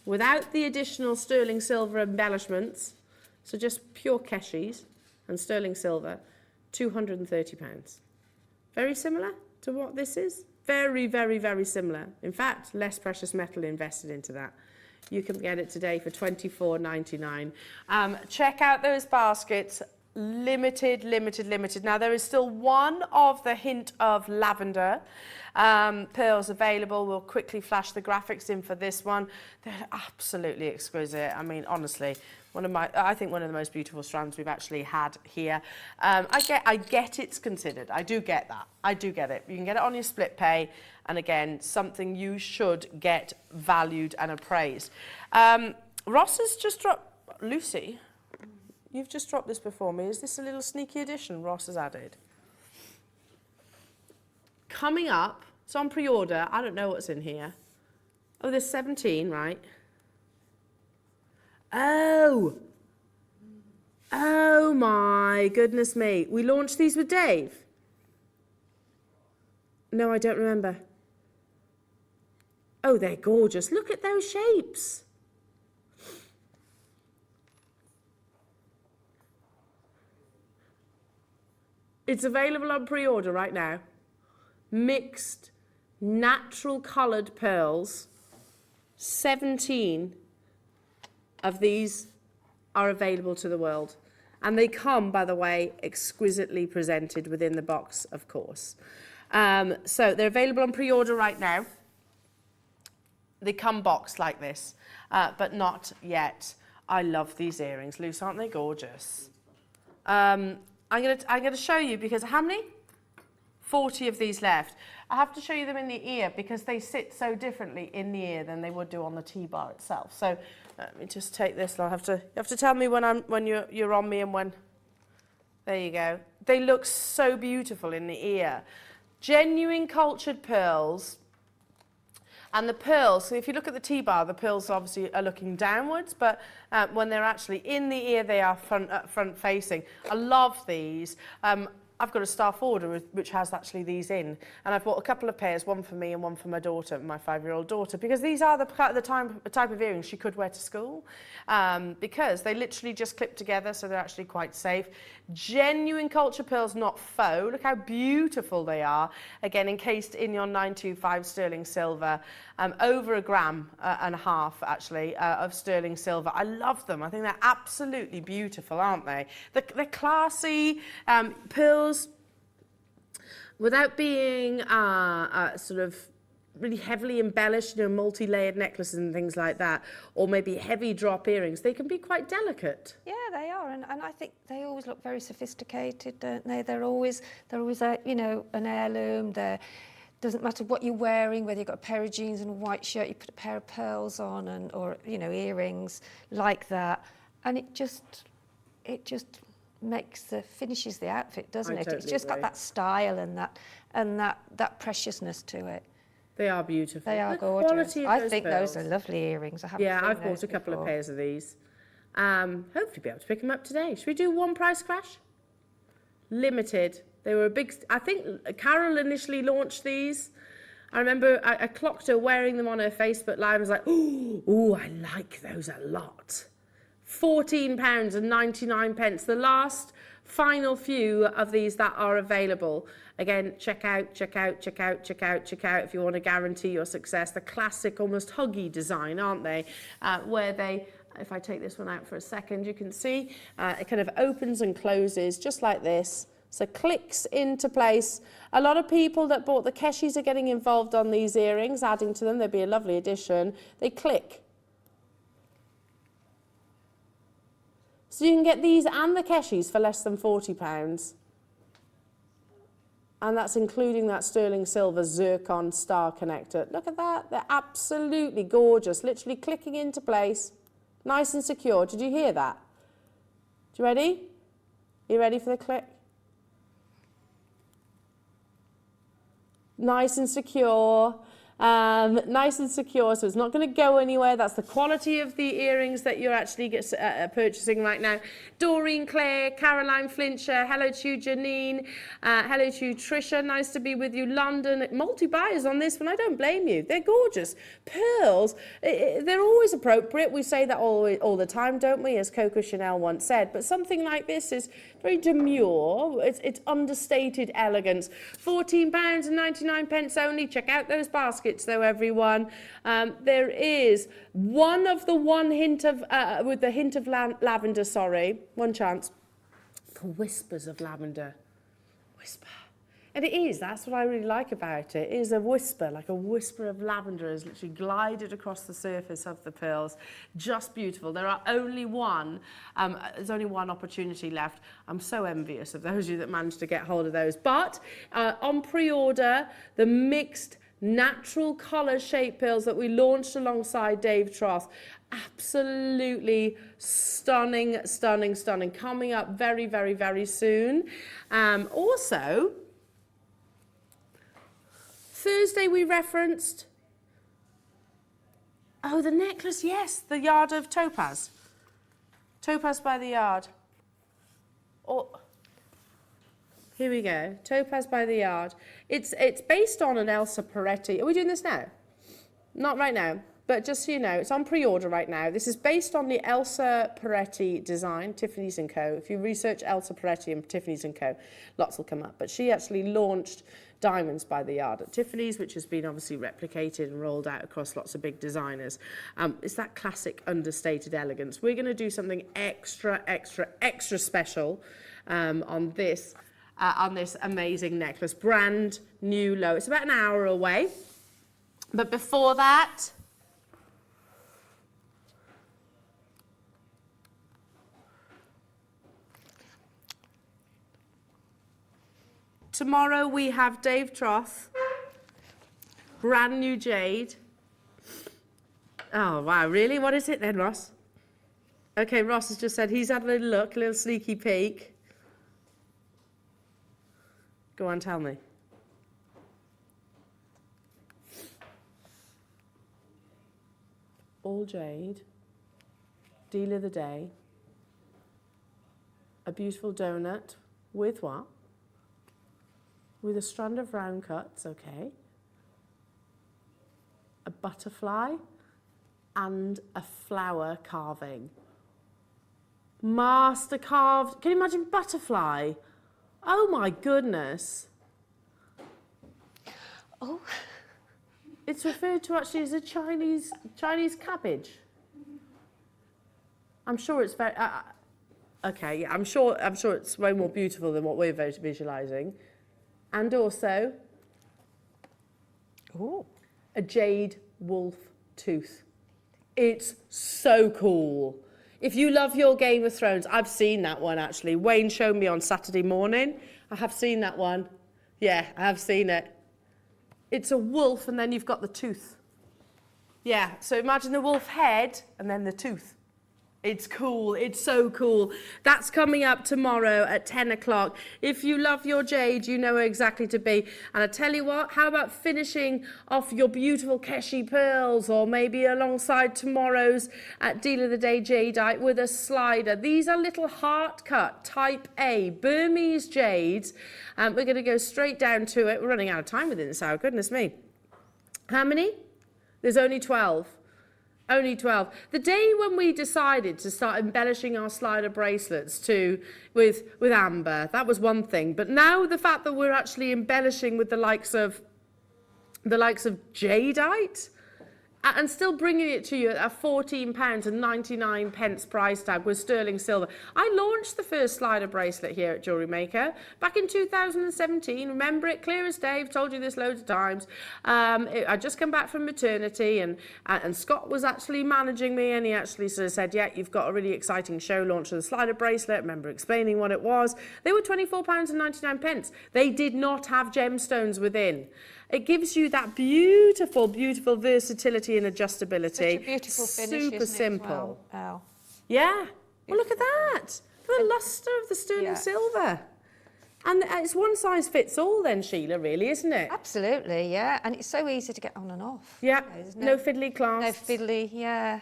without the additional sterling silver embellishments, so just pure Keshies and sterling silver, £230. Very similar to what this is. Very, very, very similar. In fact, less precious metal invested into that. You can get it today for £24.99. Check out those baskets. Limited. Now, there is still one of the hint of lavender pearls available. We'll quickly flash the graphics in for this one. They're absolutely exquisite. I mean, honestly, I think one of the most beautiful strands we've actually had here. I get it's considered. I do get that. I do get it. You can get it on your split pay. And again, something you should get valued and appraised. Ross has just dropped, Lucy, you've just dropped this before me. Is this a little sneaky addition Ross has added? Coming up, it's on pre-order. I don't know what's in here. Oh, there's 17, right? Oh my goodness me. We launched these with Dave? No, I don't remember. Oh, they're gorgeous. Look at those shapes. It's available on pre-order right now. Mixed, natural coloured pearls. 17 of these are available to the world. And they come, by the way, exquisitely presented within the box, of course. So they're available on pre-order right now. They come boxed like this, but not yet. I love these earrings, Luce, aren't they gorgeous? I'm gonna show you because how many? 40 of these left. I have to show you them in the ear because they sit so differently in the ear than they would do on the T-bar itself. So let me just take this. You have to tell me when you're on me and when. There you go. They look so beautiful in the ear. Genuine cultured pearls. And the pearls, so if you look at the T-bar, the pearls obviously are looking downwards, but when they're actually in the ear, they are front facing. I love these. I've got a staff order which has actually these in, and I've bought a couple of pairs, one for me and one for my daughter, my 5-year-old daughter, because these are the type of earrings she could wear to school, because they literally just clip together, so they're actually quite safe. Genuine culture pearls, not faux. Look how beautiful they are. Again, encased in your 925 sterling silver, over 1.5 grams actually of sterling silver. I love them. I think they're absolutely beautiful, aren't they? They're classy pearls without being sort of really heavily embellished, you know, multi-layered necklaces and things like that, or maybe heavy drop earrings. They can be quite delicate. Yeah, they are, and I think they always look very sophisticated, don't they? They're always a, you know, an heirloom. Doesn't matter what you're wearing, whether you've got a pair of jeans and a white shirt, you put a pair of pearls on, or you know, earrings like that, and it just finishes the outfit, doesn't it? It's just got that style and that preciousness to it. They are beautiful. They are the gorgeous. I think those are lovely earrings. I've bought a couple of pairs of these. Hopefully be able to pick them up today. Should we do one price crash? Limited. They were a big, I think Carol initially launched these. I remember I clocked her wearing them on her Facebook Live. I was like, ooh, I like those a lot. £14.99. The last final few of these that are available. Again, check out if you want to guarantee your success. The classic, almost huggy design, aren't they? Where they If I take this one out for a second, you can see it kind of opens and closes just like this. So clicks into place. A lot of people that bought the Keshis are getting involved on these earrings, adding to them. They'd be a lovely addition. They click. So you can get these and the Keshis for less than £40. And that's including that sterling silver zircon star connector. Look at that. They're absolutely gorgeous. Literally clicking into place. Nice and secure. Did you hear that? You ready? You ready for the click? Nice and secure. Nice and secure, so it's not going to go anywhere. That's the quality of the earrings that you're actually purchasing right now. Doreen, Claire, Caroline Flincher, hello to you, Janine, hello to you, Trisha, nice to be with you, London. Multi-buyers on this one, I don't blame you. They're gorgeous. Pearls, they're always appropriate. We say that all the time, don't we, as Coco Chanel once said, but something like this is very demure. It's understated elegance. £14.99 only. Check out those baskets though, everyone. There is one hint of with the hint of lavender, sorry, one chance for whispers of lavender. Whisper. And it is, that's what I really like about it. It is a whisper, like a whisper of lavender has literally glided across the surface of the pearls. Just beautiful. There are only there's only one opportunity left. I'm so envious of those of you that managed to get hold of those. But on pre-order, the mixed natural collar shape pearls that we launched alongside Dave Troth. Absolutely stunning, stunning, stunning. Coming up very, very, very soon. Also, Thursday we referenced, oh, the necklace, yes, the yard of topaz. Topaz by the yard. Oh, here we go, topaz by the yard. It's based on an Elsa Peretti. Are we doing this now? Not right now, but just so you know, it's on pre-order right now. This is based on the Elsa Peretti design, Tiffany's & Co. If you research Elsa Peretti and Tiffany's & Co., lots will come up. But she actually launched Diamonds by the Yard at Tiffany's, which has been obviously replicated and rolled out across lots of big designers. It's that classic understated elegance. We're going to do something extra, extra, extra special on this amazing necklace. Brand new low. It's about an hour away. But before that, tomorrow we have Dave Troth, brand new jade. Oh, wow, really? What is it then, Ross? Okay, Ross has just said he's had a little look, a little sneaky peek. Go on, tell me. All jade, deal of the day, a beautiful donut with what? With a strand of round cuts, okay. A butterfly and a flower carving. Master carved, can you imagine butterfly? Oh my goodness. Oh. It's referred to actually as a Chinese cabbage. I'm sure it's very, okay, yeah, I'm sure it's way more beautiful than what we're visualising. And also, ooh, a jade wolf tooth. It's so cool. If you love your Game of Thrones, I've seen that one actually. Wayne showed me on Saturday morning. I have seen that one. Yeah, I have seen it. It's a wolf and then you've got the tooth. Yeah, so imagine the wolf head and then the tooth. It's cool, it's so cool. That's coming up tomorrow at 10 o'clock. If you love your jade, you know where exactly to be. And I tell you what, how about finishing off your beautiful Keshi pearls or maybe alongside tomorrow's Deal of the Day jadeite with a slider. These are little heart cut type A Burmese jades. We're going to go straight down to it. We're running out of time within this hour, goodness me. How many? There's only 12. Only 12. The day when we decided to start embellishing our slider bracelets with amber, that was one thing. But now the fact that we're actually embellishing with the likes of jadeite, and still bringing it to you at a £14.99 price tag with sterling silver. I launched the first slider bracelet here at Jewellery Maker back in 2017. Remember it clear as day. I've told you this loads of times. I just come back from maternity, and Scott was actually managing me, and he actually sort of said, yeah, you've got a really exciting show launch of the slider bracelet. I remember explaining what it was. They were £24.99. They did not have gemstones within. It gives you that beautiful, beautiful versatility and adjustability. Such a beautiful finish, Super isn't simple. It, as well? Oh. Yeah. Well, look at that. The luster of the sterling silver. And it's one size fits all then, Sheila, really, isn't it? Absolutely, yeah. And it's so easy to get on and off. Yeah. Isn't No it? fiddly clasps. No fiddly, yeah.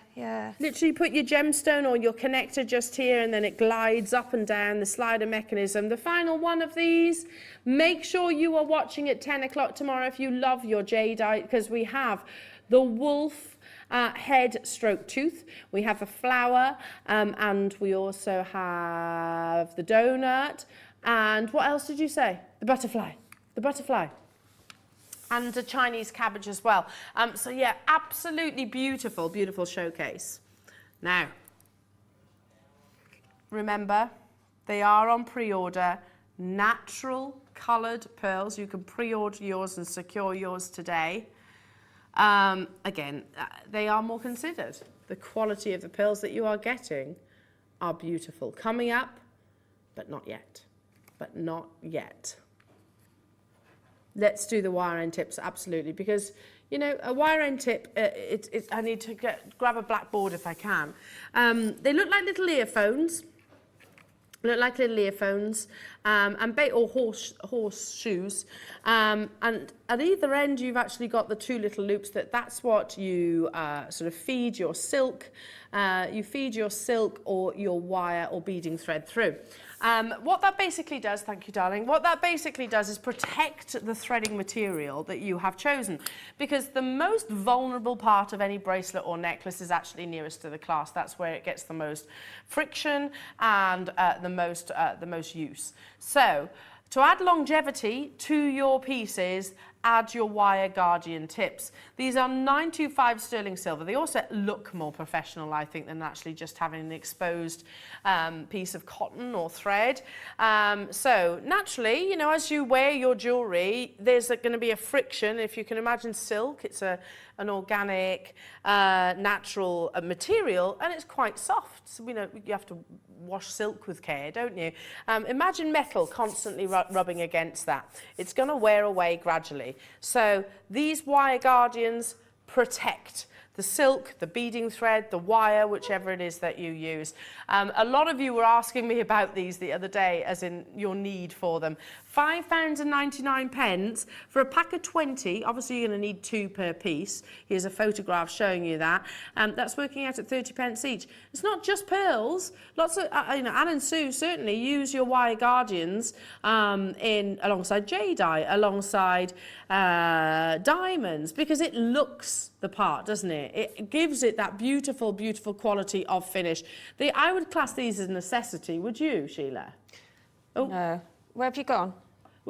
Literally put your gemstone or your connector just here, and then it glides up and down the slider mechanism. The final one of these, make sure you are watching at 10 o'clock tomorrow if you love your jadeite, because we have the wolf head stroke tooth, we have a flower, and we also have the donut. And what else did you say? The butterfly. The butterfly. And a Chinese cabbage as well. So yeah, absolutely beautiful, beautiful showcase. Now, remember, they are on pre-order. Natural coloured pearls. You can pre-order yours and secure yours today. Again, they are more considered. The quality of the pearls that you are getting are beautiful. Coming up, but not yet. But not yet. Let's do the wire end tips, absolutely, because, you know, a wire end tip, I need to grab a blackboard if I can. They look like little earphones. Or horseshoes. And at either end, you've actually got the two little loops. That's what you sort of feed your silk. You feed your silk or your wire or beading thread through. What that basically does, thank you, darling, what that basically does is protect the threading material that you have chosen, because the most vulnerable part of any bracelet or necklace is actually nearest to the clasp. That's where it gets the most friction and the most use. So, to add longevity to your pieces, add your wire guardian tips. These are 925 sterling silver. They also look more professional, I think, than actually just having an exposed piece of cotton or thread. So naturally, you know, as you wear your jewellery, there's going to be a friction. If you can imagine silk, it's an organic, natural material, and it's quite soft. So, you know, you have to wash silk with care, don't you? Imagine metal constantly rubbing against that. It's going to wear away gradually. So these wire guardians protect the silk, the beading thread, the wire, whichever it is that you use. A lot of you were asking me about these the other day, as in your need for them. £5.99 for a pack of 20. Obviously, you're going to need 2 per piece. Here's a photograph showing you that. That's working out at 30p each. It's not just pearls. Lots of, you know, Anne and Sue certainly use your wire guardians alongside jadeite, alongside diamonds, because it looks the part, doesn't it? It gives it that beautiful, beautiful quality of finish. I would class these as a necessity. Would you, Sheila? Oh. No. Where have you gone?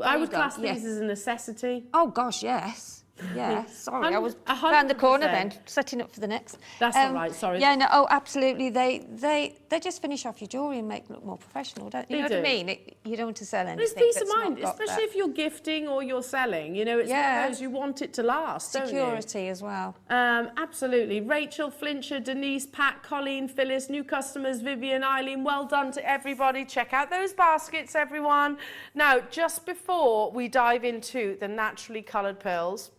I would class these as a necessity. Oh, gosh, yes. Yeah, sorry, I was 100%. round the corner then, setting up for the next. That's all right, sorry. Yeah, no, oh, absolutely. They just finish off your jewellery and make it look more professional, don't you? You know what I mean? You don't want to sell anything. It's peace of that's mind, not got especially if you're gifting or you're selling. You know, it's one of those you want it to last, don't you? Security as well. Absolutely. Rachel, Flincher, Denise, Pat, Colleen, Phyllis, new customers, Vivian, Eileen, well done to everybody. Check out those baskets, everyone. Now, just before we dive into the naturally coloured pearls,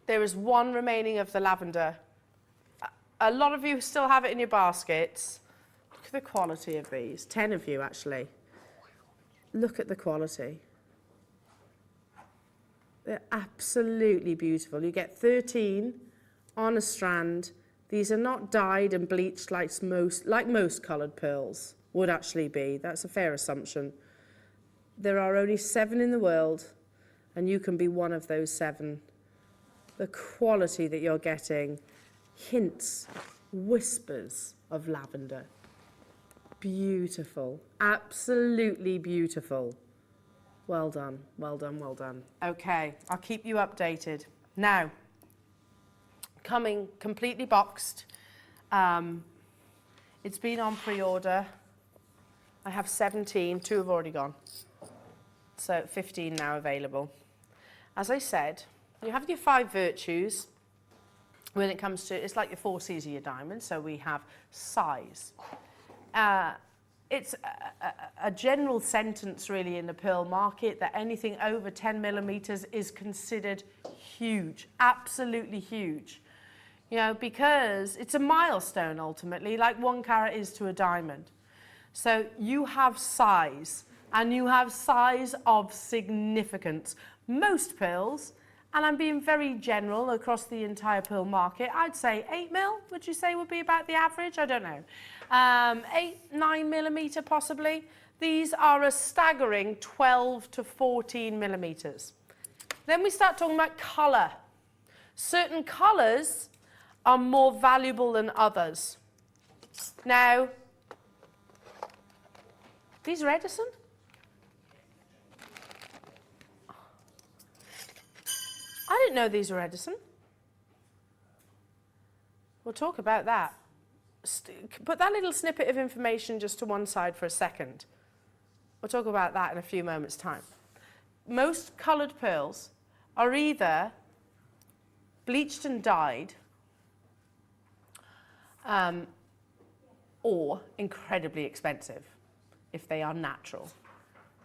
there is one remaining of the lavender. A lot of you still have it in your baskets. Look at the quality of these. 10 of you, actually. Look at the quality. They're absolutely beautiful. You get 13 on a strand. These are not dyed and bleached like most coloured pearls would actually be. That's a fair assumption. There are only 7 in the world, and you can be one of those 7. The quality that you're getting, hints, whispers of lavender. Beautiful, absolutely beautiful. Well done, well done, well done. Okay, I'll keep you updated. Now, coming completely boxed. It's been on pre-order. I have 17, 2 have already gone. So 15 now available. As I said, you have your 5 virtues when it comes to, it's like your 4 C's of your diamond. So we have size. It's a general sentence really in the pearl market that anything over 10 millimeters is considered huge, absolutely huge. You know, because it's a milestone ultimately, like 1 carat is to a diamond. So you have size, and you have size of significance. Most pearls, and I'm being very general across the entire pearl market, I'd say 8 mil, would you say would be about the average? I don't know. 8, 9 millimeter possibly. These are a staggering 12 to 14 millimeters. Then we start talking about color. Certain colors are more valuable than others. Now, these are Edison. I didn't know these were Edison. We'll talk about that. Put that little snippet of information just to one side for a second. We'll talk about that in a few moments' time. Most coloured pearls are either bleached and dyed or incredibly expensive if they are natural.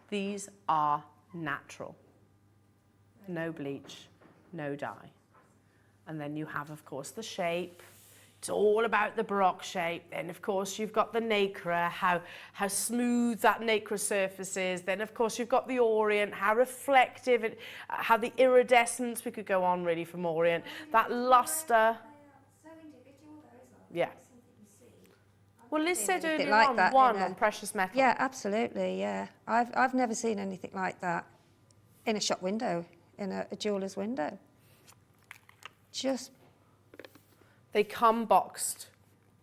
These are natural. No bleach, no dye. And then you have, of course, the shape. It's all about the Baroque shape. Then, of course, you've got the nacre, how smooth that nacre surface is. Then, of course, you've got the orient, how reflective, how the iridescence, we could go on really from orient. That luster. So individual though, isn't it? Yeah. Well, Liz said earlier like on, that one in a- on precious metal. Yeah, absolutely, yeah. I've never seen anything like that in a shop window, in a jeweller's window. Just... They come boxed,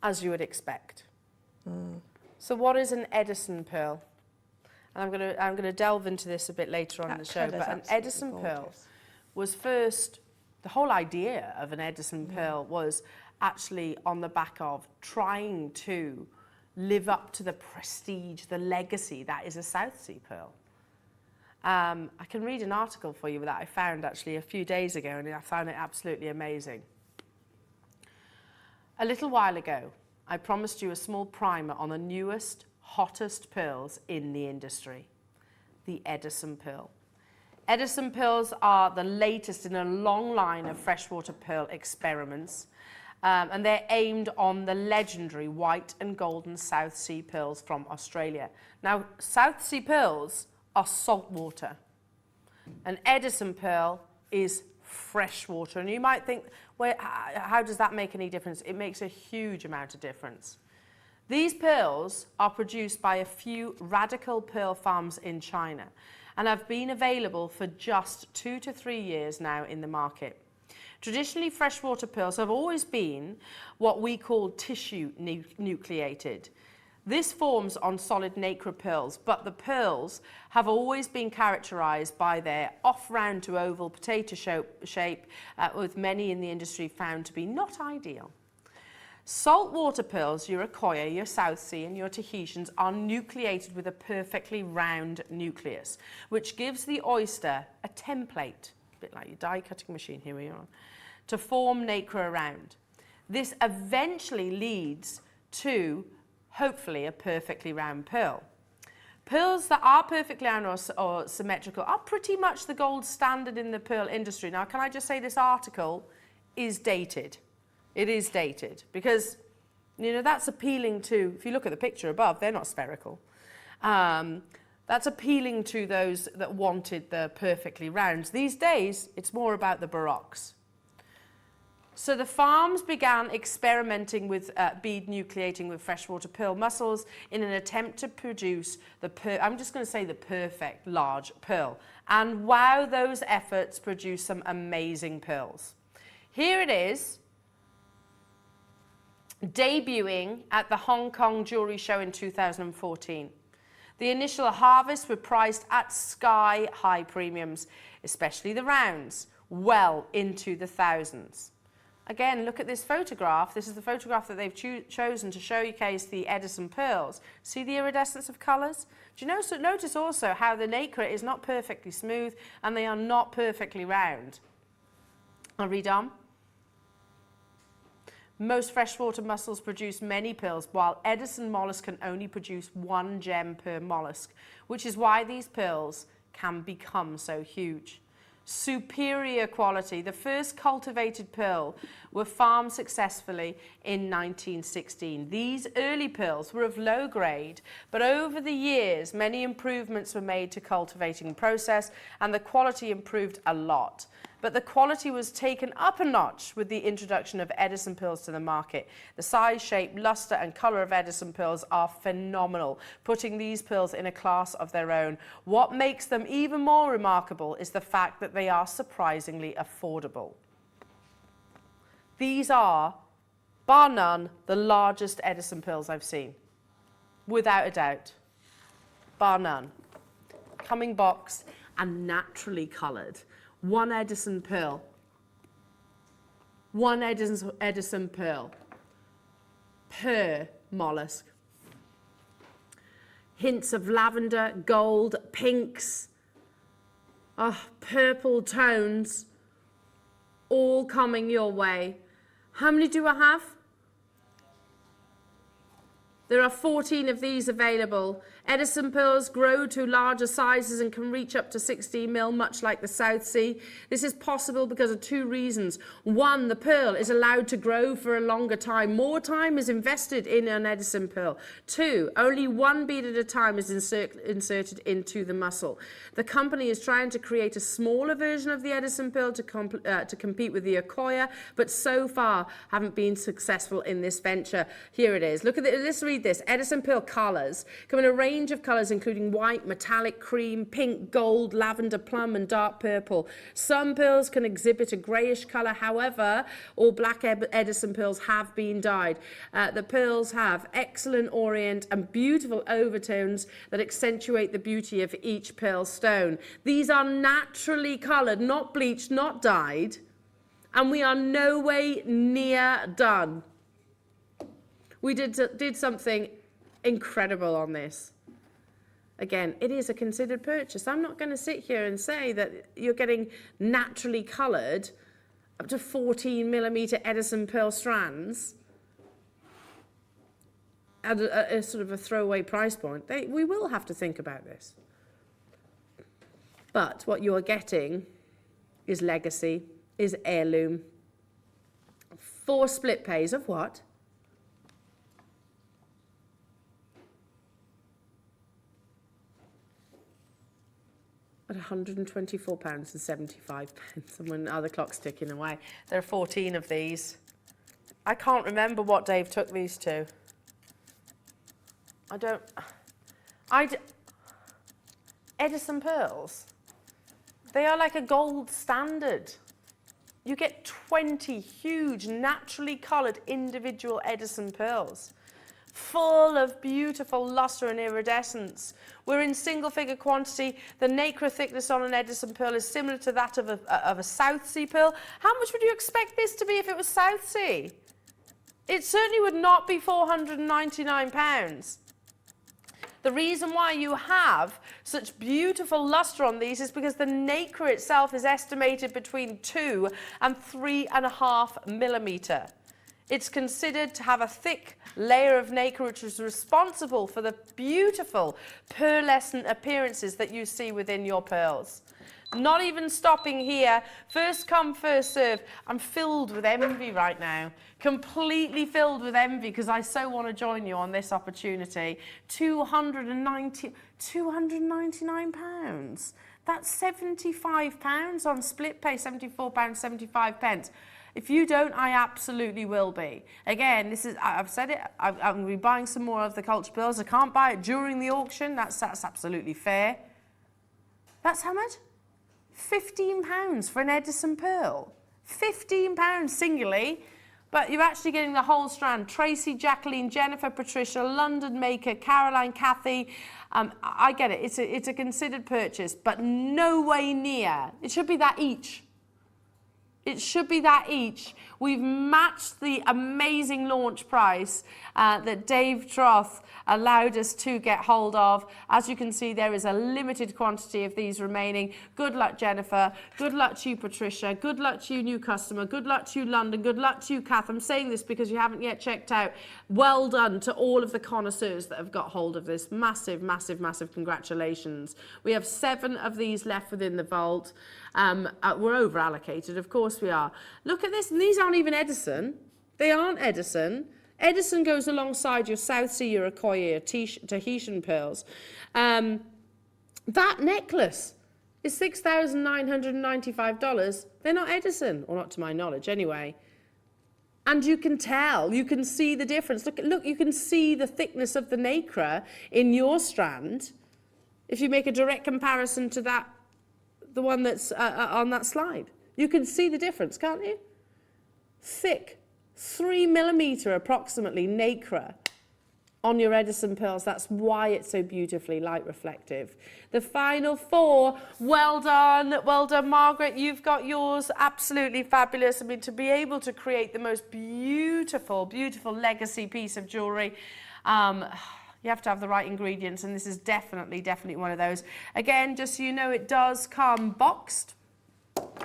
as you would expect. So what is an Edison pearl? And I'm gonna delve into this a bit later on in the show, colour's but an absolutely Edison pearl gorgeous. was first, the whole idea of an Edison pearl was actually on the back of trying to live up to the prestige, the legacy that is a South Sea pearl. I can read an article for you that I found actually a few days ago, and I found it absolutely amazing. A little while ago, I promised you a small primer on the newest, hottest pearls in the industry, the Edison pearl. Edison pearls are the latest in a long line of freshwater pearl experiments, and they're aimed on the legendary white and golden South Sea pearls from Australia. Now, South Sea pearls are saltwater. An Edison pearl is freshwater, and you might think, well, how does that make any difference? It makes a huge amount of difference. These pearls are produced by a few radical pearl farms in China and have been available for just 2 to 3 years now in the market. Traditionally, freshwater pearls have always been what we call tissue nucleated. This forms on solid nacre pearls, but the pearls have always been characterized by their off-round to oval potato shape, with many in the industry found to be not ideal. Saltwater pearls, your Akoya, your South Sea and your Tahitians, are nucleated with a perfectly round nucleus, which gives the oyster a template, a bit like your die cutting machine, here we are, to form nacre around. This eventually leads to hopefully a perfectly round pearl. Pearls that are perfectly round or symmetrical are pretty much the gold standard in the pearl industry. Now, can I just say this article is dated. It is dated because, you know, that's appealing to, if you look at the picture above, they're not spherical. That's appealing to those that wanted the perfectly rounds. These days, it's more about the baroques. So the farms began experimenting with bead nucleating with freshwater pearl mussels in an attempt to produce I'm just going to say the perfect large pearl. And wow, those efforts produced some amazing pearls. Here it is, debuting at the Hong Kong Jewelry Show in 2014. The initial harvests were priced at sky-high premiums, especially the rounds, well into the thousands. Again, look at this photograph. This is the photograph that they've chosen to showcase the Edison Pearls. See the iridescence of colours? Do you notice also how the nacre is not perfectly smooth and they are not perfectly round? I'll read on. Most freshwater mussels produce many pearls, while Edison mollusk can only produce 1 gem per mollusk, which is why these pearls can become so huge. Superior quality. The first cultivated pearl were farmed successfully in 1916. These early pearls were of low grade, but over the years many improvements were made to cultivating process and the quality improved a lot. But the quality was taken up a notch with the introduction of Edison pearls to the market. The size, shape, luster and colour of Edison pearls are phenomenal, putting these pearls in a class of their own. What makes them even more remarkable is the fact that they are surprisingly affordable. These are, bar none, the largest Edison pearls I've seen. Without a doubt. Bar none. Coming box and naturally coloured. 1 Edison pearl. 1 Edison pearl per mollusk. Hints of lavender, gold, pinks, purple tones, all coming your way. How many do I have? There are 14 of these available. Edison pearls grow to larger sizes and can reach up to 16 mil, much like the South Sea. This is possible because of 2 reasons. 1, the pearl is allowed to grow for a longer time. More time is invested in an Edison pearl. 2, only 1 bead at a time is inserted into the mussel. The company is trying to create a smaller version of the Edison pearl to compete with the Akoya, but so far haven't been successful in this venture. Here it is. Look at this. Let's read this. Edison pearl colours come in a range of colours including white, metallic, cream, pink, gold, lavender, plum and dark purple. Some pearls can exhibit a greyish colour, however, all black Edison pearls have been dyed. The pearls have excellent orient and beautiful overtones that accentuate the beauty of each pearl stone. These are naturally coloured, not bleached, not dyed, and we are no way near done. We did something incredible on this. Again, it is a considered purchase. I'm not going to sit here and say that you're getting naturally coloured up to 14mm Edison pearl strands at a sort of a throwaway price point. We will have to think about this. But what you are getting is legacy, is heirloom. 4 split pays of what? At £124.75. And when other clock's ticking away. There are 14 of these. I can't remember what Dave took these to. Edison pearls. They are like a gold standard. You get 20 huge, naturally coloured individual Edison pearls, full of beautiful luster and iridescence. We're in single figure quantity. The nacre thickness on an Edison pearl is similar to that of a South Sea pearl. How much would you expect this to be if it was South Sea? It certainly would not be £499. The reason why you have such beautiful luster on these is because the nacre itself is estimated between 2 and 3.5 millimetre. It's considered to have a thick layer of nacre which is responsible for the beautiful pearlescent appearances that you see within your pearls. Not even stopping here, first come, first serve. I'm filled with envy right now, completely filled with envy because I so want to join you on this opportunity. £299. That's £75 on split pay, £74.75. If you don't, I absolutely will be. Again, this is, I've said it, I'm going to be buying some more of the culture pearls. I can't buy it during the auction. That's absolutely fair. That's how much? £15 for an Edison pearl. £15 singularly, but you're actually getting the whole strand. Tracy, Jacqueline, Jennifer, Patricia, London Maker, Caroline, Kathy. I get it. It's a considered purchase, but no way near. It should be that each. It should be that each. We've matched the amazing launch price that Dave Troth allowed us to get hold of. As you can see, there is a limited quantity of these remaining. Good luck, Jennifer. Good luck to you, Patricia. Good luck to you, new customer. Good luck to you, London. Good luck to you, Kath. I'm saying this because you haven't yet checked out. Well done to all of the connoisseurs that have got hold of this. Massive, massive, massive congratulations. We have 7 of these left within the vault. We're over allocated, of course we are. Look at this, and these aren't even Edison. They aren't Edison. Edison goes alongside your South Sea Iroquois Tahitian pearls. That necklace is $6,995. They're not Edison, or not to my knowledge anyway. And you can tell, you can see the difference. Look, you can see the thickness of the nacre in your strand. If you make a direct comparison to that, the one that's on that slide. You can see the difference, can't you? Thick, 3mm approximately nacre on your Edison pearls. That's why it's so beautifully light reflective. The final 4, well done, Margaret. You've got yours, absolutely fabulous. I mean, to be able to create the most beautiful, beautiful legacy piece of jewellery, you have to have the right ingredients, and this is definitely one of those. Again, just so you know, it does come boxed.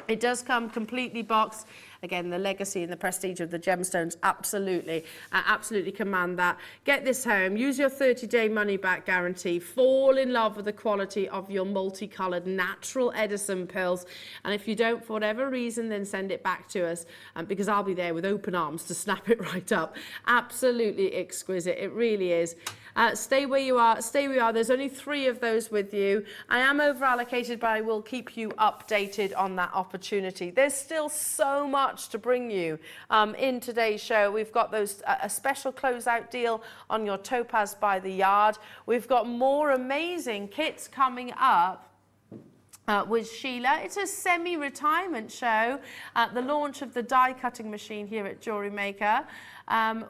It does come completely boxed. Again, the legacy and the prestige of the gemstones absolutely command that. Get this home, use your 30-day money-back guarantee, fall in love with the quality of your multicoloured natural Edison pearls, and if you don't, for whatever reason, then send it back to us, because I'll be there with open arms to snap it right up. Absolutely exquisite, it really is. Stay where you are, stay where you are. There's only 3 of those with you. I am over allocated, but I will keep you updated on that opportunity. There's still so much to bring you in today's show. We've got those a special closeout deal on your Topaz by the yard. We've got more amazing kits coming up with Sheila. It's a semi-retirement show at the launch of the die cutting machine here at JewelleryMaker.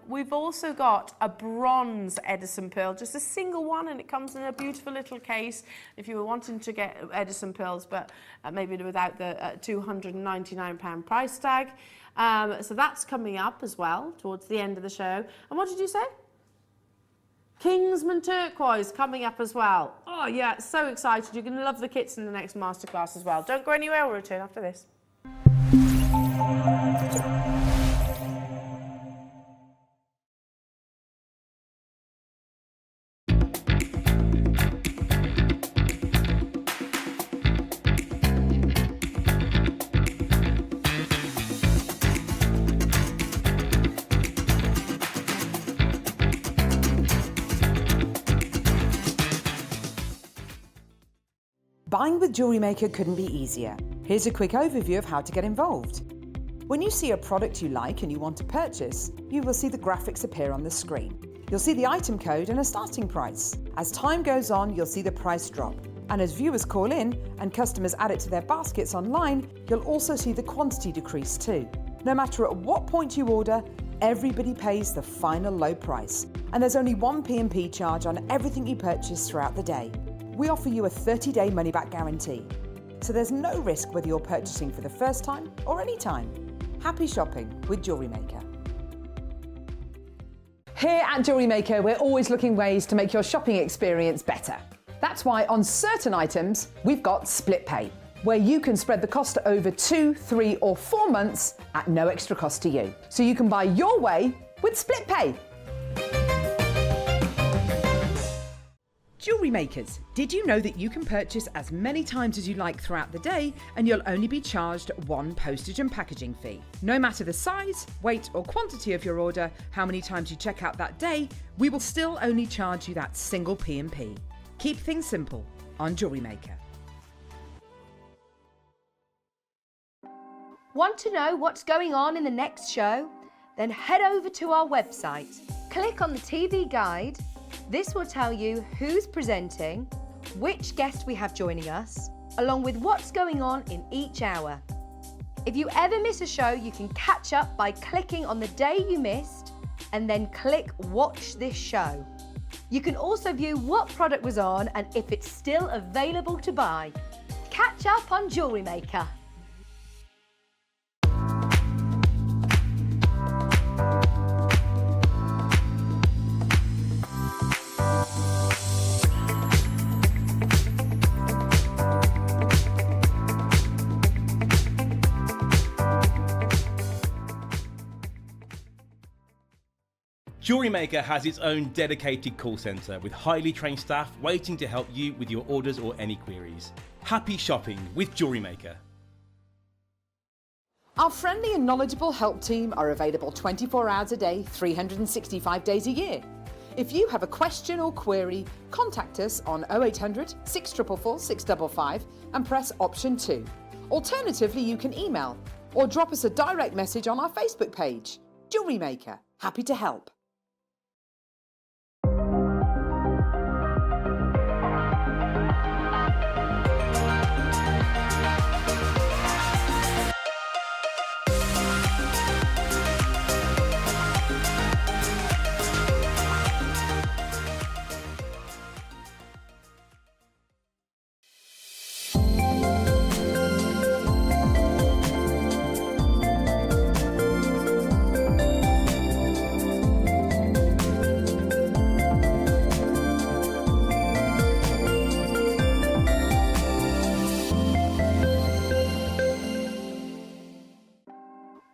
We've also got a bronze Edison pearl, just a single one, and it comes in a beautiful little case if you were wanting to get Edison pearls, but maybe without the £299 price tag. So that's coming up as well towards the end of the show. And what did you say? Kingsman Turquoise coming up as well. Oh yeah, so excited. You're going to love the kits in the next masterclass as well. Don't go anywhere, we'll return after this. Buying with JewelleryMaker couldn't be easier. Here's a quick overview of how to get involved. When you see a product you like and you want to purchase, you will see the graphics appear on the screen. You'll see the item code and a starting price. As time goes on, you'll see the price drop. And as viewers call in and customers add it to their baskets online, you'll also see the quantity decrease too. No matter at what point you order, everybody pays the final low price. And there's only one P&P charge on everything you purchase throughout the day. We offer you a 30-day money-back guarantee. So there's no risk whether you're purchasing for the first time or any time. Happy shopping with JewelleryMaker. Here at JewelleryMaker, we're always looking ways to make your shopping experience better. That's why on certain items, we've got split pay, where you can spread the cost over 2, 3 or 4 months at no extra cost to you. So you can buy your way with split pay. Jewellery makers, did you know that you can purchase as many times as you like throughout the day and you'll only be charged one postage and packaging fee? No matter the size, weight or quantity of your order, how many times you check out that day, we will still only charge you that single P&P. Keep things simple on JewelleryMaker. Want to know what's going on in the next show? Then head over to our website. Click on the TV guide. This will tell you who's presenting, which guest we have joining us, along with what's going on in each hour. If you ever miss a show, you can catch up by clicking on the day you missed and then click Watch This Show. You can also view what product was on and if it's still available to buy. Catch up on JewelleryMaker. JewelleryMaker has its own dedicated call centre with highly trained staff waiting to help you with your orders or any queries. Happy shopping with JewelleryMaker. Our friendly and knowledgeable help team are available 24 hours a day, 365 days a year. If you have a question or query, contact us on 0800 644 655 and press option 2. Alternatively, you can email or drop us a direct message on our Facebook page. JewelleryMaker, happy to help.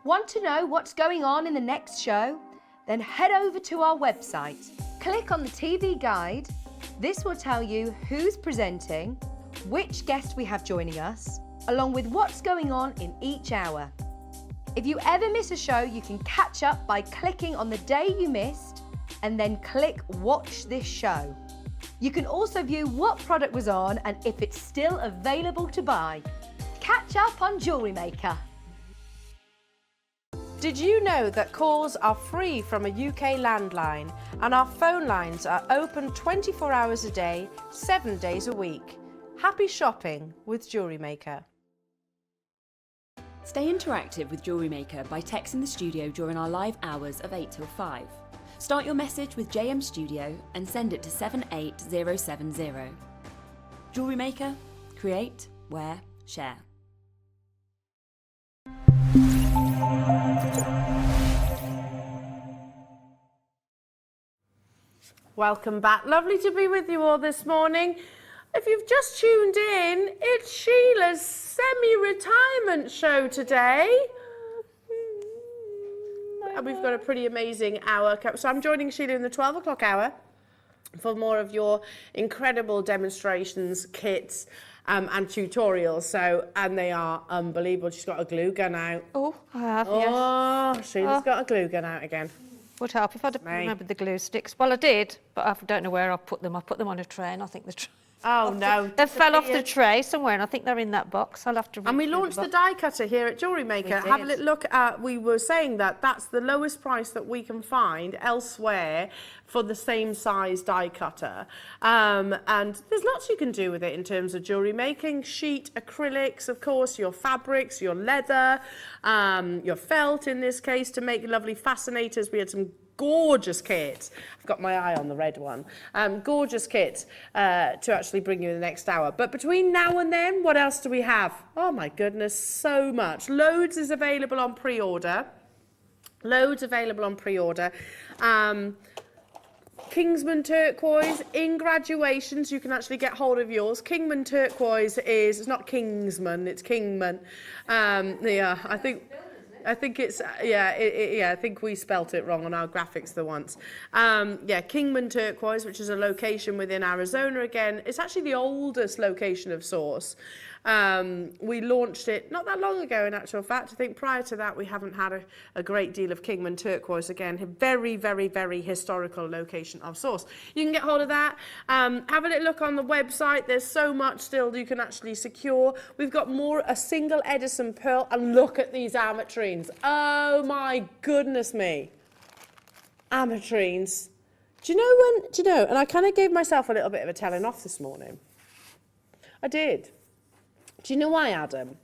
Want to know what's going on in the next show? Then head over to our website. Click on the TV guide. This will tell you who's presenting, which guest we have joining us, along with what's going on in each hour. If you ever miss a show, you can catch up by clicking on the day you missed and then click Watch This Show. You can also view what product was on and if it's still available to buy. Catch up on JewelleryMaker. Did you know that calls are free from a UK landline and our phone lines are open 24 hours a day, 7 days a week? Happy shopping with JewelleryMaker. Stay interactive with JewelleryMaker by texting the studio during our live hours of 8 till 5. Start your message with JM Studio and send it to 78070. JewelleryMaker, create, wear, share. Welcome back. Lovely to be with you all this morning. If you've just tuned in, it's Sheila's semi-retirement show today. And we've got a pretty amazing hour. So I'm joining Sheila in the 12 o'clock hour for more of your incredible demonstrations, kits, and tutorials. And they are unbelievable. She's got a glue gun out. Oh, I have, Oh, Sheila's got a glue gun out again. Would help if I'd have remembered the glue sticks. Well, I did, but I don't know where I put them. I put them on a tray, and I think the tray. Oh no! They fell off the tray somewhere, and I think they're in that box. I'll have to. And we launched the die cutter here at JewelleryMaker. Have a little look at. We were saying that that's the lowest price that we can find elsewhere for the same size die cutter. And there's lots you can do with it in terms of jewellery making: sheet, acrylics, of course, your fabrics, your leather, your felt in this case to make lovely fascinators. We had some gorgeous kit. I've got my eye on the red one. Gorgeous kit to actually bring you in the next hour. But between now and then, what else do we have? Oh my goodness, so much. Loads is available on pre-order. Loads available on pre-order. Kingsman turquoise in graduations. You can actually get hold of yours. Kingman turquoise is, it's not Kingsman, it's Kingman. Yeah, I think it's, I think we spelt it wrong on our graphics the once. Kingman Turquoise, which is a location within Arizona again. It's actually the oldest location of Source. We launched it not that long ago, in actual fact. I think prior to that, we haven't had a great deal of Kingman Turquoise again. A very, very, very historical location of Source. You can get hold of that. Have a little look on the website. There's so much still you can actually secure. We've got a single Edison Pearl, and look at these ametrines. Oh my goodness me. Ametrines. Do you know, and I kind of gave myself a little bit of a telling off this morning. I did. Do you know why, Adam?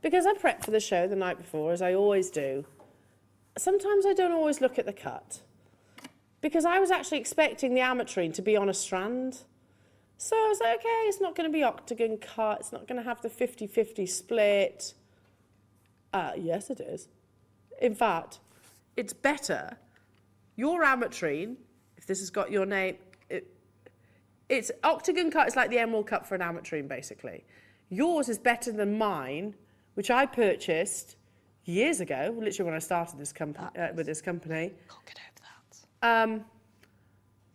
Because I prepped for the show the night before, as I always do. Sometimes I don't always look at the cut, because I was actually expecting the ametrine to be on a strand. So I was like, okay, it's not going to be octagon cut, it's not going to have the 50-50 split. Yes, it is. In fact, it's better. Your ametrine, if this has got your name, it's octagon cut. It's like the emerald cut for an ametrine, basically. Yours is better than mine, which I purchased years ago, literally when I started this with this company. Can't get over that. And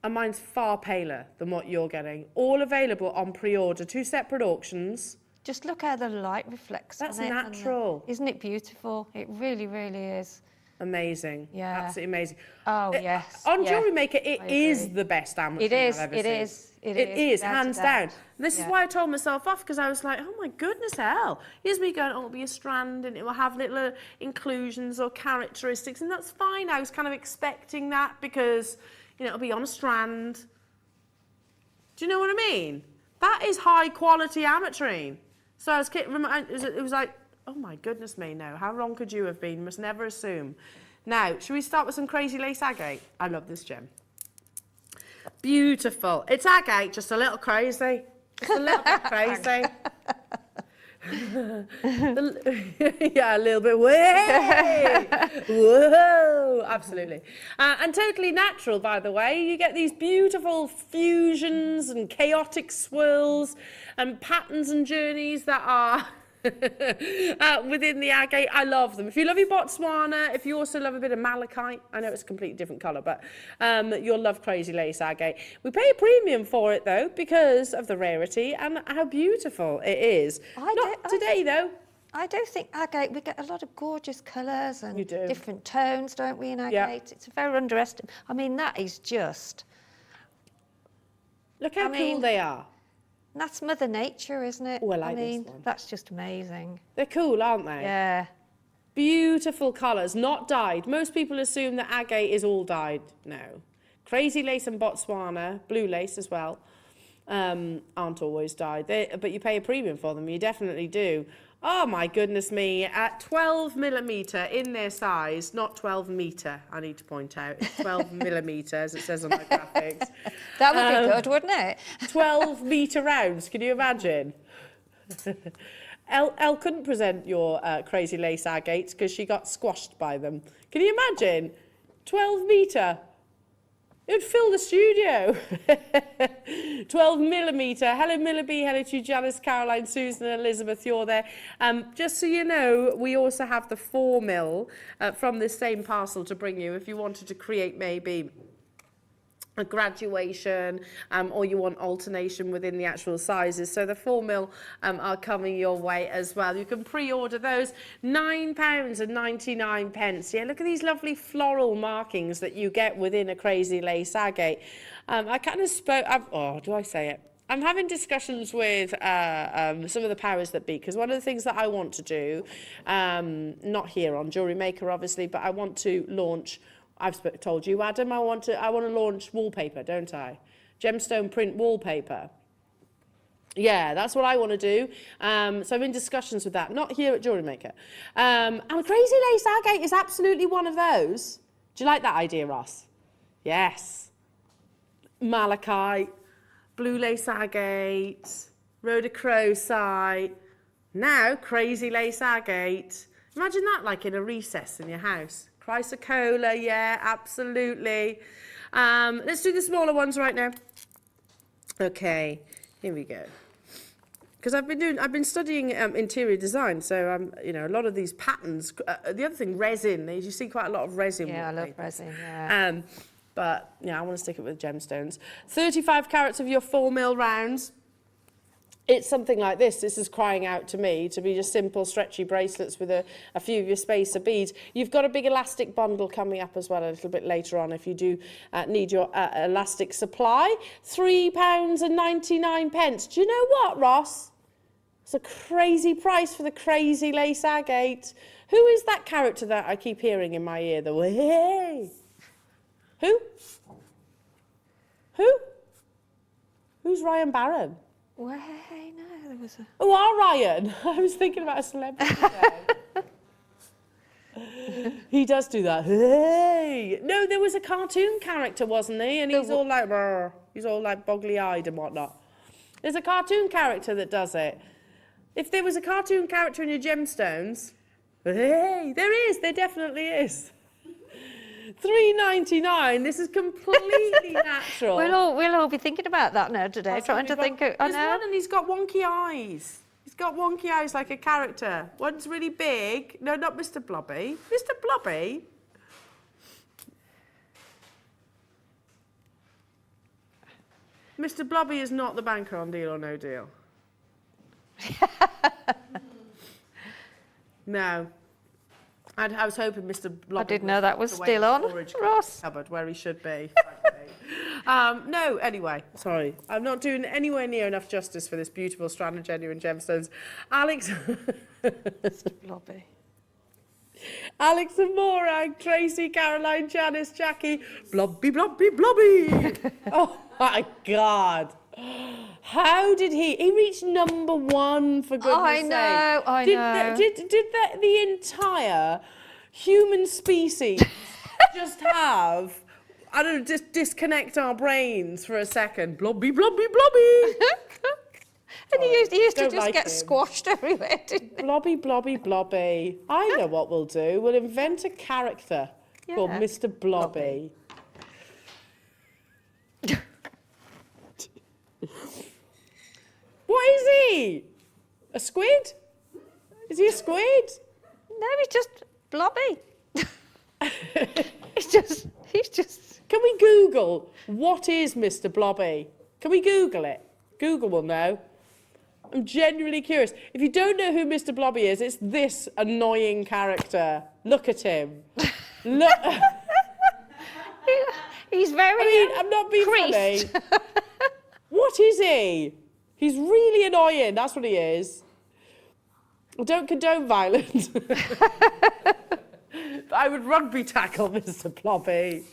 mine's far paler than what you're getting. All available on pre-order, 2 separate auctions. Just look how the light reflects That's on it. natural. Isn't it beautiful? It really, really is. Amazing. Yeah. Absolutely amazing. Oh, yes. On yeah. JewelleryMaker, it I is agree. the best amateur It is, I've ever it seen. is, it It is, is, without a hands doubt. down. This is Yeah. why I told myself off, because I was like, oh my goodness hell. Here's me going, oh, it'll be a strand and it will have little inclusions or characteristics, and that's fine. I was kind of expecting that because, you know, it'll be on a strand. Do you know what I mean? That is high quality ametrine. So I was, it was like, oh my goodness me, no. How wrong could you have been? You must never assume. Now, should we start with some crazy lace agate? I love this gem. Beautiful. It's agate, just a little crazy. Just a little bit crazy. Yeah, a little bit. Way! Whoa! Absolutely. And totally natural, by the way. You get these beautiful fusions and chaotic swirls and patterns and journeys that are within the agate. I love them. If you love your Botswana, if you also love a bit of malachite, I know it's a completely different colour, but you'll love crazy lace agate. We pay a premium for it though because of the rarity and how beautiful it is. Not today though. I do think agate, we get a lot of gorgeous colours and You do. different tones, don't we, in agate? Yeah. It's very underestimated. I mean, that is just, Look how cool mean, they are. that's Mother Nature, isn't it? Oh, I like this mean, one. that's just amazing. They're cool, aren't they? Yeah. Beautiful colours, not dyed. Most people assume that agate is all dyed. No. Crazy lace and Botswana, blue lace as well, aren't always dyed. But you pay a premium for them, you definitely do. Oh my goodness me, at 12 millimetre in their size, not 12 metre, I need to point out. It's 12 millimetre, as it says on my graphics. That would be good, wouldn't it? 12 metre rounds, can you imagine? Elle couldn't present your crazy lace agates because she got squashed by them. Can you imagine? 12 metre. It would fill the studio. 12 millimetre. Hello, Millaby. Hello to you, Janice, Caroline, Susan, and Elizabeth. You're there. Just so you know, we also have the 4 mil from this same parcel to bring you if you wanted to create maybe a graduation or you want alternation within the actual sizes. So the 4 mil are coming your way as well. You can pre-order those, £9.99. Yeah, look at these lovely floral markings that you get within a crazy lace agate. I kind of spoke, do I say it? I'm having discussions with some of the powers that be, because one of the things that I want to do, not here on JewelleryMaker obviously, but I want to launch, I've told you, Adam, I want to launch wallpaper, don't I? Gemstone print wallpaper. Yeah, that's what I want to do. So I'm in discussions with that, not here at JewelleryMaker. And crazy lace agate is absolutely one of those. Do you like that idea, Ross? Yes. Malachite, blue lace agate, rhodochrosite. Now, crazy lace agate. Imagine that like in a recess in your house. Chrysocola, yeah, absolutely. Let's do the smaller ones right now. Okay, here we go. Because I've been studying interior design, so you know, a lot of these patterns. The other thing, resin. You see quite a lot of resin. Yeah, I love resin. Yeah. But yeah, I want to stick it with gemstones. 35 carats of your 4 mil rounds. It's something like this. This is crying out to me to be just simple stretchy bracelets with a few of your spacer beads. You've got a big elastic bundle coming up as well a little bit later on if you do need your elastic supply. £3.99. Do you know what, Ross? It's a crazy price for the crazy lace agate. Who is that character that I keep hearing in my ear? The way. Who? Who's Ryan Barron? Well, no, there was a... Oh, Ryan. I was thinking about a celebrity there. He does do that. Hey. No, there was a cartoon character, wasn't he? And he's all like, brr, he's all like boggly-eyed and whatnot. There's a cartoon character that does it. If there was a cartoon character in your gemstones, hey, there is. There definitely is. £3.99. This is completely natural. We'll all be thinking about that now today, trying to think. There's one and he's got wonky eyes. He's got wonky eyes like a character. One's really big. No, not Mr. Blobby. Mr. Blobby. Mr. Blobby is not the banker on Deal or No Deal. No. I was hoping Mr. Blobby. I didn't know that was away still in the on, storage Ross. cupboard where he should be. No, anyway, sorry. I'm not doing anywhere near enough justice for this beautiful strand of genuine gemstones. Alex. Mr. Blobby. Alex and Morag, Tracy, Caroline, Janice, Jackie, Blobby, Blobby, Blobby. Oh my God. How did he reached number 1 for goodness sake. I know. Did the entire human species just have, I don't know, just disconnect our brains for a second? Blobby, Blobby, Blobby. And he used to Don't just like get him. squashed everywhere, didn't he? Blobby, Blobby, Blobby. I know what we'll do. We'll invent a character called Mr. Blobby. What is he? A squid? Is he a squid? No, he's just Blobby. he's just. Can we Google what is Mr. Blobby? Can we Google it? Google will know. I'm genuinely curious. If you don't know who Mr. Blobby is, it's this annoying character. Look at him. Look. He's very. I mean, I'm not being creased. funny. What is he? He's really annoying. That's what he is. I don't condone violence. I would rugby tackle Mr. Blobby.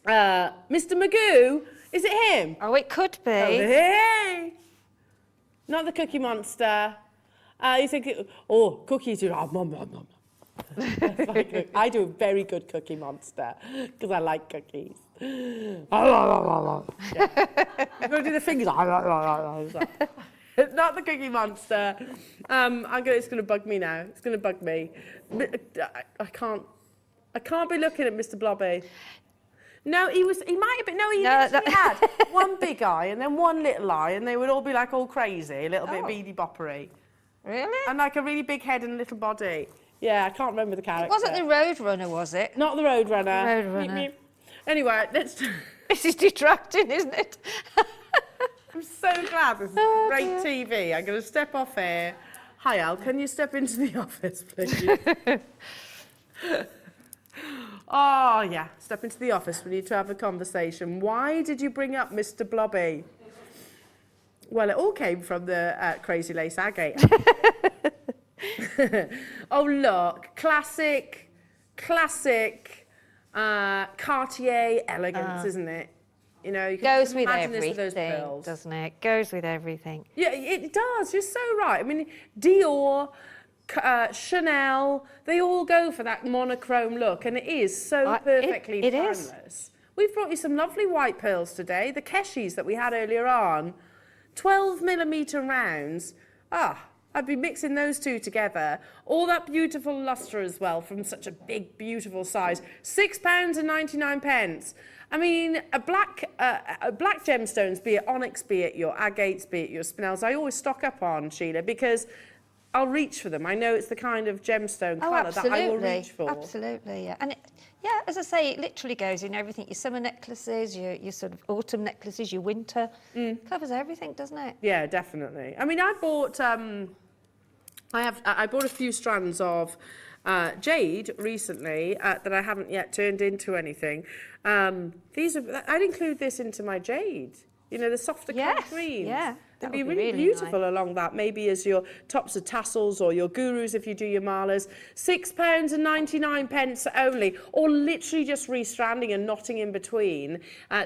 Mr. Magoo, is it him? Oh, it could be. Oh, hey! Not the Cookie Monster. You think, cookies. I do a very good Cookie Monster because I like cookies. Yeah. I'm going to do the fingers. Not the Cookie Monster. It's going to bug me now. It's going to bug me. I can't be looking at Mr. Blobby. No, he might have been. No, he literally had one big eye and then one little eye, and they would all be like all crazy, a little bit beady boppery. Really? And like a really big head and a little body. Yeah, I can't remember the character. It wasn't the Roadrunner, was it? Not the Roadrunner. Roadrunner. Meep, meep. Anyway, let's. This is detracting, isn't it? I'm so glad this is great TV. I'm going to step off here. Hi, Al, can you step into the office, please? Oh, yeah, step into the office. We need to have a conversation. Why did you bring up Mr. Blobby? Well, it all came from the Crazy Lace Agate. Oh, look, classic Cartier elegance, isn't it? You know, you can Goes with imagine this everything, with those pearls. doesn't it? Goes with everything. Yeah, it does. You're so right. I mean, Dior, Chanel, they all go for that monochrome look, and it is so perfectly it timeless. is. We've brought you some lovely white pearls today. The Keshis that we had earlier on, 12mm rounds. I'd be mixing those two together. All that beautiful lustre as well from such a big, beautiful size. £6.99. I mean, a black gemstones, be it onyx, be it your agates, be it your spinels, I always stock up on, Sheila, because I'll reach for them. I know it's the kind of gemstone colour that I will reach for. Absolutely, yeah. And yeah, as I say, it literally goes in everything. Your summer necklaces, your sort of autumn necklaces, your winter. Covers everything, doesn't it? Yeah, definitely. I mean, I bought I bought a few strands of jade recently that I haven't yet turned into anything. I'd include this into my jade. You know, the softer colored greens. Yeah. They'd be really beautiful along that, maybe as your tops of tassels or your gurus if you do your malas. £6.99 only, or literally just restranding and knotting in between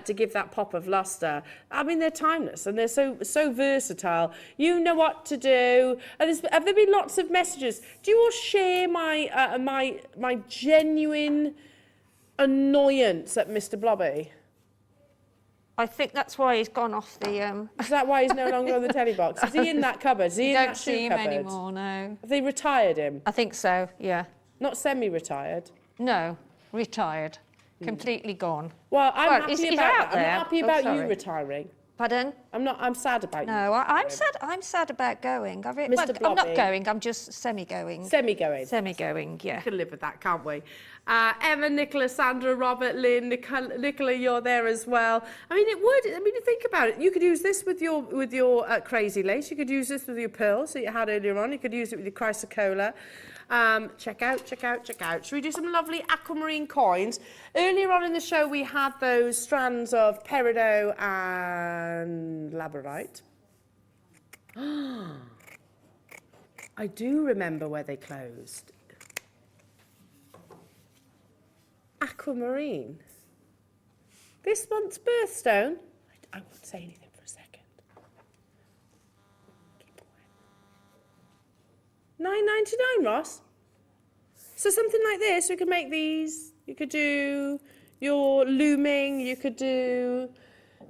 to give that pop of lustre. I mean, they're timeless and they're so versatile. You know what to do. And have there been lots of messages? Do you all share my genuine annoyance at Mr. Blobby? I think that's why he's gone off the... Is that why he's no longer on the telly box? Is he in that cupboard? Is he in that shoe cupboard? You don't see him anymore, no. Have they retired him? I think so, yeah. Not semi-retired? No, retired. Completely gone. Well, I'm happy he's about out that. there. I'm not happy about you retiring. Pardon? I'm sad about you. No, I'm sad about going. I'm Mr. not Blobby. going, I'm just semi-going. Semi-going. Semi-going, yeah. We can live with that, can't we? Emma, Nicola, Sandra, Robert, Lynn, Nicola, you're there as well. I mean, it would. I mean, think about it. You could use this with your crazy lace. You could use this with your pearls that you had earlier on. You could use it with your Chrysocola. Check out. Should we do some lovely aquamarine coins? Earlier on in the show, we had those strands of Peridot and Labradorite. I do remember where they closed. Aquamarine. This month's birthstone. I won't say anything for a second. Keep quiet. $9.99, Ross. So something like this, we could make these. You could do your looming. You could do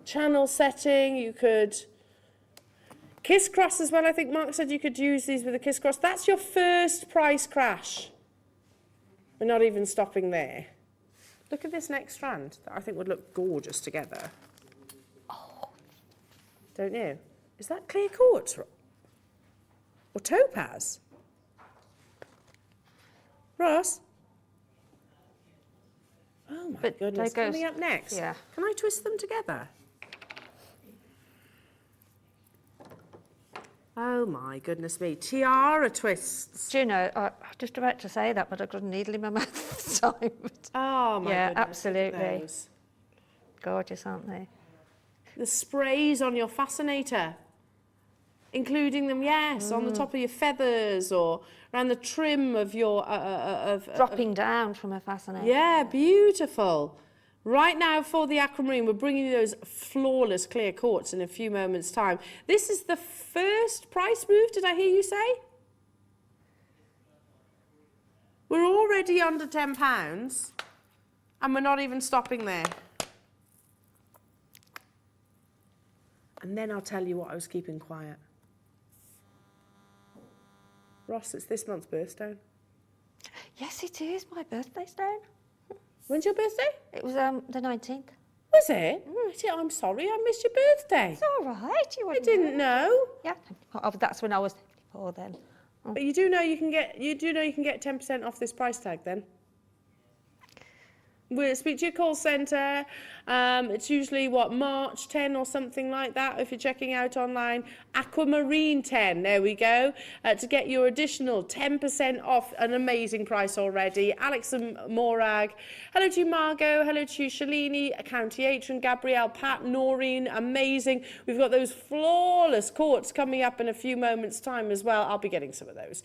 channel setting. You could kiss cross as well. I think Mark said you could use these with a kiss cross. That's your first price crash. We're not even stopping there. Look at this next strand that I think would look gorgeous together. Oh, don't you? Is that clear quartz or topaz? Ross? Oh my goodness, coming up next. Yeah. Can I twist them together? Oh my goodness me, tiara twists. Do you know, I was just about to say that, but I got a needle in my mouth at the time. Oh my Yeah, goodness. absolutely. Those. Gorgeous, aren't they? The sprays on your fascinator, including them, yes, on the top of your feathers or around the trim of your... Dropping down from a fascinator. Yeah, beautiful. Right now for the aquamarine, we're bringing you those flawless clear quartz in a few moments' time. This is the first price move, did I hear you say? We're already under £10 and we're not even stopping there. And then I'll tell you what I was keeping quiet. Ross, it's this month's birthstone. Yes, it is my birthday stone. When's your birthday? It was the 19th. Was it? I'm sorry, I missed your birthday. It's all right. You I didn't know. Yeah, oh, that's when I was 54 then. But you do know you can get 10% off this price tag then. We'll speak to your call centre. It's usually, March 10 or something like that if you're checking out online. Aquamarine 10, there we go, to get your additional 10% off an amazing price already. Alison Morag, hello to you, Margot, hello to you, Shalini, County Atron, Gabrielle, Pat, Noreen, amazing. We've got those flawless quartz coming up in a few moments' time as well. I'll be getting some of those.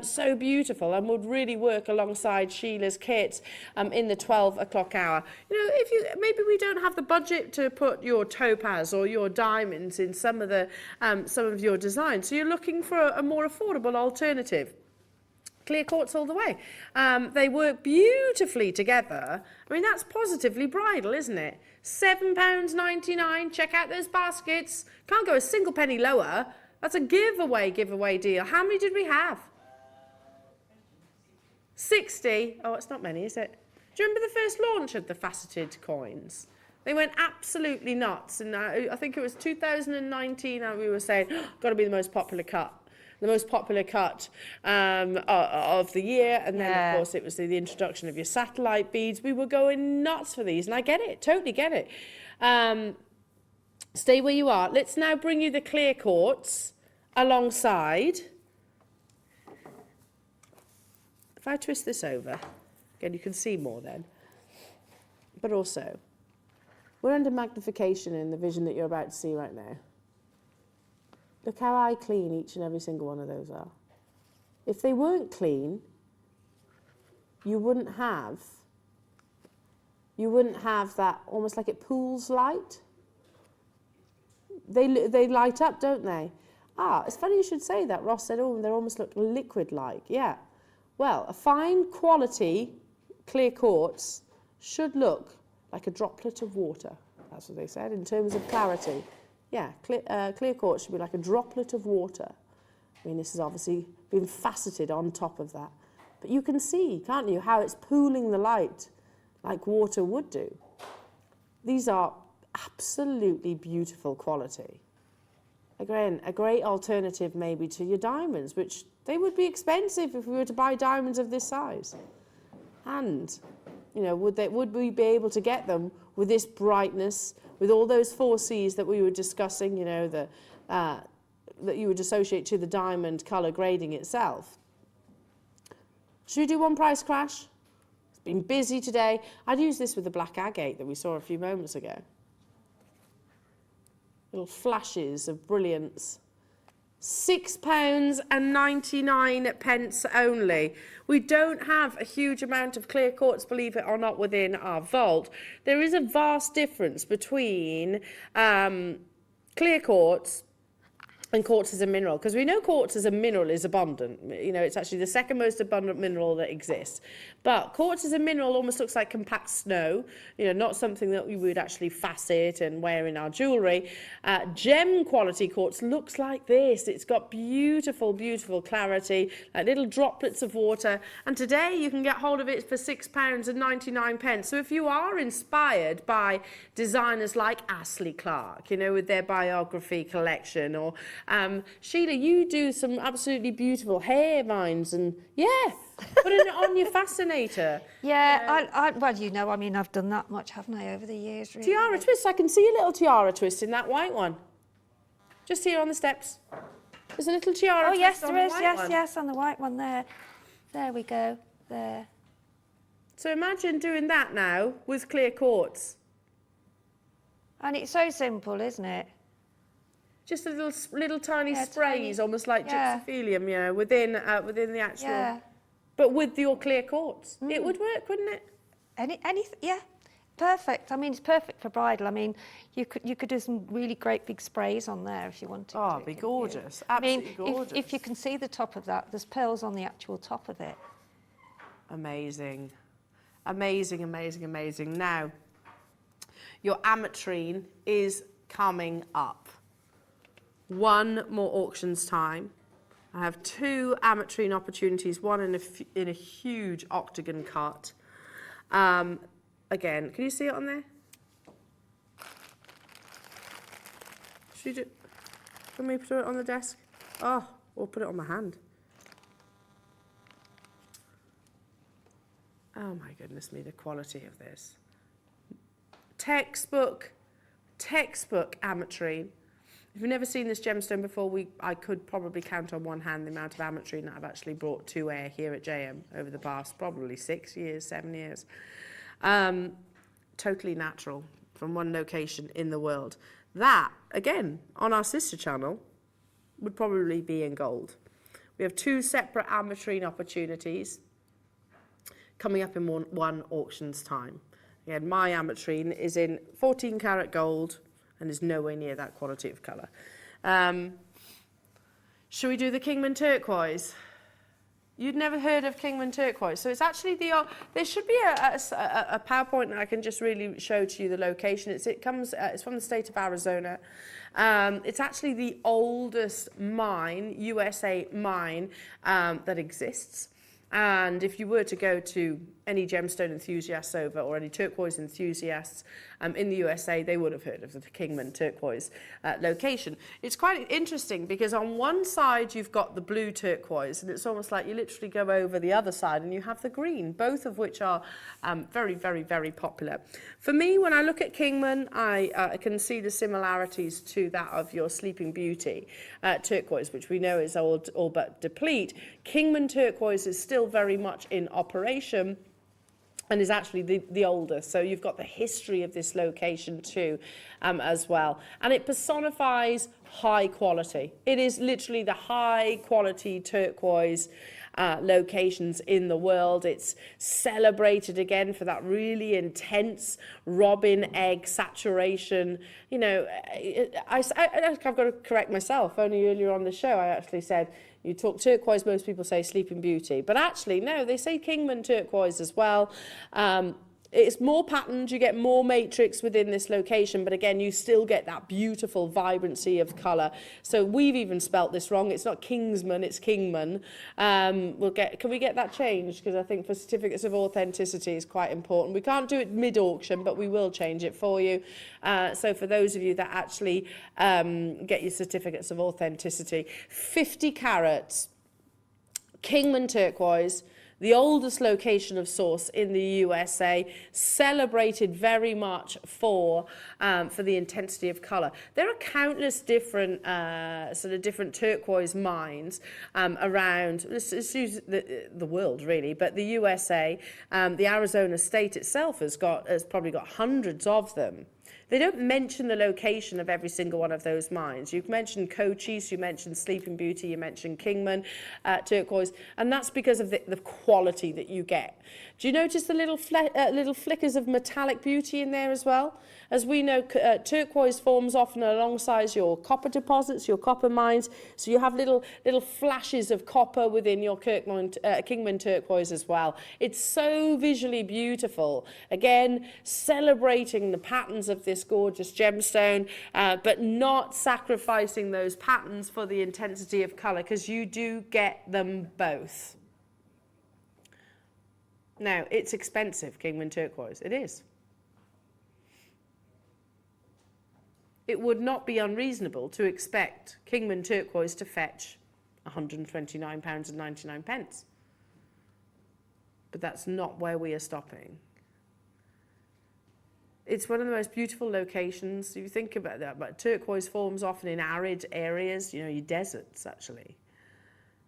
So beautiful and would really work alongside Sheila's kit in the 12 o'clock hour. You know, maybe we don't have the budget to put your topaz or your diamonds in some of your designs, so you're looking for a more affordable alternative. Clear quartz all the way. They work beautifully together. I mean, that's positively bridal, isn't it? £7.99. Check out those baskets. Can't go a single penny lower. That's a giveaway deal. How many did we have? 60. Oh, it's not many, is it? Do you remember the first launch of the faceted coins? They went absolutely nuts, and I think it was 2019, and we were saying, got to be the most popular cut of the year. And then, of course, it was the introduction of your satellite beads. We were going nuts for these, and I get it, totally get it. Stay where you are. Let's now bring you the clear quartz alongside. If I twist this over, again, you can see more then. But also, we're under magnification in the vision that you're about to see right now. Look how eye clean each and every single one of those are. If they weren't clean, you wouldn't have that almost like it pools light. They light up, don't they? It's funny you should say that. Ross said, they almost look liquid-like. Yeah. Well, a fine quality clear quartz should look like a droplet of water. That's what they said in terms of clarity. Yeah, clear quartz should be like a droplet of water. I mean, this has obviously been faceted on top of that. But you can see, can't you, how it's pooling the light like water would do. These are absolutely beautiful quality. Again, a great alternative maybe to your diamonds, which they would be expensive if we were to buy diamonds of this size. And, you know, would we be able to get them with this brightness, with all those 4 C's that we were discussing, you know, that you would associate to the diamond colour grading itself? Should we do one price crash? It's been busy today. I'd use this with the black agate that we saw a few moments ago. Little flashes of brilliance. £6.99 only. We don't have a huge amount of clear quartz, believe it or not, within our vault. There is a vast difference between clear quartz and quartz as a mineral, because we know quartz as a mineral is abundant. You know, it's actually the second most abundant mineral that exists. But quartz as a mineral almost looks like compact snow, you know, not something that we would actually facet and wear in our jewellery. Gem quality quartz looks like this. It's got beautiful, beautiful clarity, like little droplets of water. And today you can get hold of it for £6.99. So if you are inspired by designers like Ashley Clark, you know, with their biography collection, or Sheila, you do some absolutely beautiful hair vines, and putting it on your fascinator. Yeah, well, you know, I mean, I've done that much, haven't I, over the years, really? Tiara twist, I can see a little tiara twist in that white one. Just here on the steps. There's a little tiara twist. Oh, yes, on there the is, white yes, one. yes, on the white one there. There we go, there. So imagine doing that now with clear quartz. And it's so simple, isn't it? Just a little tiny sprays, tiny, almost like gypsophilium, you know, within the actual. Yeah. But with your clear quartz, it would work, wouldn't it? Yeah, perfect. I mean, it's perfect for bridal. I mean, you could do some really great big sprays on there if you wanted to. Oh, it'd be gorgeous. Absolutely gorgeous. If you can see the top of that, there's pearls on the actual top of it. Amazing. Amazing, amazing, amazing. Now, your ametrine is coming up. One more auction's time. I have 2 ametrine opportunities, one in a huge octagon cut. Again, can you see it on there? Should you can we put it on the desk? Oh, or put it on my hand. Oh my goodness me, the quality of this. Textbook ametrine. If you've never seen this gemstone before, I could probably count on one hand the amount of ametrine that I've actually brought to air here at JM over the past probably 6 years, 7 years. Totally natural from one location in the world. That, again, on our sister channel, would probably be in gold. We have 2 separate ametrine opportunities coming up in one auction's time. Again, my ametrine is in 14 karat gold, and is nowhere near that quality of colour. Should we do the Kingman turquoise? You'd never heard of Kingman turquoise. So it's actually there should be a PowerPoint that I can just really show to you the location. It's from the state of Arizona. It's actually the oldest mine, USA mine, that exists. And if you were to go to any gemstone enthusiasts or any turquoise enthusiasts in the USA, they would have heard of the Kingman turquoise location. It's quite interesting because on one side you've got the blue turquoise, and it's almost like you literally go over the other side and you have the green, both of which are very, very, very popular. For me, when I look at Kingman, I can see the similarities to that of your Sleeping Beauty turquoise, which we know is all but deplete. Kingman turquoise is still very much in operation and is actually the oldest. So you've got the history of this location too as well. And it personifies high quality. It is literally the high quality turquoise locations in the world. It's celebrated again for that really intense robin egg saturation. You know, I've got to correct myself. Only earlier on the show I actually said, you talk turquoise, most people say Sleeping Beauty. But actually, no, they say Kingman turquoise as well. it's more patterned, you get more matrix within this location, but again, you still get that beautiful vibrancy of colour. So we've even spelt this wrong. It's not Kingsman, it's Kingman. Can we get that changed? Because I think for certificates of authenticity is quite important. We can't do it mid-auction, but we will change it for you. So for those of you that actually get your certificates of authenticity, 50 carats, Kingman turquoise, the oldest location of source in the USA, celebrated very much for the intensity of colour. There are countless different different turquoise mines around, let's use the world really, but the USA, the Arizona state itself has probably got hundreds of them. They don't mention the location of every single one of those mines. You've mentioned Cochise, you mentioned Sleeping Beauty, you mentioned Kingman turquoise, and that's because of the quality that you get. Do you notice the little flickers of metallic beauty in there as well? As we know, turquoise forms often alongside your copper deposits, your copper mines, so you have little flashes of copper within your Kingman turquoise as well. It's so visually beautiful. Again, celebrating the patterns of this gorgeous gemstone, but not sacrificing those patterns for the intensity of colour, because you do get them both. Now, it's expensive, Kingman turquoise. It is. It would not be unreasonable to expect Kingman turquoise to fetch £129.99. But that's not where we are stopping. It's one of the most beautiful locations. You think about that, but turquoise forms often in arid areas, you know, your deserts actually.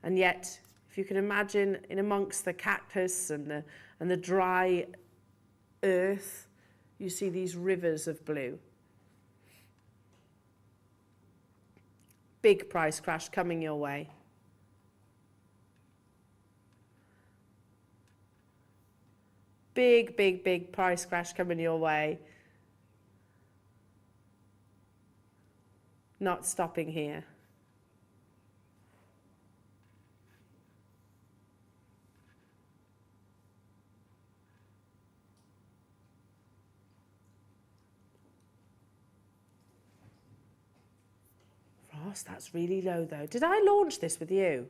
And yet, if you can imagine in amongst the cactus and the dry earth, you see these rivers of blue. Big price crash coming your way. Big, big, big price crash coming your way. Not stopping here. Ross, that's really low though. Did I launch this with you?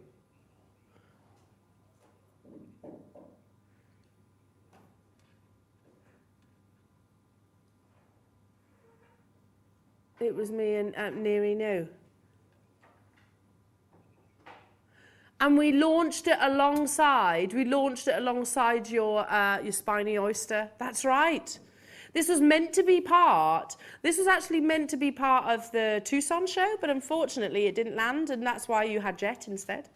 It was me and Neri knew. And we launched it alongside your spiny oyster. That's right. This was actually meant to be part of the Tucson show, but unfortunately it didn't land, and that's why you had jet instead.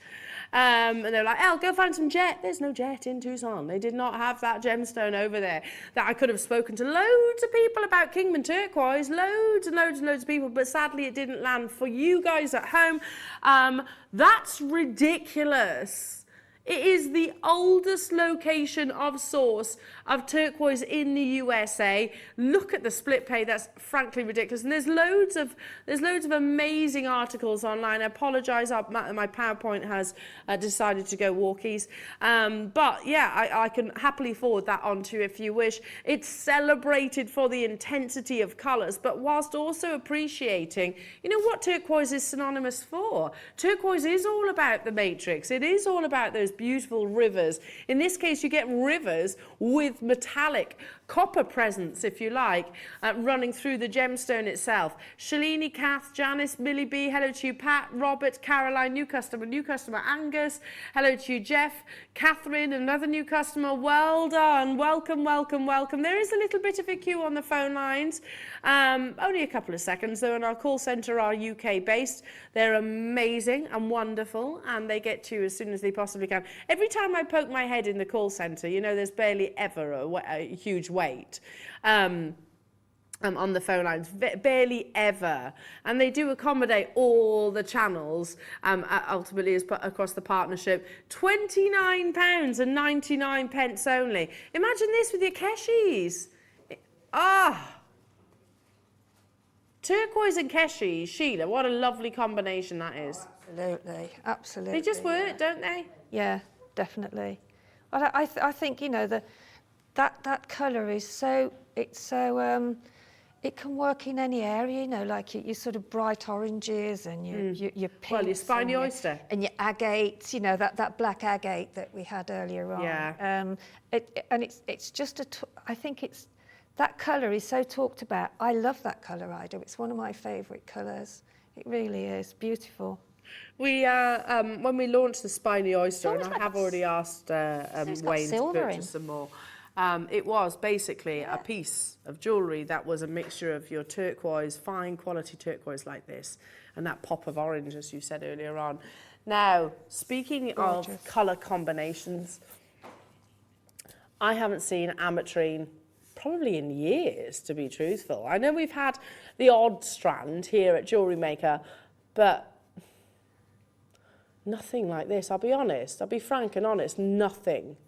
And they're like, Elle, go find some jet. There's no jet in Tucson. They did not have that gemstone over there. That I could have spoken to loads of people about Kingman turquoise, loads and loads and loads of people, but sadly it didn't land. For you guys at home, that's ridiculous. It is the oldest location of source of turquoise in the USA. Look at the split pay. That's frankly ridiculous. And there's loads of amazing articles online. I apologise, my PowerPoint has decided to go walkies. But yeah, I can happily forward that on to you if you wish. It's celebrated for the intensity of colours, but whilst also appreciating, you know, what turquoise is synonymous for. Turquoise is all about the matrix. It is all about those beautiful rivers. In this case, you get rivers with metallic copper presence, if you like, running through the gemstone itself. Shalini, Kath, Janice, Millie B, hello to you, Pat, Robert, Caroline, new customer, Angus, hello to you, Jeff, Catherine, another new customer, well done, welcome, welcome, welcome. There is a little bit of a queue on the phone lines, only a couple of seconds though, and our call centre are UK based. They're amazing and wonderful, and they get to you as soon as they possibly can. Every time I poke my head in the call centre, you know, there's barely ever a huge wait on the phone lines, barely ever, and they do accommodate all the channels ultimately as across the partnership. £29.99 only. Imagine this with your Keshis. Turquoise and Keshi, Sheila, what a lovely combination that is. Absolutely, absolutely. They just work, don't they? Yeah, definitely. I think, you know, that colour is so, it can work in any area, you know, like your sort of bright oranges and your pinks. Well, your spiny oyster. And your agates, you know, that black agate that we had earlier on. Yeah. And it's just I think it's, that colour is so talked about. I love that colour, Ida. It's one of my favourite colours. It really is beautiful. We when we launched the spiny oyster, and I have already asked Wayne to purchase some more. It was basically a piece of jewellery that was a mixture of your turquoise, fine quality turquoise like this, and that pop of orange, as you said earlier on. Now, speaking of colour combinations, I haven't seen ametrine probably in years, to be truthful. I know we've had the odd strand here at JewelleryMaker, but nothing like this. I'll be honest, I'll be frank and honest, nothing.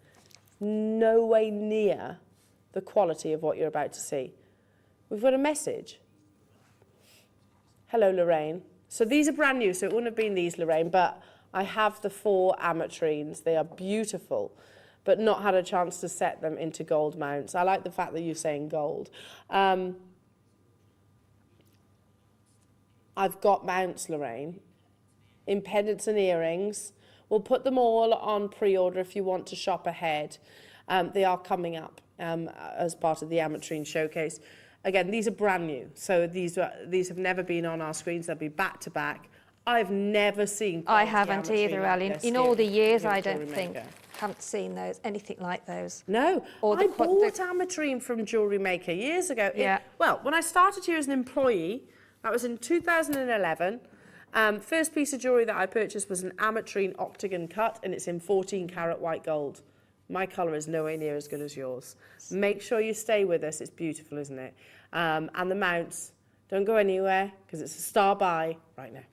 No way near the quality of what you're about to see. We've got a message. Hello, Lorraine. So these are brand new, so it wouldn't have been these, Lorraine, but I have the 4 ametrines. They are beautiful, but not had a chance to set them into gold mounts. I like the fact that you're saying gold. I've got mounts, Lorraine, in pendants and earrings. We'll put them all on pre-order if you want to shop ahead. They are coming up as part of the ametrine showcase. Again, these are brand new, so these have never been on our screens. They'll be back to back. I've never seen. I haven't either, like Ali. In all the years, I don't think. Haven't seen those, anything like those. No, I bought ametrine from JewelleryMaker years ago. Yeah. Well, when I started here as an employee, that was in 2011. First piece of jewellery that I purchased was an ametrine octagon cut, and it's in 14 karat white gold. My colour is nowhere near as good as yours. Make sure you stay with us. It's beautiful, isn't it? And the mounts, don't go anywhere because it's a star buy right now.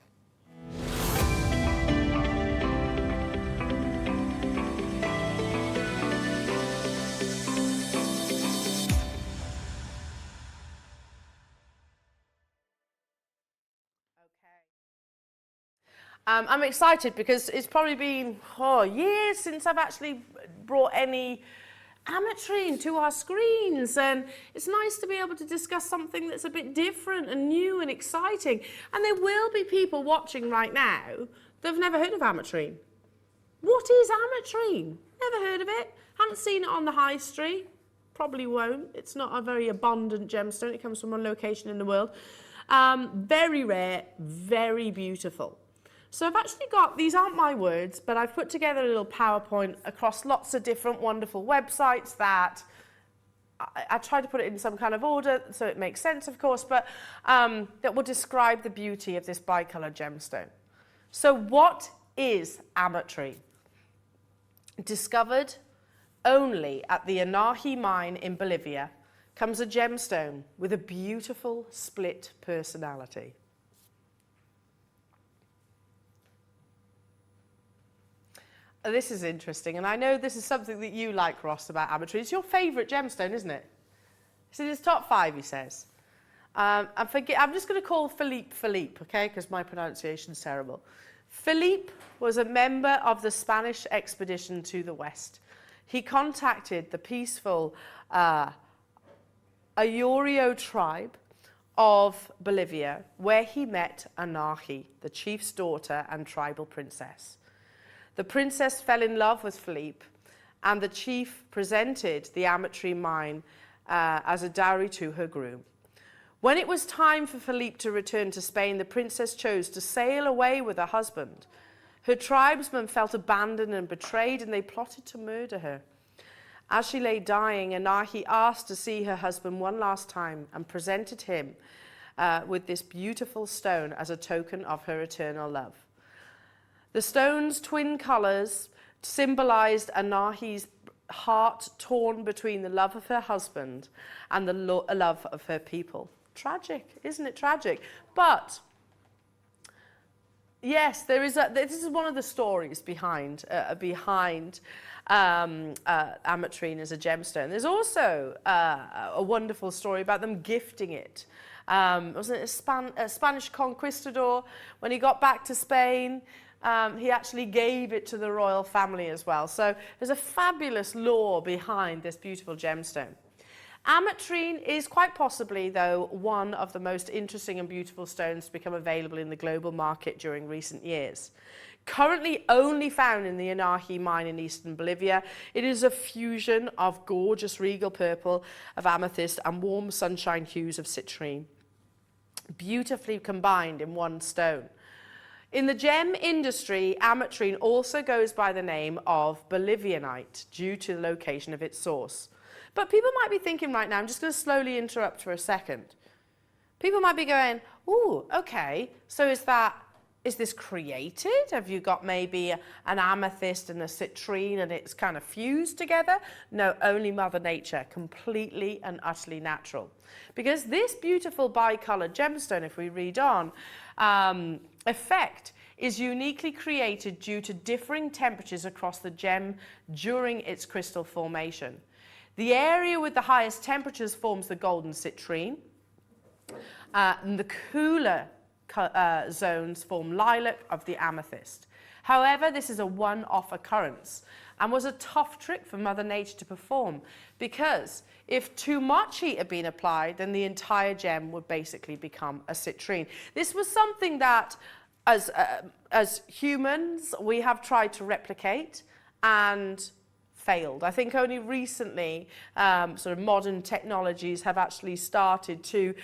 I'm excited because it's probably been years since I've actually brought any ametrine to our screens, and it's nice to be able to discuss something that's a bit different and new and exciting. And there will be people watching right now that have never heard of ametrine. What is ametrine? Never heard of it. Haven't seen it on the high street. Probably won't. It's not a very abundant gemstone. It comes from one location in the world. Very rare, very beautiful. So I've actually got, these aren't my words, but I've put together a little PowerPoint across lots of different wonderful websites that I try to put it in some kind of order so it makes sense, of course, but that will describe the beauty of this bicolor gemstone. So what is ametrine? Discovered only at the Anahi mine in Bolivia comes a gemstone with a beautiful split personality. This is interesting, and I know this is something that you like, Ross, about ametrine. It's your favourite gemstone, isn't it? It's in his top 5, he says. I'm just going to call Philippe, okay, because my pronunciation's terrible. Philippe was a member of the Spanish expedition to the West. He contacted the peaceful Ayorio tribe of Bolivia, where he met Anahi, the chief's daughter and tribal princess. The princess fell in love with Philippe, and the chief presented the ametrine mine as a dowry to her groom. When it was time for Philippe to return to Spain, the princess chose to sail away with her husband. Her tribesmen felt abandoned and betrayed, and they plotted to murder her. As she lay dying, Anahi asked to see her husband one last time and presented him with this beautiful stone as a token of her eternal love. The stone's twin colours symbolised Anahi's heart torn between the love of her husband and the love of her people. Tragic, isn't it tragic? But yes, this is one of the stories behind ametrine as a gemstone. There's also a wonderful story about them gifting it. Wasn't it a Spanish conquistador, when he got back to Spain, he actually gave it to the royal family as well. So there's a fabulous lore behind this beautiful gemstone. Ametrine is quite possibly, though, one of the most interesting and beautiful stones to become available in the global market during recent years. Currently only found in the Anahi mine in eastern Bolivia, it is a fusion of gorgeous regal purple of amethyst and warm sunshine hues of citrine, beautifully combined in one stone. In the gem industry, ametrine also goes by the name of Bolivianite due to the location of its source. But people might be thinking right now, I'm just going to slowly interrupt for a second. People might be going, ooh, okay, so is this created? Have you got maybe an amethyst and a citrine and it's kind of fused together? No, only Mother Nature, completely and utterly natural. Because this beautiful bicolored gemstone, if we read on, effect is uniquely created due to differing temperatures across the gem during its crystal formation. The area with the highest temperatures forms the golden citrine, and the cooler zones form lilac of the amethyst. However, this is a one-off occurrence and was a tough trick for Mother Nature to perform, because if too much heat had been applied, then the entire gem would basically become a citrine. This was something that, as humans, we have tried to replicate and failed. I think only recently sort of modern technologies have actually started to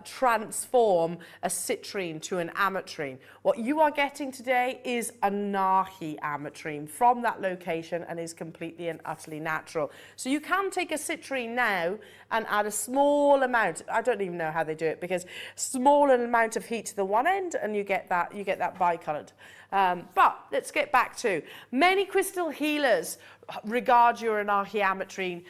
transform a citrine to an ametrine. What you are getting today is a Nahi ametrine from that location and is completely and utterly natural. So you can take a citrine now and add a small amount, I don't even know how they do it, because small amount of heat to the one end and you get that bicolored. But let's get back to many crystal healers regard your Anahi ametrine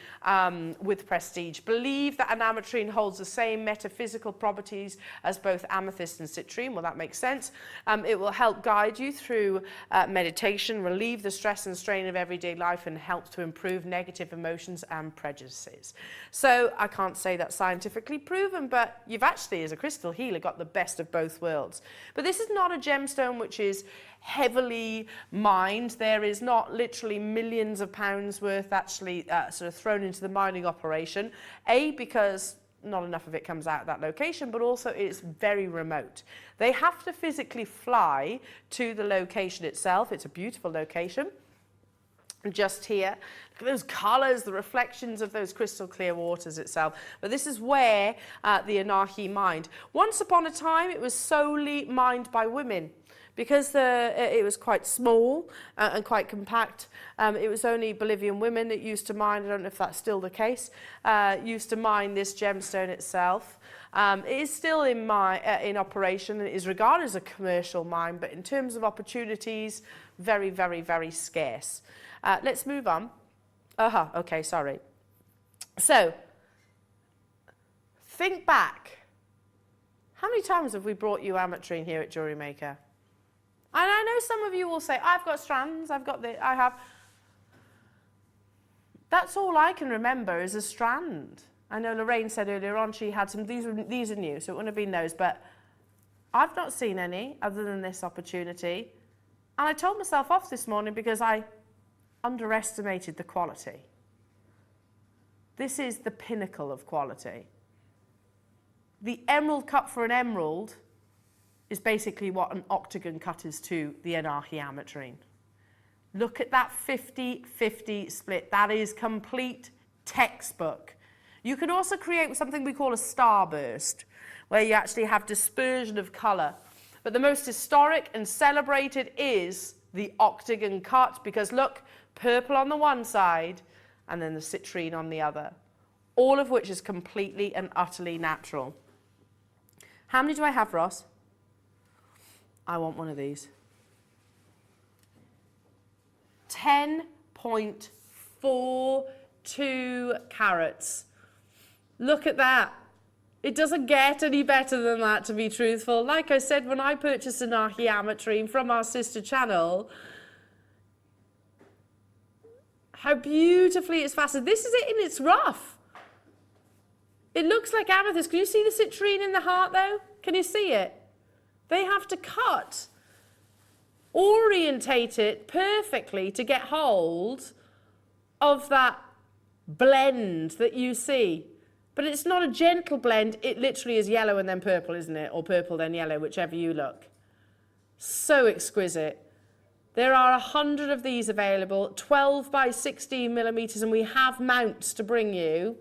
with prestige, believe that an ametrine holds the same metaphysical properties as both amethyst and citrine. Well, that makes sense. It will help guide you through meditation, relieve the stress and strain of everyday life, and help to improve negative emotions and prejudices. So I can't say that's scientifically proven, but you've actually, as a crystal healer, got the best of both worlds. But this is not a gemstone which is heavily mined. There is not literally millions of pounds worth actually sort of thrown into the mining operation. A, because not enough of it comes out of that location, but also it's very remote. They have to physically fly to the location itself. It's a beautiful location. Just here, look at those colours, the reflections of those crystal clear waters itself. But this is where the Anahi mined. Once upon a time, it was solely mined by women. Because it was quite small and quite compact, it was only Bolivian women that used to mine. I don't know if that's still the case. Used to mine this gemstone itself. It is still in operation and it is regarded as a commercial mine, but in terms of opportunities, very, very, very scarce. Let's move on. Okay, sorry. So, think back. How many times have we brought you ametrine here at JewelleryMaker? And I know some of you will say, I've got strands, I have. That's all I can remember is a strand. I know Lorraine said earlier on she had some, these are new, so it wouldn't have been those, but I've not seen any other than this opportunity. And I told myself off this morning because I underestimated the quality. This is the pinnacle of quality. The emerald cut for an emerald is basically what an octagon cut is to the Anahi ametrine. Look at that 50-50 split. That is complete textbook. You can also create something we call a starburst, where you actually have dispersion of colour. But the most historic and celebrated is the octagon cut, because look, purple on the one side and then the citrine on the other, all of which is completely and utterly natural. How many do I have, Ross? I want one of these. 10.42 carats. Look at that. It doesn't get any better than that, to be truthful. Like I said, when I purchased an Anahi ametrine from our sister channel, how beautifully it's faceted. This is it in its rough. It looks like amethyst. Can you see the citrine in the heart, though? Can you see it? They have to cut orientate it perfectly to get hold of that blend that you see. But it's not a gentle blend, it literally is yellow and then purple, isn't it? Or purple then yellow, whichever you look. So exquisite. There are 100 of these available, 12 by 16 millimeters, and we have mounts to bring you.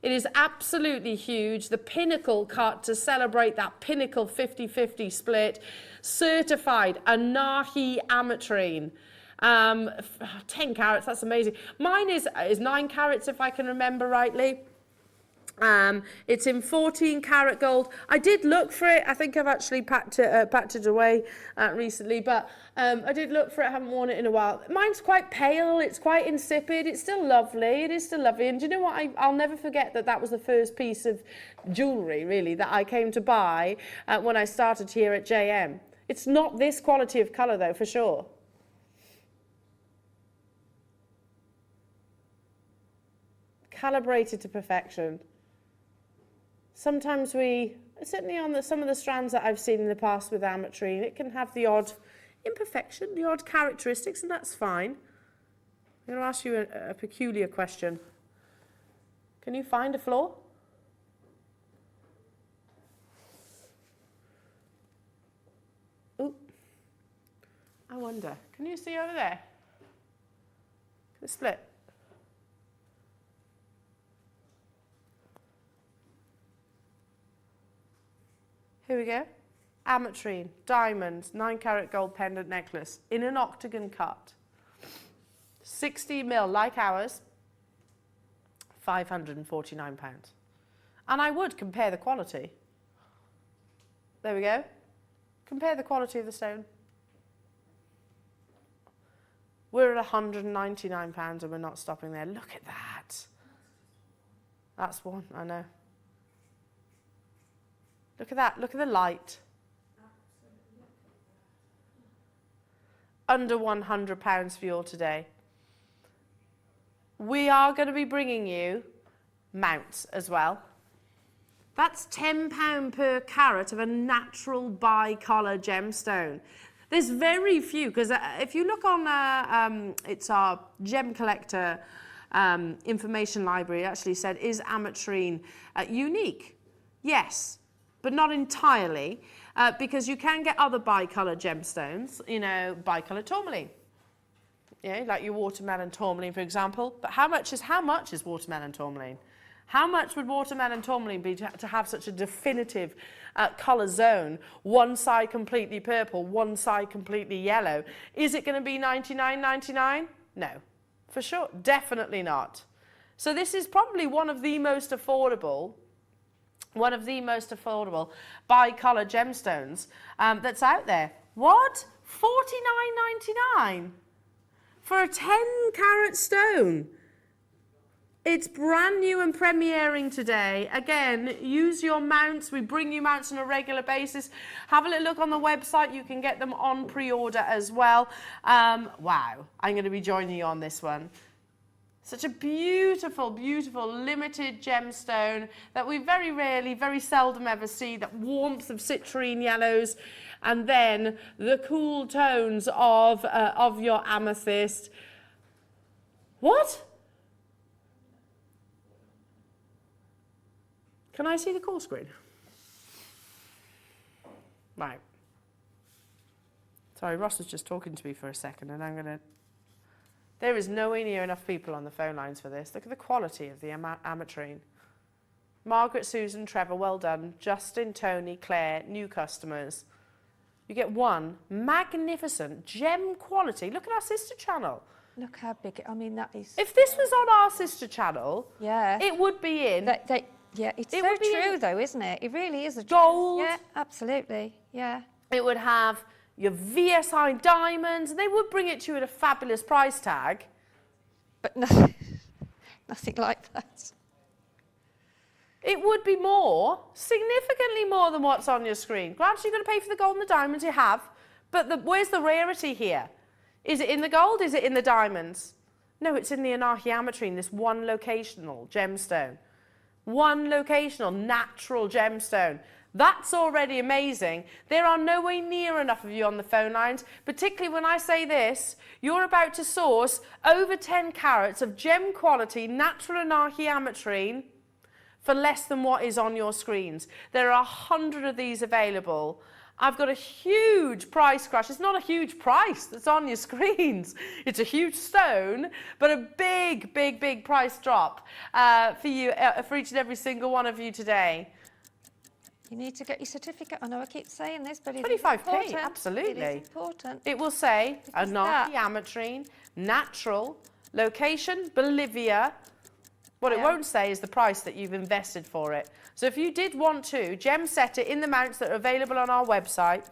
It is absolutely huge, the pinnacle cut to celebrate that pinnacle 50-50 split, certified Anahi ametrine. 10 carats, that's amazing. Mine is 9 carats if I can remember rightly. It's in 14 karat gold. I did look for it. I think I've actually packed it away recently, but I did look for it. I haven't worn it in a while. Mine's quite pale. It's quite insipid. It's still lovely. It is still lovely. And do you know what? I'll never forget that was the first piece of jewellery, really, that I came to buy when I started here at JM. It's not this quality of colour, though, for sure. Calibrated to perfection. Sometimes certainly on some of the strands that I've seen in the past with ametrine, it can have the odd imperfection, the odd characteristics, and that's fine. I'm going to ask you a peculiar question. Can you find a flaw? Ooh. I wonder. Can you see over there? The split. Here we go. Ametrine, diamonds, 9 karat gold pendant necklace in an octagon cut. 60 mil like ours, £549. And I would compare the quality. There we go. Compare the quality of the stone. We're at £199 and we're not stopping there. Look at that. That's one, I know. Look at that, look at the light. Under £100 for you today. We are going to be bringing you mounts as well. That's £10 per carat of a natural bi-colour gemstone. There's very few, because if you look on, it's our gem collector information library, it actually said, is ametrine unique? Yes. But not entirely, because you can get other bi-colour gemstones, you know, bi-colour tourmaline. Yeah, like your watermelon tourmaline, for example. But how much is watermelon tourmaline? How much would watermelon tourmaline be to have such a definitive colour zone? One side completely purple, one side completely yellow. Is it going to be $99.99? No, for sure, definitely not. So this is probably one of the most affordable bi-colour gemstones that's out there. What? $49.99 for a 10 carat stone. It's brand new and premiering today. Again, use your mounts. We bring you mounts on a regular basis. Have a little look on the website. You can get them on pre-order as well. Wow, I'm going to be joining you on this one. Such a beautiful, beautiful limited gemstone that we very rarely, very seldom ever see. That warmth of citrine yellows, and then the cool tones of your amethyst. What? Can I see the call screen? Right. Sorry, Ross was just talking to me for a second, and I'm going to... There is nowhere near enough people on the phone lines for this. Look at the quality of the ametrine. Margaret, Susan, Trevor, well done. Justin, Tony, Claire, new customers. You get one magnificent gem quality. Look at our sister channel. Look how big I mean, that is... If this was on our sister channel, yeah, it would be in... yeah, it's so true, though, isn't it? It really is a... Gold. Yeah, absolutely, yeah. It would have... your VSI diamonds, they would bring it to you at a fabulous price tag. But nothing, nothing like that. It would be more, significantly more than what's on your screen. Granted, you're going to pay for the gold and the diamonds you have, but where's the rarity here? Is it in the gold? Is it in the diamonds? No, it's in the Anahi ametrine, this one locational gemstone. One locational natural gemstone. That's already amazing. There are nowhere near enough of you on the phone lines, particularly when I say this, you're about to source over 10 carats of gem quality natural Anahi ametrine for less than what is on your screens. There are 100 of these available. I've got a huge price crash. It's not a huge price that's on your screens. It's a huge stone, but a big, big, big price drop for you, for each and every single one of you today. You need to get your certificate. I know I keep saying this, but it's 25p, important. absolutely. It is important. It will say Because Anahi ametrine, natural, location, Bolivia. What it won't say is the price that you've invested for it. So if you did want to gem set it in the mounts that are available on our website,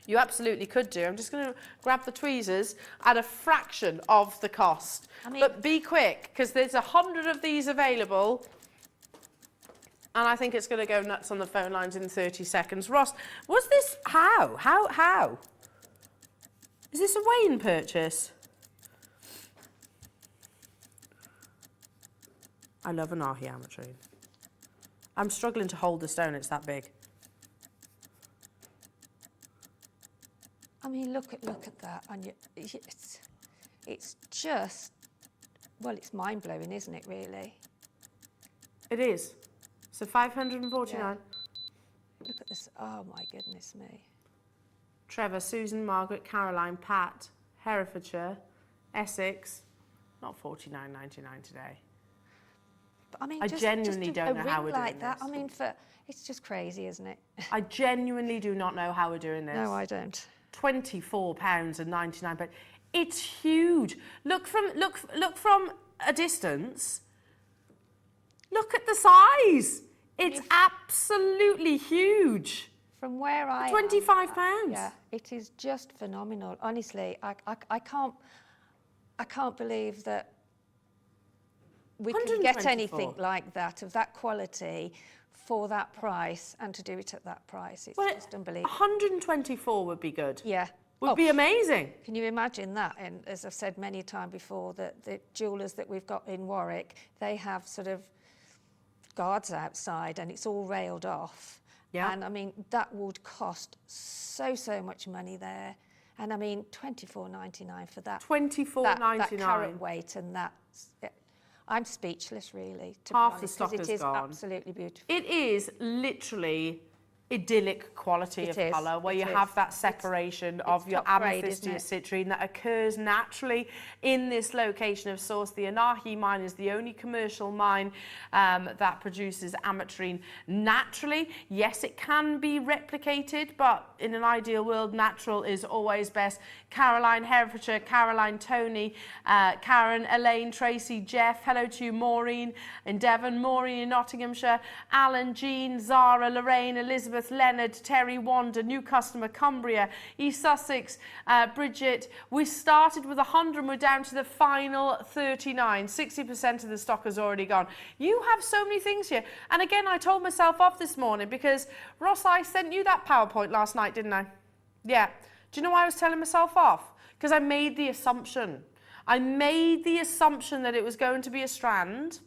you absolutely could do. I'm just going to grab the tweezers at a fraction of the cost. But be quick, because there's 100 of these available. And I think it's going to go nuts on the phone lines in 30 seconds. Ross, was this, how? Is this a Wayne purchase? I love an Anahi ametrine. I'm struggling to hold the stone, it's that big. I mean, look at that, and it's just, well, it's mind-blowing, isn't it, really? It is. So 549. Yeah. Look at this, oh my goodness me. Trevor, Susan, Margaret, Caroline, Pat, Herefordshire, Essex, not $49.99 today. But I mean, I genuinely don't know how we're doing like that. this. I mean, it's just crazy, isn't it? I genuinely do not know how we're doing this. No, I don't. £24.99. It's huge. Look from a distance. Look at the size. It's absolutely huge. From where I £25. Yeah, it is just phenomenal. Honestly, I can't believe that we can get anything like that, of that quality, for that price, and to do it at that price. It's just unbelievable. 124 would be good. Yeah. Would be amazing. Can you imagine that? And as I've said many times before, that the jewellers that we've got in Warwick, they have sort of guards outside and it's all railed off. Yeah. And I mean, that would cost so much money there. And I mean, £24.99 for that. £24.99. That carat weight, and that's... I'm speechless, really. Half the stock is gone. It is absolutely beautiful. It is literally idyllic quality of colour, where you have that separation of your amethyst to your citrine that occurs naturally in this location of source. The Anahi mine is the only commercial mine that produces ametrine naturally. Yes, it can be replicated, but in an ideal world, natural is always best. Caroline, Herefordshire, Caroline, Tony, Karen, Elaine, Tracy, Jeff, hello to you, Maureen in Devon, Maureen in Nottinghamshire, Alan, Jean, Zara, Lorraine, Elizabeth, Leonard, Terry, Wanda, new customer, Cumbria, East Sussex, Bridget. We started with 100 and we're down to the final 39. 60% of the stock has already gone. You have so many things here. And again, I told myself off this morning because, Ross, I sent you that PowerPoint last night, didn't I? Yeah. Do you know why I was telling myself off? Because I made the assumption. I made the assumption that it was going to be a strand.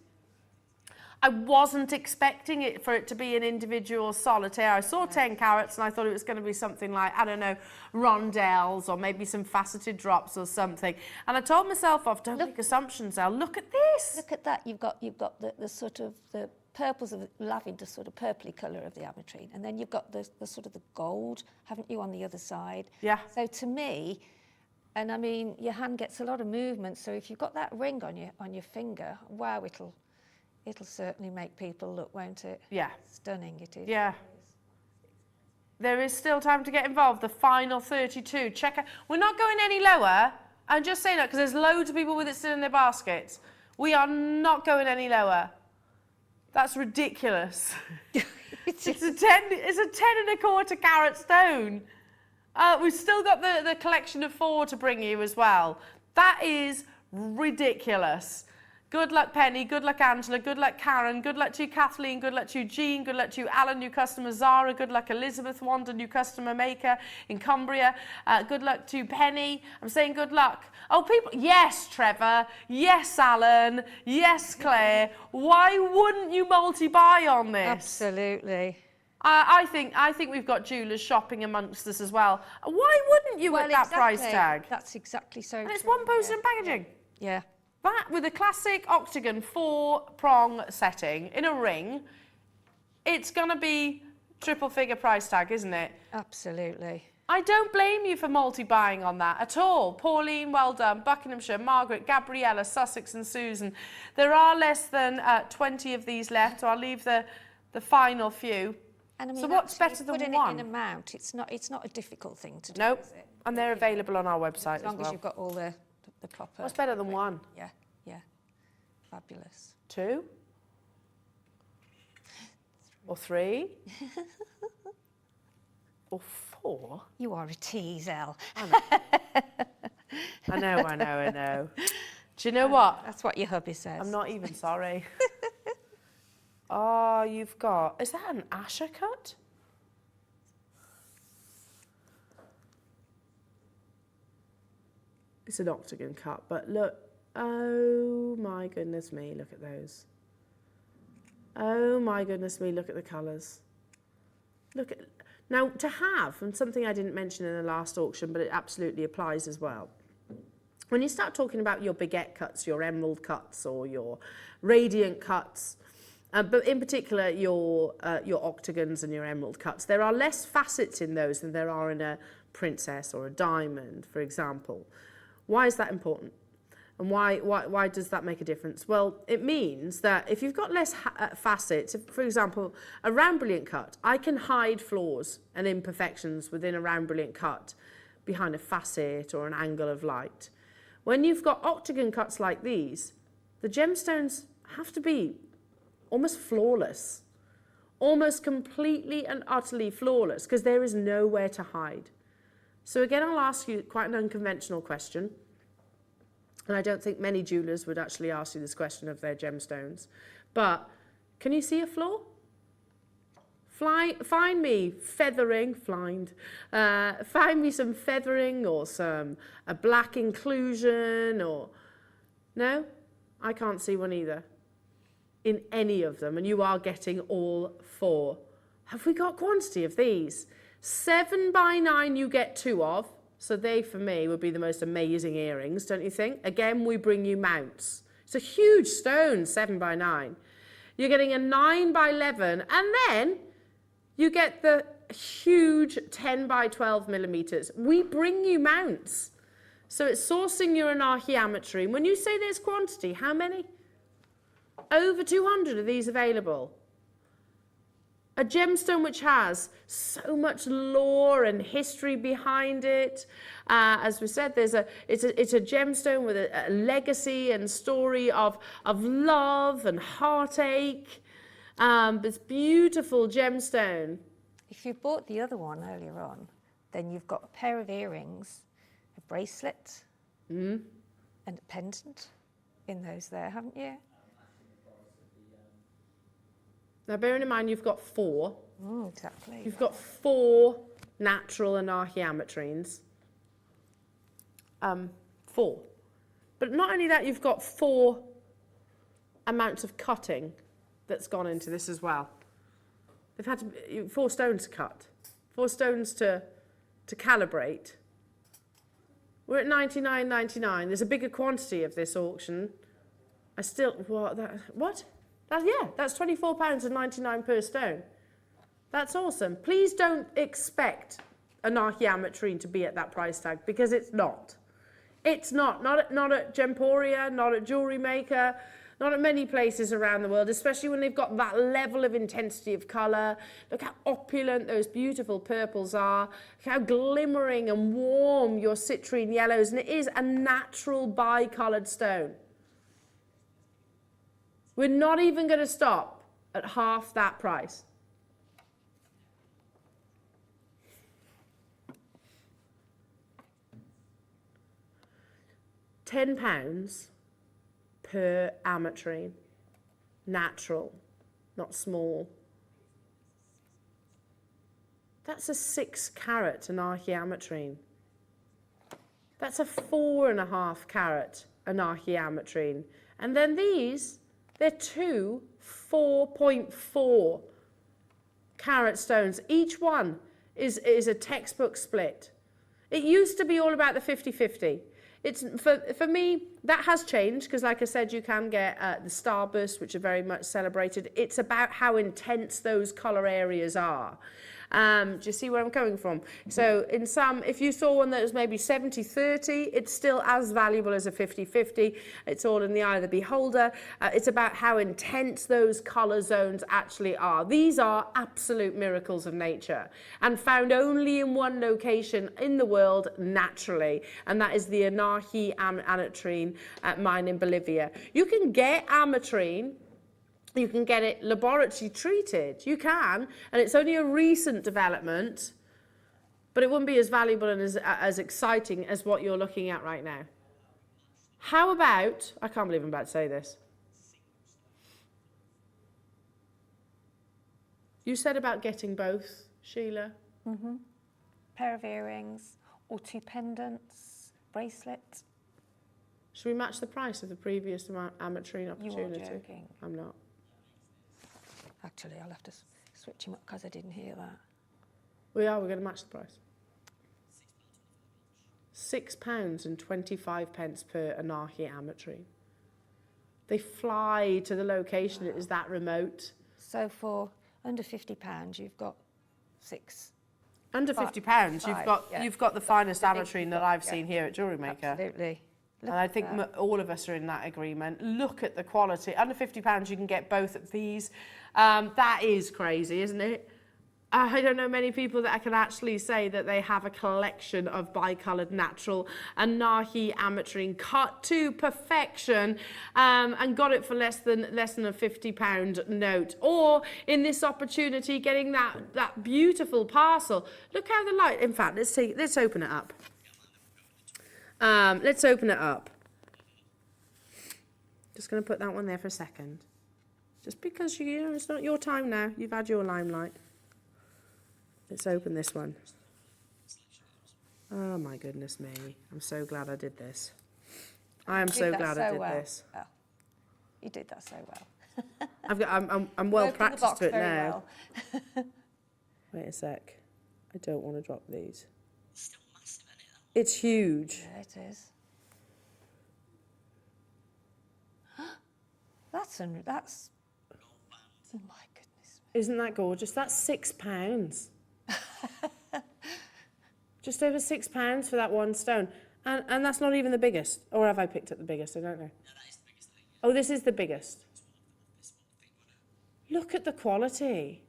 I wasn't expecting it for it to be an individual solitaire. I saw 10 carats and I thought it was going to be something like, I don't know, rondelles or maybe some faceted drops or something. And I told myself off, don't make assumptions, Al. Look at this. Look at that. You've got the sort of the purples of lavender, sort of purpley colour of the ametrine, and then you've got the sort of the gold, haven't you, on the other side? Yeah. So to me, and I mean, your hand gets a lot of movement. So if you've got that ring on your finger, wow, it'll certainly make people look, won't it? Yeah. Stunning it is. Yeah. There is still time to get involved. The final 32. Check out. We're not going any lower. I'm just saying that because there's loads of people with it still in their baskets. We are not going any lower. That's ridiculous. It's a 10 1/4 carat stone. We've still got the collection of 4 to bring you as well. That is ridiculous. Good luck, Penny. Good luck, Angela. Good luck, Karen. Good luck to you, Kathleen. Good luck to you, Jean. Good luck to you, Alan, new customer, Zara. Good luck, Elizabeth. Wanda, new customer, Maker in Cumbria. Good luck to Penny. I'm saying good luck. Oh, people. Yes, Trevor. Yes, Alan. Yes, Claire. Why wouldn't you multi-buy on this? Absolutely. I think we've got jewellers shopping amongst us as well. Why wouldn't you at that price tag? That's exactly so. And it's true, one postage and packaging. Yeah. That with a classic octagon 4-prong setting in a ring, it's going to be triple figure price tag, isn't it? Absolutely. I don't blame you for multi-buying on that at all. Pauline, well done. Buckinghamshire, Margaret, Gabriella, Sussex and Susan. There are less than 20 of these left, so I'll leave the final few. And I mean, so what's actually better than putting one? it in a mount, it's not a difficult thing to do, Nope. is it? And they're available on our website As long as well. as you've got all the proper... What's better than one? Yeah, yeah. Fabulous. 2? Or 3? Or 4? You are a tease, Elle. I know. Do you know what? That's what your hubby says. I'm not even sorry. Oh, you've got... Is that an Asher cut? It's an octagon cut, but look. Oh, my goodness me, look at those. Oh, my goodness me, look at the colours. Look at... Now, to have, and something I didn't mention in the last auction, but it absolutely applies as well. When you start talking about your baguette cuts, your emerald cuts, or your radiant cuts, but in particular your octagons and your emerald cuts, there are less facets in those than there are in a princess or a diamond, for example. Why is that important? And why does that make a difference? Well, it means that if you've got less facets, if, for example, a round brilliant cut, I can hide flaws and imperfections within a round brilliant cut behind a facet or an angle of light. When you've got octagon cuts like these, the gemstones have to be almost flawless, almost completely and utterly flawless, because there is nowhere to hide. So again, I'll ask you quite an unconventional question, and I don't think many jewellers would actually ask you this question of their gemstones, but can you see a flaw? Find me feathering, find me some feathering or a black inclusion, or... No, I can't see one either in any of them, and you are getting all 4. Have we got quantity of these? 7 by 9 you get 2 of, so they for me would be the most amazing earrings, don't you think? Again, we bring you mounts. It's a huge stone, 7 by 9. You're getting a 9 by 11, and then you get the huge 10 by 12 millimeters. We bring you mounts. So it's sourcing your anarcheometry. When you say there's quantity, how many? Over 200 of these available. A gemstone which has so much lore and history behind it. As we said, it's a gemstone with a legacy and story of love and heartache. This beautiful gemstone. If you bought the other one earlier on, then you've got a pair of earrings, a bracelet, and a pendant in those there, haven't you? Now, bearing in mind you've got 4. Exactly. You've got 4 natural anarcheometrines. 4. But not only that, you've got 4 amounts of cutting that's gone into this as well. They've had 4 stones to cut, 4 stones to calibrate. We're at $99.99. There's a bigger quantity of this auction. That's £24.99 per stone. That's awesome. Please don't expect anarcheometrine to be at that price tag, because it's not. It's not. Not at Gemporia, not at JewelleryMaker, not at many places around the world, especially when they've got that level of intensity of colour. Look how opulent those beautiful purples are. Look how glimmering and warm your citrine yellows. And it is a natural bi-coloured stone. We're not even going to stop at half that price. £10 per ametrine. Natural, not small. That's a 6-carat anarcheometrine. That's a 4.5-carat anarcheometrine. And then these, they're 2 4.4 carat stones. Each one is a textbook split. It used to be all about the 50-50. It's for me, that has changed because, like I said, you can get the starbursts, which are very much celebrated. It's about how intense those colour areas are. Do you see where I'm coming from? So in some, if you saw one that was maybe 70-30, it's still as valuable as a 50-50. It's all in the eye of the beholder. It's about how intense those colour zones actually are. These are absolute miracles of nature and found only in one location in the world naturally, and that is the Anahi ametrine mine in Bolivia. You can get ametrine. You can get it laboratory treated. You can, and it's only a recent development, but it wouldn't be as valuable and as exciting as what you're looking at right now. How about, I can't believe I'm about to say this. You said about getting both, Sheila. Mm-hmm. Pair of earrings or 2 pendants, bracelet. Should we match the price of the previous ametrine opportunity? You are joking. I'm not. Actually, I'll have to switch him up because I didn't hear that. We're going to match the price. £6.25 per Anahi ametrine. They fly to the location. It is that remote. So for under £50, you've got 6. Under £50, you've got the finest ametrine that I've seen here at JewelleryMaker. Absolutely. And I think all of us are in that agreement. Look at the quality. Under £50, you can get both of these. That is crazy, isn't it? I don't know many people that I can actually say that they have a collection of bicoloured natural Anahi ametrine cut to perfection and got it for less than a £50 note. Or in this opportunity, getting that beautiful parcel. Look how the light. In fact, let's open it up. Let's open it up. Just going to put that one there for a second. Just because, you know, it's not your time now. You've had your limelight. Let's open this one. Oh, my goodness me. I'm so glad I did this. I am so glad I did this. Oh, you did that so well. I'm well practiced to it now. Well. Wait a sec. I don't want to drop these. It's huge. Yeah, it is. That's oh my goodness. Isn't that gorgeous? That's £6. Just over £6 for that one stone. And that's not even the biggest. Or have I picked up the biggest? I don't know. No, that is the biggest thing. Oh, this is the biggest. Look at the quality.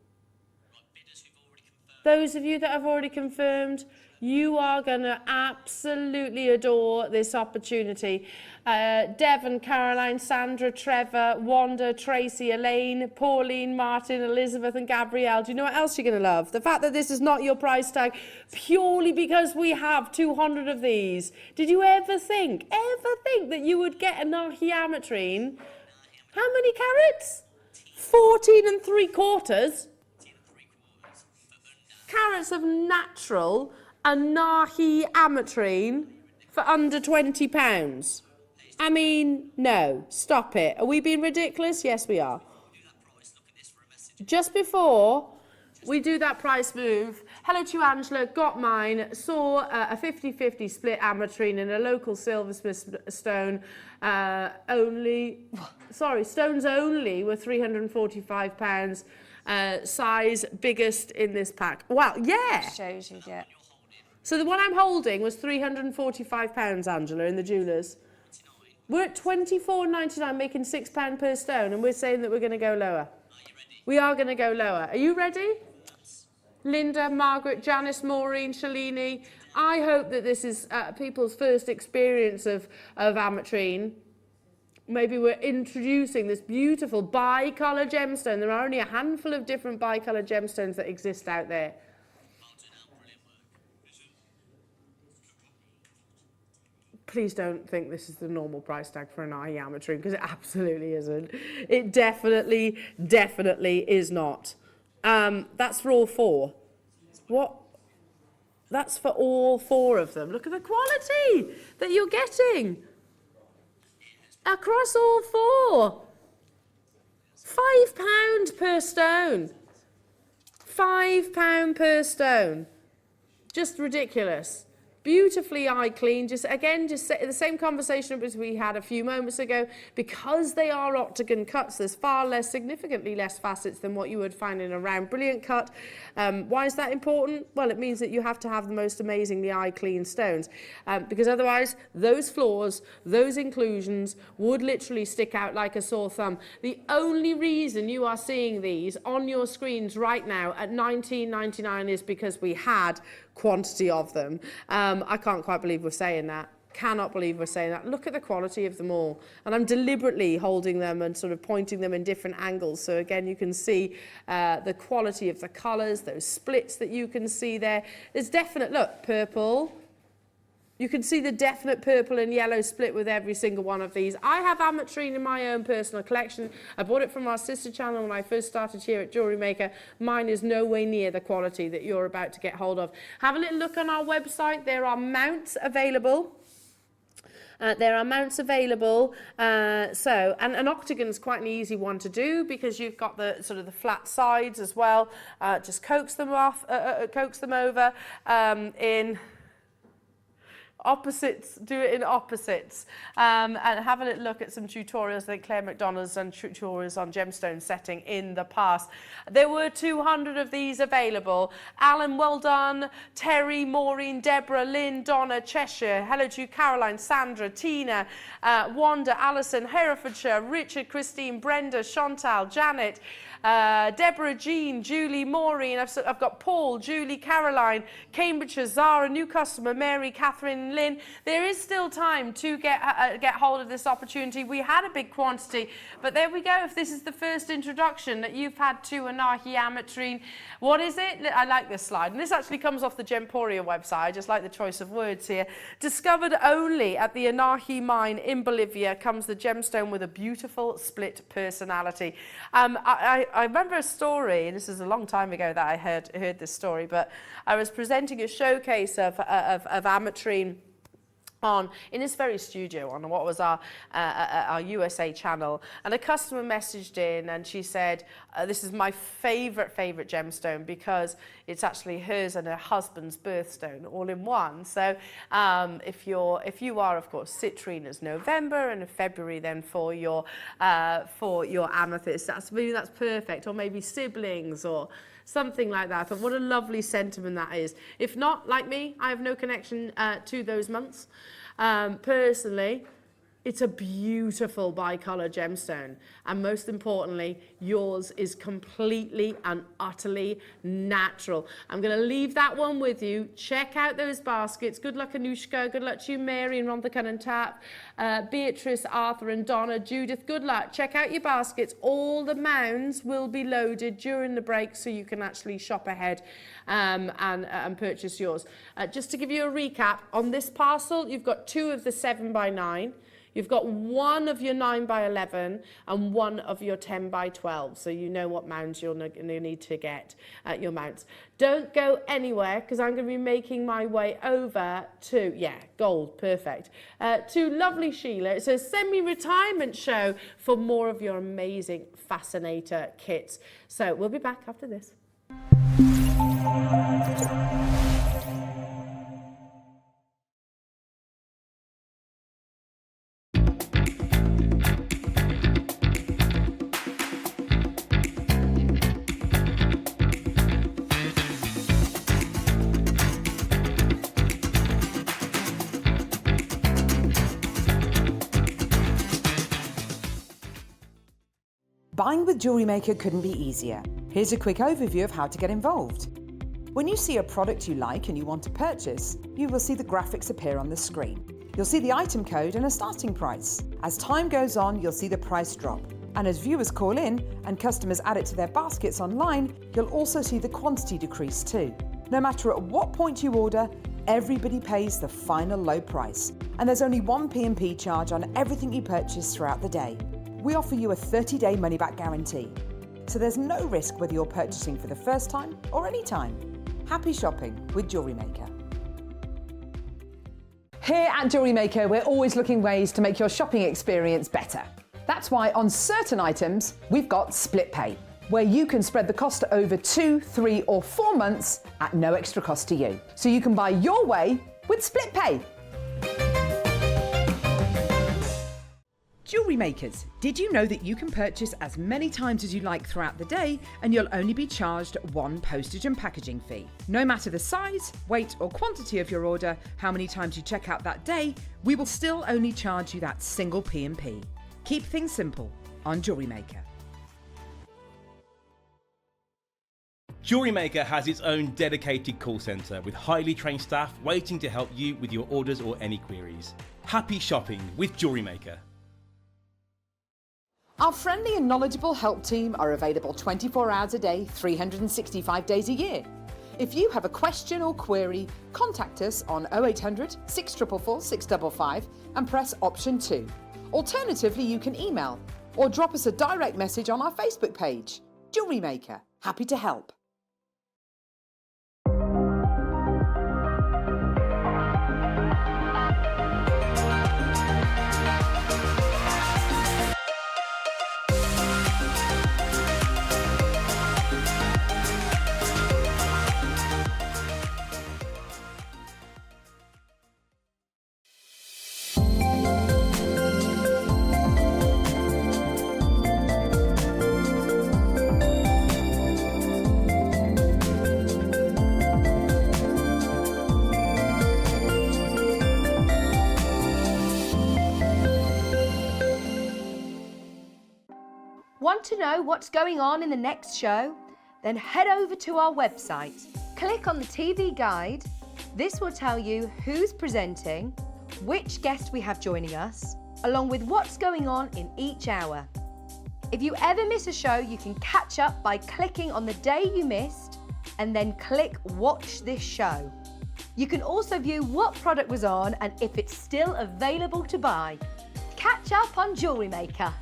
Those of you that have already confirmed, you are going to absolutely adore this opportunity. Devon, Caroline, Sandra, Trevor, Wanda, Tracy, Elaine, Pauline, Martin, Elizabeth and Gabrielle. Do you know what else you're going to love? The fact that this is not your price tag purely because we have 200 of these. Did you ever think that you would get a Anahi ametrine? How many carats? 14 3/4 carats of natural Anahi ametrine for under £20. I mean, no, stop it. Are we being ridiculous? Yes, we are. Just before we do that price move, hello to Angela, got mine, saw a 50-50 split ametrine in a local silversmith stone. Stones only were £345. Size biggest in this pack. Wow, yeah. Shows you, yeah. So the one I'm holding was £345, Angela, in the jewellers. We're at £24.99, making £6 per stone, and we're saying that we're going to go lower. Are you ready? We are going to go lower. Are you ready? Linda, Margaret, Janice, Maureen, Shalini. I hope that this is people's first experience of ametrine. Maybe we're introducing this beautiful bi-colour gemstone. There are only a handful of different bi-colour gemstones that exist out there. Please don't think this is the normal price tag for an Anahi ametrine, because it absolutely isn't. It definitely is not. That's for all 4. What? That's for all 4 of them. Look at the quality that you're getting. Across all 4. £5 per stone. £5 per stone. Just ridiculous. Beautifully eye clean, just the same conversation as we had a few moments ago. Because they are octagon cuts, there's significantly less facets than what you would find in a round brilliant cut. Why is that important? Well, it means that you have to have the most amazingly eye clean stones, because otherwise those flaws, those inclusions would literally stick out like a sore thumb. The only reason you are seeing these on your screens right now at $19.99 is because we had quantity of them. I can't quite believe we're saying that. Cannot believe we're saying that. Look at the quality of them all. And I'm deliberately holding them and sort of pointing them in different angles. So again, you can see the quality of the colours, those splits that you can see there. There's definite, look, purple. You can see the definite purple and yellow split with every single one of these. I have ametrine in my own personal collection. I bought it from our sister channel when I first started here at Jewellery Maker. Mine is no way near the quality that you're about to get hold of. Have a little look on our website. There are mounts available. And an octagon is quite an easy one to do because you've got the sort of the flat sides as well. Just coax them off, coax them over in opposites, do it in opposites, and have a little look at some tutorials. I think Claire McDonald's done tutorials on gemstone setting in the past. There were 200 of these available. Alan, well done. Terry, Maureen, Deborah, Lynn, Donna, Cheshire, hello to you, Caroline, Sandra, Tina, Wanda, Alison, Herefordshire, Richard, Christine, Brenda, Chantal, Janet, Deborah, Jean, Julie, Maureen, I've got Paul, Julie, Caroline, Cambridgeshire, Zara, new customer, Mary, Catherine, Lynn. There is still time to get hold of this opportunity. We had a big quantity, but there we go. If this is the first introduction that you've had to Anahi ametrine, what is it? I like this slide, and this actually comes off the Gemporia website. I just like the choice of words here. Discovered only at the Anahi mine in Bolivia comes the gemstone with a beautiful split personality. I remember a story, and this is a long time ago that I heard this story, but I was presenting a showcase of ametrine in this very studio on what was our USA channel, and a customer messaged in and she said, this is my favorite gemstone because it's actually hers and her husband's birthstone all in one. So if you are of course citrine as November and February then for your amethyst, that's perfect. Or maybe siblings or something like that. I thought, what a lovely sentiment that is. If not, like me, I have no connection to those months. Personally, it's a beautiful bicolor gemstone, and most importantly, yours is completely and utterly natural. I'm going to leave that one with you. Check out those baskets. Good luck, Anushka. Good luck to you, Mary and Rhonda Cunn and Tap, Beatrice, Arthur and Donna, Judith. Good luck. Check out your baskets. All the mounds will be loaded during the break, so you can actually shop ahead and purchase yours. Just to give you a recap, on this parcel, you've got 2 of the 7x9. You've got 1 of your 9x11 and 1 of your 10x12, so you know what mounts you'll need to get your mounts. Don't go anywhere, because I'm going to be making my way over to, gold, perfect, to lovely Sheila. It's a semi-retirement show for more of your amazing Fascinator kits. So we'll be back after this. Buying with Jewellery Maker couldn't be easier. Here's a quick overview of how to get involved. When you see a product you like and you want to purchase, you will see the graphics appear on the screen. You'll see the item code and a starting price. As time goes on, you'll see the price drop. And as viewers call in and customers add it to their baskets online, you'll also see the quantity decrease too. No matter at what point you order, everybody pays the final low price. And there's only one P&P charge on everything you purchase throughout the day. We offer you a 30-day money-back guarantee. So there's no risk whether you're purchasing for the first time or any time. Happy shopping with Jewellery Maker. Here at Jewellery Maker, we're always looking ways to make your shopping experience better. That's why on certain items, we've got split pay, where you can spread the cost over 2, 3 or 4 months at no extra cost to you. So you can buy your way with split pay. Jewellery makers, did you know that you can purchase as many times as you like throughout the day and you'll only be charged one postage and packaging fee? No matter the size, weight or quantity of your order, how many times you check out that day, we will still only charge you that single P&P. Keep things simple on Jewellery Maker. Jewellery Maker has its own dedicated call centre with highly trained staff waiting to help you with your orders or any queries. Happy shopping with Jewellery Maker. Our friendly and knowledgeable help team are available 24 hours a day, 365 days a year. If you have a question or query, contact us on 0800 644 655 and press option 2. Alternatively, you can email or drop us a direct message on our Facebook page. Jewellery Maker, happy to help. Want to know what's going on in the next show? Then head over to our website. Click on the TV guide. This will tell you who's presenting, which guest we have joining us, along with what's going on in each hour. If you ever miss a show, you can catch up by clicking on the day you missed and then click Watch This Show. You can also view what product was on and if it's still available to buy. Catch up on Jewellery Maker.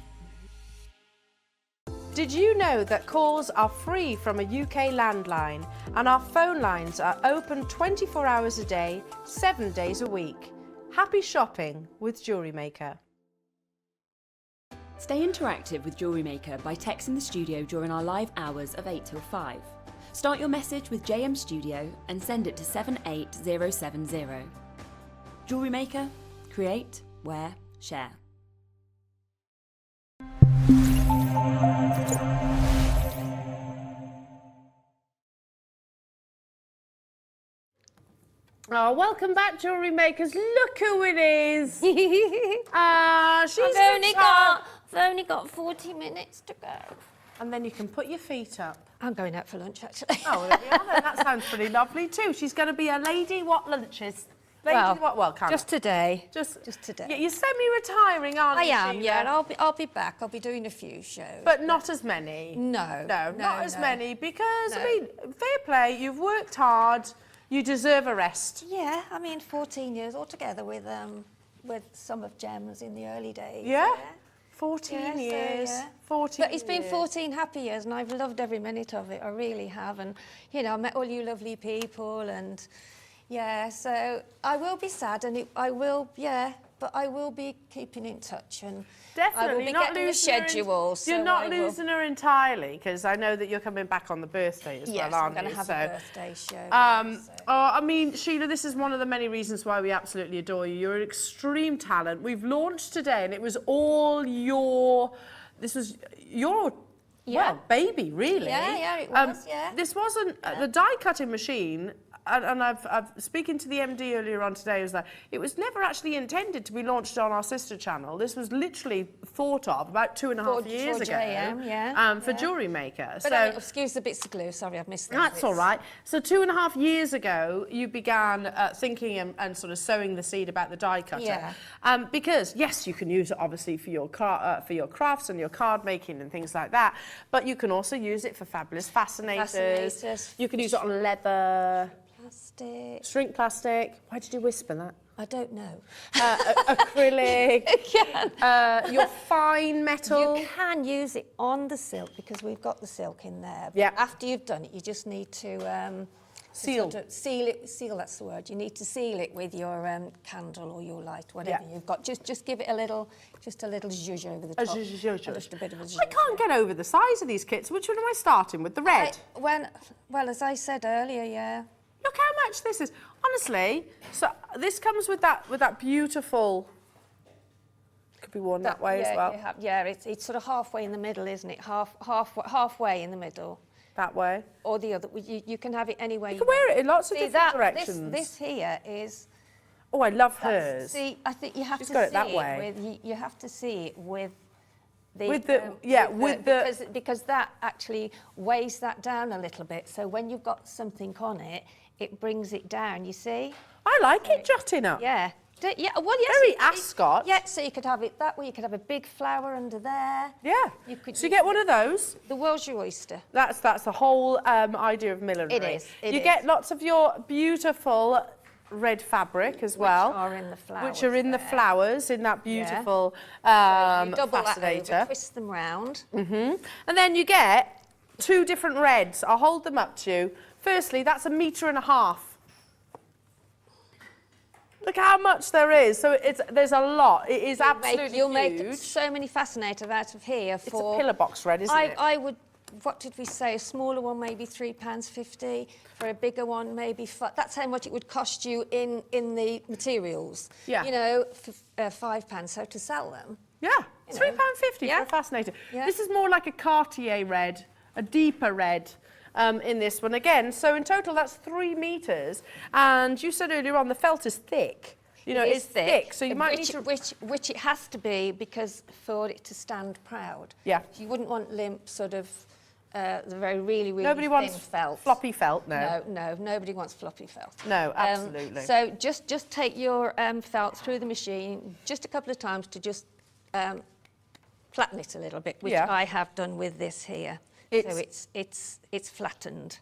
Did you know that calls are free from a UK landline and our phone lines are open 24 hours a day, 7 days a week? Happy shopping with Jewellery Maker. Stay interactive with Jewellery Maker by texting the studio during our live hours of 8 till 5. Start your message with JM Studio and send it to 78070. Jewellery Maker, create, wear, share. Oh, welcome back, Jewellery Makers. Look who it is. She's I've only got 40 minutes to go. And then you can put your feet up. I'm going out for lunch, actually. Oh, there we are then. That sounds pretty lovely too. She's going to be a lady what lunches? Lady well, kind just today. Just today. Yeah, you're semi-retiring, aren't I you? am, Sheila? yeah, and I'll be back. I'll be doing a few shows. But not as many. No, not as many because, No. I mean, fair play, you've worked hard, you deserve a rest. Yeah, I mean, 14 years altogether with some of Gem's in the early days. Yeah? 14 Yeah, so, years. yeah. 14 But it's been years. 14 happy years and I've loved every minute of it. I really have. And, you know, I met all you lovely people and, yeah, so I will be sad and but I will be keeping in touch and Definitely. I will be not getting the losing her schedule. So you're not I will. losing her entirely because I know that you're coming back on the birthday as Yes, well, I'm aren't going to you? have So, a birthday show. I mean, Sheila, this is one of the many reasons why we absolutely adore you. You're an extreme talent. We've launched today and it was all your baby, really. Yeah, it was, yeah. This wasn't, the die cutting machine, and I've speaking to the MD earlier on today, was that it was never actually intended to be launched on our sister channel. This was literally thought of about 2.5 years ago. For Jewellery Maker. But I mean, excuse the bits of glue, sorry, I've missed that. That's all right. So 2.5 years ago, you began thinking and sort of sowing the seed about the die cutter. Yeah. Because, yes, you can use it obviously for your crafts and your card making and things like that, but you can also use it for fabulous fascinators. You can use it on leather. Plastic. Shrink plastic. Why did you whisper that? I don't know. Acrylic. Your fine metal. You can use it on the silk because we've got the silk in there. But Yeah. after you've done it, you just need to Seal. Sort of seal, that's the word. You need to seal it with your candle or your light, whatever you've got. Just give it a little zhuzh over the top. Zhuzh. Just a bit of a zhuzh. I can't get over the size of these kits. Which one am I starting with? The red? Well, as I said earlier, yeah. Look how much this is. Honestly, so this comes with that beautiful... Could be worn that way as well. It's sort of halfway in the middle, isn't it? Halfway in the middle. That way. Or the other. You can have it any way. You can wear it in lots of different directions. This here is... Oh, I love hers. See, I think you have to see got it that way. You have to see it with because that actually weighs that down a little bit. So when you've got something on it, it brings it down, you see? I like it jutting up. Yeah. Well, yes. Very ascot. Yeah, so you could have it that way. You could have a big flower under there. Yeah. So you get one of those. The world's your oyster. That's the whole idea of millinery. It is. You get lots of your beautiful red fabric as well. Which are in the flowers. Which are in the flowers, in that beautiful so you double fascinator. that over, twist them round. And then you get 2 different reds. I'll hold them up to you. Firstly, that's 1.5 meters. Look how much there is. So there's a lot. It is absolutely huge. You'll make so many fascinators out of here for... It's a pillar box red, isn't it? I would... What did we say? A smaller one, maybe £3.50. For a bigger one, maybe... That's how much it would cost you in the materials. Yeah. You know, for £5. So to sell them... Yeah, £3.50 for a fascinator. Yeah. This is more like a Cartier red, a deeper red. In this one again. So in total, that's 3 meters. And you said earlier on, the felt is thick. You know, it's thick. So you might need to... Which it has to be because for it to stand proud. Yeah. You wouldn't want limp sort of, the very really Nobody thin wants felt. Floppy felt, no. No, nobody wants floppy felt. No, absolutely. So just take your felt through the machine just a couple of times to just flatten it a little bit, which I have done with this here. So it's flattened.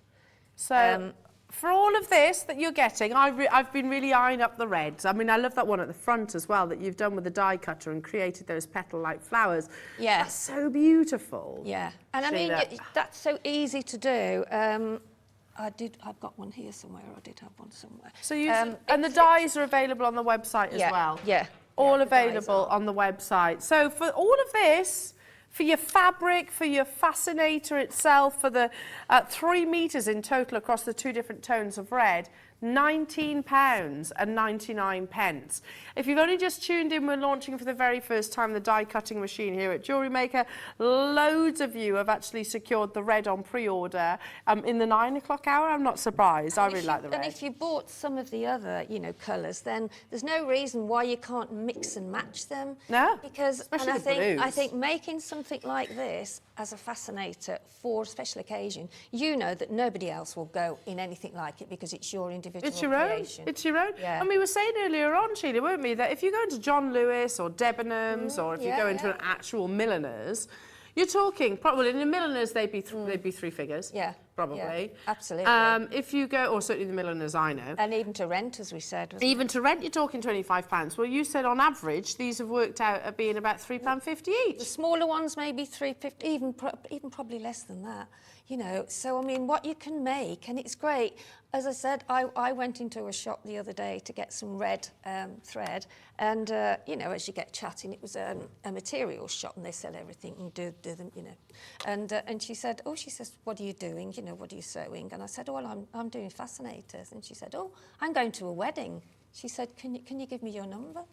So for all of this that you're getting, I've been really eyeing up the reds. I mean, I love that one at the front as well that you've done with the die cutter and created those petal-like flowers. Yeah. That's so beautiful. Yeah. And I mean, that's so easy to do. I've got one here somewhere. I did have one somewhere. So and the dies are available on the website as well. Yeah. All available on the website. So for all of this, for your fabric, for your fascinator itself, for the 3 meters in total across the 2 different tones of red, £19.99. If you've only just tuned in, we're launching for the very first time the die cutting machine here at JewelleryMaker. Loads of you have actually secured the red on pre-order in the 9 o'clock hour. I'm not surprised. I really like the red. And if you bought some of the other, colours, then there's no reason why you can't mix and match them. No, because especially I think making something like this as a fascinator for a special occasion, you know that nobody else will go in anything like it because it's your individual creation. It's your own. Yeah. And we were saying earlier on, Sheila, weren't we, that if you go into John Lewis or Debenhams or if you go into an actual milliner's, you're talking, probably in the milliners they'd be 3 figures. Yeah. Probably. Yeah, absolutely. If you go, or certainly the milliners I know. And even to rent, as we said. Even to rent, you're talking £25. Well, you said on average these have worked out at being about £3.50 each. The smaller ones maybe £3.50, even probably less than that. So I mean, what you can make, and it's great. As I said, I went into a shop the other day to get some red thread, and as you get chatting, it was a materials shop, and they sell everything and do them, And she said, what are you doing? What are you sewing? And I said, well, I'm doing fascinators. And she said, oh, I'm going to a wedding. She said, can you give me your number?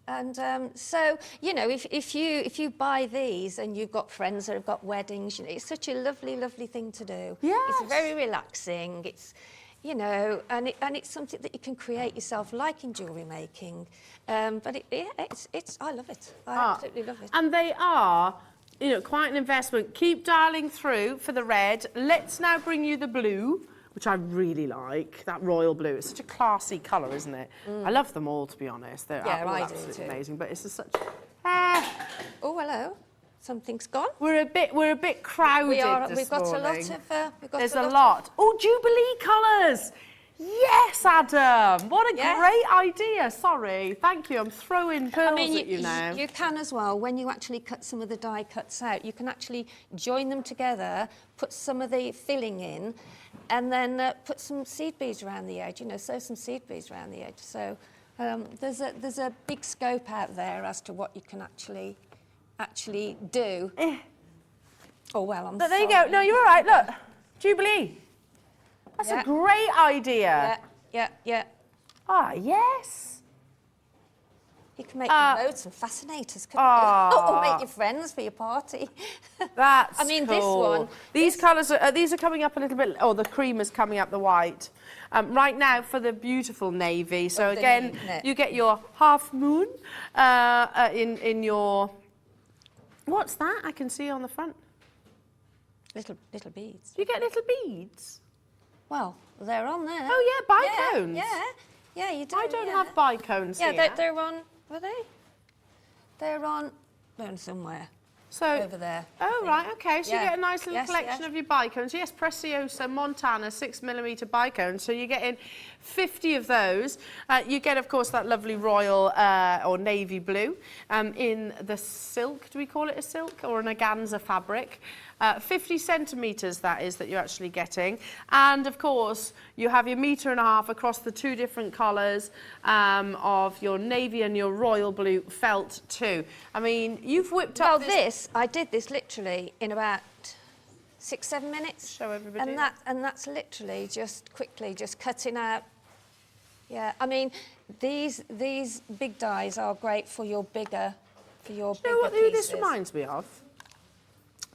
And so, if you buy these and you've got friends that have got weddings, it's such a lovely, lovely thing to do. Yes. It's very relaxing. It's, and it's something that you can create yourself, like in jewellery making. But I love it. I absolutely love it. And they are, quite an investment. Keep dialing through for the red. Let's now bring you the blue, which I really like, that royal blue. It's such a classy colour, isn't it? I love them all, to be honest. They're all absolutely amazing, but it's just such... Oh, hello. Something's gone. We're a bit crowded We've got morning. a lot of... There's a lot. Oh, Jubilee colours! Yes, Adam. What a Yeah. great idea. Sorry. Thank you. I'm throwing pearls at you now. You can as well, when you actually cut some of the die cuts out, you can actually join them together, put some of the filling in, and then put some seed beads around the edge, sew some seed beads around the edge. So there's a big scope out there as to what you can actually do. Oh, well, I'm But there sorry. you go. No, you're all right. Look, Jubilee. That's Yeah. a great idea. Yeah. Ah, yes. You can make loads of fascinators, couldn't you? Or make your friends for your party. That's I mean, cool. this one. These colours are these are coming up a little bit. Oh, the cream is coming up the white. Right now for the beautiful navy. So the again, navy. you get your half moon in your. What's that? I can see on the front. Little beads. You get little beads. Well, they're on there. Oh yeah, bicones. Yeah, you do. I don't have bicones Yeah, here. they're on. Were they? They're on somewhere. So Over there. Oh right, okay. So Yeah. you get a nice little Yes, collection yes. of your bicones. Yes, Preciosa Montana 6mm bicones. So you're getting 50 of those. You get, of course, that lovely royal or navy blue in the silk. Do we call it a silk or an organza fabric? 50 centimetres that is that you're actually getting, and of course you have your 1.5 meters across the two different colours of your navy and your royal blue felt too. I mean, you've whipped Well, up I did this literally in about 6-7 minutes. Show everybody. And that's literally just quickly just cutting out. Yeah, I mean, these big dies are great for your bigger Do you know bigger what who this pieces. reminds me of?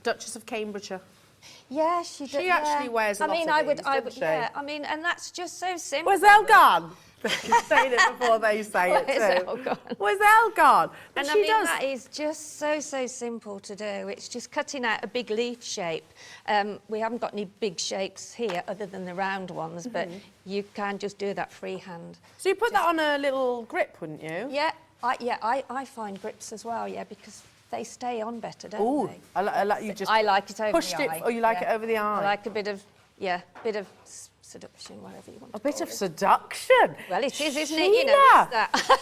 Duchess of Cambridgeshire. Yeah, she does. She actually wears a lot of these, doesn't she? Yeah, I mean, and that's just so simple. Where's Elle gone? You're saying it before they say it Where's too. Elle gone? Where's Elle gone? But And she I mean, does. that is just so simple to do. It's just cutting out a big leaf shape. We haven't got any big shapes here other than the round ones, but you can just do that freehand. So you put that on a little grip, wouldn't you? Yeah, I find grips as well, yeah, because they stay on better, don't Ooh, they? I like you just I like it over pushed the it. eye. Oh, you like yeah. it over the eye? I like a bit of seduction, whatever you want to a bit call of it. seduction. Well, it is, isn't Sheila. it? You know, it's that.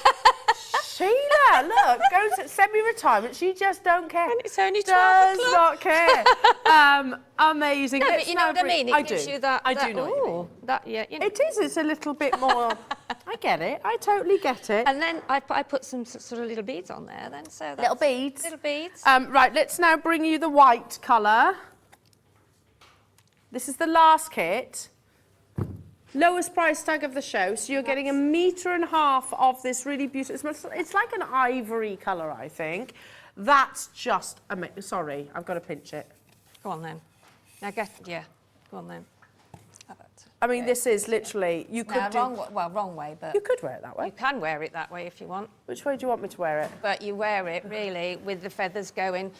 Sheila, look, goes at semi-retirement. She just don't care. And it's only 12 Does o'clock. not care. Amazing. No, Let's but you know now what I bring- mean? It gives you that... I do know what you mean. ooh, that, yeah, you know. It is. It's a little bit more. I get it. I totally get it. And then I put some sort of little beads on there then, so that's... Little beads. Little beads. Right, let's now bring you the white colour. This is the last kit. Lowest price tag of the show, so you're getting 1.5 meters of this really beautiful. It's like an ivory colour, I think. That's just amazing. Sorry, I've got to pinch it. Go on then. Now go on then. I mean, this is literally, you could do... wrong way, but You could wear it that way. you can wear it that way if you want. Which way do you want me to wear it? But you wear it, really, with the feathers going...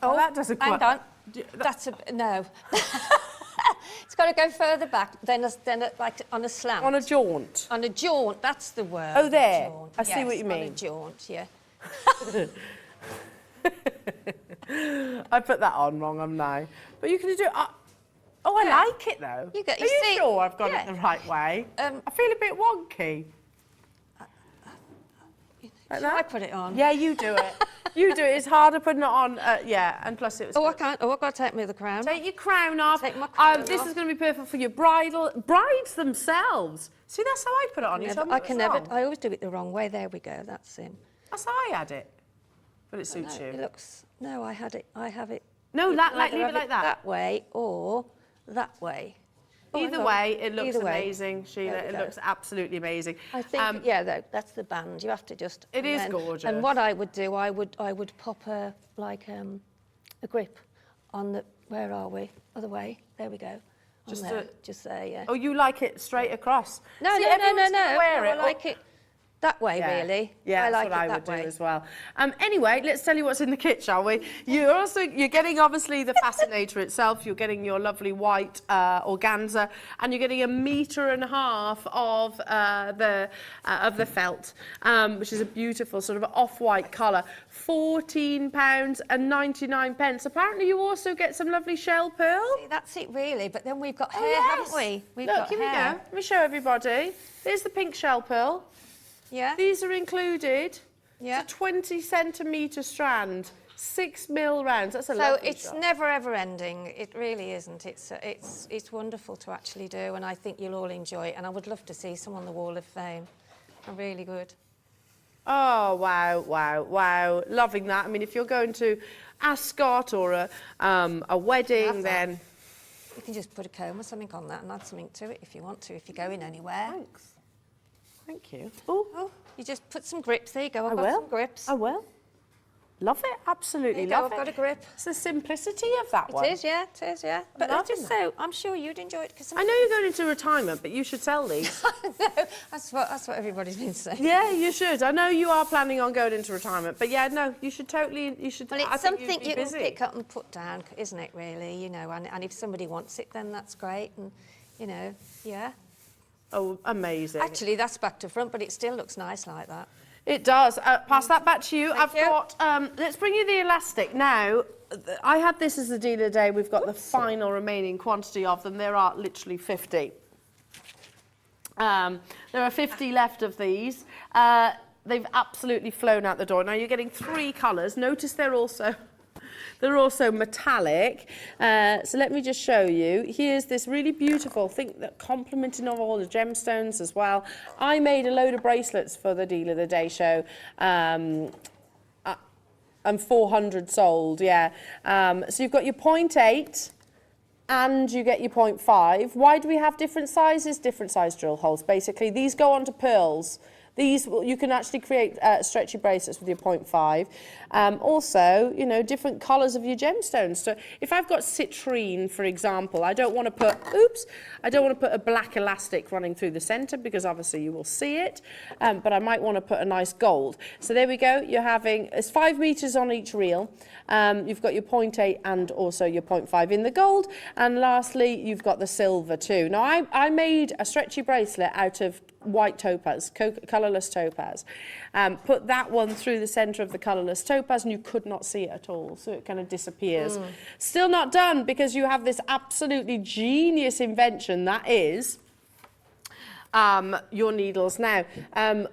Oh, that doesn't Hang quite... on. That's a... No. It's got to go further back, then like on a slant. On a jaunt. On a jaunt, that's the word. Oh, there. Jaunt. I see what you Yes, mean. on a jaunt, yeah. I put that on wrong, haven't I? But you can do... oh, I Yeah. like it, though. You Are you see- sure I've got yeah. it the right way? I feel a bit wonky. Like Shall I that? put it on? Yeah, you do it. You do it. It's harder putting it on. Yeah, and plus it was... Oh, I can't. Oh, I've got to take me the crown. Take your crown off. Take my crown This off. is going to be perfect for your brides themselves. See, that's how I put it on. You told me I it was can never... wrong. I always do it the wrong way. There we go. That's him. That's how I had it. But it suits No, you. it looks... No, I have it... No, you that, can like, either leave it have like that. That way or that way. Oh, hang Either on. way, it looks Either way. amazing, Sheila. There we It go. looks absolutely amazing. I think, yeah, that's the band. You have to just... It and is then- gorgeous. And what I would do, I would pop a grip on the... Where are we? Other way. There we go. Just there. Just there, yeah. Oh, you like it straight across? No, See, no, everyone's gonna wear No, it. I like it... that way, really. Yeah, I that's like what I it would that way. do as well. Anyway, let's tell you what's in the kit, shall we? You're getting obviously the Fascinator itself. You're getting your lovely white organza, and you're getting 1.5 meters of the felt, which is a beautiful sort of off-white colour. £14.99. Apparently, you also get some lovely shell pearl. See, that's it, really. But then we've got hair, Yes. haven't we? We've Look, got here we hair. go. Let me show everybody. There's the pink shell pearl. Yeah. These are included. Yeah. It's a 20-centimetre strand, 6 mil rounds. That's a So lovely it's shot. never ever ending. It really isn't. It's wonderful to actually do, and I think you'll all enjoy it. And I would love to see some on the Wall of Fame. I really would. Oh, wow, wow, wow. Loving that. I mean, if you're going to Ascot or a wedding, Have that. then... You can just put a comb or something on that and add something to it if you want to, if you're going anywhere. Thanks. Thank you. Oh, Oh, you just put some grips. There you go. I've I got will. some grips. I will. Love it. Absolutely There you go. love I've got a it. grip. It's the simplicity of that one. It is, yeah. It is, yeah. But it's Loving just that. so, I'm sure you'd enjoy it. Cause I know you're going into retirement, but you should sell these. that's what everybody's been saying. Yeah, you should. I know you are planning on going into retirement, but yeah, no, you should totally, you should. Well, I it's think you'd something be you can busy. pick up and put down, isn't it, really? You know, and if somebody wants it, then that's great. And, you know, yeah. Oh, amazing. Actually, that's back to front, but it still looks nice like that. It does. Pass that back to you. Thank you. Got, let's bring you the elastic. Now, I had this as the deal of the day. We've got the final remaining quantity of them. There are literally 50. There are 50 left of these. They've absolutely flown out the door. Now, you're getting 3 colours. Notice they're also metallic. So let me just show you. Here's this really beautiful thing that complementing of all the gemstones as well. I made a load of bracelets for the Deal of the Day show. And 400 sold, yeah. So you've got your 0.8 and you get your 0.5. Why do we have different sizes? Different size drill holes, basically. These go onto pearls. These, you can actually create stretchy bracelets with your 0.5. Also, you know, different colours of your gemstones. So if I've got citrine, for example, I don't want to put a black elastic running through the centre because obviously you will see it, but I might want to put a nice gold. So there we go. You're having, it's 5 meters on each reel. You've got your 0.8 and also your 0.5 in the gold. And lastly, you've got the silver too. Now, I made a stretchy bracelet out of white topaz, colourless topaz. Put that one through the centre of the colourless topaz and you could not see it at all, so it kind of disappears. Still not done because you have this absolutely genius invention that is your needles. Now,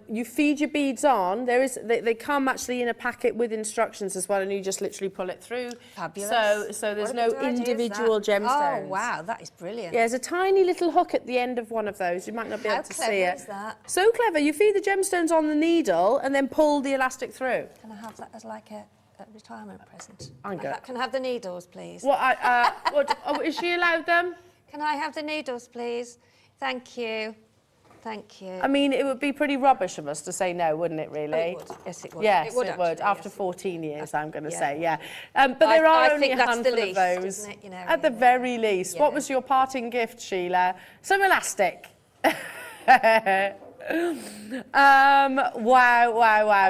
you feed your beads on. They come actually in a packet with instructions as well, and you just literally pull it through. Fabulous. So there's What a no good idea is individual that? gemstones. Oh, wow, that is brilliant. Yeah, there's a tiny little hook at the end of one of those. You might not be able to see clever it. is that? So clever. You feed the gemstones on the needle and then pull the elastic through. Can I have that as like a retirement present? I'm good. Can I have the needles, please? Is she allowed them? Can I have the needles, please? Thank you. Thank you. I mean, it would be pretty rubbish of us to say no, wouldn't it, really? It would. Yes, it would. Yes, it would. actually, After yes. 14 years, I'm going to Yeah. say, yeah. But there are I only think a that's the handful least, of those. isn't it? You know, At the really. very least. Yeah. What was your parting gift, Sheila? Some elastic. Wow.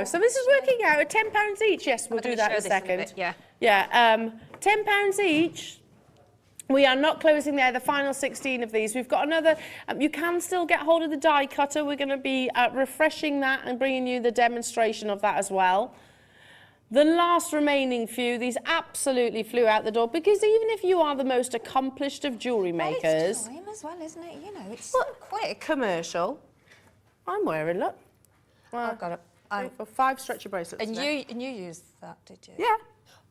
So this is working out at £10 each. Yes, we'll I'm do gonna that in show a this in a second. bit, yeah. Yeah, £10 each. We are not closing there, the final 16 of these. We've got another, you can still get hold of the die cutter. We're going to be refreshing that and bringing you the demonstration of that as well. The last remaining few, these absolutely flew out the door because even if you are the most accomplished of jewellery makers... Well, it's time as well, isn't it? You know, it's Well, so quick. Commercial. I'm wearing, look. I've got it. 5 stretchy bracelets And today. you used that, did you? Yeah,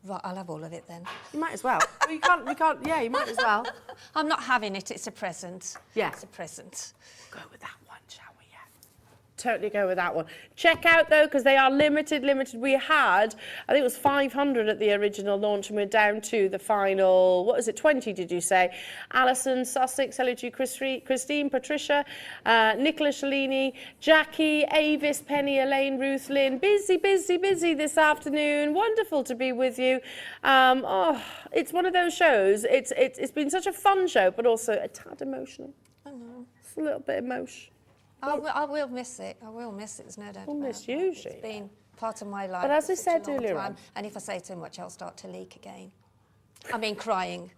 Right, I'll have all of it then. you might as well. Well, you can't, yeah, you might as well. I'm not having it, it's a present. Yeah. It's a present. Go with that one, shall we? Yeah. Totally go with that one. Check out though, because they are limited. We had, I think it was 500 at the original launch, and we're down to the final, what was it, 20 did you say? Alison, Sussex, hello to you, Christine, Patricia, Nicola Shalini, Jackie, Avis, Penny, Elaine, Ruth, Lynn. Busy this afternoon. Wonderful to be with you. It's one of those shows. It's been such a fun show, but also a tad emotional. I know. It's a little bit emotional. I will miss it. I will miss it. There's no doubt We'll about miss it. you, It's Sheila. been part of my life. But as for I such a said long earlier time, on- and if I say too much, I'll start to leak again. I mean, crying.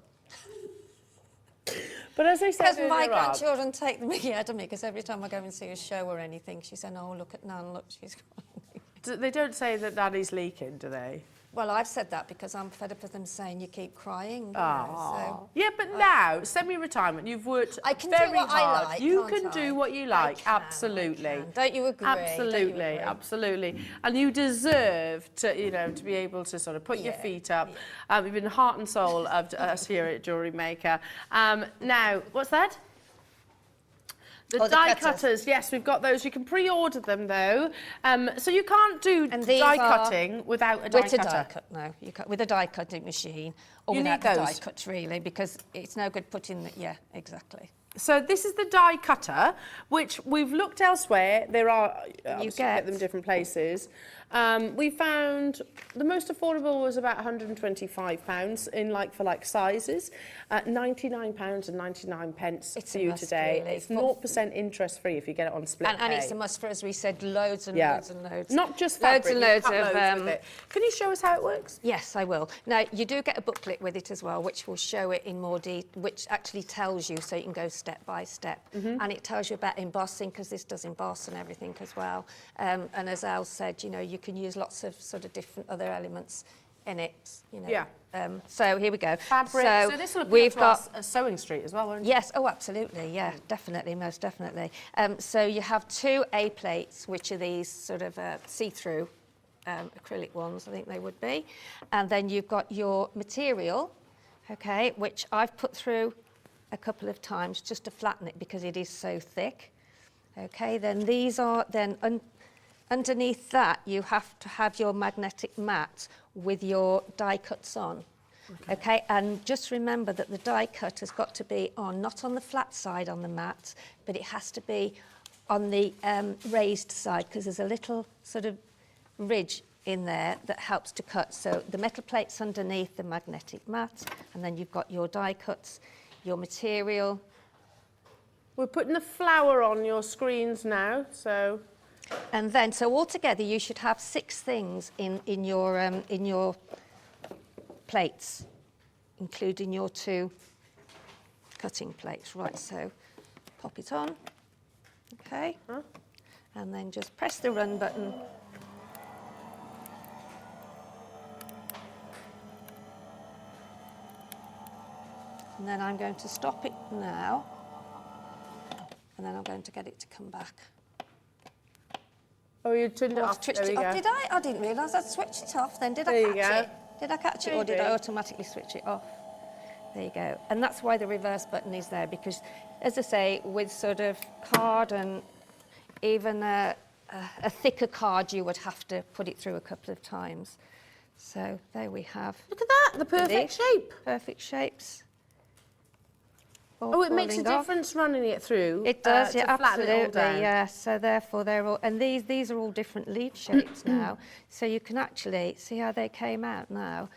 But as I said Because earlier my on, grandchildren take the mickey out of me, because every time I go and see a show or anything, she said, "Oh, look at Nan, look, she's crying." they don't say that Daddy's leaking, do they? Well, I've said that because I'm fed up with them saying you keep crying. You know, so. Yeah, but now, semi-retirement, you've worked I can do very what I hard. like, You can't can I? do what you I like, can, absolutely. I can. Don't you agree? Don't you Absolutely, agree? absolutely. And you deserve to, you know, to be able to sort of put your feet up. You've been the heart and soul of us here at Jewellery Maker. Now, what's that? The die cutters, yes, we've got those. You can pre-order them though. So you can't do die cutting without a die cutter. With a die cut, no. With a die cutting machine, or You without need the die those. cut really, because it's no good putting the, yeah, exactly. So this is the die cutter, which we've looked elsewhere. There are, obviously you get them different places. We found the most affordable was about £125 in like-for-like sizes, £99.99 It's for a you must, today. really. It's 0% interest free if you get it on split And pay. it's a must for us, we said loads and loads and loads. Not just loads fabric, and you loads cut of loads with it. Can you show us how it works? Yes, I will. Now, you do get a booklet with it as well, which will show it in more detail, which actually tells you, so you can go step by step. And it tells you about embossing, because this does emboss and everything as well. And as Al said, you know, you can use lots of sort of different other elements in it, you know. Yeah. So here we go. Fabric. So this will appeal we've to got us at Sewing Street as well, won't it? Yes, oh, absolutely, yeah, definitely, most definitely. So you have two A plates, which are these sort of see-through acrylic ones, I think they would be. And then you've got your material, okay, which I've put through a couple of times just to flatten it because it is so thick. Okay, then these are, then underneath that you have to have your magnetic mat with your die cuts on. Okay, and just remember that the die cut has got to be on, not on the flat side on the mat, but it has to be on the raised side, because there's a little sort of ridge in there that helps to cut. So the metal plate's underneath the magnetic mat, and then you've got your die cuts, your material. We're putting the flower on your screens now, so... And then, so altogether you should have 6 things in your plates, including your 2 cutting plates. Right, so pop it on, okay, and then just press the run button. And then I'm going to stop it now, and then I'm going to get it to come back. Oh, you turned it off. Switched There it we off. go. Did I? I didn't realise I'd switched it off then. Did I There you catch go. it? Did I catch it, or did I Maybe. automatically switch it off? There you go. And that's why the reverse button is there, because, as I say, with sort of card and even a thicker card, you would have to put it through a couple of times. So there we have. Look at that, the perfect shape. Perfect shapes. All Oh, it makes a falling off. difference running it through. It does, to yeah, flatten it all absolutely, down. yeah. So therefore they're all, and these are all different leaf shapes now. So you can actually see how they came out now.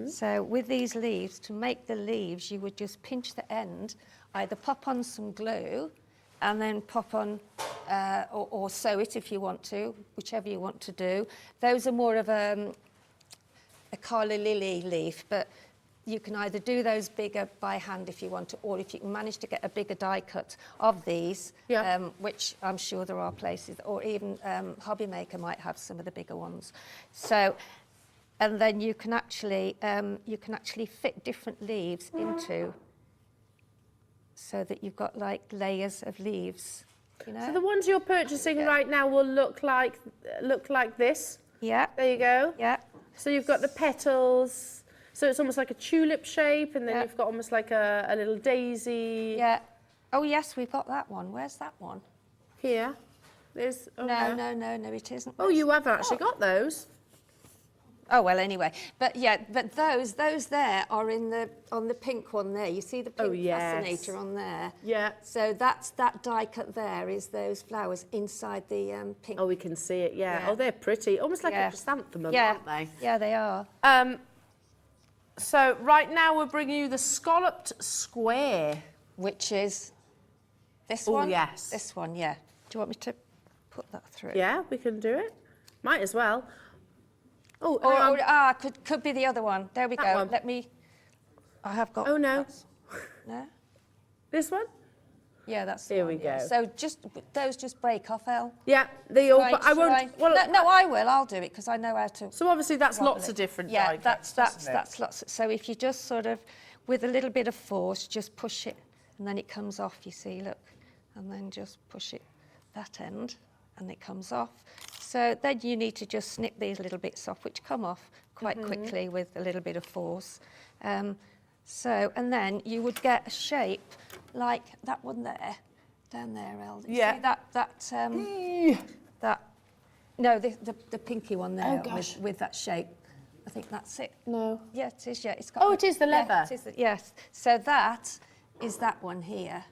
So with these leaves, to make the leaves, you would just pinch the end, either pop on some glue, and then pop on, or sew it if you want to, whichever you want to do. Those are more of a Carla Lily leaf, but you can either do those bigger by hand if you want to, or if you can manage to get a bigger die cut of these, which I'm sure there are places, or even Hobby Maker might have some of the bigger ones. So, and then you can actually fit different leaves into, so that you've got like layers of leaves. You know? So the ones you're purchasing right now will look like this. Yeah. There you go. Yeah. So you've got the petals. So it's almost like a tulip shape, and then Yeah. you've got almost like a little daisy. Yeah. Oh yes, we've got that one. Where's that one? Here. There's. Oh, No, there. no, it isn't. Oh, you haven't actually got those. Oh well, anyway, but yeah, but those there are on the pink one there. You see the pink yes. fascinator on there. Yeah. So that's that die cut there is those flowers inside the pink. Oh, we can see it. Yeah. Yeah. Oh, they're pretty. Almost like Yeah. a chrysanthemum, yeah, aren't they? yeah, they are. So right now we're bringing you the scalloped square. Which is this Oh, one. yes. This one, yeah. you want me to put that through? Yeah, we can do it. Might as well. Oh, could be the other one. There we That go. one. Let me. I have got. Oh, no. No. This one? Yeah, that's the Here one, we yeah. go. So those just break off, Elle. Yeah, they all. Right, But I shall won't. Well, no, I will. I'll do it because I know how to. so obviously that's roll lots it. of different. Yeah, die cuts, isn't it? that's lots. So if you just sort of, with a little bit of force, just push it, and then it comes off. You see, look, and then just push it that end, and it comes off. So then you need to just snip these little bits off, which come off quite quickly with a little bit of force. So, and then you would get a shape like that one there, down there, Elle. You Yeah. see that, no, the pinky one there with that shape. I think that's it. No. Yeah, it is, yeah. It's got Oh, it is the leather. Yeah, it is yes. So that is that one here.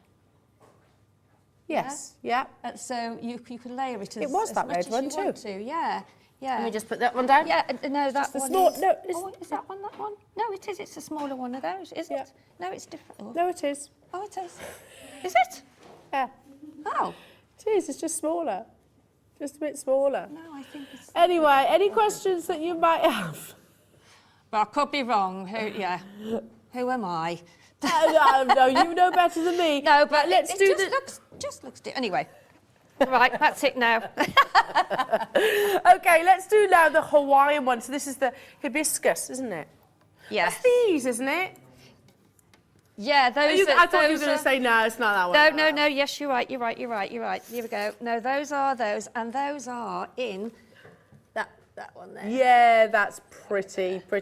Yes. Yeah. So you can layer it as, It was as that much red as one you too. want to. Yeah, yeah. Let me just put that one down. Yeah, no, that the one small- is... no, it's- Oh, is that one that one? No, it is. It's a smaller one of those, is Yeah. it? No, it's different. Oh, No, it is. oh, it is. Is it? Yeah. Oh, It is. It's just smaller. Just a bit smaller. no, I think it's... Anyway, any questions that you might have? Well, I could be wrong. Who am I? No, you know better than me. No, but let's it do just the. looks anyway. Right, that's it now. Okay, let's do now the Hawaiian one. So this is the hibiscus, isn't it? Yes. That's these, isn't it? Yeah, those. I thought you were those going are- to say no, it's not that one. No. Yes, you're right. You're right. Here we go. No, those are those, and those are in that one there. Yeah, that's pretty. So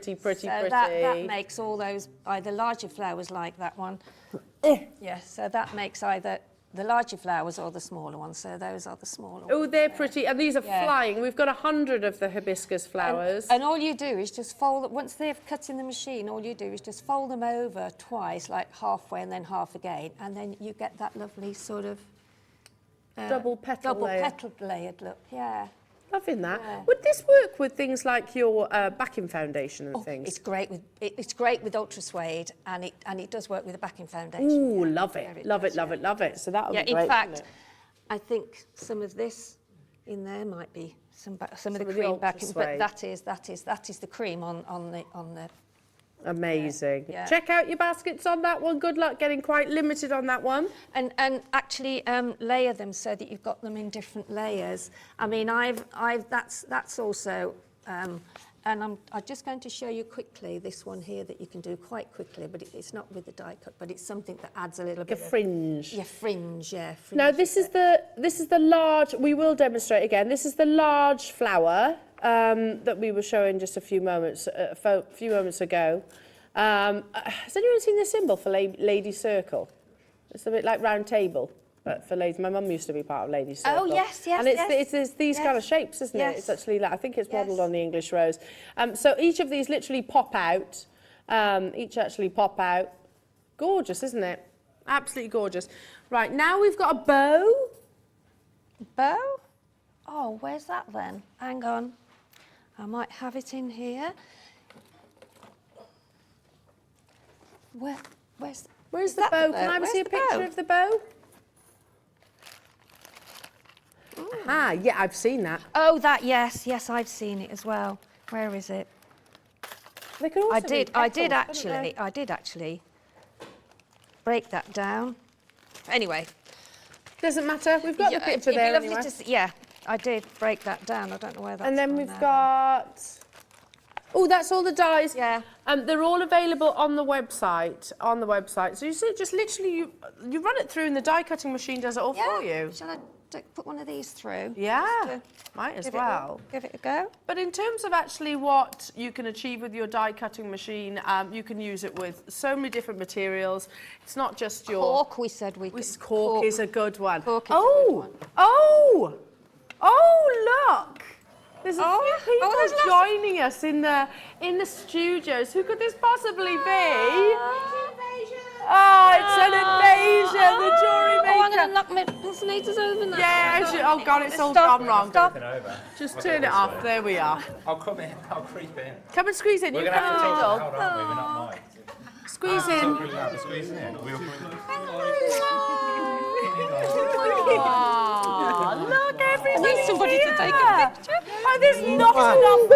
that makes all those either larger flowers like that one. Yeah. So that makes either the larger flowers or the smaller ones. So those are the smaller ones. Oh, they're pretty, and these are Yeah. flying. We've got 100 of the hibiscus flowers. And all you do is just fold, once they've cut in the machine, all you do is just fold them over twice, like halfway and then half again, and then you get that lovely sort of double petal layer. petaled layered look, yeah. Loving that. Yeah. Would this work with things like your backing foundation and Oh, things? it's great with ultra suede, and it does work with a backing foundation. Ooh, yeah. love Yeah, it, love does, it, love yeah. it, love it. So that'll Yeah, be great. in fact, wouldn't I think some of this in there might be some of Some the of the cream ultra backing, but suede. that is the cream on the. it? Amazing. Yeah. Check out your baskets on that one. Good luck getting quite limited on that one. And actually layer them so that you've got them in different layers. I mean, that's also, and I'm just going to show you quickly this one here that you can do quite quickly, but it's not with the die cut, but it's something that adds a little Like a bit fringe. of, yeah, fringe, yeah. Fringe Now this is the large. We will demonstrate again. This is the large flower that we were showing just a few moments ago. Has anyone seen the symbol for Lady Circle? It's a bit like round table, but for ladies. My mum used to be part of Lady Circle. Oh, yes, And it's these yes. kind of shapes, isn't Yes. it? It's actually like, I think it's modelled Yes. on the English rose. So each of these literally pop out. Gorgeous, isn't it? Absolutely gorgeous. Right, now we've got a bow. Bow? Oh, where's that then? Hang on. I might have it in here. Where's Where's the that bow? the Can bow? I Where's see a the picture bow? of the bow? Ah, yeah, I've seen that. Oh, that, yes, I've seen it as well. Where is it? They can also I be did petals, couldn't actually break that down. Anyway. they? Doesn't matter. We've got the yeah, picture it'd be there lovely anyway. to see, yeah, I did break that down. I don't know where that's And then gone we've now. got. Oh, that's all the dies. Yeah. They're all available on the website. So you see, just literally you run it through, and the die cutting machine does it all for you. Shall I put one of these through? Yeah, Just might as give well. Give it a go. But in terms of actually what you can achieve with your die cutting machine, you can use it with so many different materials. It's not just your Cork, we said we could. cork is a good one. Cork is a good one. Oh, look! There's a few people there's lots of- joining us in the studios. Who could this possibly be? Oh, it's an invasion, the jewellery maker. Oh, I'm going to knock my fascinators over now. Yeah, oh God, it's all Stop, gone wrong. stop. Just turn it off, there we are. I'll come in, I'll creep in. Come and squeeze in, We're you going to have to come take in, it Doll. out, aren't we? We're not mic'd. Squeeze So in. we'll have to squeeze in. We'll Aw, somebody to take a picture. Oh, there's not enough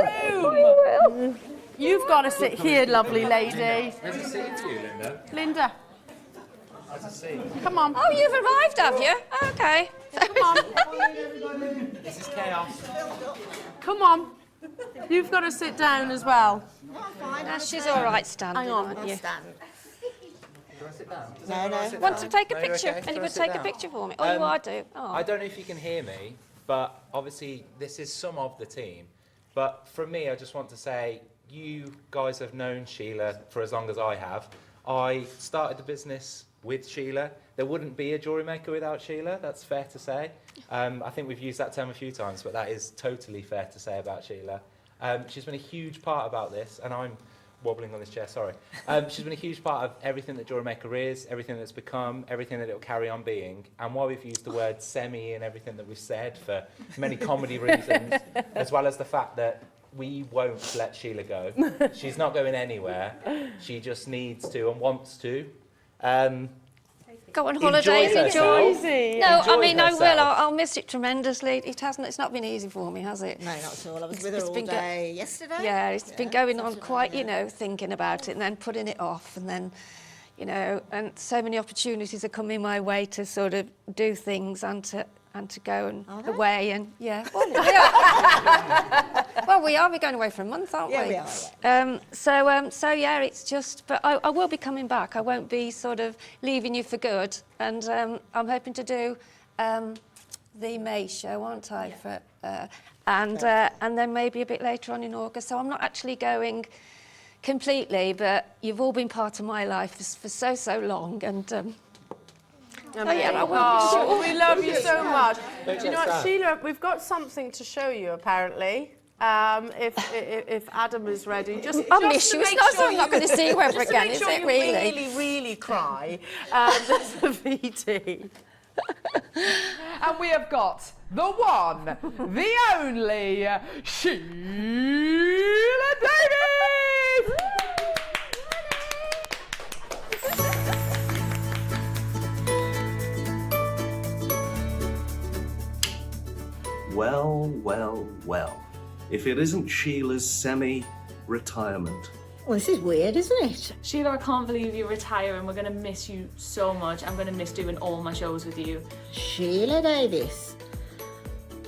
room. You've got to sit here, lovely lady. There's a seat for you, Linda. Linda, There's a seat. come on. Oh, you've arrived, have you? Okay. Come on. This is chaos. Come on. You've got to sit down as well. No, she's all right standing, Hang on. aren't you? No. Want to take a No, you're picture? okay. Do you Anybody wanna sit take a down? picture for me? Oh, you are, do. Oh. I don't know if you can hear me, but obviously this is some of the team. But from me, I just want to say, you guys have known Sheila for as long as I have. I started the business with Sheila. There wouldn't be a jewellery maker without Sheila, that's fair to say. I think we've used that term a few times, but that is totally fair to say about Sheila. She's been a huge part about this, and I'm wobbling on this chair, sorry. She's been a huge part of everything that Jewellery Maker is, everything that's become, everything that it'll carry on being. And while we've used the word semi in everything that we've said for many comedy reasons, as well as the fact that we won't let Sheila go. She's not going anywhere. She just needs to and wants to. Go on holidays, Enjoy enjoy. herself. No, I mean, I will. herself. I'll miss it tremendously. It's not been easy for me, has it? No, not at all. I was with her It's all been day yesterday. Yeah, it's been going on quite, thinking about it and then putting it off and then, and so many opportunities are coming my way to sort of do things and to go and away and Well, we are. Well, we are. We're going away for a month, aren't we? Yeah, we are. Yeah. So yeah, it's just. But I will be coming back. I won't be sort of leaving you for good. And I'm hoping to do the May show, aren't I? For and then maybe a bit later on in August. So I'm not actually going completely, but you've all been part of my life for so long, and. We love you so much. Do you know what, Sheila? We've got something to show you, apparently. If Adam is ready, I'll miss you. It's not so I'm not going to see you ever again, is it? Really, really cry. There's a VT. And we have got the one, the only Sheila Davies! Well. If it isn't Sheila's semi-retirement. Well, this is weird, isn't it? Sheila, I can't believe you're retiring. We're going to miss you so much. I'm going to miss doing all my shows with you. Sheila Davies,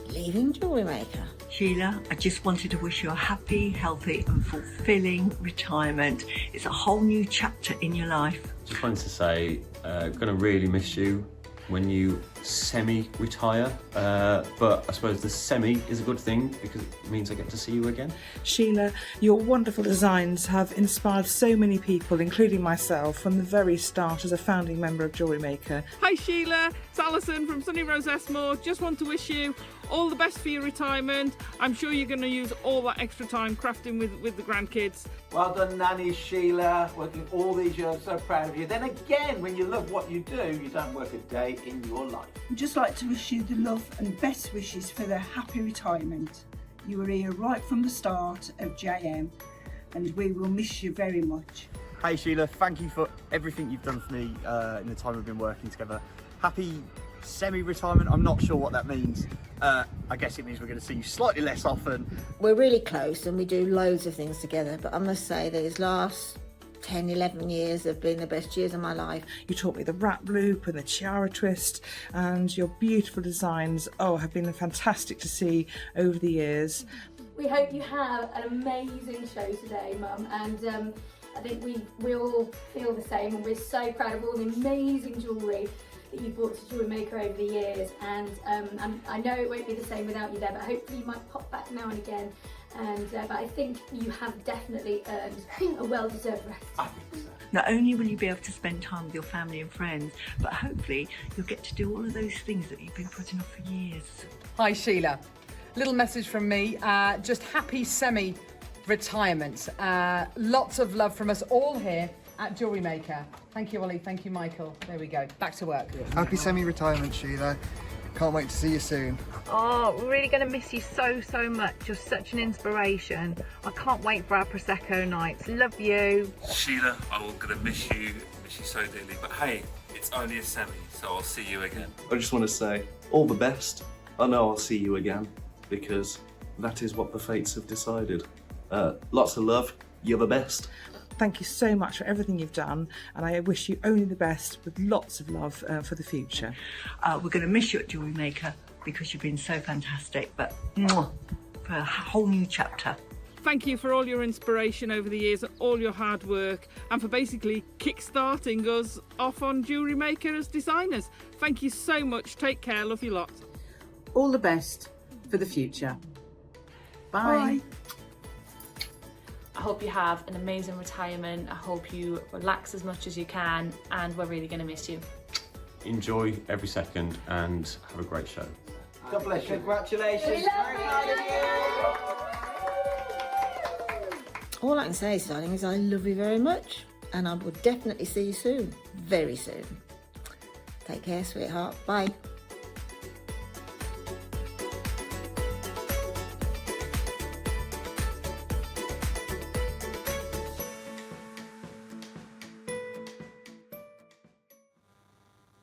leaving Jewellery Maker. Sheila, I just wanted to wish you a happy, healthy and fulfilling retirement. It's a whole new chapter in your life. Just wanted to say, going to really miss you when you semi-retire, but I suppose the semi is a good thing because it means I get to see you again. Sheila, your wonderful designs have inspired so many people, including myself, from the very start as a founding member of Jewellery Maker. Hi Sheila, it's Alison from Sunny Rose Esmore. Just want to wish you all the best for your retirement. I'm sure you're going to use all that extra time crafting with the grandkids. Well done, Nanny Sheila, working all these years, so proud of you. Then again, when you love what you do, you don't work a day in your life. I'd just like to wish you the love and best wishes for the happy retirement. You were here right from the start of JM, and we will miss you very much. Hey Sheila, thank you for everything you've done for me in the time we've been working together. Happy semi-retirement, I'm not sure what that means. I guess it means we're going to see you slightly less often. We're really close and we do loads of things together, but I must say that these last 10, 11 years have been the best years of my life. You taught me the wrap loop and the tiara twist, and your beautiful designs, have been fantastic to see over the years. We hope you have an amazing show today, Mum, and I think we all feel the same, and we're so proud of all the amazing jewellery that you've brought to Jewellery Maker over the years, and I know it won't be the same without you there, but hopefully you might pop back now and again, and but I think you have definitely earned a well-deserved rest. I think so. Not only will you be able to spend time with your family and friends, but hopefully you'll get to do all of those things that you've been putting off for years. Hi Sheila, little message from me, just happy semi-retirement. Lots of love from us all here at Jewellery Maker. Thank you, Ollie. Thank you, Michael. There we go. Back to work. Happy semi-retirement, Sheila. Can't wait to see you soon. Oh, we're really going to miss you so much. You're such an inspiration. I can't wait for our Prosecco nights. Love you. Sheila, I'm going to miss you so dearly. But hey, it's only a semi, so I'll see you again. I just want to say all the best I know I'll see you again, because that is what the fates have decided. Lots of love. You're the best. Thank you so much for everything you've done, and I wish you only the best with lots of love for the future. We're going to miss you at JewelleryMaker because you've been so fantastic, but mwah, for a whole new chapter. Thank you for all your inspiration over the years, all your hard work, and for basically kick-starting us off on JewelleryMaker as designers. Thank you so much. Take care. Love you lots. All the best for the future. Bye. I hope you have an amazing retirement. I hope you relax as much as you can, and we're really going to miss you. Enjoy every second and have a great show. God bless you. Congratulations. Very proud of you. All I can say, darling, is I love you very much, and I will definitely see you soon. Very soon. Take care, sweetheart. Bye.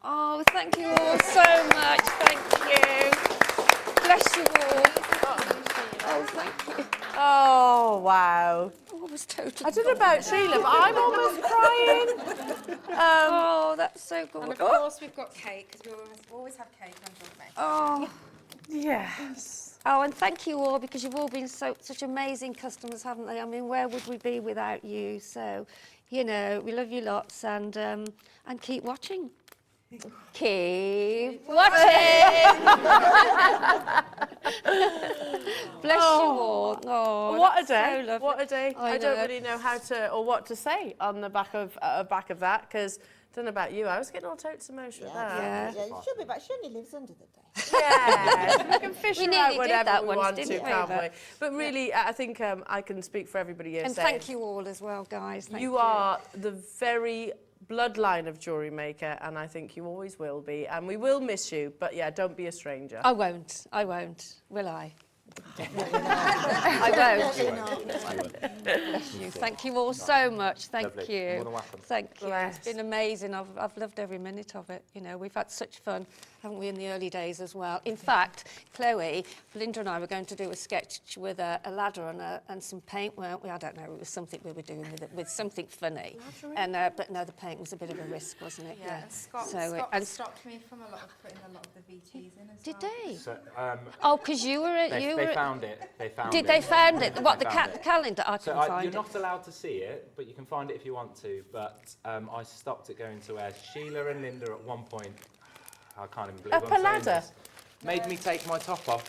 Oh, thank you all so much. Thank you. Bless you all. Oh, thank you. Oh, wow. Oh, I was totally. I don't know about Sheila, but I'm almost crying. Oh, that's so good. And of course we've got cake, because we always have cake on JewelleryMaker. Oh, yes. Oh, and thank you all, because you've all been such amazing customers, haven't they? I mean, where would we be without you? So, you know, we love you lots, and keep watching. Keep watching. Bless you all. Oh, what a that's day! so lovely. What a day! I don't know. really know how to or what to say on the back of that, because I don't know about you. I was getting all totes emotional. Yeah, it should be, but she only lives under the day. Yeah, we can fish We her nearly out did whatever that we once, want didn't to, we? can't we? But- But really, I think I can speak for everybody here. And saying thank you all as well, guys. Thank you are the very bloodline of JewelleryMaker, and I think you always will be. And we will miss you, but yeah, don't be a stranger. I won't. Will I? I won't. Bless you. Thank you all so much. Thank Lovely. you. More than welcome. Thank you. It's been amazing. I've loved every minute of it. You know, we've had such fun, haven't we, in the early days as well. In fact, Chloe, Linda and I were going to do a sketch with a ladder and some paint, weren't we? I don't know. It was something we were doing with something funny. And but no, the paint was a bit of a risk, wasn't it? Yeah, and Scott stopped me from putting a lot of the VTs in as Did well. they? So, Oh, because you were they found it. Did they found it? What, the found it. calendar? I So couldn't find you're it. not allowed to see it, but you can find it if you want to. But I stopped it going to air. Sheila and Linda at one point, I can't even believe Up I'm a saying ladder? this, made me take my top off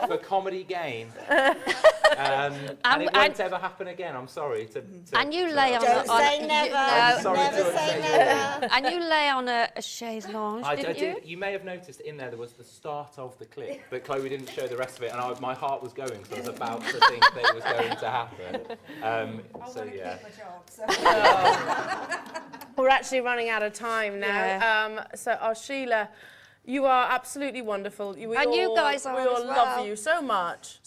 for comedy gain. And it won't ever happen again. I'm sorry. And you lay on Don't say never. Never say never. And you lay on a chaise lounge, didn't you? You may have noticed in there was the start of the clip, but Chloe didn't show the rest of it, and my heart was going, so I was about to think that it was going to happen. So yeah. We're actually running out of time now. So, Sheila, you are absolutely wonderful. We You guys are We all as well. love you so much.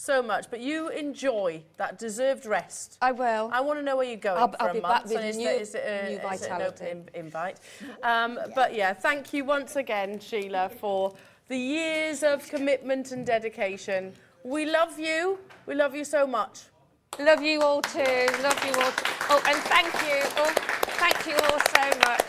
But you enjoy that deserved rest. I will. I want to know where you're going I'll for be a back month. with So is new it- is it vitality. an invite? But yeah, thank you once again, Sheila, for the years of commitment and dedication. We love you. We love you so much. Love you all too. Love you all. Oh, and thank you. Oh, thank you all so much.